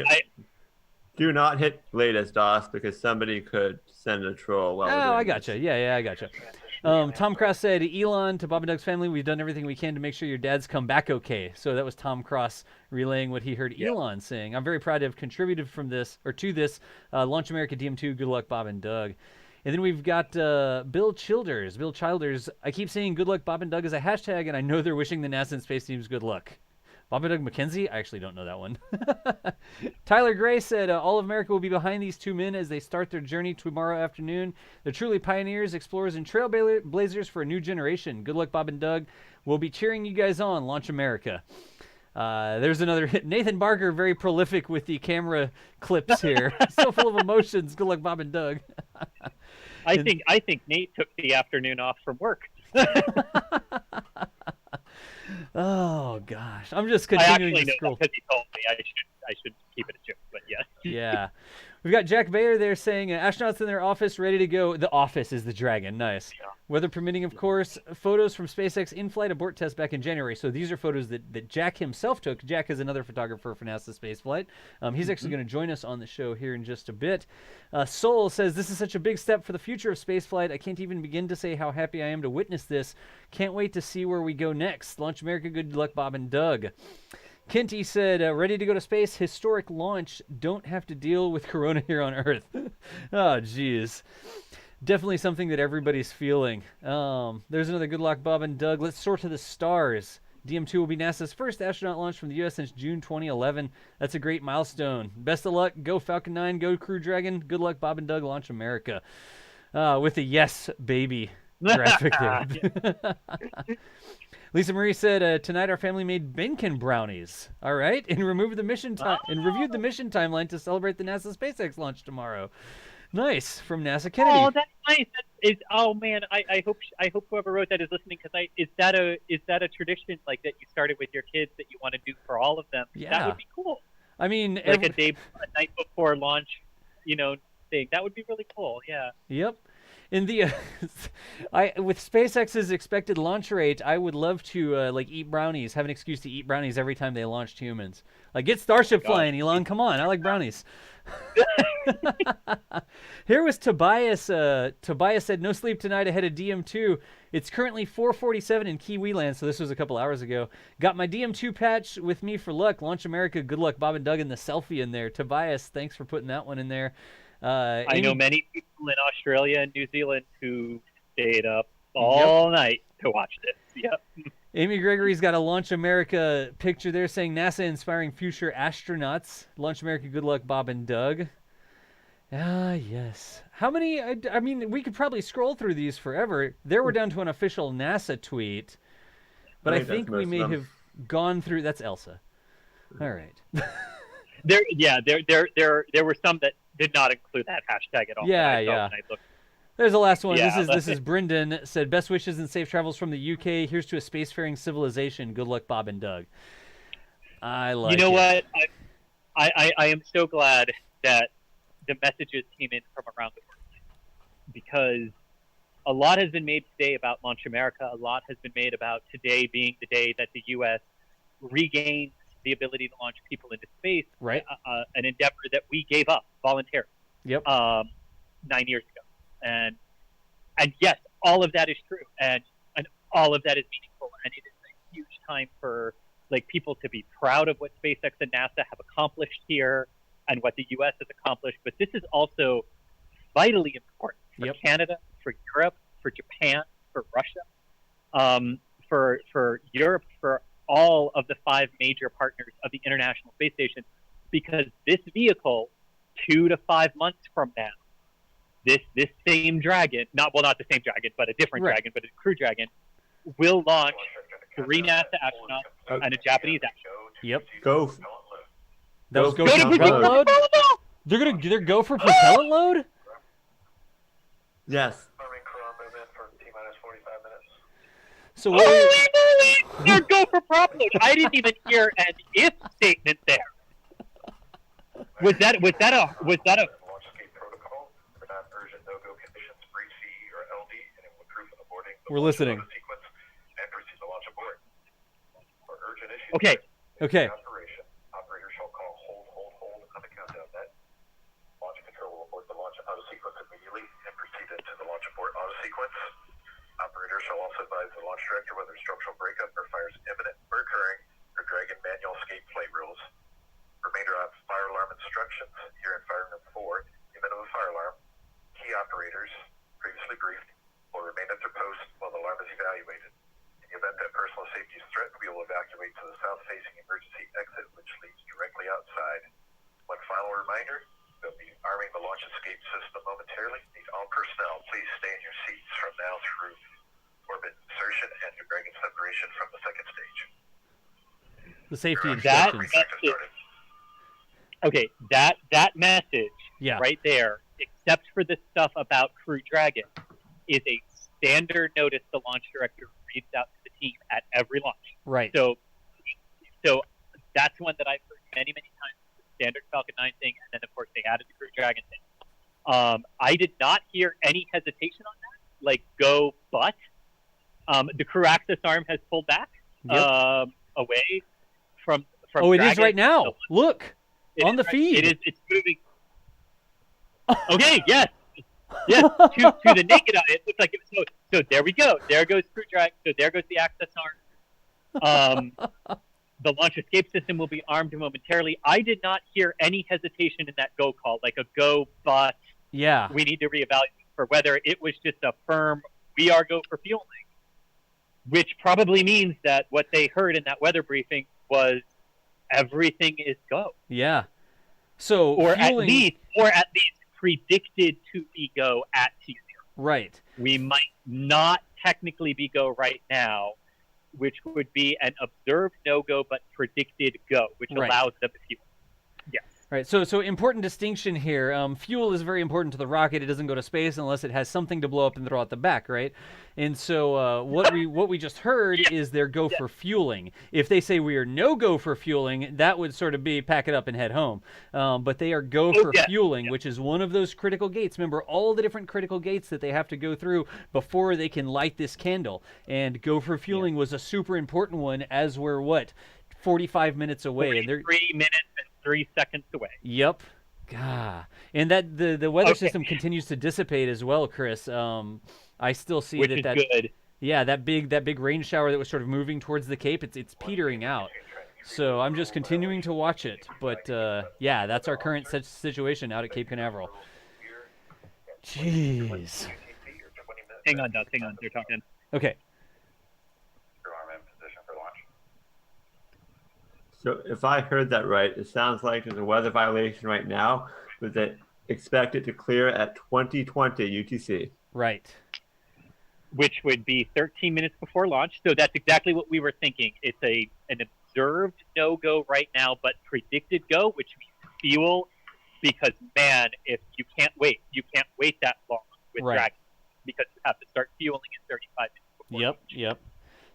do not hit latest DOS because somebody could send a troll. While we're doing I gotcha. Yeah, I gotcha. Tom Cross said, Elon, to Bob and Doug's family, we've done everything we can to make sure your dads come back okay. So that was Tom Cross relaying what he heard Elon saying. I'm very proud to have contributed to this Launch America DM2. Good luck, Bob and Doug. And then we've got Bill Childers. Bill Childers, I keep saying good luck, Bob and Doug as a hashtag, and I know they're wishing the NASA and space teams good luck. Bob and Doug McKenzie? I actually don't know that one. Tyler Gray said, all of America will be behind these two men as they start their journey tomorrow afternoon. They're truly pioneers, explorers, and trailblazers for a new generation. Good luck, Bob and Doug. We'll be cheering you guys on. Launch America. There's another hit. Nathan Barker, very prolific with the camera clips here. So full of emotions. Good luck, Bob and Doug. I think Nate took the afternoon off from work. Oh gosh, I'm just continuing to scroll. Because he told me I should keep it a joke, but yes. Yeah. We've got Jack Bayer there saying, astronauts in their office ready to go. The office is the Dragon. Nice. Yeah. Weather permitting, of course. Photos from SpaceX in-flight abort test back in January. So these are photos that Jack himself took. Jack is another photographer for NASA Spaceflight. He's actually going to join us on the show here in just a bit. Soul says, this is such a big step for the future of spaceflight. I can't even begin to say how happy I am to witness this. Can't wait to see where we go next. Launch America, good luck, Bob and Doug. Kenty said, ready to go to space, historic launch, don't have to deal with Corona here on Earth. Oh, geez. Definitely something that everybody's feeling. There's another good luck, Bob and Doug. Let's soar to the stars. DM2 will be NASA's first astronaut launch from the U.S. since June 2011. That's a great milestone. Best of luck. Go Falcon 9. Go Crew Dragon. Good luck, Bob and Doug. Launch America. With a yes, baby graphic there. Lisa Marie said, tonight our family made Behnken brownies. All right. And reviewed the mission timeline to celebrate the NASA SpaceX launch tomorrow. Nice. From NASA Kennedy. Oh, that's nice. Oh man, I hope whoever wrote that is listening, because is that a tradition like that you started with your kids that you want to do for all of them? Yeah. That would be cool. I mean, like a night before launch, thing. That would be really cool. Yeah. Yep. In the with SpaceX's expected launch rate, I would love to eat brownies, have an excuse to eat brownies every time they launched humans. Like, get Starship flying, Elon. Come on, I like brownies. Here was Tobias. Tobias said, no sleep tonight ahead of DM2. It's currently 4:47 in Kiwi land, so this was a couple hours ago. Got my DM2 patch with me for luck. Launch America, good luck, Bob and Doug, and the selfie in there. Tobias, thanks for putting that one in there. I know many people in Australia and New Zealand who stayed up all night to watch this. Yep. Amy Gregory's got a Launch America picture there saying NASA inspiring future astronauts. Launch America, good luck, Bob and Doug. Yes. How many? I mean, we could probably scroll through these forever. There we're down to an official NASA tweet, but I think we may have gone through. That's Elsa. All right. There were some that did not include that hashtag at all. Yeah. There's the last one. Yeah, this is Brendan said, best wishes and safe travels from the UK. Here's to a spacefaring civilization. Good luck, Bob and Doug. I like it. You know what? I am so glad that the messages came in from around the world, because a lot has been made today about Launch America. A lot has been made about today being the day that the U.S. regains the ability to launch people into space, right? An endeavor that we gave up voluntarily. Yep. 9 years ago, and yes, all of that is true, and all of that is meaningful, and it is a huge time for people to be proud of what SpaceX and NASA have accomplished here, and what the U.S. has accomplished. But this is also vitally important for Canada, for Europe, for Japan, for Russia, for Europe, for all of the 5 major partners of the International Space Station, because this vehicle, 2 to 5 months from now, this same Dragon, not the same Dragon, but a different Dragon, but a Crew Dragon, will launch 3 NASA astronauts and a Japanese astronaut. Yep. Go. That was go for propellant load? They're go for propellant load? Yes. So what Holy moly! They're go for prop load. I didn't even hear an if statement there. Was that a Launch escape protocol for non-urgent no-go conditions, breach CE or LD, and it will approve of aborting the We're launch listening. sequence and proceed to launch abort. For urgent issues, Okay. operation, operator shall call hold on the countdown net. Launch control will abort the launch auto sequence immediately and proceed into the launch abort auto sequence. Operator shall also advise the launch director whether structural breakup or fire is imminent or occurring for Dragon manual escape flight rules. Remainder of fire alarm instructions here in fire room 4. In the event of a fire alarm, key operators, previously briefed, will remain at their post while the alarm is evaluated. In the event that personal safety is threatened, we will evacuate to the south-facing emergency exit, which leads directly outside. One final reminder, we'll be arming the launch escape system momentarily. Need all personnel, please stay in your seats from now through orbit insertion and your Dragon separation from the second stage. The safety That instructions. Okay, that message Yeah. right there, except for the stuff about Crew Dragon, is a standard notice the launch director reads out to the team at every launch. Right. So that's one that I've heard many times. The standard Falcon 9 thing, and then of course they added the Crew Dragon thing. I did not hear any hesitation on that. Like go, but the crew access arm has pulled back away from. Oh, it is Dragon. right now. So Look on the feed. It is. It's moving. Okay. Yes. Yes. To the naked eye, it looks like it was. So there we go. There goes Crew Dragon. So there goes the access arm. The launch escape system will be armed momentarily. I did not hear any hesitation in that go call, like a go, but Yeah. we need to reevaluate for whether it was just a firm, we are go for fueling, which probably means that what they heard in that weather briefing was everything is go. Yeah. So Or fueling- at least predicted to be go at T0. Right. We might not technically be go right now, which would be an observed no-go but predicted go, which Right. allows them to fuel. Yes. Right. So important distinction here. Fuel is very important to the rocket. It doesn't go to space unless it has something to blow up and throw out the back, right? And so what we just heard is their go for fueling. If they say we are no go for fueling, that would sort of be pack it up and head home. But they are go for fueling, which is one of those critical gates. Remember all the different critical gates that they have to go through before they can light this candle. And go for fueling was a super important one, as we're 45 minutes away. And 3 minutes and 3 seconds away. Yep. God. And that the weather system continues to dissipate as well, Chris. I still see Which that is good. Yeah, that big rain shower that was sort of moving towards the Cape, it's petering out. So I'm just continuing to watch it. But yeah, that's our current situation out at Cape Canaveral. Jeez. Hang on, Doug. Hang on. They're talking. Okay. So if I heard that right, it sounds like there's a weather violation right now, but they expect it to clear at 2020 UTC. Right. Which would be 13 minutes before launch. So that's exactly what we were thinking. It's an observed no-go right now, but predicted go, which means fuel. Because, man, if you can't wait that long with Dragon, because you have to start fueling in 35 minutes before. Yep.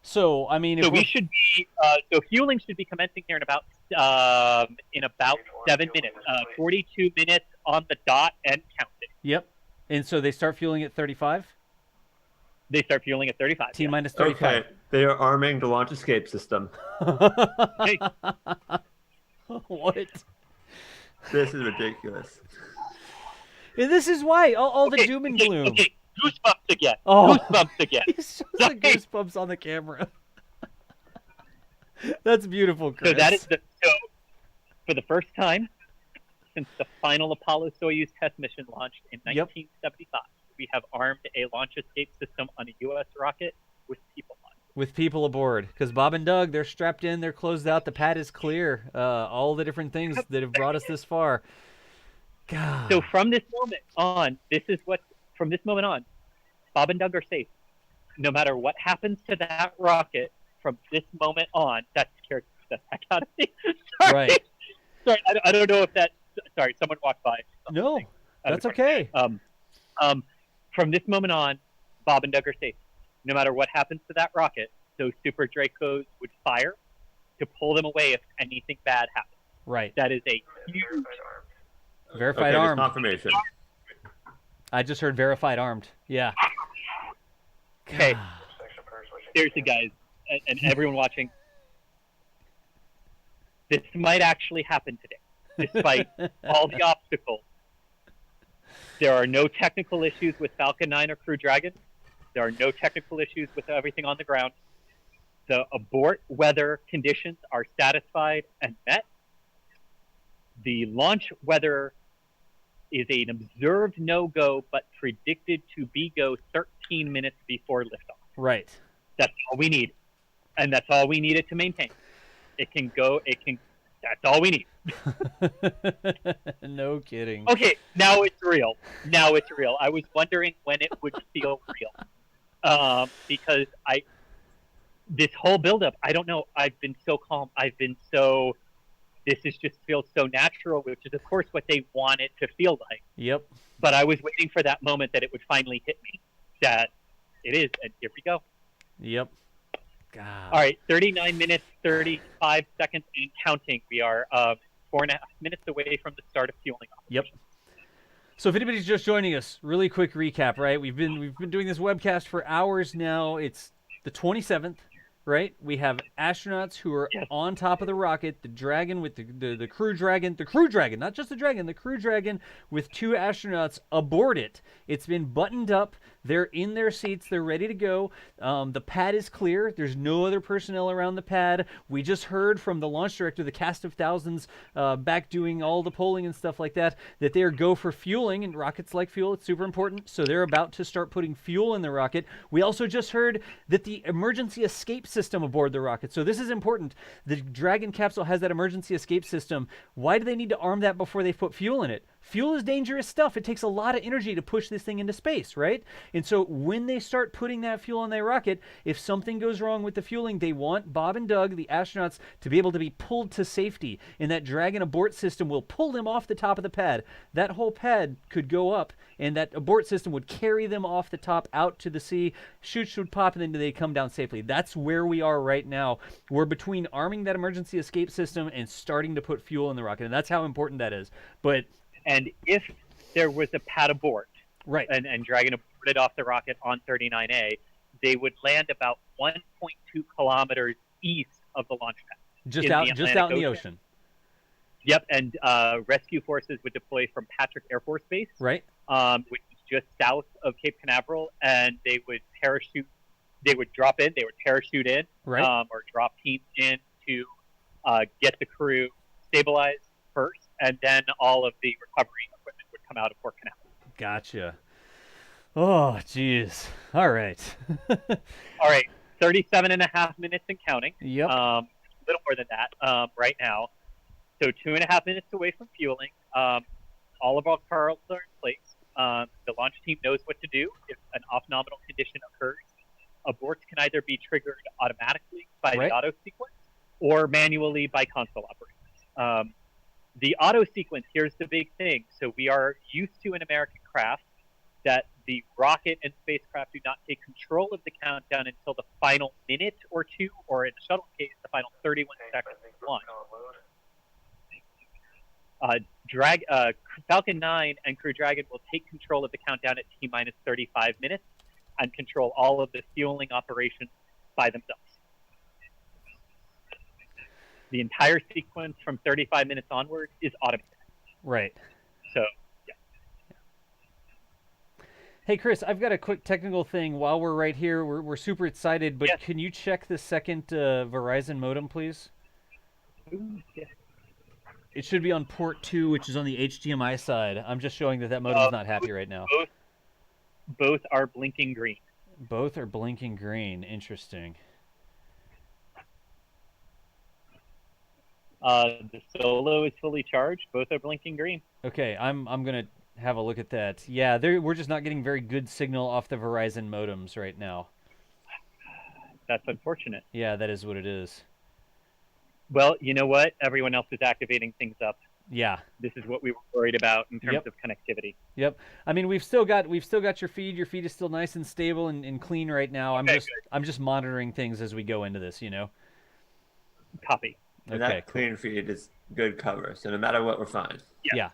So I mean, so we should be so fueling should be commencing here in about 7 minutes, 42 minutes on the dot and counting. Yep. And so they start fueling at 35. They start fueling at 35. T minus 35. Okay, they are arming the launch escape system. What? This is ridiculous. And this is why all the doom and gloom. Okay, goosebumps again. Oh. Goosebumps again. He shows the goosebumps on the camera. That's beautiful, Chris. So that is so for the first time since the final Apollo-Soyuz test mission launched in 1975, we have armed a launch escape system on a U.S. rocket with people on it. With people aboard, because Bob and Doug, they're strapped in, they're closed out, the pad is clear. All the different things that have brought us this far. God. So from this moment on, Bob and Doug are safe. No matter what happens to that rocket from this moment on, that scared the heck out of me. Sorry. Right. Sorry, I don't know if that. Sorry, someone walked by. No, that's okay. From this moment on, Bob and Doug are safe. No matter what happens to that rocket those Super Dracos would fire to pull them away if anything bad happened. Right. That is a huge... Verified Okay, there's armed. confirmation. I just heard verified armed. Yeah. Okay. Seriously, guys, and everyone watching, this might actually happen today, despite all the obstacles. There are no technical issues with Falcon 9 or Crew Dragon. There are no technical issues with everything on the ground. The abort weather conditions are satisfied and met. The launch weather is an observed no-go, but predicted to be go 13 minutes before liftoff. Right. That's all we need. And that's all we needed to maintain. It can go, that's all we need. No kidding. Okay, now it's real. Now it's real. I was wondering when it would feel real. Because this whole buildup, I don't know, I've been so calm. This just feels so natural, which is, of course, what they want it to feel like. Yep. But I was waiting for that moment that it would finally hit me. That it is, and here we go. Yep. God. All right, 39 minutes, 35 seconds, and counting. We are 4.5 minutes away from the start of fueling. Yep. So if anybody's just joining us, really quick recap, right? We've been doing this webcast for hours now. It's the 27th, right? We have astronauts who are on top of the rocket, the Dragon with the Crew Dragon, not just the Dragon, the Crew Dragon with 2 astronauts aboard it. It's been buttoned up. They're in their seats. They're ready to go. The pad is clear. There's no other personnel around the pad. We just heard from the launch director, the cast of thousands back doing all the polling and stuff like that they're go for fueling, and rockets like fuel. It's super important. So they're about to start putting fuel in the rocket. We also just heard that the emergency escape system aboard the rocket. So this is important. The Dragon capsule has that emergency escape system. Why do they need to arm that before they put fuel in it? Fuel is dangerous stuff. It takes a lot of energy to push this thing into space, right? And so when they start putting that fuel in their rocket, if something goes wrong with the fueling, they want Bob and Doug, the astronauts, to be able to be pulled to safety. And that Dragon abort system will pull them off the top of the pad. That whole pad could go up, and that abort system would carry them off the top out to the sea. Chutes would pop, and then they come down safely. That's where we are right now. We're between arming that emergency escape system and starting to put fuel in the rocket, and that's how important that is. But and if there was a pad abort, right, and Dragon aborted off the rocket on 39A, they would land about 1.2 kilometers east of the launch pad. Just out in the ocean. Yep, and rescue forces would deploy from Patrick Air Force Base, right, which is just south of Cape Canaveral, and they would parachute. They would drop in. They would parachute in, right, or drop teams in to get the crew stabilized first, and then all of the recovery equipment would come out of Port Canaveral. Gotcha. Oh, geez. All right. All right. 37.5 minutes and counting. Yep. A little more than that right now. So 2.5 minutes away from fueling. All of our cars are in place. The launch team knows what to do if an off-nominal condition occurs. Aborts can either be triggered automatically by the auto sequence or manually by console operators. The auto sequence, here's the big thing. So we are used to in American craft that the rocket and spacecraft do not take control of the countdown until the final minute or two, or in the shuttle case, the final 31 seconds of launch. Falcon 9 and Crew Dragon will take control of the countdown at T-minus 35 minutes and control all of the fueling operations by themselves. The entire sequence from 35 minutes onward is automated. Right. So, yeah. Hey, Chris, I've got a quick technical thing while we're right here. We're super excited, but can you check the second Verizon modem, please? Yes. It should be on port 2, which is on the HDMI side. I'm just showing that modem's not happy right now. Both are blinking green. Both are blinking green. Interesting. The Solo is fully charged. Both are blinking green. Okay, I'm gonna have a look at that. Yeah, we're just not getting very good signal off the Verizon modems right now. That's unfortunate. Yeah, that is what it is. Well, you know what? Everyone else is activating things up. Yeah. This is what we were worried about in terms Yep. of connectivity. Yep. I mean, we've still got your feed. Your feed is still nice and stable and clean right now. I'm just monitoring things as we go into this, you know. Copy. And Okay, that clean feed is good cover, so no matter what, we're fine. Yeah.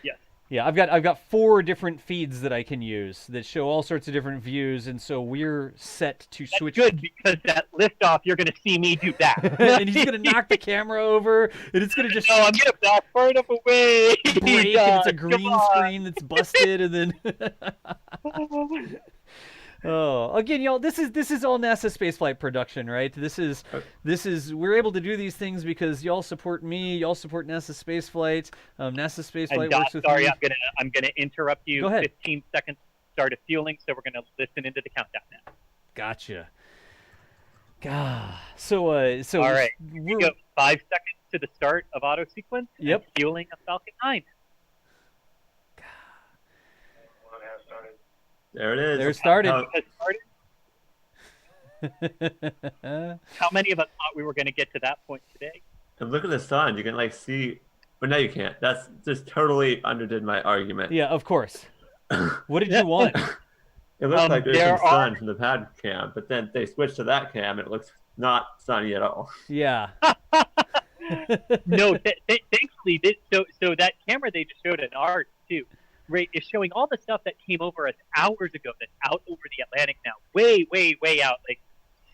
Yes. Yeah, I've got 4 different feeds that I can use that show all sorts of different views, and so we're set to That's switch. good, because at liftoff, you're going to see me do that. And he's gonna knock the camera over, and it's gonna just No, I'm going to back far enough away. break, and it's a Come green on. screen that's busted, and then. Oh, again, y'all, this is all NASA spaceflight production, right? This is we're able to do these things because y'all support me, y'all support NASA spaceflight. NASA spaceflight And works with sorry, me. I'm gonna interrupt you. Go ahead. 15 seconds start of fueling, so we're gonna listen into the countdown now. Gotcha. God. So All right, we go 5 seconds to the start of auto sequence. Yep. And fueling of Falcon 9. There it is. There it started. Has started. How many of us thought we were going to get to that point today? And look at the sun. You can like see, but no, you can't. That's just totally underdid my argument. Yeah, of course. What did you want? It looks like there's there some sun from the pad cam, but then they switched to that cam and it looks not sunny at all. Yeah. No, thankfully, so that camera they just showed in ours too, right, is showing all the stuff that came over us hours ago that's out over the Atlantic now, way, way, way out, like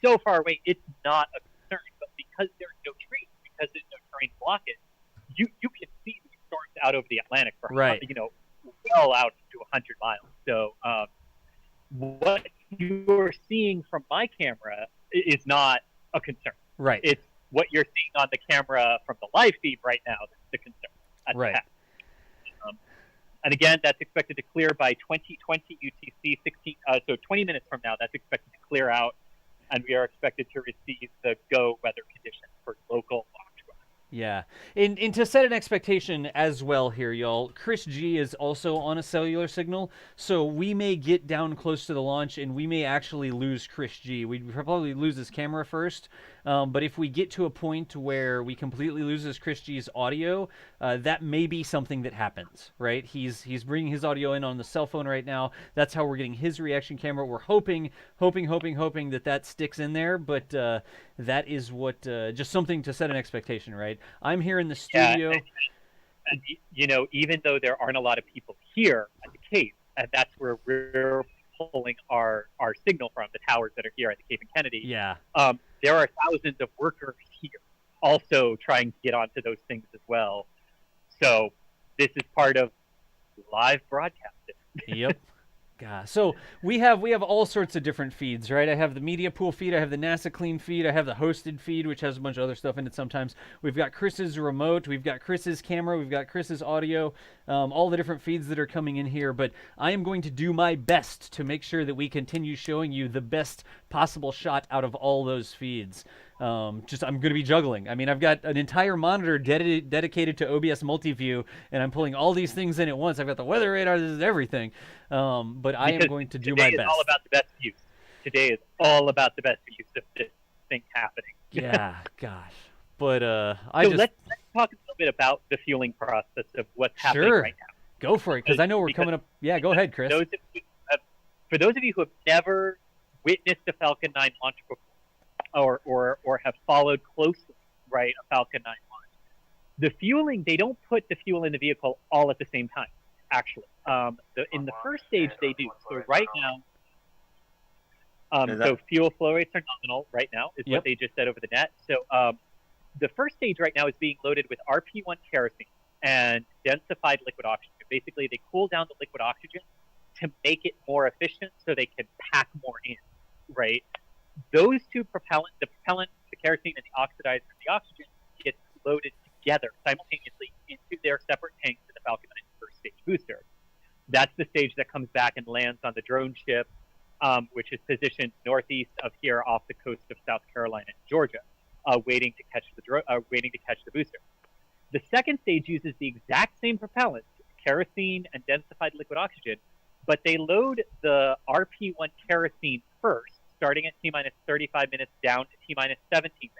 so far away. It's not a concern, but because there's no trees, because there's no terrain to block it, you can see these storms out over the Atlantic for Right. well out to 100 miles. So what you're seeing from my camera is not a concern. Right. It's what you're seeing on the camera from the live feed right now that's the concern. That's Right. And again, that's expected to clear by 2020 UTC 16. So 20 minutes from now, that's expected to clear out, and we are expected to receive the go weather conditions for local Launchpad. Yeah. And to set an expectation as well here, y'all, Chris G is also on a cellular signal, so we may get down close to the launch and we may actually lose Chris G. We'd probably lose his camera first, but if we get to a point where we completely lose his Chris G's audio, that may be something that happens, right? He's bringing his audio in on the cell phone right now. That's how we're getting his reaction camera. We're hoping that sticks in there, but that is what just something to set an expectation, right? I'm here in the studio. And even though there aren't a lot of people here at the Cape, and that's where we're pulling our signal from, the towers that are here at the Cape and Kennedy. Yeah. There are thousands of workers here also trying to get onto those things as well. So this is part of live broadcasting. Yep. God. So we have all sorts of different feeds, right? I have the media pool feed, I have the NASA clean feed, I have the hosted feed, which has a bunch of other stuff in it sometimes. We've got Chris's remote, we've got Chris's camera, we've got Chris's audio, all the different feeds that are coming in here. But I am going to do my best to make sure that we continue showing you the best possible shot out of all those feeds. I'm going to be juggling. I mean, I've got an entire monitor dedicated to OBS multi-view, and I'm pulling all these things in at once. I've got the weather radar, this is everything. But I am going to do my best. Today is all about the best views. Today is all about the best views of this thing happening. Yeah, gosh. But let's talk a little bit about the fueling process of what's happening right now. Go for it, because I know we're coming up. Yeah, go ahead, Chris. For those of you who have never witnessed a Falcon 9 launch before, or have followed closely, right, a Falcon 9 launch, the fueling, they don't put the fuel in the vehicle all at the same time, actually. In the first stage, they do. So right now, so fuel flow rates are nominal right now, is what they just said over the net. So the first stage right now is being loaded with RP1 kerosene and densified liquid oxygen. Basically, they cool down the liquid oxygen to make it more efficient so they can pack more in, right? Those two propellant, the kerosene and the oxidizer and the oxygen, get loaded together simultaneously into their separate tanks in the Falcon 9 first stage booster. That's the stage that comes back and lands on the drone ship, which is positioned northeast of here off the coast of South Carolina and Georgia, waiting to catch the booster. The second stage uses the exact same propellant, kerosene and densified liquid oxygen, but they load the RP1 kerosene first, starting at T-minus 35 minutes down to T-minus 17 minutes.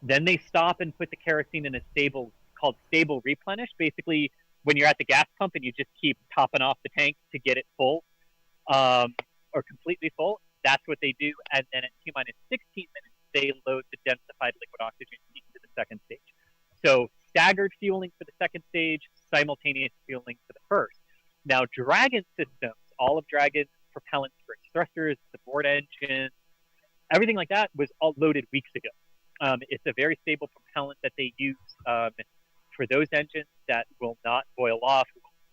Then they stop and put the kerosene in a stable called stable replenish. Basically, when you're at the gas pump and you just keep topping off the tank to get it full or completely full, that's what they do. And then at T-minus 16 minutes, they load the densified liquid oxygen into the second stage. So staggered fueling for the second stage, simultaneous fueling for the first. Now, Dragon systems, all of Dragon's propellants for its thrusters, the board engine, everything like that was all loaded weeks ago. It's a very stable propellant that they use for those engines that will not boil off,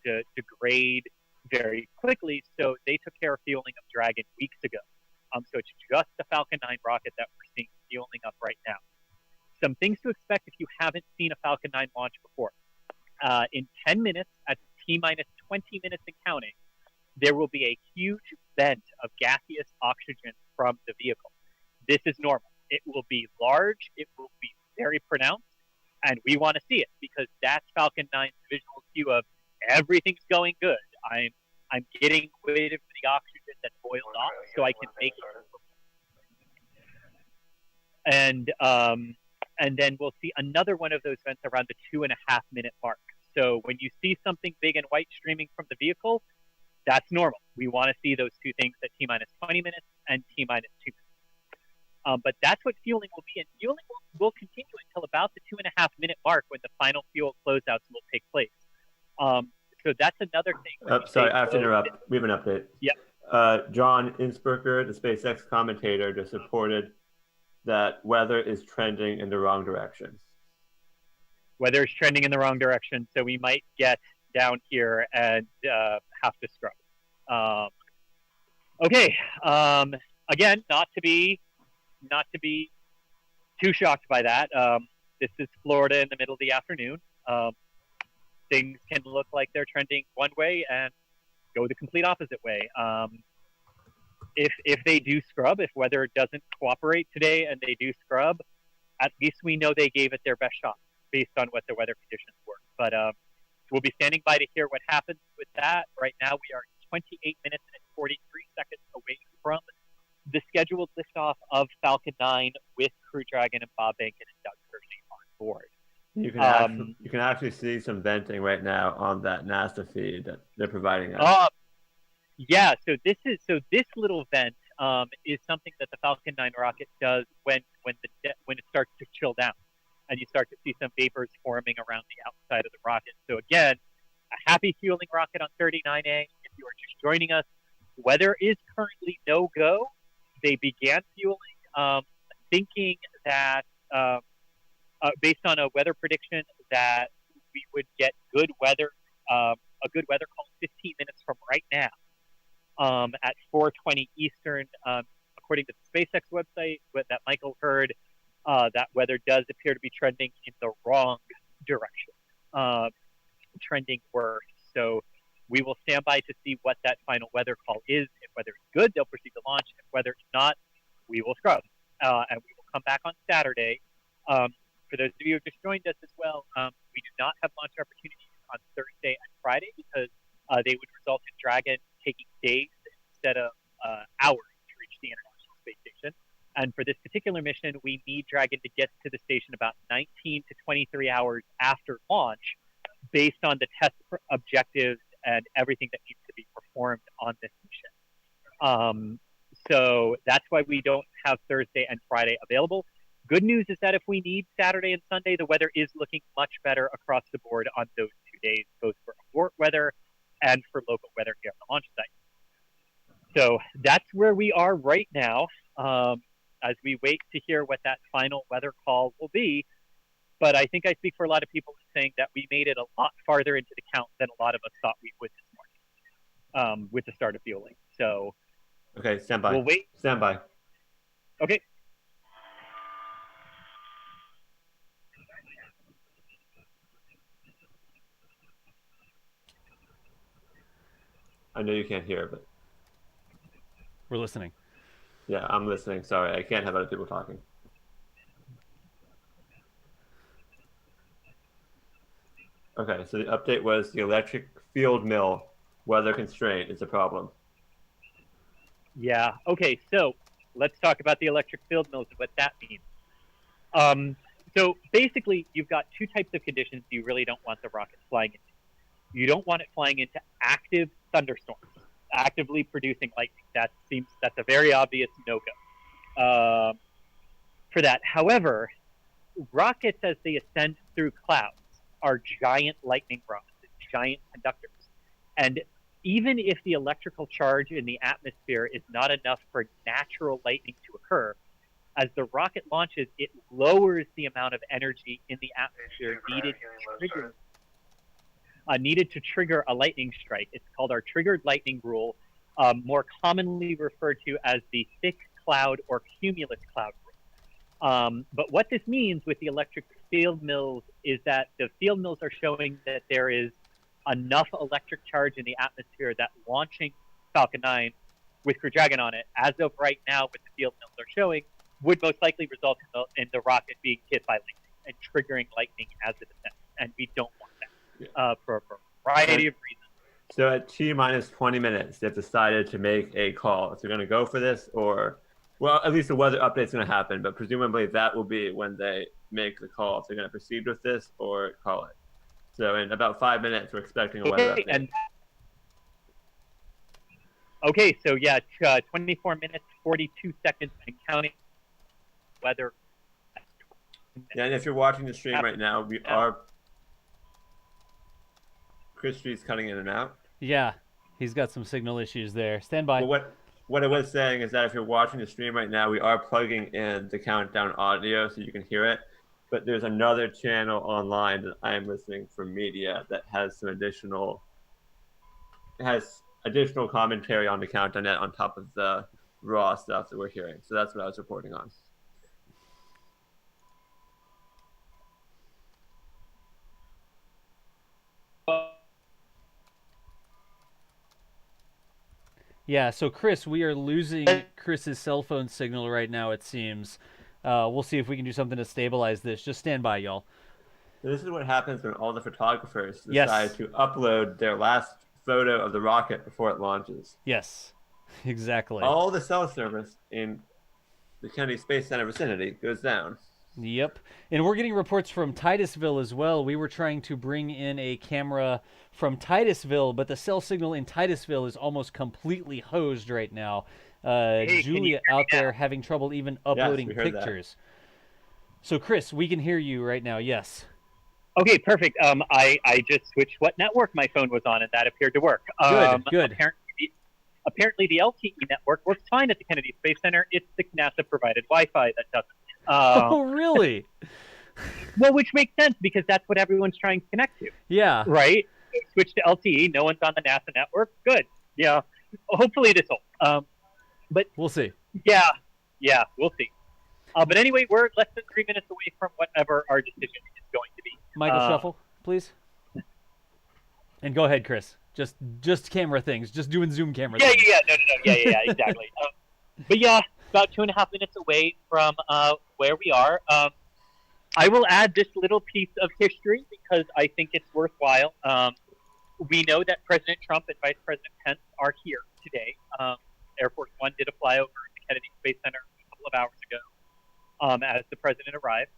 will degrade very quickly. So they took care of fueling of Dragon weeks ago. So it's just the Falcon 9 rocket that we're seeing fueling up right now. Some things to expect if you haven't seen a Falcon 9 launch before. In 10 minutes, at T-minus 20 minutes and counting, there will be a huge vent of gaseous oxygen from the vehicle. This is normal. It will be large, it will be very pronounced, and we want to see it because that's Falcon 9's visual cue of everything's going good. I'm getting rid of the oxygen that boiled off so I can make it. And then we'll see another one of those vents around the 2.5 minute mark. So when you see something big and white streaming from the vehicle, that's normal. We want to see those two things at T-minus 20 minutes and T-minus 2 minutes. But that's what fueling will be, and fueling will continue until about the 2.5 minute mark when the final fuel closeouts will take place. So that's another thing. Sorry, I have to interrupt. We have an update. Yeah. John Innsbrucker, the SpaceX commentator, just reported that weather is trending in the wrong direction. Weather is trending in the wrong direction, so we might get down here and have to scrub. Okay. Again, not to be too shocked by that. This is Florida in the middle of the afternoon. Things can look like they're trending one way and go the complete opposite way. If they do scrub, if weather doesn't cooperate today and they do scrub, at least we know they gave it their best shot based on what the weather conditions were. But we'll be standing by to hear what happens with that. Right now, we are 28 minutes and 43 seconds away from the scheduled liftoff of Falcon 9 with Crew Dragon and Bob Behnken and Doug Hurley on board. You can actually see some venting right now on that NASA feed that they're providing us. Yeah. So this little vent is something that the Falcon 9 rocket does when it starts to chill down, and you start to see some vapors forming around the outside of the rocket. So again, a happy fueling rocket on 39A. If you are just joining us, weather is currently no go. They began fueling, thinking that. Based on a weather prediction that we would get good weather, a good weather call 15 minutes from right now at 4:20 Eastern. According to the SpaceX website that Michael heard, that weather does appear to be trending in the wrong direction, trending worse. So we will stand by to see what that final weather call is. If weather is good, they'll proceed to launch. If weather is not, we will scrub. And we will come back on Saturday. For those of you who just joined us as well, we do not have launch opportunities on Thursday and Friday because they would result in Dragon taking days instead of hours to reach the International Space Station. And for this particular mission, we need Dragon to get to the station about 19 to 23 hours after launch based on the test objectives and everything that needs to be performed on this mission. So that's why we don't have Thursday and Friday available. Good news is that if we need Saturday and Sunday, the weather is looking much better across the board on those 2 days, both for abort weather and for local weather here on the launch site. So that's where we are right now as we wait to hear what that final weather call will be. But I think I speak for a lot of people in saying that we made it a lot farther into the count than a lot of us thought we would this morning with the start of fueling. So okay, stand by. We'll wait. Stand by. Okay. I know you can't hear, but we're listening. Yeah, I'm listening. Sorry, I can't have other people talking. Okay, so the update was the electric field mill weather constraint is a problem. Yeah. Okay. So let's talk about the electric field mills and what that means. So basically, you've got two types of conditions you really don't want the rocket flying into. You don't want it flying into active thunderstorms, actively producing lightning. That's a very obvious no-go for that. However, rockets, as they ascend through clouds, are giant lightning rods, giant conductors. And even if the electrical charge in the atmosphere is not enough for natural lightning to occur, as the rocket launches, it lowers the amount of energy in the atmosphere needed to trigger a lightning strike. It's called our triggered lightning rule, more commonly referred to as the thick cloud or cumulus cloud rule. But what this means with the electric field mills is that the field mills are showing that there is enough electric charge in the atmosphere that launching Falcon 9 with Crew Dragon on it, as of right now, what the field mills are showing, would most likely result in the rocket being hit by lightning and triggering lightning as it ascends. And we don't want that for a variety of reasons. So at T-minus 20 minutes, they've decided to make a call. If they're going to go for this, or, well, at least the weather update's going to happen, but presumably that will be when they make the call. If they're going to proceed with this or call it. So in about 5 minutes, we're expecting a weather update. Okay, so yeah, 24 minutes, 42 seconds, and counting. Weather. Yeah, and if you're watching the stream right now, we are. Christie's cutting in and out. Yeah, he's got some signal issues there. Stand by. Well, what I was saying is that if you're watching the stream right now, we are plugging in the countdown audio so you can hear it. But there's another channel online that I am listening from media that has some additional commentary on the countdown net on top of the raw stuff that we're hearing. So that's what I was reporting on. Yeah, so Chris, we are losing Chris's cell phone signal right now, it seems. We'll see if we can do something to stabilize this. Just stand by, y'all. This is what happens when all the photographers decide to upload their last photo of the rocket before it launches. Yes, exactly. All the cell service in the Kennedy Space Center vicinity goes down. Yep. And we're getting reports from Titusville as well. We were trying to bring in a camera from Titusville, but the cell signal in Titusville is almost completely hosed right now. Julia out there having trouble even uploading pictures. So, Chris, we can hear you right now. Yes. Okay, perfect. I just switched what network my phone was on, and that appeared to work. Good. Apparently, the LTE network works fine at the Kennedy Space Center. It's the NASA-provided Wi-Fi that doesn't. Oh, really? Well, which makes sense because that's what everyone's trying to connect to. Yeah. Right? Switch to LTE. No one's on the NASA network. Good. Yeah. Hopefully this will. But we'll see. Yeah, we'll see. But anyway, we're less than 3 minutes away from whatever our decision is going to be. Michael, shuffle, please. And go ahead, Chris. Just camera things. Just doing Zoom camera things. No. Yeah, exactly. But yeah, about 2.5 minutes away from where we are. I will add this little piece of history because I think it's worthwhile. We know that President Trump and Vice President Pence are here today. Air Force One did a flyover at the Kennedy Space Center a couple of hours ago as the president arrived.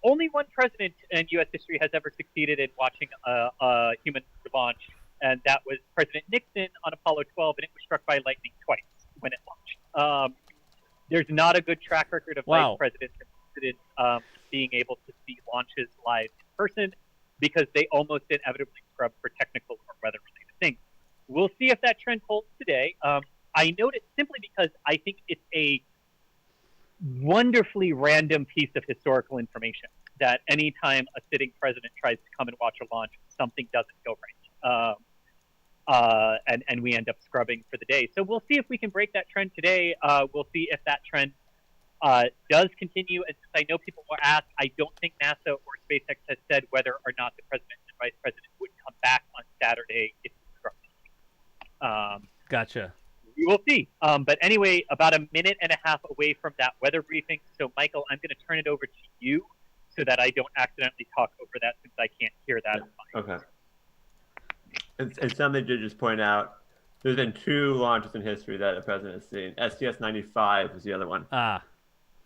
Only one president in U.S. history has ever succeeded in watching a human launch, and that was President Nixon on Apollo 12, and it was struck by lightning twice when it launched. There's not a good track record of vice presidents and presidents being able to see launches live in person because they almost inevitably scrub for technical or weather-related things. We'll see if that trend holds today. I note it simply because I think it's a wonderfully random piece of historical information that anytime a sitting president tries to come and watch a launch, something doesn't go right. And we end up scrubbing for the day. So we'll see if we can break that trend today. We'll see if that trend does continue. And since I know people will ask, I don't think NASA or SpaceX has said whether or not the president and vice president would come back on Saturday if we scrub. Gotcha. We will see. But anyway, about a minute and a half away from that weather briefing. So, Michael, I'm going to turn it over to you so that I don't accidentally talk over that since I can't hear that. Okay. And something to just point out, there's been 2 launches in history that the president has seen. STS-95 was the other one. Ah.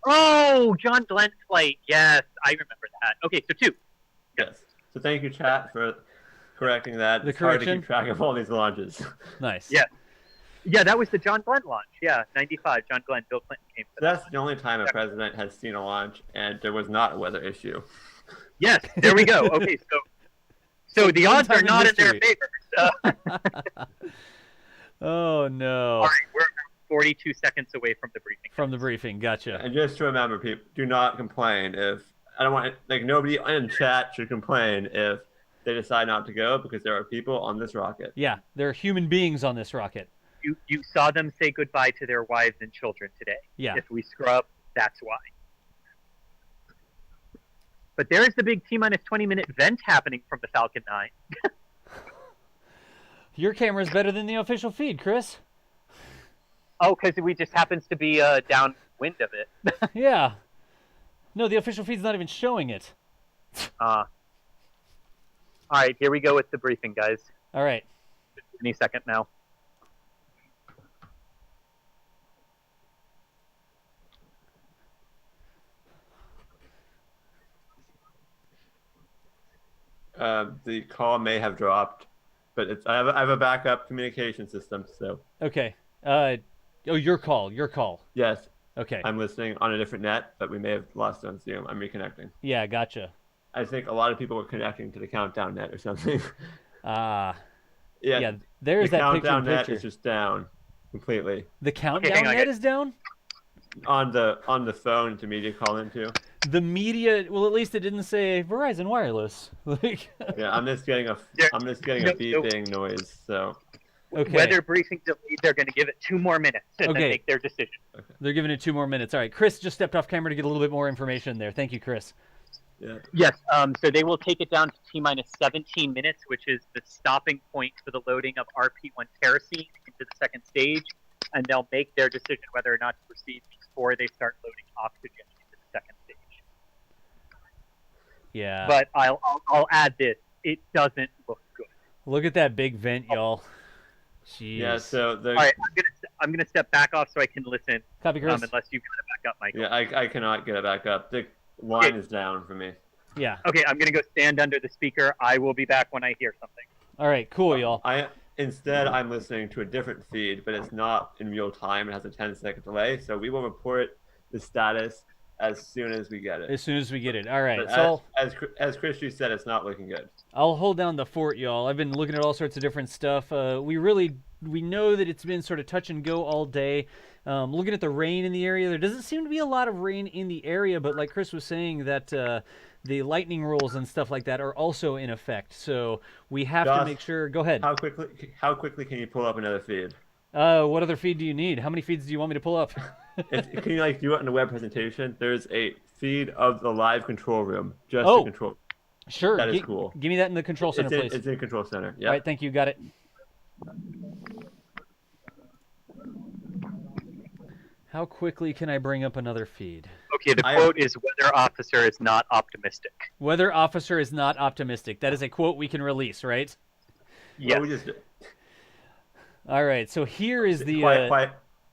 Oh, Oh, John Glenn's flight. Yes, I remember that. Okay, so 2. Yes. So thank you, chat, for correcting that. The It's hard to correction? keep track of all these launches. Nice. Yeah. Yeah, that was the John Glenn launch. Yeah, 95. John Glenn, Bill Clinton came for that. That's the only time a president has seen a launch, and there was not a weather issue. Yes, there we go. Okay, so the odds are not in their history. favor. Oh no. All right, we're 42 seconds away from the briefing. From the briefing, gotcha. And just to remember, people, do not complain if I don't want nobody in chat should complain if they decide not to go because there are people on this rocket. Yeah, there are human beings on this rocket. You saw them say goodbye to their wives and children today. Yeah. If we scrub, that's why. But there is the big T-minus 20-minute vent happening from the Falcon 9. Your camera's better than the official feed, Chris. Oh, because we just happens to be downwind of it. Yeah. No, the official feed's not even showing it. All right, here we go with the briefing, guys. All right. Any second now. The call may have dropped, but I have a backup communication system, so. Okay. Oh, your call. Yes. Okay. I'm listening on a different net, but we may have lost it on Zoom. I'm reconnecting. Yeah, gotcha. I think a lot of people were connecting to the countdown net or something. Yeah, there's the that countdown net picture. is just down completely. The countdown net is down? On the phone to media call into. The media, well, at least it didn't say Verizon Wireless. Like, yeah, I'm just getting a beeping noise. So, okay. Weather briefing delayed. They're going to give it 2 more minutes and then make their decision. Okay. They're giving it 2 more minutes. All right, Chris just stepped off camera to get a little bit more information there. Thank you, Chris. Yeah. Yes. So they will take it down to T-minus 17 minutes, which is the stopping point for the loading of RP-1 kerosene into the second stage, and they'll make their decision whether or not to proceed before they start loading oxygen into the second stage. Yeah. But I'll add this: it doesn't look good. Look at that big vent, y'all. Jeez. Yeah. So all right, I'm gonna step back off so I can listen. Copy, Chris. Unless you kind of back up, Michael. Yeah, I cannot get it back up. The line is down for me. Yeah. Okay, I'm gonna go stand under the speaker. I will be back when I hear something. All right, cool, y'all. Instead, I'm listening to a different feed, but it's not in real time. It has a 10-second delay, so we will report the status as soon as we get it. As soon as we get it. All right. But So as Christy said, it's not looking good. I'll hold down the fort, y'all. I've been looking at all sorts of different stuff. We know that it's been sort of touch and go all day. Looking at the rain in the area, there doesn't seem to be a lot of rain in the area, but like Chris was saying, that the lightning rules and stuff like that are also in effect. So we have to make sure. Go ahead. How quickly can you pull up another feed? What other feed do you need? How many feeds do you want me to pull up? Can you do it in a web presentation? There's a feed of the live control room, just the control. Sure. That is cool. Give me that in the control center, please. It's in control center. Yeah. All right. Thank you. Got it. How quickly can I bring up another feed? Okay, the quote is weather officer is not optimistic. Weather officer is not optimistic. That is a quote we can release, right? Yes. All right, so here is the...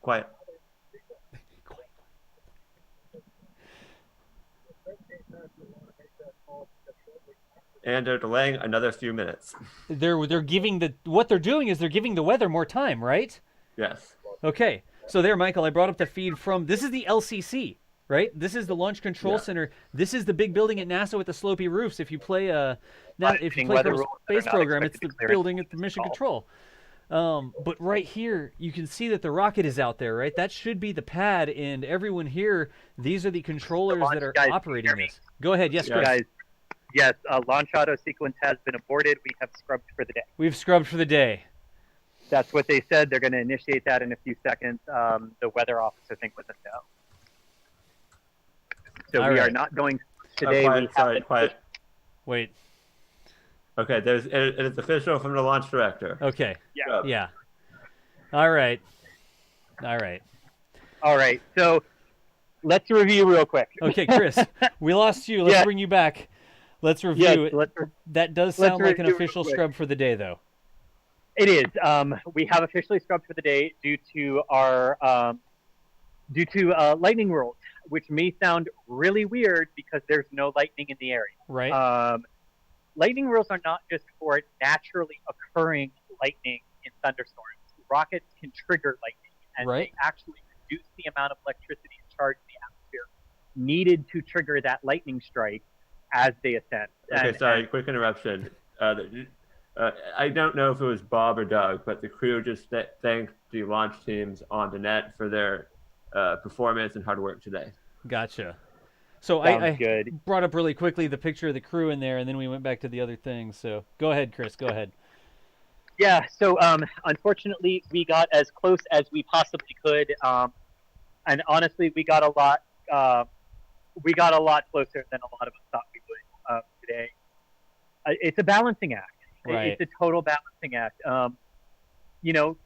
Quiet. And they're delaying another few minutes. They're giving what they're doing is they're giving the weather more time, right? Yes. Okay. So there, Michael, I brought up the feed from, this is the LCC, right? This is the Launch Control Center. This is the big building at NASA with the slopey roofs. If you play Kerbal Space Program, it's the building at the Mission Control. But right here, you can see that the rocket is out there, right? That should be the pad, and everyone here, these are the controllers that are operating this. Go ahead. Yes, Chris. Guys, yes, launch auto sequence has been aborted. We have scrubbed for the day. We've scrubbed for the day. That's what they said. They're going to initiate that in a few seconds. The weather officer think with us now. So we are not going today. Quiet. Wait. Okay, it is official from the launch director. Okay. Yeah. Yeah. All right. So let's review real quick. Okay, Chris, we lost you. Let's bring you back. Let's review. That does sound like an official scrub for the day, though. It is. We have officially scrubbed for the day due to our lightning rules. which may sound really weird because there's no lightning in the area. Right. Lightning rules are not just for naturally occurring lightning in thunderstorms. Rockets can trigger lightning, and they actually reduce the amount of electricity and charge in the atmosphere needed to trigger that lightning strike as they ascend. Okay, sorry, quick interruption. I don't know if it was Bob or Doug, but the crew just thanked the launch teams on the net for their performance and hard work today. Gotcha. So I brought up really quickly the picture of the crew in there, and then we went back to the other things. So go ahead, Chris. Go ahead. Yeah. So unfortunately, we got as close as we possibly could, and honestly, we got a lot. We got a lot closer than a lot of us thought we would today. It's a balancing act. Right. It's a total balancing act. You know,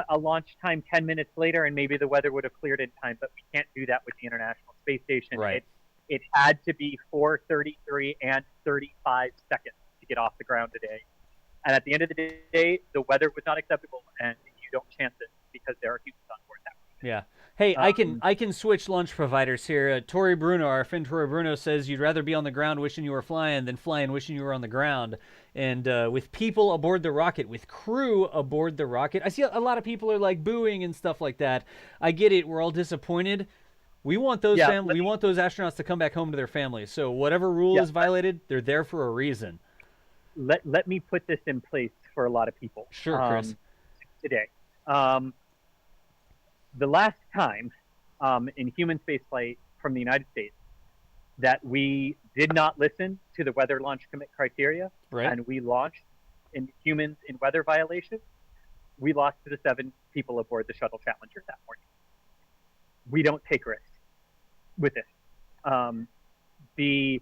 a launch time 10 minutes later, and maybe the weather would have cleared in time, but we can't do that with the International Space Station. Right. It had to be 4:33 and 35 seconds to get off the ground today. And at the end of the day, the weather was not acceptable, and you don't chance it because there are humans on board that way. Yeah. Hey, I can switch launch providers here. Tori Bruno, our friend Tori Bruno, says you'd rather be on the ground wishing you were flying than flying wishing you were on the ground. And with people aboard the rocket, with crew aboard the rocket, I see a lot of people are like booing and stuff like that. I get it. We're all disappointed. We want those we want those astronauts to come back home to their families. So whatever rule is violated, they're there for a reason. Let me put this in place for a lot of people. Sure, Chris. Today. The last time in human spaceflight from the United States that we did not listen to the weather launch commit criteria and we launched in humans in weather violation, we lost to the 7 people aboard the Shuttle Challenger that morning. We don't take risks with this. Be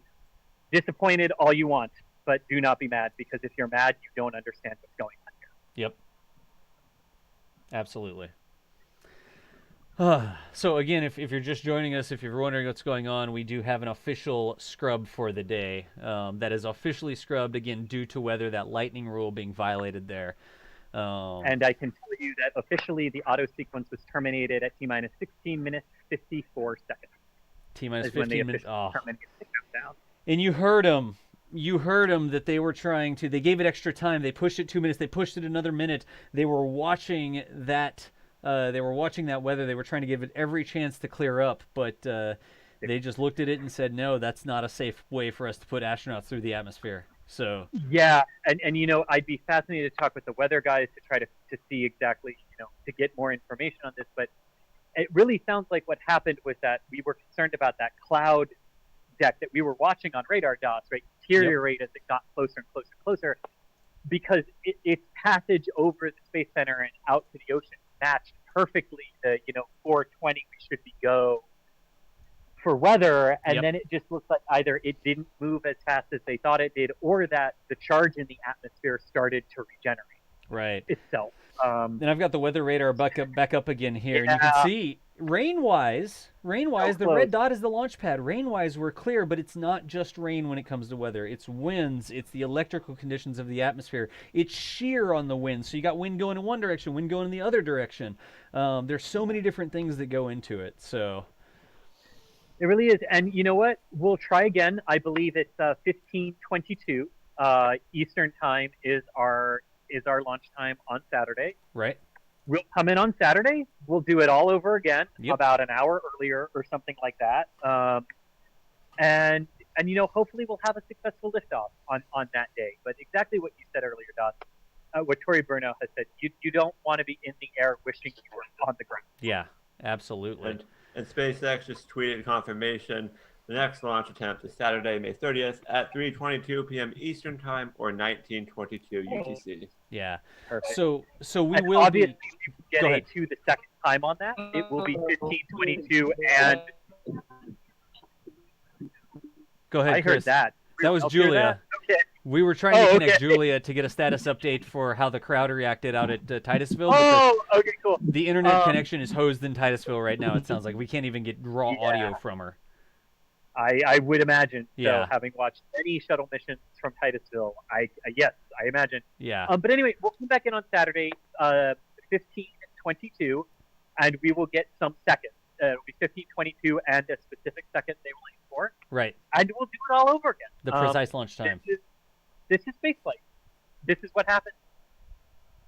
disappointed all you want, but do not be mad, because if you're mad, you don't understand what's going on here. Yep. Absolutely. So again, if you're just joining us, if you're wondering what's going on, we do have an official scrub for the day that is officially scrubbed, again, due to weather, that lightning rule being violated there. And I can tell you that officially the auto sequence was terminated at T-minus 16 minutes, 54 seconds. T-minus 15 minutes. Oh. And you heard them. You heard them that they were trying to. They gave it extra time. They pushed it 2 minutes. They pushed it another minute. They were watching that. They were watching that weather. They were trying to give it every chance to clear up, but they just looked at it and said, "No, that's not a safe way for us to put astronauts through the atmosphere." So yeah, and you know, I'd be fascinated to talk with the weather guys to try to see exactly, you know, to get more information on this. But it really sounds like what happened was that we were concerned about that cloud deck that we were watching on radar dots, right, deteriorate as it got closer and closer and closer, because its passage over the Space Center and out to the ocean matched perfectly the 4:20 we should be go for weather, and then it just looks like either it didn't move as fast as they thought it did, or that the charge in the atmosphere started to regenerate itself. And I've got the weather radar back up again here, and you can see rain-wise, the red dot is the launch pad. Rain-wise, we're clear, but it's not just rain when it comes to weather. It's winds, it's the electrical conditions of the atmosphere. It's shear on the wind, so you got wind going in one direction, wind going in the other direction. There's so many different things that go into it. So it really is. And you know what? We'll try again. I believe it's 15:22 Eastern time is our launch time on Saturday. Right. We'll come in on Saturday. We'll do it all over again, about an hour earlier or something like that. And hopefully we'll have a successful liftoff on that day. But exactly what you said earlier, Dot, what Tori Bruno has said, you don't want to be in the air wishing you were on the ground. Yeah, absolutely. And SpaceX just tweeted confirmation. The next launch attempt is Saturday, May 30th at 3:22 p.m. Eastern Time or 19:22 UTC. Yeah. Perfect. So we and will obviously be... get to the second time on that. It will be 15:22 and... Go ahead, I Chris. heard that. That was Julia. Okay. We were trying to connect Julia to get a status update for how the crowd reacted out at Titusville. Okay, cool. The internet connection is hosed in Titusville right now, it sounds like. We can't even get raw audio from her. I would imagine. Yeah. So, having watched many shuttle missions from Titusville, I imagine. Yeah. But anyway, we'll come back in on Saturday, 15:22, and we will get some seconds. it'll be 15:22 and a specific second they will aim for. Right. And we'll do it all over again. The precise launch time. This is spaceflight. This is what happens.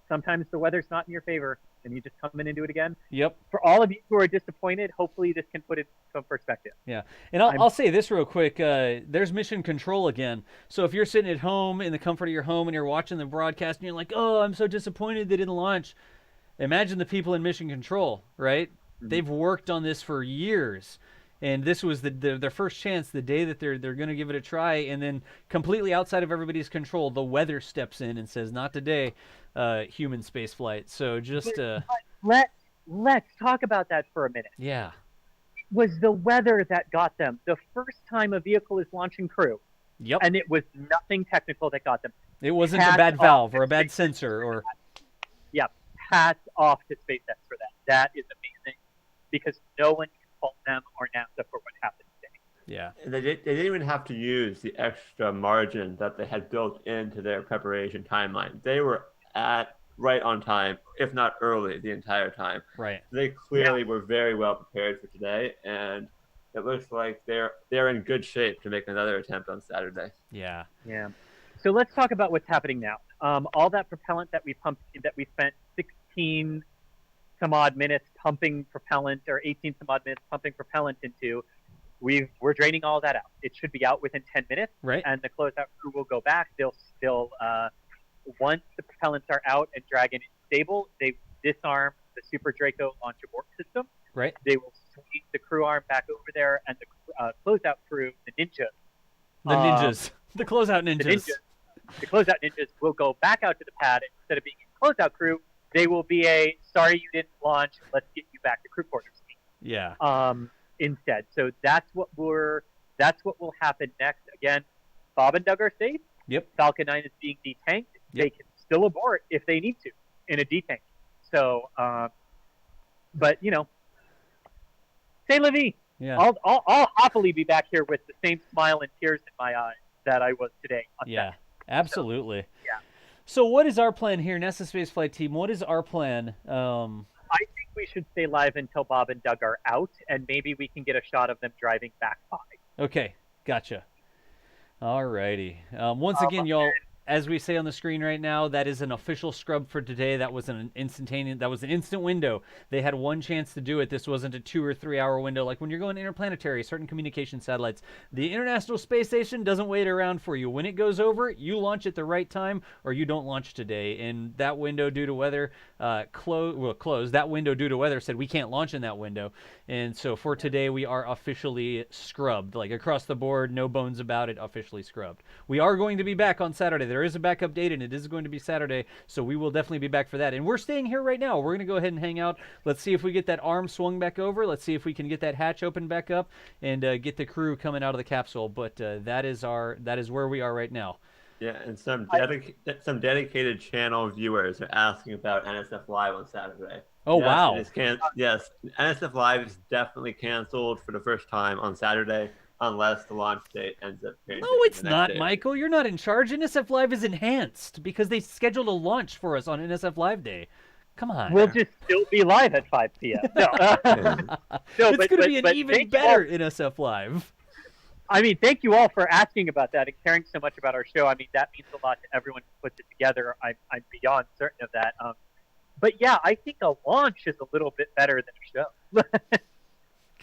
Sometimes the weather's not in your favor, and you just come in and do it again. Yep. For all of you who are disappointed, hopefully this can put it in some perspective. Yeah. And I'll say this real quick. There's mission control again. So if you're sitting at home in the comfort of your home and you're watching the broadcast and you're like, oh, I'm so disappointed they didn't launch. Imagine the people in mission control, right? Mm-hmm. They've worked on this for years. And this was their first chance, the day that they're going to give it a try, and then completely outside of everybody's control, the weather steps in and says, "Not today, human space flight." So just let's talk about that for a minute. Yeah, it was the weather that got them. The first time a vehicle is launching crew. Yep. And it was nothing technical that got them. It wasn't a bad valve or a bad sensor or. Yeah, hats off to SpaceX for that. That is amazing, because no one can fault them or NASA for what happened today. Yeah. They didn't even have to use the extra margin that they had built into their preparation timeline. They were right on time, if not early, the entire time. Right. They clearly were very well prepared for today, and it looks like they're in good shape to make another attempt on Saturday. Yeah. Yeah. So let's talk about what's happening now. All that propellant that we pumped, that we spent 16 some odd minutes pumping propellant, or 18 some odd minutes pumping propellant into, we're draining all that out. It should be out within 10 minutes. Right. And the closeout crew will go back. They'll once the propellants are out and Dragon is stable, they disarm the Super Draco launch abort system. Right. They will swing the crew arm back over there, and the closeout crew, the ninjas. The closeout ninjas. The closeout ninjas will go back out to the pad, and instead of being a closeout crew, they will be a sorry you didn't launch, let's get you back to crew quarters. Yeah. Instead. So that's what will happen next. Again, Bob and Doug are safe. Yep. Falcon 9 is being detanked. Yep. They can still abort if they need to in a detank. So but say la vie. Yeah. I'll happily be back here with the same smile and tears in my eyes that I was today. Yeah. Absolutely. So, yeah. So what is our plan here, NASA Spaceflight team? What is our plan? I think we should stay live until Bob and Doug are out, and maybe we can get a shot of them driving back by. Okay, gotcha. All righty. Once again, y'all, as we say on the screen right now, that is an official scrub for today. That was an instant window. They had one chance to do it. This wasn't a 2 or 3 hour window like when you're going interplanetary, certain communication satellites. The International Space Station doesn't wait around for you. When it goes over, you launch at the right time or you don't launch today. And that window due to weather closed. That window due to weather said we can't launch in that window. And so for today, we are officially scrubbed. Like across the board, no bones about it, officially scrubbed. We are going to be back on Saturday. There is a backup date, and it is going to be Saturday, so we will definitely be back for that. And we're staying here right now. We're going to go ahead and hang out. Let's see if we get that arm swung back over. Let's see if we can get that hatch open back up and get the crew coming out of the capsule. But that is where we are right now. Yeah, and some dedicated channel viewers are asking about NSF Live on Saturday. Oh, yes, wow. Yes, NSF Live is definitely canceled for the first time on Saturday, unless the launch date ends up changing. No, it's not, Michael. You're not in charge. NSF Live is enhanced because they scheduled a launch for us on NSF Live Day. Come on. We'll just still be live at 5 p.m. No. It's going to be an even better NSF Live. I mean, thank you all for asking about that and caring so much about our show. I mean, that means a lot to everyone who puts it together. I'm beyond certain of that. But yeah, I think a launch is a little bit better than a show.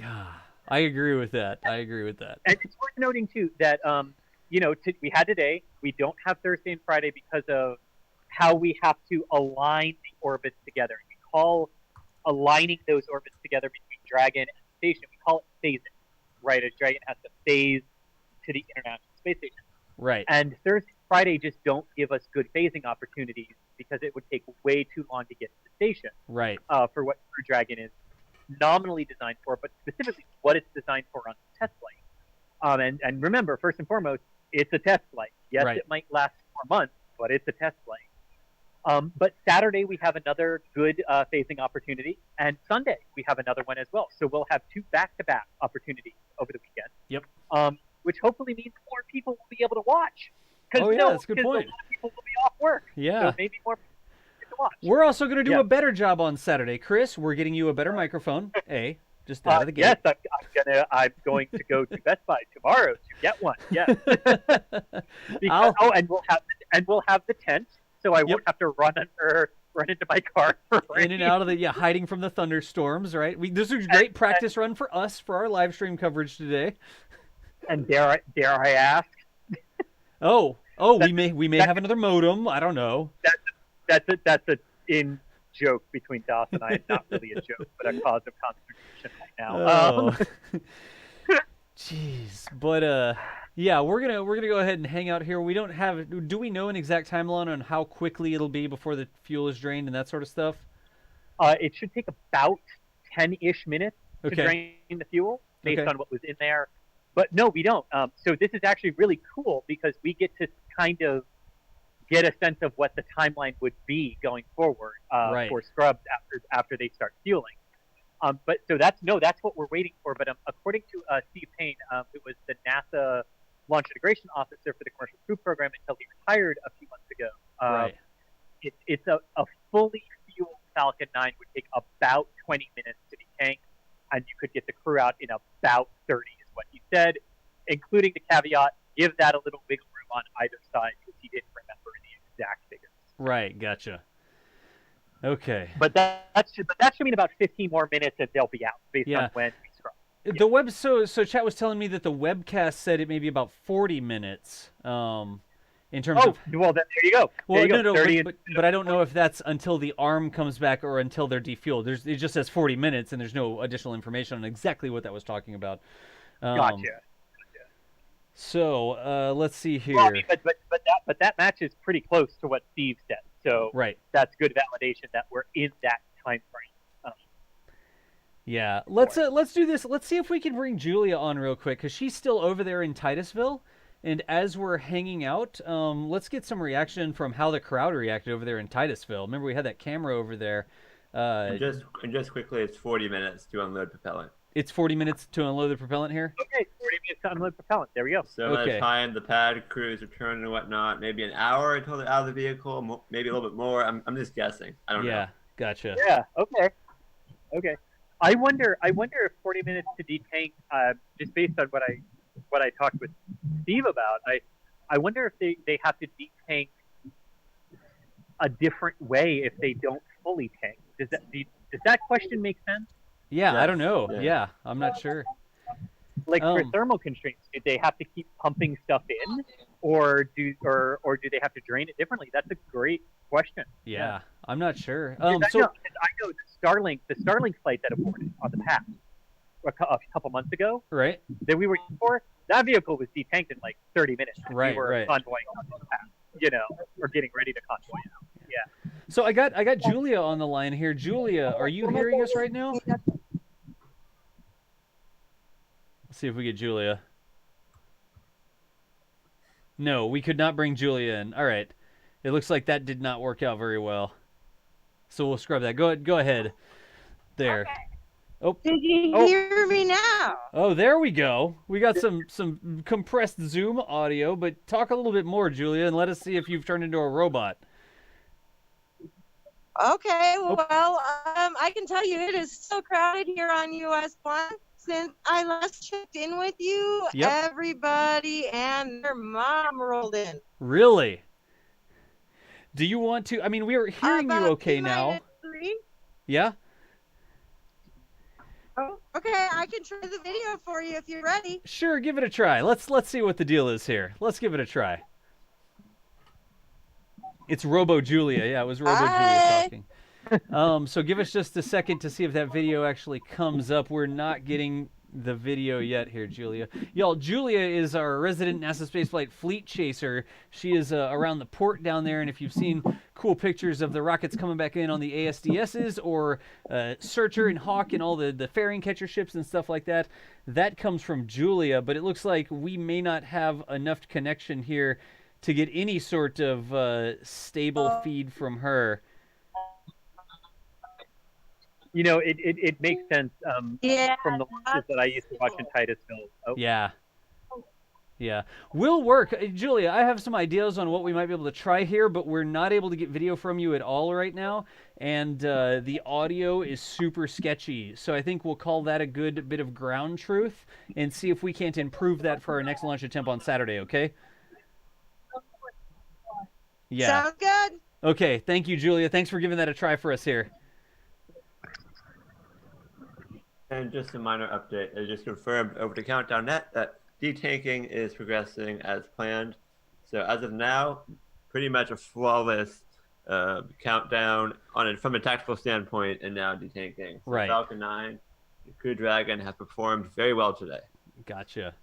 God, I agree with that. And it's worth noting too that we had today. We don't have Thursday and Friday because of how we have to align the orbits together. We call aligning those orbits together between Dragon and the station. We call it phasing. Right, a Dragon has to phase to the International Space Station. Right. And Thursday and Friday just don't give us good phasing opportunities because it would take way too long to get to the station. Right. For what Crew Dragon is nominally designed for, but specifically what it's designed for on the test flight. And remember, first and foremost, it's a test flight. Yes, right. It might last 4 months, but it's a test flight. But Saturday we have another good phasing opportunity, and Sunday we have another one as well. So we'll have 2 back-to-back opportunities over the weekend. Yep. Which hopefully means more people will be able to watch. Oh yeah, that's a good point. A lot of people will be off work. Yeah. So maybe more people get to watch. We're also going to do a better job on Saturday, Chris. We're getting you a better microphone. A. Just out of the gate. Yes, I'm going to go to Best Buy tomorrow to get one. Yes. Because, and we'll have the tent, so I won't have to run into my car. In and out of the hiding from the thunderstorms, right? This is a great practice run for us for our live stream coverage today. And dare I ask? We may have another modem. I don't know. That's a in joke between Das and I. Not really a joke, but a cause of consternation right now. Jeez, but yeah, we're gonna go ahead and hang out here. We don't have. Do we know an exact timeline on how quickly it'll be before the fuel is drained and that sort of stuff? It should take about 10-ish minutes to drain the fuel based on what was in there. But no, we don't. So this is actually really cool because we get to kind of get a sense of what the timeline would be going forward for scrubs after they start fueling. But so that's what we're waiting for. But according to Steve Payne, it was the NASA launch integration officer for the commercial crew program until he retired a few months ago. It's a fully fueled Falcon 9 would take about 20 minutes to detank, and you could get the crew out in about 30 is what he said, including the caveat, give that a little wiggle room on either side because he didn't remember the exact figures. Right, gotcha. Okay. But that should mean about 15 more minutes and they'll be out based on when we scrub. The web so chat was telling me that the webcast said it may be about 40 minutes. In terms of well, then there you go. Well, there you no, but I don't know if that's until the arm comes back or until they're defueled. It just says 40 minutes, and there's no additional information on exactly what that was talking about. Gotcha. So let's see here. Well, I mean, but that matches pretty close to what Steve said. So that's good validation that we're in that time frame. Yeah, let's do this. Let's see if we can bring Julia on real quick because she's still over there in Titusville. And as we're hanging out, let's get some reaction from how the crowd reacted over there in Titusville. Remember, we had that camera over there. And just quickly, it's 40 minutes to unload propellant. It's 40 minutes to unload the propellant here? Okay, 40 minutes to unload propellant. There we go. So by the time the pad crews return and whatnot, maybe an hour until they're out of the vehicle, maybe a little bit more. I'm just guessing. I don't know. Yeah, gotcha. Yeah, okay. I wonder if 40 minutes to detank, just based on what I talked with Steve about, I wonder if they have to detank a different way if they don't fully tank. Does that question make sense? Yeah, I don't know. Yeah, I'm not sure. Like for thermal constraints, do they have to keep pumping stuff in, or do they have to drain it differently? That's a great question. Yeah. I'm not sure. I know the Starlink flight that aborted on the path a couple months ago, right? That we were for. That vehicle was detanked in like 30 minutes. Right, we were convoying on the path, or getting ready to convoy out. Yeah. So I got Julia on the line here. Julia, are you hearing us right now? Let's see if we get Julia. No, we could not bring Julia in. All right. It looks like that did not work out very well. So we'll scrub that. Go ahead. There. Okay. Oh. Did you hear me now? Oh, there we go. We got some compressed Zoom audio, but talk a little bit more, Julia, and let us see if you've turned into a robot. Okay, well, I can tell you it is so crowded here on US 1. Since I last checked in with you, everybody and their mom rolled in. Really? Do you want to? I mean, we are hearing you okay now. 3? Yeah? Oh, okay, I can try the video for you if you're ready. Sure, give it a try. Let's see what the deal is here. Let's give it a try. It's Robo Julia. Yeah, it was Robo Julia talking. So give us just a second to see if that video actually comes up. We're not getting the video yet here, Julia. Y'all, Julia is our resident NASA Spaceflight fleet chaser. She is around the port down there, and if you've seen cool pictures of the rockets coming back in on the ASDSs or Searcher and Hawk and all the fairing catcher ships and stuff like that, that comes from Julia, but it looks like we may not have enough connection here to get any sort of stable feed from her. You know, it makes sense from the launches that I used to watch in Titusville. Oh. Yeah. Yeah, will work. Julia, I have some ideas on what we might be able to try here, but we're not able to get video from you at all right now, and the audio is super sketchy. So I think we'll call that a good bit of ground truth and see if we can't improve that for our next launch attempt on Saturday, okay? Yeah. Sounds good. Okay, thank you, Julia. Thanks for giving that a try for us here. And just a minor update. I just confirmed over to Countdown.net that detanking is progressing as planned. So as of now, pretty much a flawless countdown from a tactical standpoint, and now detanking. So Right. Falcon 9, the Crew Dragon have performed very well today. Gotcha.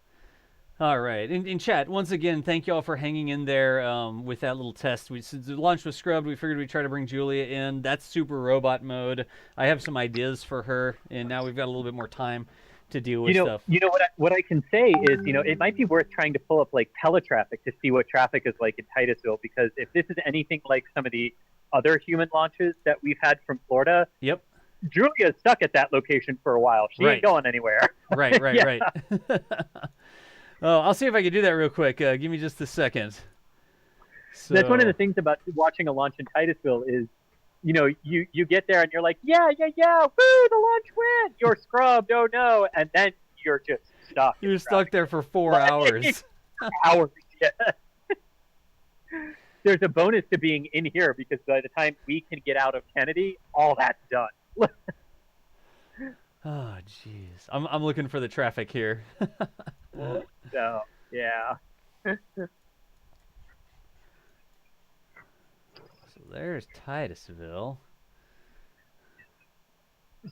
All right. In chat, once again, thank you all for hanging in there with that little test. Since the launch was scrubbed, we figured we'd try to bring Julia in. That's super robot mode. I have some ideas for her, and now we've got a little bit more time to deal with stuff. You know what I can say is, it might be worth trying to pull up like teletraffic to see what traffic is like in Titusville, because if this is anything like some of the other human launches that we've had from Florida, yep, Julia's stuck at that location for a while. She ain't going anywhere. Right. Yeah. Right. Oh, I'll see if I can do that real quick. Give me just a second. So... That's one of the things about watching a launch in Titusville is, you get there and you're like, yeah, woo, the launch went. You're scrubbed, oh no, and then you're just stuck. You're stuck there for 4 hours. Hours, yeah. There's a bonus to being in here because by the time we can get out of Kennedy, all that's done. Oh, jeez. I'm looking for the traffic here. So, yeah. So there's Titusville.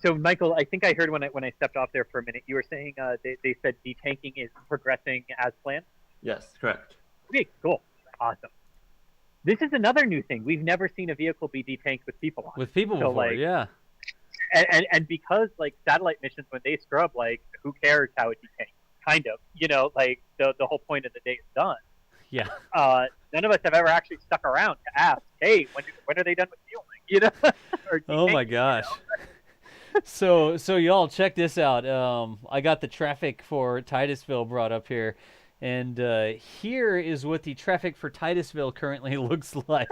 So, Michael, I think I heard when I stepped off there for a minute, you were saying they said detanking is progressing as planned? Yes, correct. Okay, cool. Awesome. This is another new thing. We've never seen a vehicle be detanked with people on it. With people So, before, yeah. And because, like, satellite missions, when they scrub, like, who cares how it detanks? Kind of. The whole point of the day is done. Yeah. None of us have ever actually stuck around to ask, hey, when are they done with fueling? Or Oh my gosh. So y'all check this out. I got the traffic for Titusville brought up here, and here is what the traffic for Titusville currently looks like.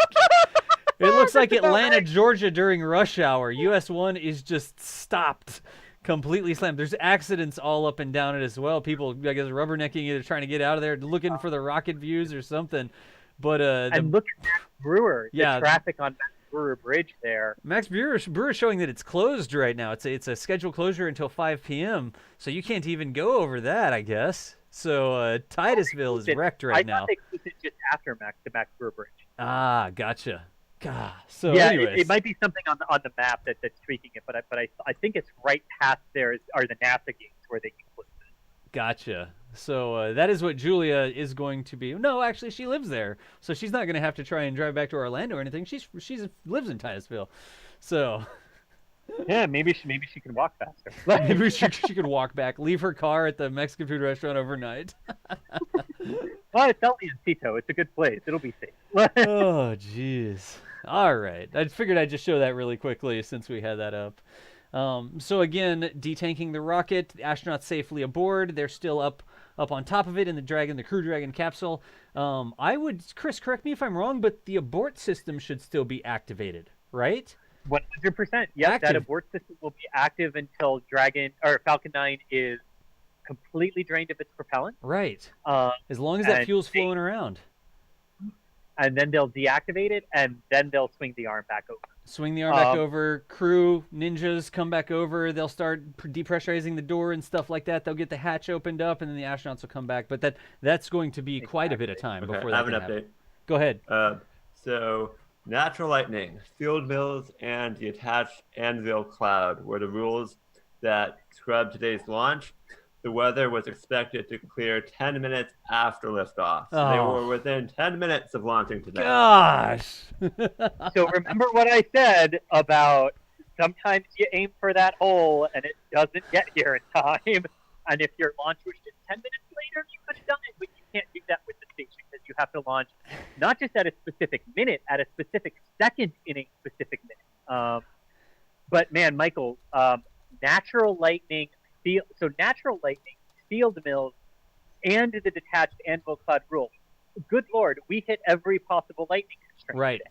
It looks like Atlanta, Georgia during rush hour. US 1 is just stopped, completely slammed. There's accidents all up and down it as well. People, I guess, rubbernecking, either trying to get out of there, looking for the rocket views or something. But and look at Max Brewer. Yeah. The traffic on Max Brewer Bridge there. Max Brewer showing that it's closed right now. It's a scheduled closure until 5 p.m. So you can't even go over that, I guess. So Titusville is wrecked right now. I thought they closed it just after the Max Brewer Bridge. Ah, gotcha. God. So yeah, anyways. it might be something on the map that's tweaking it, but I think it's right past there are the NASA gates where they can close it. Gotcha. So that is what Julia is going to be. No, actually, she lives there, so she's not going to have to try and drive back to Orlando or anything. She lives in Titusville, so. Yeah, maybe she can walk faster. Maybe she could walk back, leave her car at the Mexican food restaurant overnight. Well, it's El Leoncito. It's a good place. It'll be safe. Oh, jeez. All right. I figured I'd just show that really quickly since we had that up. So again, detanking the rocket, the astronauts safely aboard. They're still up on top of it in the Crew Dragon capsule. Chris, correct me if I'm wrong, but the abort system should still be activated, right? 100%. Yeah, that abort system will be active until Falcon 9 is completely drained of its propellant. Right. As long as that fuel's flowing around. And then they'll deactivate it, and then they'll swing the arm back over. Swing the arm back over. Crew, ninjas come back over. They'll start depressurizing the door and stuff like that. They'll get the hatch opened up, and then the astronauts will come back. But that's going to be quite a bit of time before that I have an can update. happen. Go ahead. So natural lightning, field mills, and the attached anvil cloud were the rules that scrubbed today's launch. The weather was expected to clear 10 minutes after liftoff. So they were within 10 minutes of launching today. Gosh. So remember what I said about sometimes you aim for that hole and it doesn't get here in time. And if your launch was just 10 minutes later, you could have done it, but you can't do that with the station because you have to launch not just at a specific minute, at a specific second in a specific minute. But man, Michael, natural lightning, field mills, and the detached anvil cloud rule. Good Lord, we hit every possible lightning constraint. Right.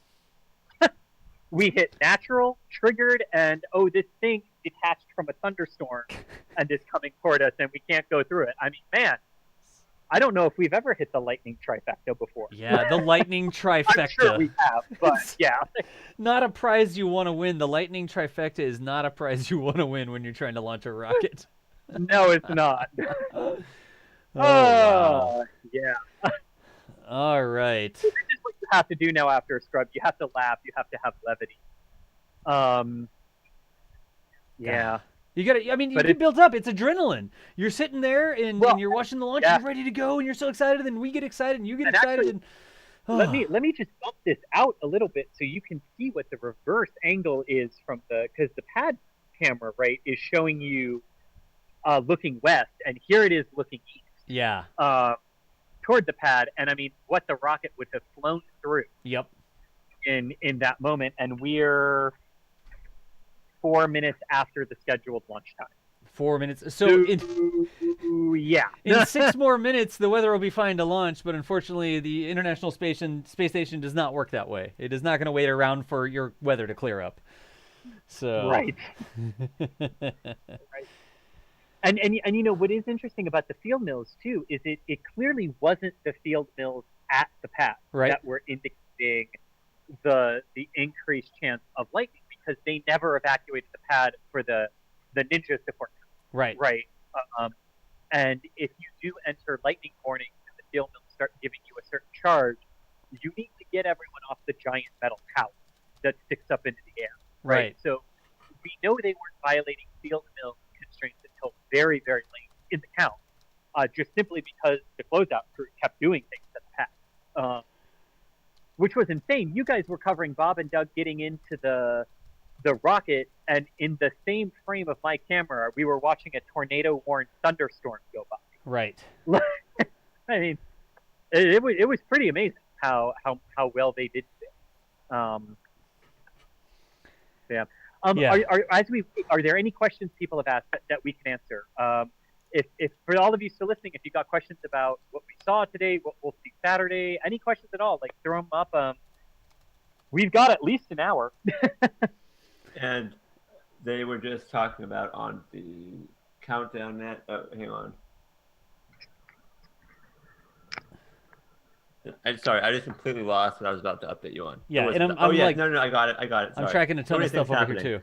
We hit natural, triggered, and this thing detached from a thunderstorm and is coming toward us, and we can't go through it. I mean, man, I don't know if we've ever hit the lightning trifecta before. Yeah, the lightning trifecta. I'm sure we have, but yeah. Not a prize you want to win. The lightning trifecta is not a prize you want to win when you're trying to launch a rocket. No, it's not. Wow. Yeah. All right. This is what you have to do now after a scrub. You have to laugh. You have to have levity. Yeah. You got to, I mean, you get built up. It's adrenaline. You're sitting there and you're watching the launch, you're ready to go, and you're so excited, and we get excited, and you get excited. Actually, let me just bump this out a little bit so you can see what the reverse angle is from because the pad camera, right, is showing you looking west, and here it is looking east. Yeah. Toward the pad, and I mean, what the rocket would have flown through. Yep. In that moment, and we're 4 minutes after the scheduled launch time. 4 minutes. So yeah. In 6 more minutes, the weather will be fine to launch, but unfortunately, the International Space Station does not work that way. It is not going to wait around for your weather to clear up. So right. Right. And you know what is interesting about the field mills too is it clearly wasn't the field mills at the pad that were indicating the increased chance of lightning, because they never evacuated the pad for the ninja support. Right. Right. And if you do enter lightning warning and the field mills start giving you a certain charge, you need to get everyone off the giant metal tower that sticks up into the air. Right. So we know they weren't violating field mill constraints until very, very late in the count, just simply because the closeout crew kept doing things at the pad, which was insane. You guys were covering Bob and Doug getting into the rocket, and in the same frame of my camera, we were watching a tornado-warned thunderstorm go by. Right. I mean, it was pretty amazing how well they did it. Yeah. Are there any questions people have asked that we can answer? If for all of you still listening, if you got questions about what we saw today, what we'll see Saturday, any questions at all, like throw them up. We've got at least an hour. And they were just talking about on the countdown net. Oh, hang on. Sorry, I just completely lost what I was about to update you on. Yeah, and I'm yeah, like, no, I got it. Sorry. I'm tracking a ton of stuff over here too.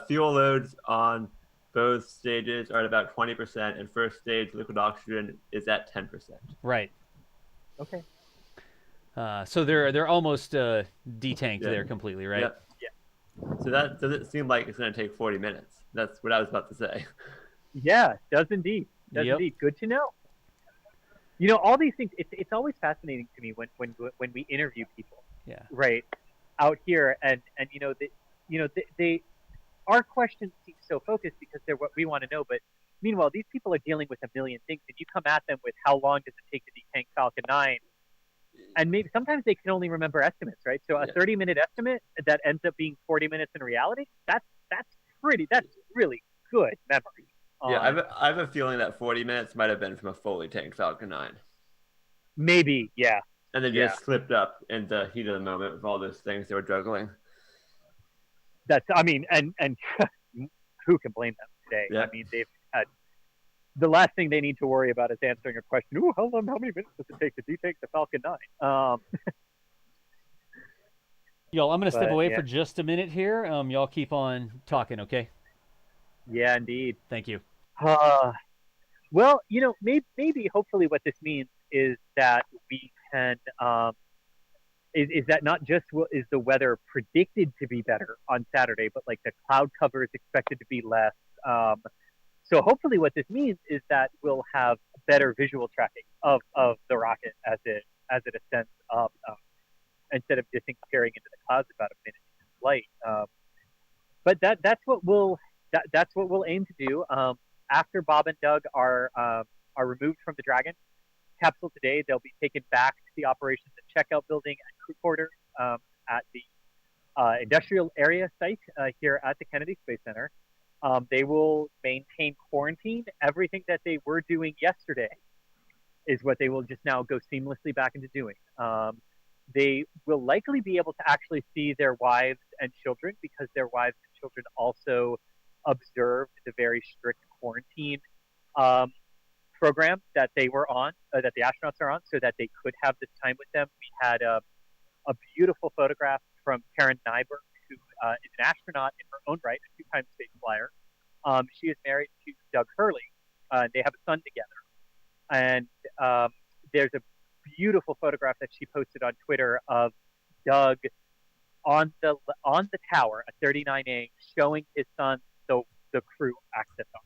Fuel loads on both stages are at about 20%, and first stage liquid oxygen is at 10%. Right. Okay. So they're almost detanked there completely, right? Yep. Yeah. So that doesn't seem like it's going to take 40 minutes. That's what I was about to say. Yeah, does indeed. Indeed. Good to know. You know, all these things. It's always fascinating to me when we interview people. Yeah. Right. Out here, and they our questions seem so focused because they're what we want to know. But meanwhile, these people are dealing with a million things, and you come at them with how long does it take to detank Falcon 9, and maybe sometimes they can only remember estimates, right? So a 30-minute estimate that ends up being 40 minutes in reality. That's really good memory. Yeah, I have a feeling that 40 minutes might have been from a fully tanked Falcon 9. Maybe, yeah. And then just slipped up in the heat of the moment with all those things they were juggling. And who can blame them today? Yeah. I mean, they've had the last thing they need to worry about is answering a question. Ooh, how many minutes does it take to detank the Falcon 9? Y'all, I'm going to step away for just a minute here. Y'all keep on talking, okay? Yeah, indeed. Thank you. Well, you know, maybe hopefully what this means is that we can is that not just is the weather predicted to be better on Saturday, but like the cloud cover is expected to be less. So hopefully what this means is that we'll have better visual tracking of the rocket as it ascends up instead of disappearing into the clouds about a minute into flight. But that's what we'll aim to do. After Bob and Doug are removed from the Dragon capsule today, they'll be taken back to the operations and checkout building and crew quarters at the industrial area site here at the Kennedy Space Center. They will maintain quarantine, everything that they were doing yesterday, is what they will just now go seamlessly back into doing. They will likely be able to actually see their wives and children because their wives and children also observed the very strict quarantine program that they were on, that the astronauts are on, so that they could have this time with them. We had a beautiful photograph from Karen Nyberg, who is an astronaut in her own right, a two-time space flyer. She is married to Doug Hurley. They have a son together. And there's a beautiful photograph that she posted on Twitter of Doug on the tower at 39A showing his son the crew access arm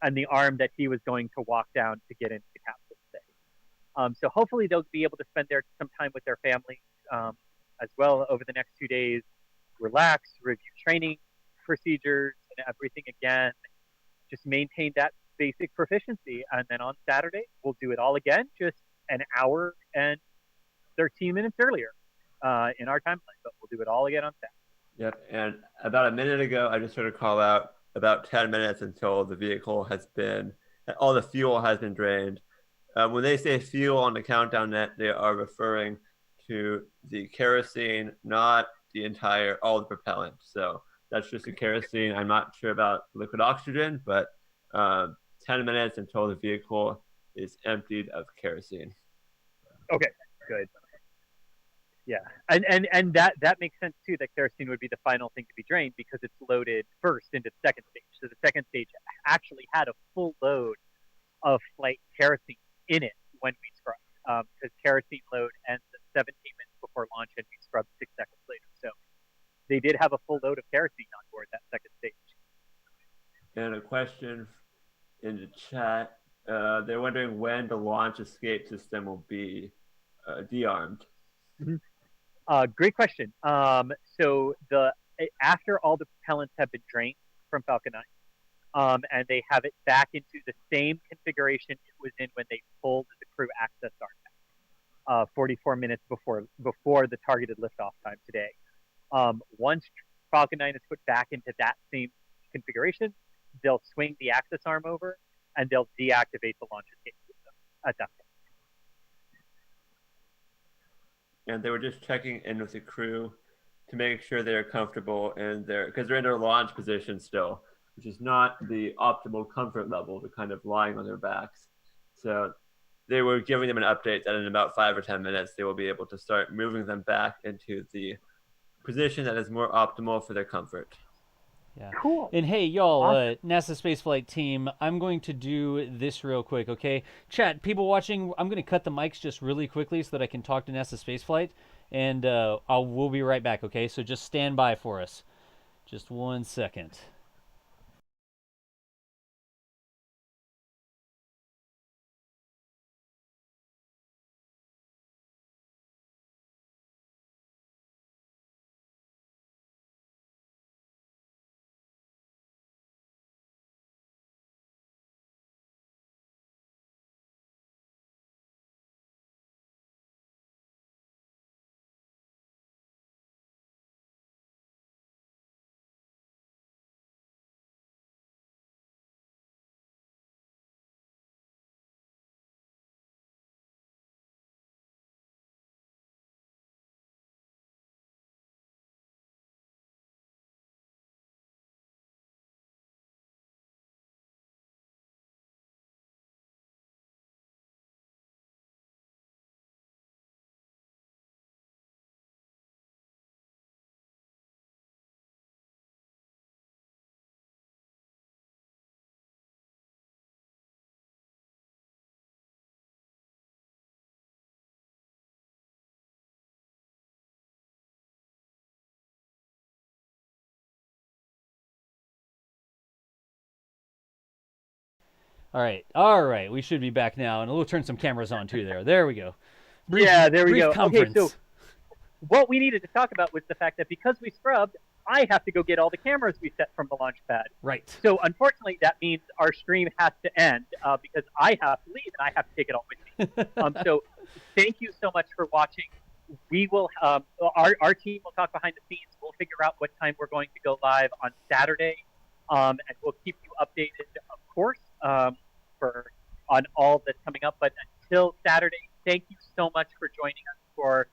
and the arm that he was going to walk down to get into the capsule today. So hopefully they'll be able to spend some time with their families as well over the next 2 days, relax, review training procedures and everything again, just maintain that basic proficiency. And then on Saturday, we'll do it all again, just an hour and 13 minutes earlier in our timeline, but we'll do it all again on Saturday. Yep, and about a minute ago, I just heard a call out about 10 minutes until the vehicle has been, all the fuel has been drained. When they say fuel on the countdown net, they are referring to the kerosene, not the all the propellant. So that's just the kerosene. I'm not sure about liquid oxygen, but 10 minutes until the vehicle is emptied of kerosene. Okay, good. Yeah, and that makes sense too, that kerosene would be the final thing to be drained because it's loaded first into the second stage. So the second stage actually had a full load of flight kerosene in it when we scrubbed, because kerosene load ends at 17 minutes before launch and we scrubbed 6 seconds later. So they did have a full load of kerosene on board that second stage. And a question in the chat, they're wondering when the launch escape system will be de-armed. Mm-hmm. Great question. So after all the propellants have been drained from Falcon 9, and they have it back into the same configuration it was in when they pulled the crew access arm, 44 minutes before the targeted liftoff time today. Once Falcon 9 is put back into that same configuration, they'll swing the access arm over and they'll deactivate the launch escape system at that point. And they were just checking in with the crew to make sure they're comfortable in because they're in their launch position still, which is not the optimal comfort level. They're kind of lying on their backs. So they were giving them an update that in about 5 or 10 minutes, they will be able to start moving them back into the position that is more optimal for their comfort. Yeah. Cool. And hey, y'all, NASA Spaceflight team, I'm going to do this real quick, okay? Chat, people watching, I'm going to cut the mics just really quickly so that I can talk to NASA Spaceflight, and we'll be right back, okay? So just stand by for us. Just 1 second. All right. We should be back now, and we'll turn some cameras on too. There we go. Brief go. Conference. Okay, so what we needed to talk about was the fact that because we scrubbed, I have to go get all the cameras we set from the launch pad. Right. So unfortunately, that means our stream has to end because I have to leave and I have to take it all with me. So thank you so much for watching. We will our team will talk behind the scenes. We'll figure out what time we're going to go live on Saturday, and we'll keep you updated, of course, on all that's coming up. But until Saturday, thank you so much for joining us for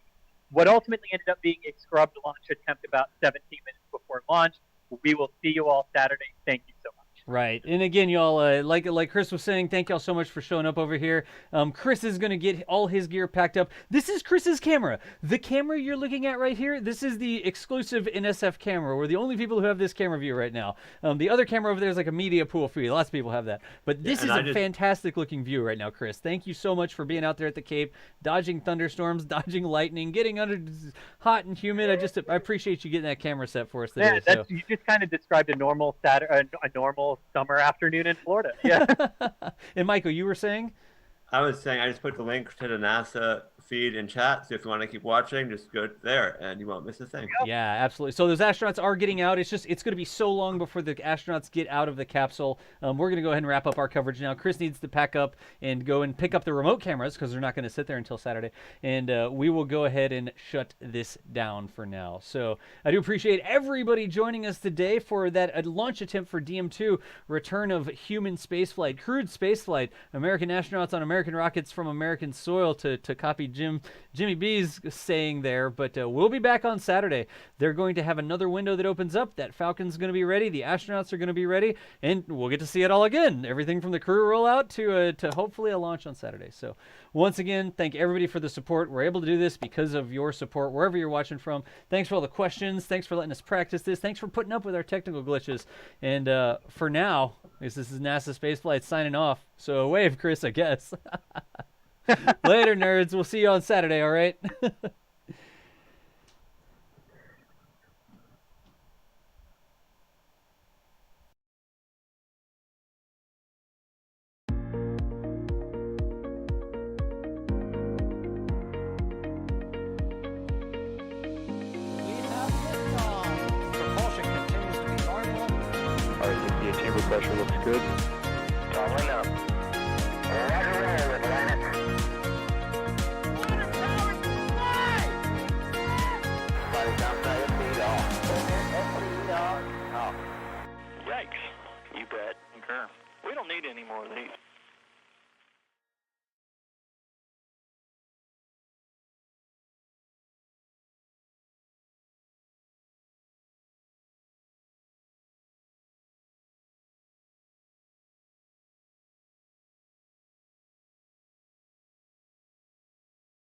what ultimately ended up being a scrubbed launch attempt about 17 minutes before launch. We will see you all Saturday. Thank you so much. Right. And again, y'all, like Chris was saying, thank y'all so much for showing up over here. Chris is going to get all his gear packed up. This is Chris's camera. The camera you're looking at right here, this is the exclusive NSF camera. We're the only people who have this camera view right now. The other camera over there is like a media pool for you. Lots of people have that. But this is a fantastic looking view right now, Chris. Thank you so much for being out there at the Cape, dodging thunderstorms, dodging lightning, getting under hot and humid. I appreciate you getting that camera set for us today. Yeah, you just kind of described a normal normal summer afternoon in Florida. Yeah. And Michael, you were saying? I was saying I just put the link to the NASA feed in chat, so if you want to keep watching, just go there and you won't miss a thing. Yeah, absolutely. So those astronauts are getting out. It's going to be so long before the astronauts get out of the capsule. We're going to go ahead and wrap up our coverage now. Chris needs to pack up and go and pick up the remote cameras because they're not going to sit there until Saturday. And we will go ahead and shut this down for now. So I do appreciate everybody joining us today for that launch attempt for DM2, return of human spaceflight, crewed spaceflight, American astronauts on American rockets from American soil, to copy Jimmy B's saying there. But we'll be back on Saturday. They're going to have another window that opens up. That Falcon's going to be ready. The astronauts are going to be ready, and we'll get to see it all again. Everything from the crew rollout to hopefully a launch on Saturday. So once again, thank everybody for the support. We're able to do this because of your support wherever you're watching from. Thanks for all the questions. Thanks for letting us practice this. Thanks for putting up with our technical glitches. And for now, this is NASA Spaceflight signing off. So a wave, Chris, I guess. Later, nerds. We'll see you on Saturday, all right? RCPA chamber pressure looks good. Following up. Roger, roll, Atlantic. Flight downside of speed off. Yikes. You bet. We don't need any more of these.